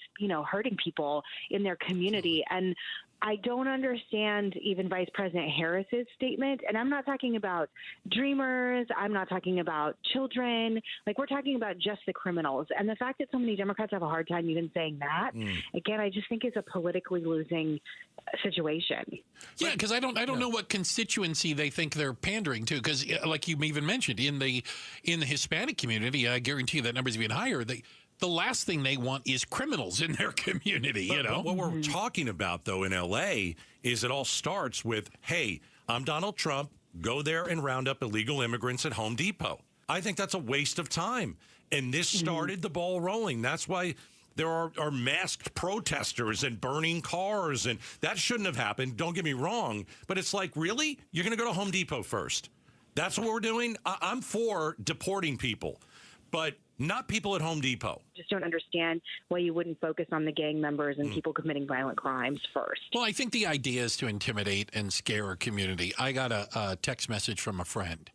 hurting people in their community? And I don't understand even Vice President Harris's statement. And I'm not talking about dreamers. I'm not talking about children. Like, we're talking about just the criminals. And the fact that so many Democrats have a hard time even saying that, again, I just think it's a politically losing situation. Yeah, because I don't know what constituency they think they're pandering to. Because, like you even mentioned, in the Hispanic community, I guarantee you that number's even higher. The last thing they want is criminals in their community, But what we're talking about, though, in L.A. is it all starts with, hey, I'm Donald Trump, go there and round up illegal immigrants at Home Depot. I think that's a waste of time. And this started the ball rolling. That's why there are masked protesters and burning cars, and that shouldn't have happened. Don't get me wrong. But it's like, really? You're going to go to Home Depot first? That's what we're doing? I'm for deporting people, but not people at Home Depot. Just don't understand why you wouldn't focus on the gang members and people committing violent crimes first. Well, I think the idea is to intimidate and scare a community. I got a text message from a friend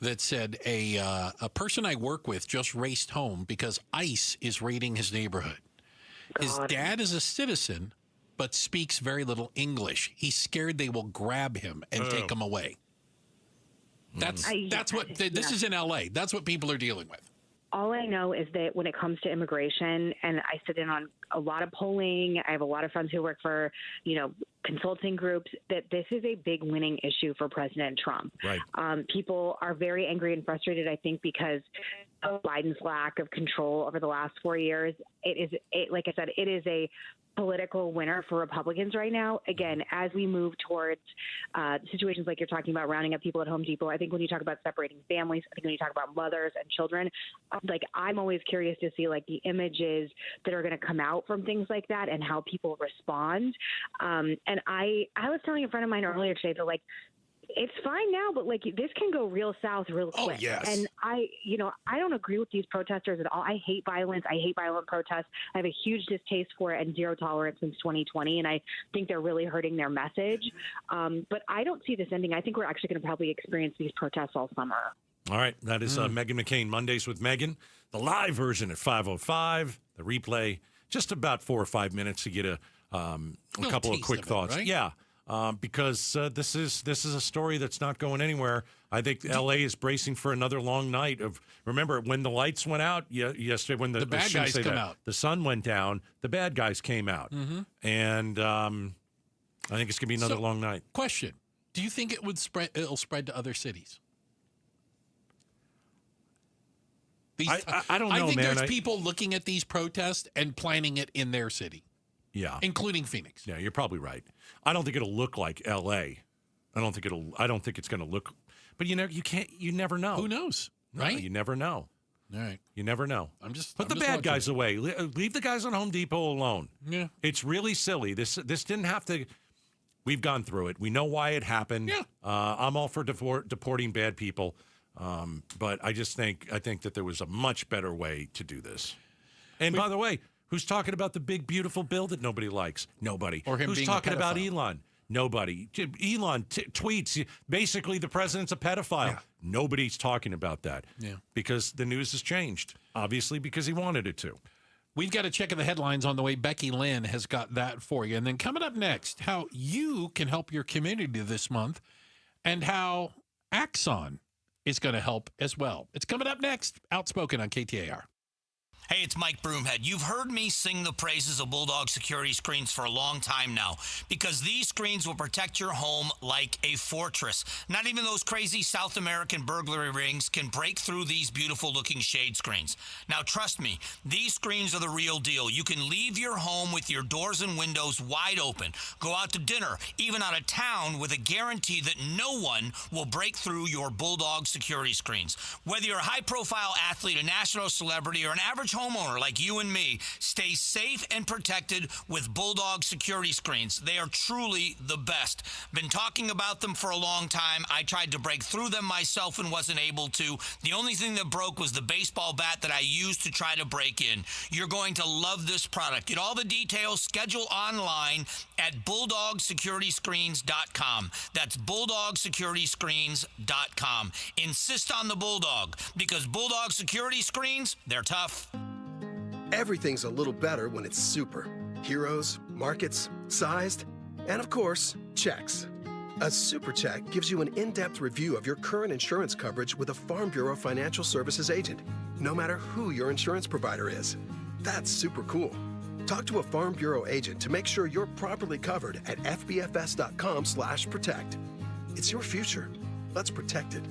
that said a person I work with just raced home because ICE is raiding his neighborhood. His dad is a citizen, but speaks very little English. He's scared they will grab him and take him away. That's what this is in L.A. That's what people are dealing with. All I know is that when it comes to immigration, and I sit in on a lot of polling, I have a lot of friends who work for, consulting groups, that this is a big winning issue for President Trump. Right. People are very angry and frustrated, I think, because of Biden's lack of control over the last 4 years. Like I said, it is a political winner for Republicans right now. Again, as we move towards situations like you're talking about, rounding up people at Home Depot, I think when you talk about separating families, I think when you talk about mothers and children, like I'm always curious to see like the images that are going to come out from things like that and how people respond. And I was telling a friend of mine earlier today that like, it's fine now, but like this can go real south real quick. Oh, yes. And I don't agree with these protesters at all. I hate violence. I hate violent protests. I have a huge distaste for it and zero tolerance since 2020. And I think they're really hurting their message. But I don't see this ending. I think we're actually going to probably experience these protests all summer. All right. That is Meghan McCain, Mondays with Meghan. The live version at 5:05. The replay, just about 4 or 5 minutes to get a couple of quick thoughts. Right? Yeah. Because this is a story that's not going anywhere. I think L.A. is bracing for another long night of. Remember when the lights went out yesterday? When the bad guys come out, the sun went down. The bad guys came out, and I think it's going to be another long night. Question: do you think it'll spread to other cities? I don't know, I think man. there's people looking at these protests and planning it in their city. Yeah, including Phoenix. Yeah, you're probably right. I don't think it'll look like L.A. I don't think it's going to look. But you never know. Who knows? Right? No, you never know. All right. You never know. Put the just bad guys away. Leave the guys on Home Depot alone. Yeah. It's really silly. This didn't have to. We've gone through it. We know why it happened. Yeah. I'm all for deporting bad people, but I think that there was a much better way to do this. And by the way. Who's talking about the big, beautiful bill that nobody likes? Nobody. Or him Who's being talking a about pedophile? Elon? Nobody. Elon tweets, basically the president's a pedophile. Yeah. Nobody's talking about that. Yeah. Because the news has changed, obviously, because he wanted it to. We've got a check of the headlines on the way. Becky Lynn has got that for you. And then coming up next, how you can help your community this month and how Axon is going to help as well. It's coming up next. Outspoken on KTAR. Hey, it's Mike Broomhead. You've heard me sing the praises of Bulldog security screens for a long time now because these screens will protect your home like a fortress. Not even those crazy South American burglary rings can break through these beautiful-looking shade screens. Now, trust me, these screens are the real deal. You can leave your home with your doors and windows wide open, go out to dinner, even out of town with a guarantee that no one will break through your Bulldog security screens. Whether you're a high-profile athlete, a national celebrity, or an average homeowner like you and me, stay safe and protected with Bulldog security screens. They are truly the best. Been talking about them for a long time. I tried to break through them myself and wasn't able to. The only thing that broke was the baseball bat that I used to try to break in. You're going to love this product. Get all the details. Schedule online at BulldogSecurityScreens.com. That's BulldogSecurityScreens.com. Insist on the Bulldog because Bulldog security screens, they're tough. Everything's a little better when it's super. Heroes, markets, sized, and of course, checks. A super check gives you an in-depth review of your current insurance coverage with a Farm Bureau Financial Services agent, no matter who your insurance provider is. That's super cool. Talk to a Farm Bureau agent to make sure you're properly covered at fbfs.com/protect. It's your future. Let's protect it.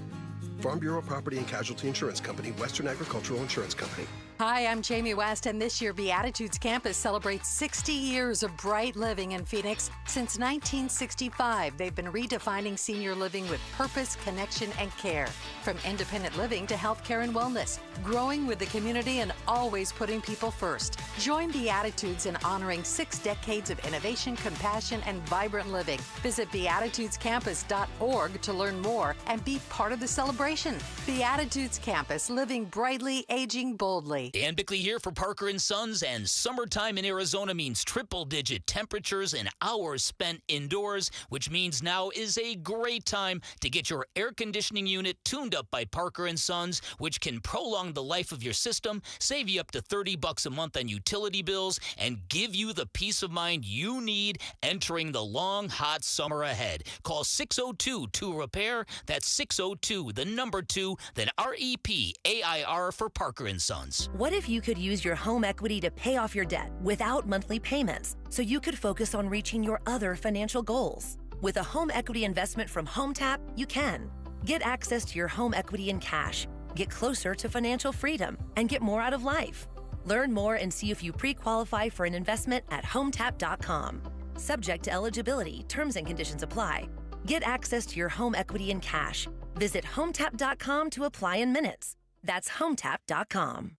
Farm Bureau Property and Casualty Insurance Company, Western Agricultural Insurance Company. Hi, I'm Jamie West, and this year Beatitudes Campus celebrates 60 years of bright living in Phoenix. Since 1965, they've been redefining senior living with purpose, connection, and care. From independent living to healthcare and wellness, growing with the community and always putting people first. Join Beatitudes in honoring 6 decades of innovation, compassion, and vibrant living. Visit beatitudescampus.org to learn more and be part of the celebration. Beatitudes Campus, living brightly, aging boldly. Dan Bickley here for Parker & Sons, and summertime in Arizona means triple-digit temperatures and hours spent indoors, which means now is a great time to get your air conditioning unit tuned up by Parker & Sons, which can prolong the life of your system, save you up to $30 a month on utility bills, and give you the peace of mind you need entering the long, hot summer ahead. Call 602-2-REPAIR. That's 602, the number 2, then REPAIR for Parker & Sons. What if you could use your home equity to pay off your debt without monthly payments so you could focus on reaching your other financial goals? With a home equity investment from HomeTap, you can. Get access to your home equity in cash. get closer to financial freedom, and get more out of life. Learn more and see if you pre-qualify for an investment at HomeTap.com. Subject to eligibility, terms and conditions apply. Get access to your home equity in cash. Visit HomeTap.com to apply in minutes. That's HomeTap.com.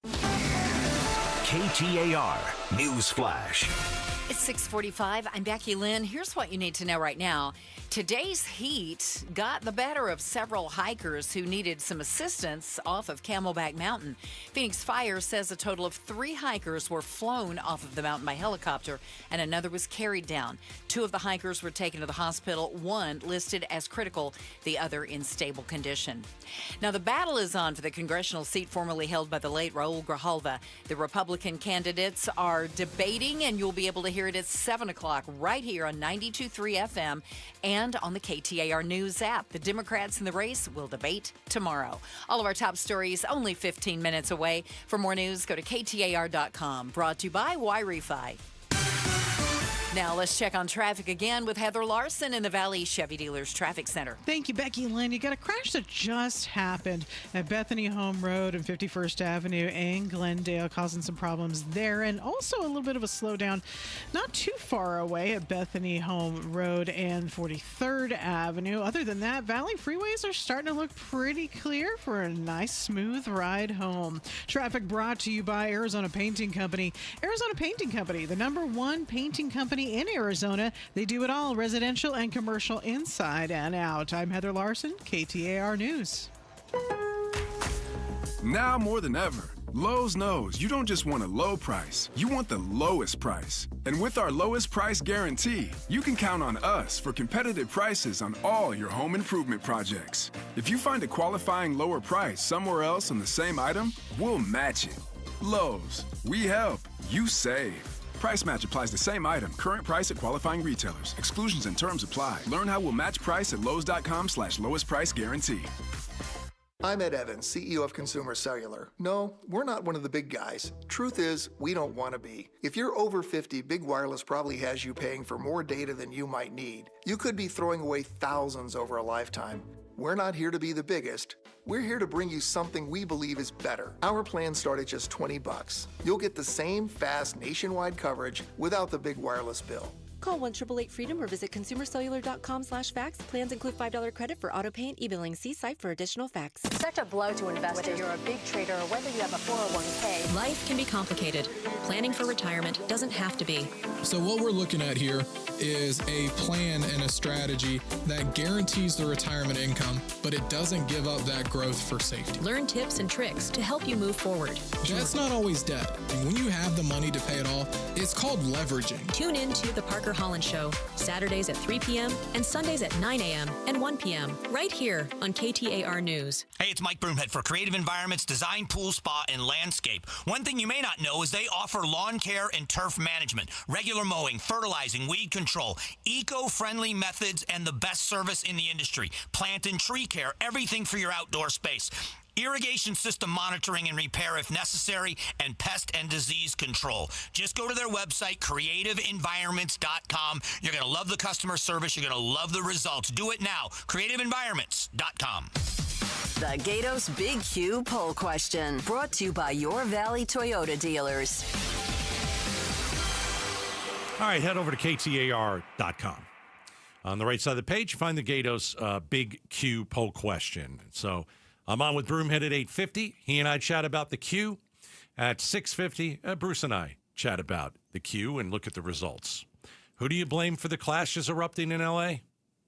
KTAR News Flash. It's 6:45. I'm Becky Lynn. Here's what you need to know right now. Today's heat got the better of several hikers who needed some assistance off of Camelback Mountain. Phoenix Fire says a total of 3 hikers were flown off of the mountain by helicopter, and another was carried down. 2 of the hikers were taken to the hospital, 1 listed as critical, the other in stable condition. Now, the battle is on for the congressional seat formerly held by the late Raul Grijalva. The Republican candidates are debating, and you'll be able to hear it at 7 o'clock right here on 92.3 FM and on the KTAR News app. The Democrats in the race will debate tomorrow. All of our top stories only 15 minutes away. For more news, go to KTAR.com. Brought to you by Y-Refi. Now let's check on traffic again with Heather Larson in the Valley Chevy Dealers Traffic Center. Thank you, Becky Lynn. You got a crash that just happened at Bethany Home Road and 51st Avenue in Glendale, causing some problems there. And also a little bit of a slowdown not too far away at Bethany Home Road and 43rd Avenue. Other than that, Valley freeways are starting to look pretty clear for a nice, smooth ride home. Traffic brought to you by Arizona Painting Company. Arizona Painting Company, the #1 painting company in Arizona. They do it all, residential and commercial, inside and out. I'm Heather Larson, KTAR News. Now more than ever, Lowe's knows you don't just want a low price, you want the lowest price. And with our lowest price guarantee, you can count on us for competitive prices on all your home improvement projects. If you find a qualifying lower price somewhere else on the same item, we'll match it. Lowe's, we help, you save. Price match applies to same item. Current price at qualifying retailers. Exclusions and terms apply. Learn how we'll match price at Lowe's.com/lowest price guarantee. I'm Ed Evans, CEO of Consumer Cellular. No, we're not one of the big guys. Truth is, we don't want to be. If you're over 50, Big Wireless probably has you paying for more data than you might need. You could be throwing away thousands over a lifetime. We're not here to be the biggest. We're here to bring you something we believe is better. Our plans start at just $20. You'll get the same fast nationwide coverage without the big wireless bill. Call 1-888-FREEDOM or visit consumercellular.com/facts. Plans include $5 credit for auto pay and e-billing. See site for additional facts. Such a blow to investors. Whether you're a big trader or whether you have a 401k. Life can be complicated. Planning for retirement doesn't have to be. So what we're looking at here is a plan and a strategy that guarantees the retirement income, but it doesn't give up that growth for safety. Learn tips and tricks to help you move forward. That's not always debt. And when you have the money to pay it off, it's called leveraging. Tune in to the Parker Holland Show, Saturdays at 3 p.m. and Sundays at 9 a.m. and 1 p.m. right here on KTAR News. Hey, it's Mike Broomhead for Creative Environments Design, Pool, Spa, and Landscape. One thing you may not know is they offer lawn care and turf management, regular mowing, fertilizing, weed control, eco-friendly methods, and the best service in the industry. Plant and tree care, everything for your outdoor space. Irrigation system monitoring and repair if necessary, and pest and disease control. Just go to their website, creativeenvironments.com. You're going to love the customer service. You're going to love the results. Do it now. creativeenvironments.com. The Gatos Big Q poll question, brought to you by your Valley Toyota dealers. All right, head over to KTAR.com. On the right side of the page, you find the Gatos Big Q poll question. So I'm on with Broomhead at 8:50. He and I chat about the Q. At 6:50, Bruce and I chat about the Q and look at the results. Who do you blame for the clashes erupting in L.A.?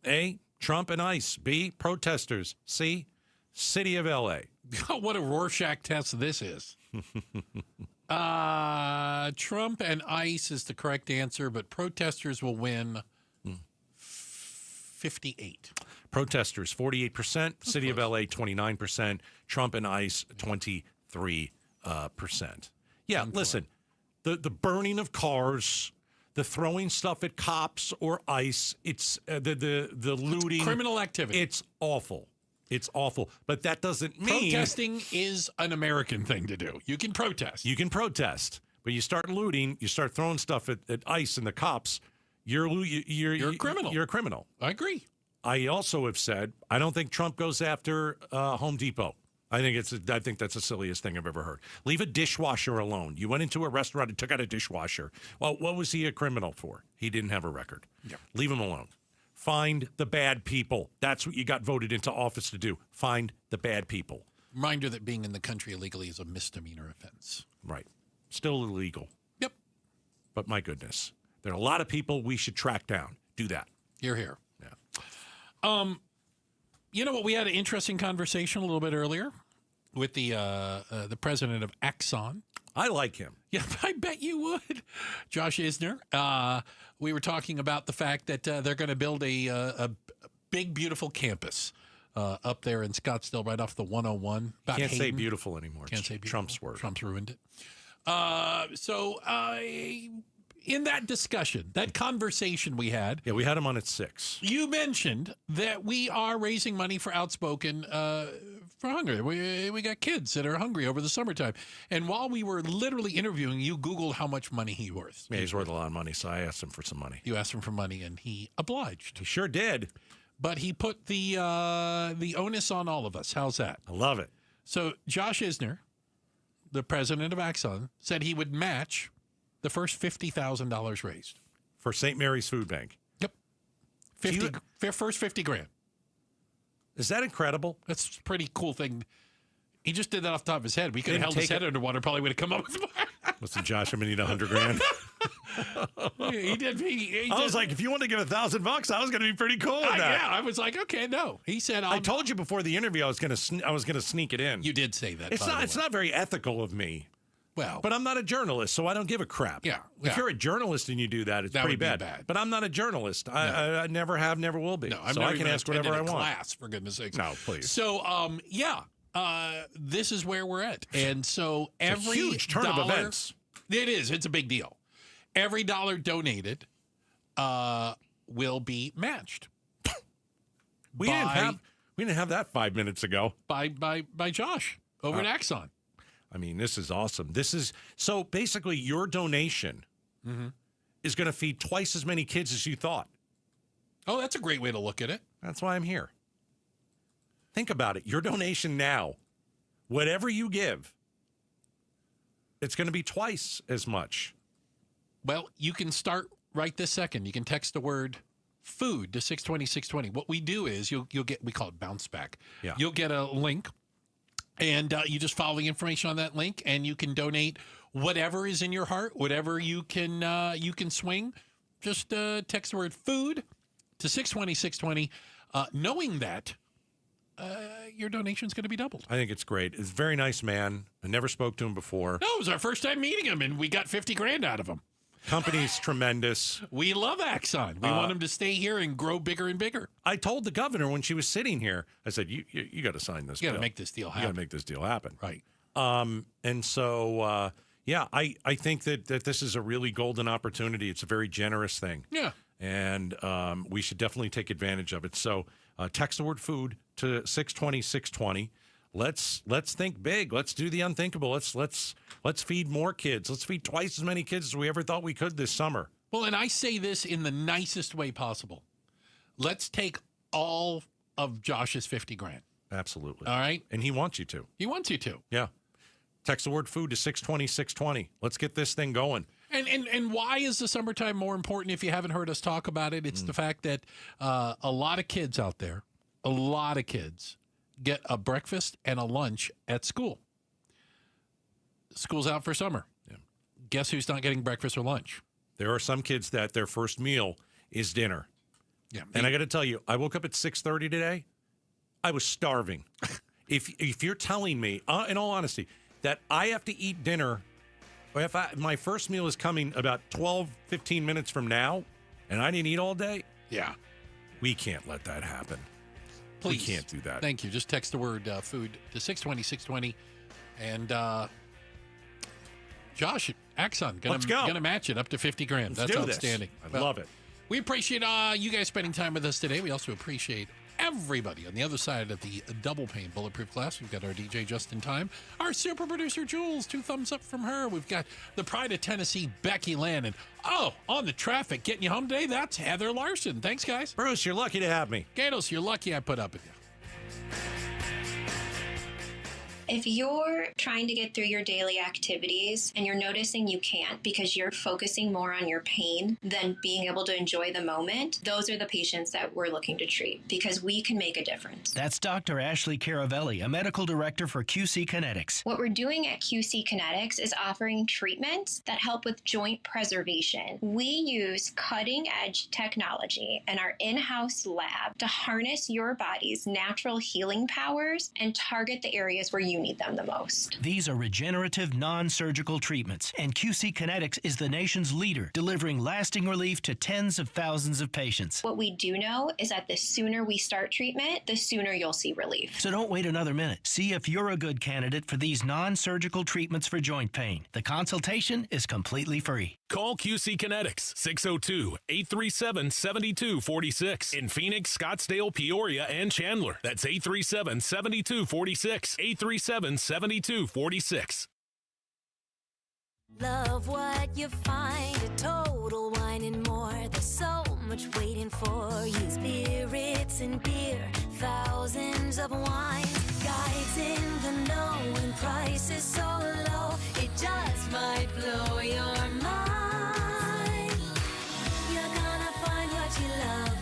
A, Trump and ICE. B, protesters. C, City of L.A. What a Rorschach test this is. Trump and ICE is the correct answer, but protesters will win 58. Protesters, 48%. City of L.A., 29%. Trump and ICE, 23%. Yeah, listen, the burning of cars, the throwing stuff at cops or ICE, it's the looting. It's criminal activity. It's awful. It's awful. But that doesn't mean... Protesting is an American thing to do. You can protest. You can protest. But you start looting, you start throwing stuff at ICE and the cops, you're a criminal. You're a criminal. I agree. I also have said, I don't think Trump goes after Home Depot. I think that's the silliest thing I've ever heard. Leave a dishwasher alone. You went into a restaurant and took out a dishwasher. Well, what was he a criminal for? He didn't have a record. Yeah. Leave him alone. Find the bad people. That's what you got voted into office to do. Find the bad people. Reminder that being in the country illegally is a misdemeanor offense. Right. Still illegal. Yep. But my goodness, there are a lot of people we should track down. Do that. You're here. Yeah. You know what? We had an interesting conversation a little bit earlier with the president of Axon. I like him. Yeah, I bet you would. Josh Isner. We were talking about the fact that they're going to build a big, beautiful campus up there in Scottsdale, right off the 101. Can't say beautiful anymore. Can't say beautiful. Trump's word. Trump's ruined it. So in that discussion, that conversation we had. Yeah, we had him on at 6. You mentioned that we are raising money for Outspoken for hunger. We got kids that are hungry over the summertime. And while we were literally interviewing, you Googled how much money he's worth. Yeah, he's worth a lot of money, so I asked him for some money. You asked him for money, and he obliged. He sure did. But he put the onus on all of us. How's that? I love it. So Josh Isner, the president of Axon, said he would match the first $50,000 raised for St. Mary's Food Bank. Yep, first 50 grand. Is that incredible? That's a pretty cool thing. He just did that off the top of his head. We could have held his head underwater. Probably would have come up with more. Listen, Josh, I'm gonna need $100,000. He did. I was like, if you want to give $1,000, I was gonna be pretty cool with that. Yeah, I was like, okay, no. He said, I told you before the interview I was gonna sneak it in. You did say that. It's not very ethical of me. Well, but I'm not a journalist, so I don't give a crap. Yeah. If you're a journalist and you do that, it's pretty bad. But I'm not a journalist. No. I never have, never will be. No, so I can ask whatever I want. Class, for goodness sakes. No, please. So, this is where we're at, and so every huge turn of events. It is. It's a big deal. Every dollar donated will be matched. We didn't have that 5 minutes ago. By Josh over at Axon. I mean, this is awesome. So basically your donation is going to feed twice as many kids as you thought. Oh, that's a great way to look at it. That's why I'm here. Think about it. Your donation now, whatever you give, it's going to be twice as much. Well, you can start right this second. You can text the word food to 620-620. What we do is you'll get, we call it bounce back. Yeah. You'll get a link. And you just follow the information on that link, and you can donate whatever is in your heart, whatever you can swing. Just text the word food to 620-620, knowing that your donation is going to be doubled. I think it's great. It's a very nice man. I never spoke to him before. No, it was our first time meeting him, and we got $50,000 out of him. Company's tremendous. We love Axon. We want him to stay here and grow bigger and bigger. I told the governor when she was sitting here, I said, you got to sign this. You got to make this deal happen. You got to make this deal happen. Right. And so, I think that this is a really golden opportunity. It's a very generous thing. Yeah. And we should definitely take advantage of it. So text the word food to 620-620. Let's think big. Let's do the unthinkable. Let's feed more kids. Let's feed twice as many kids as we ever thought we could this summer. Well, and I say this in the nicest way possible. Let's take all of Josh's $50,000. Absolutely. All right? And he wants you to. He wants you to. Yeah. Text the word food to 620-620. Let's get this thing going. And why is the summertime more important? If you haven't heard us talk about it, it's the fact that a lot of kids out there, get a breakfast and a lunch at school. School's out for summer. Yeah. Guess who's not getting breakfast or lunch? There are some kids that their first meal is dinner. Yeah. And I got to tell you, I woke up at 6:30 today. I was starving. If you're telling me, in all honesty, that I have to eat dinner, or if my first meal is coming about 12, 15 minutes from now, and I didn't eat all day, yeah, we can't let that happen. Please. We can't do that. Thank you. Just text the word food to 620-620. And Josh, Axon, gonna match it up to $50,000. That's outstanding. I love it. We appreciate you guys spending time with us today. We also appreciate everybody on the other side of the double pane bulletproof glass. We've got our DJ just in time, our super producer Jules, 2 thumbs up from her. We've got the pride of Tennessee, Becky Landon. Oh, on the traffic, getting you home today, that's Heather Larson. Thanks, guys. Bruce, you're lucky to have me. Gatos, you're lucky I put up with you. If you're trying to get through your daily activities and you're noticing you can't because you're focusing more on your pain than being able to enjoy the moment, those are the patients that we're looking to treat because we can make a difference. That's Dr. Ashley Caravelli, a medical director for QC Kinetics. What we're doing at QC Kinetics is offering treatments that help with joint preservation. We use cutting-edge technology in our in-house lab to harness your body's natural healing powers and target the areas where you need them the most. These are regenerative, non-surgical treatments, and QC Kinetics is the nation's leader, delivering lasting relief to tens of thousands of patients. What we do know is that the sooner we start treatment, the sooner you'll see relief. So don't wait another minute. See if you're a good candidate for these non-surgical treatments for joint pain. The consultation is completely free. Call QC Kinetics, 602-837-7246. In Phoenix, Scottsdale, Peoria, and Chandler. That's 837-7246. 837-7246. Love what you find at Total Wine and More. There's so much waiting for you. Spirits and beer, thousands of wines. Guides in the know and prices so low. It just might blow your mind. You're gonna find what you love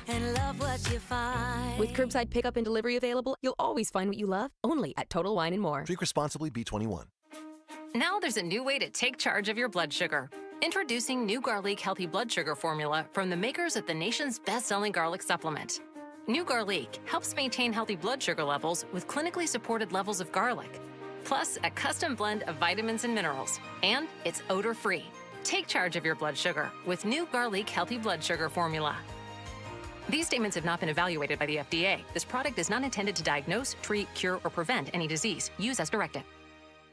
and love what you find. With curbside pickup and delivery available, you'll always find what you love, only at Total Wine and More. Drink responsibly, B21. Now there's a new way to take charge of your blood sugar. Introducing new Garlic Healthy Blood Sugar Formula from the makers of the nation's best-selling garlic supplement. New Garlic helps maintain healthy blood sugar levels with clinically supported levels of garlic, plus a custom blend of vitamins and minerals, and it's odor-free. Take charge of your blood sugar with new Garlic Healthy Blood Sugar Formula. These statements have not been evaluated by the FDA. This product is not intended to diagnose, treat, cure, or prevent any disease. Use as directed.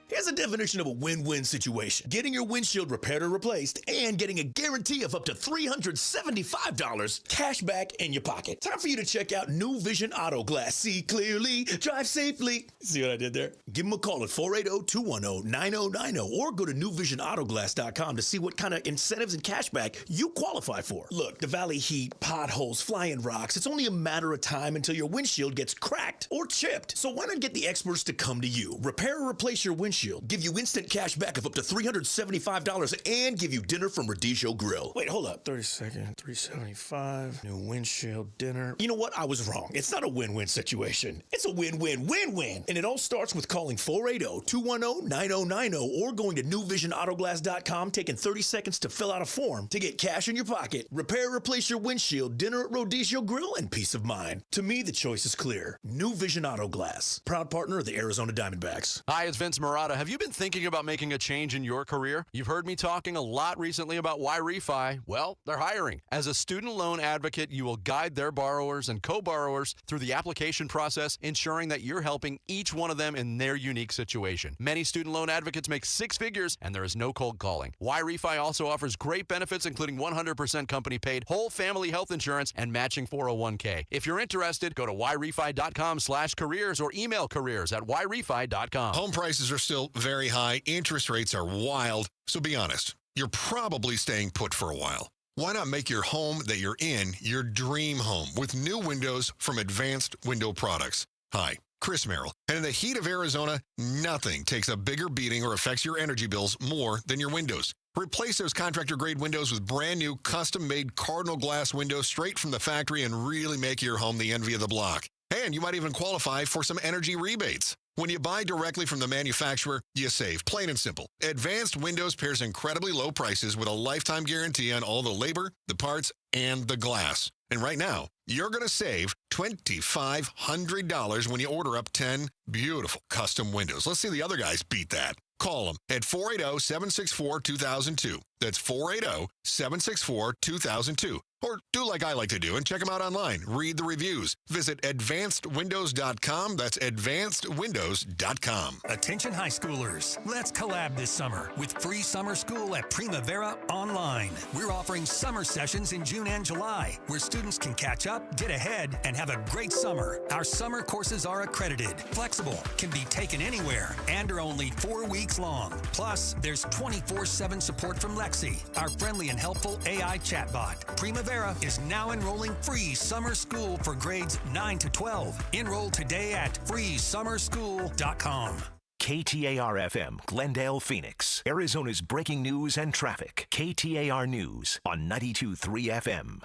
Here's a definition of a win-win situation. Getting your windshield repaired or replaced and getting a guarantee of up to $375 cash back in your pocket. Time for you to check out New Vision Auto Glass. See clearly, drive safely. See what I did there? Give them a call at 480-210-9090 or go to newvisionautoglass.com to see what kind of incentives and cash back you qualify for. Look, the valley heat, potholes, flying rocks, it's only a matter of time until your windshield gets cracked or chipped. So why not get the experts to come to you? Repair or replace your windshield. Give you instant cash back of up to $375 and give you dinner from Radisho Grill. Wait, hold up. 30 seconds, $375, new windshield, dinner. You know what? I was wrong. It's not a win-win situation. It's a win-win-win-win. And it all starts with calling 480-210-9090 or going to newvisionautoglass.com, taking 30 seconds to fill out a form to get cash in your pocket, repair, replace your windshield, dinner at Rodizio Grill, and peace of mind. To me, the choice is clear. New Vision Auto Glass, proud partner of the Arizona Diamondbacks. Hi, it's Vince Murata. Have you been thinking about making a change in your career? You've heard me talking a lot recently about Why Refi. Well, they're hiring. As a student loan advocate, you will guide their borrowers and co-borrowers through the application process, ensuring that you're helping each one of them in their unique situation. Many student loan advocates make six figures, and there is no cold calling. Why Refi also offers great benefits, including 100% company-paid whole family health insurance and matching 401k. If you're interested, go to whyrefi.com/careers or email careers@whyrefi.com. Home prices are still very high. Interest rates are wild. So be honest, you're probably staying put for a while. Why not make your home that you're in your dream home with new windows from Advanced Window Products? Hi, Chris Merrill. And in the heat of Arizona, nothing takes a bigger beating or affects your energy bills more than your windows. Replace those contractor-grade windows with brand-new, custom-made Cardinal glass windows straight from the factory and really make your home the envy of the block. And you might even qualify for some energy rebates. When you buy directly from the manufacturer, you save, plain and simple. Advanced Windows pairs incredibly low prices with a lifetime guarantee on all the labor, the parts, and the glass. And right now, you're going to save $2,500 when you order up 10 beautiful custom windows. Let's see the other guys beat that. Call them at 480-764-2002. That's 480-764-2002. Or do like I like to do and check them out online. Read the reviews. Visit advancedwindows.com. That's advancedwindows.com. Attention high schoolers. Let's collab this summer with free summer school at Primavera Online. We're offering summer sessions in June and July where students can catch up, get ahead, and have a great summer. Our summer courses are accredited, flexible, can be taken anywhere, and are only 4 weeks long. Plus, there's 24/7 support from Lexi, our friendly and helpful AI chatbot. Primavera Primavera is now enrolling free summer school for grades 9 to 12. Enroll today at freesummerschool.com. KTAR-FM, Glendale, Phoenix. Arizona's breaking news and traffic. KTAR News on 92.3 FM.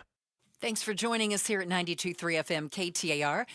Thanks for joining us here at 92.3 FM KTAR.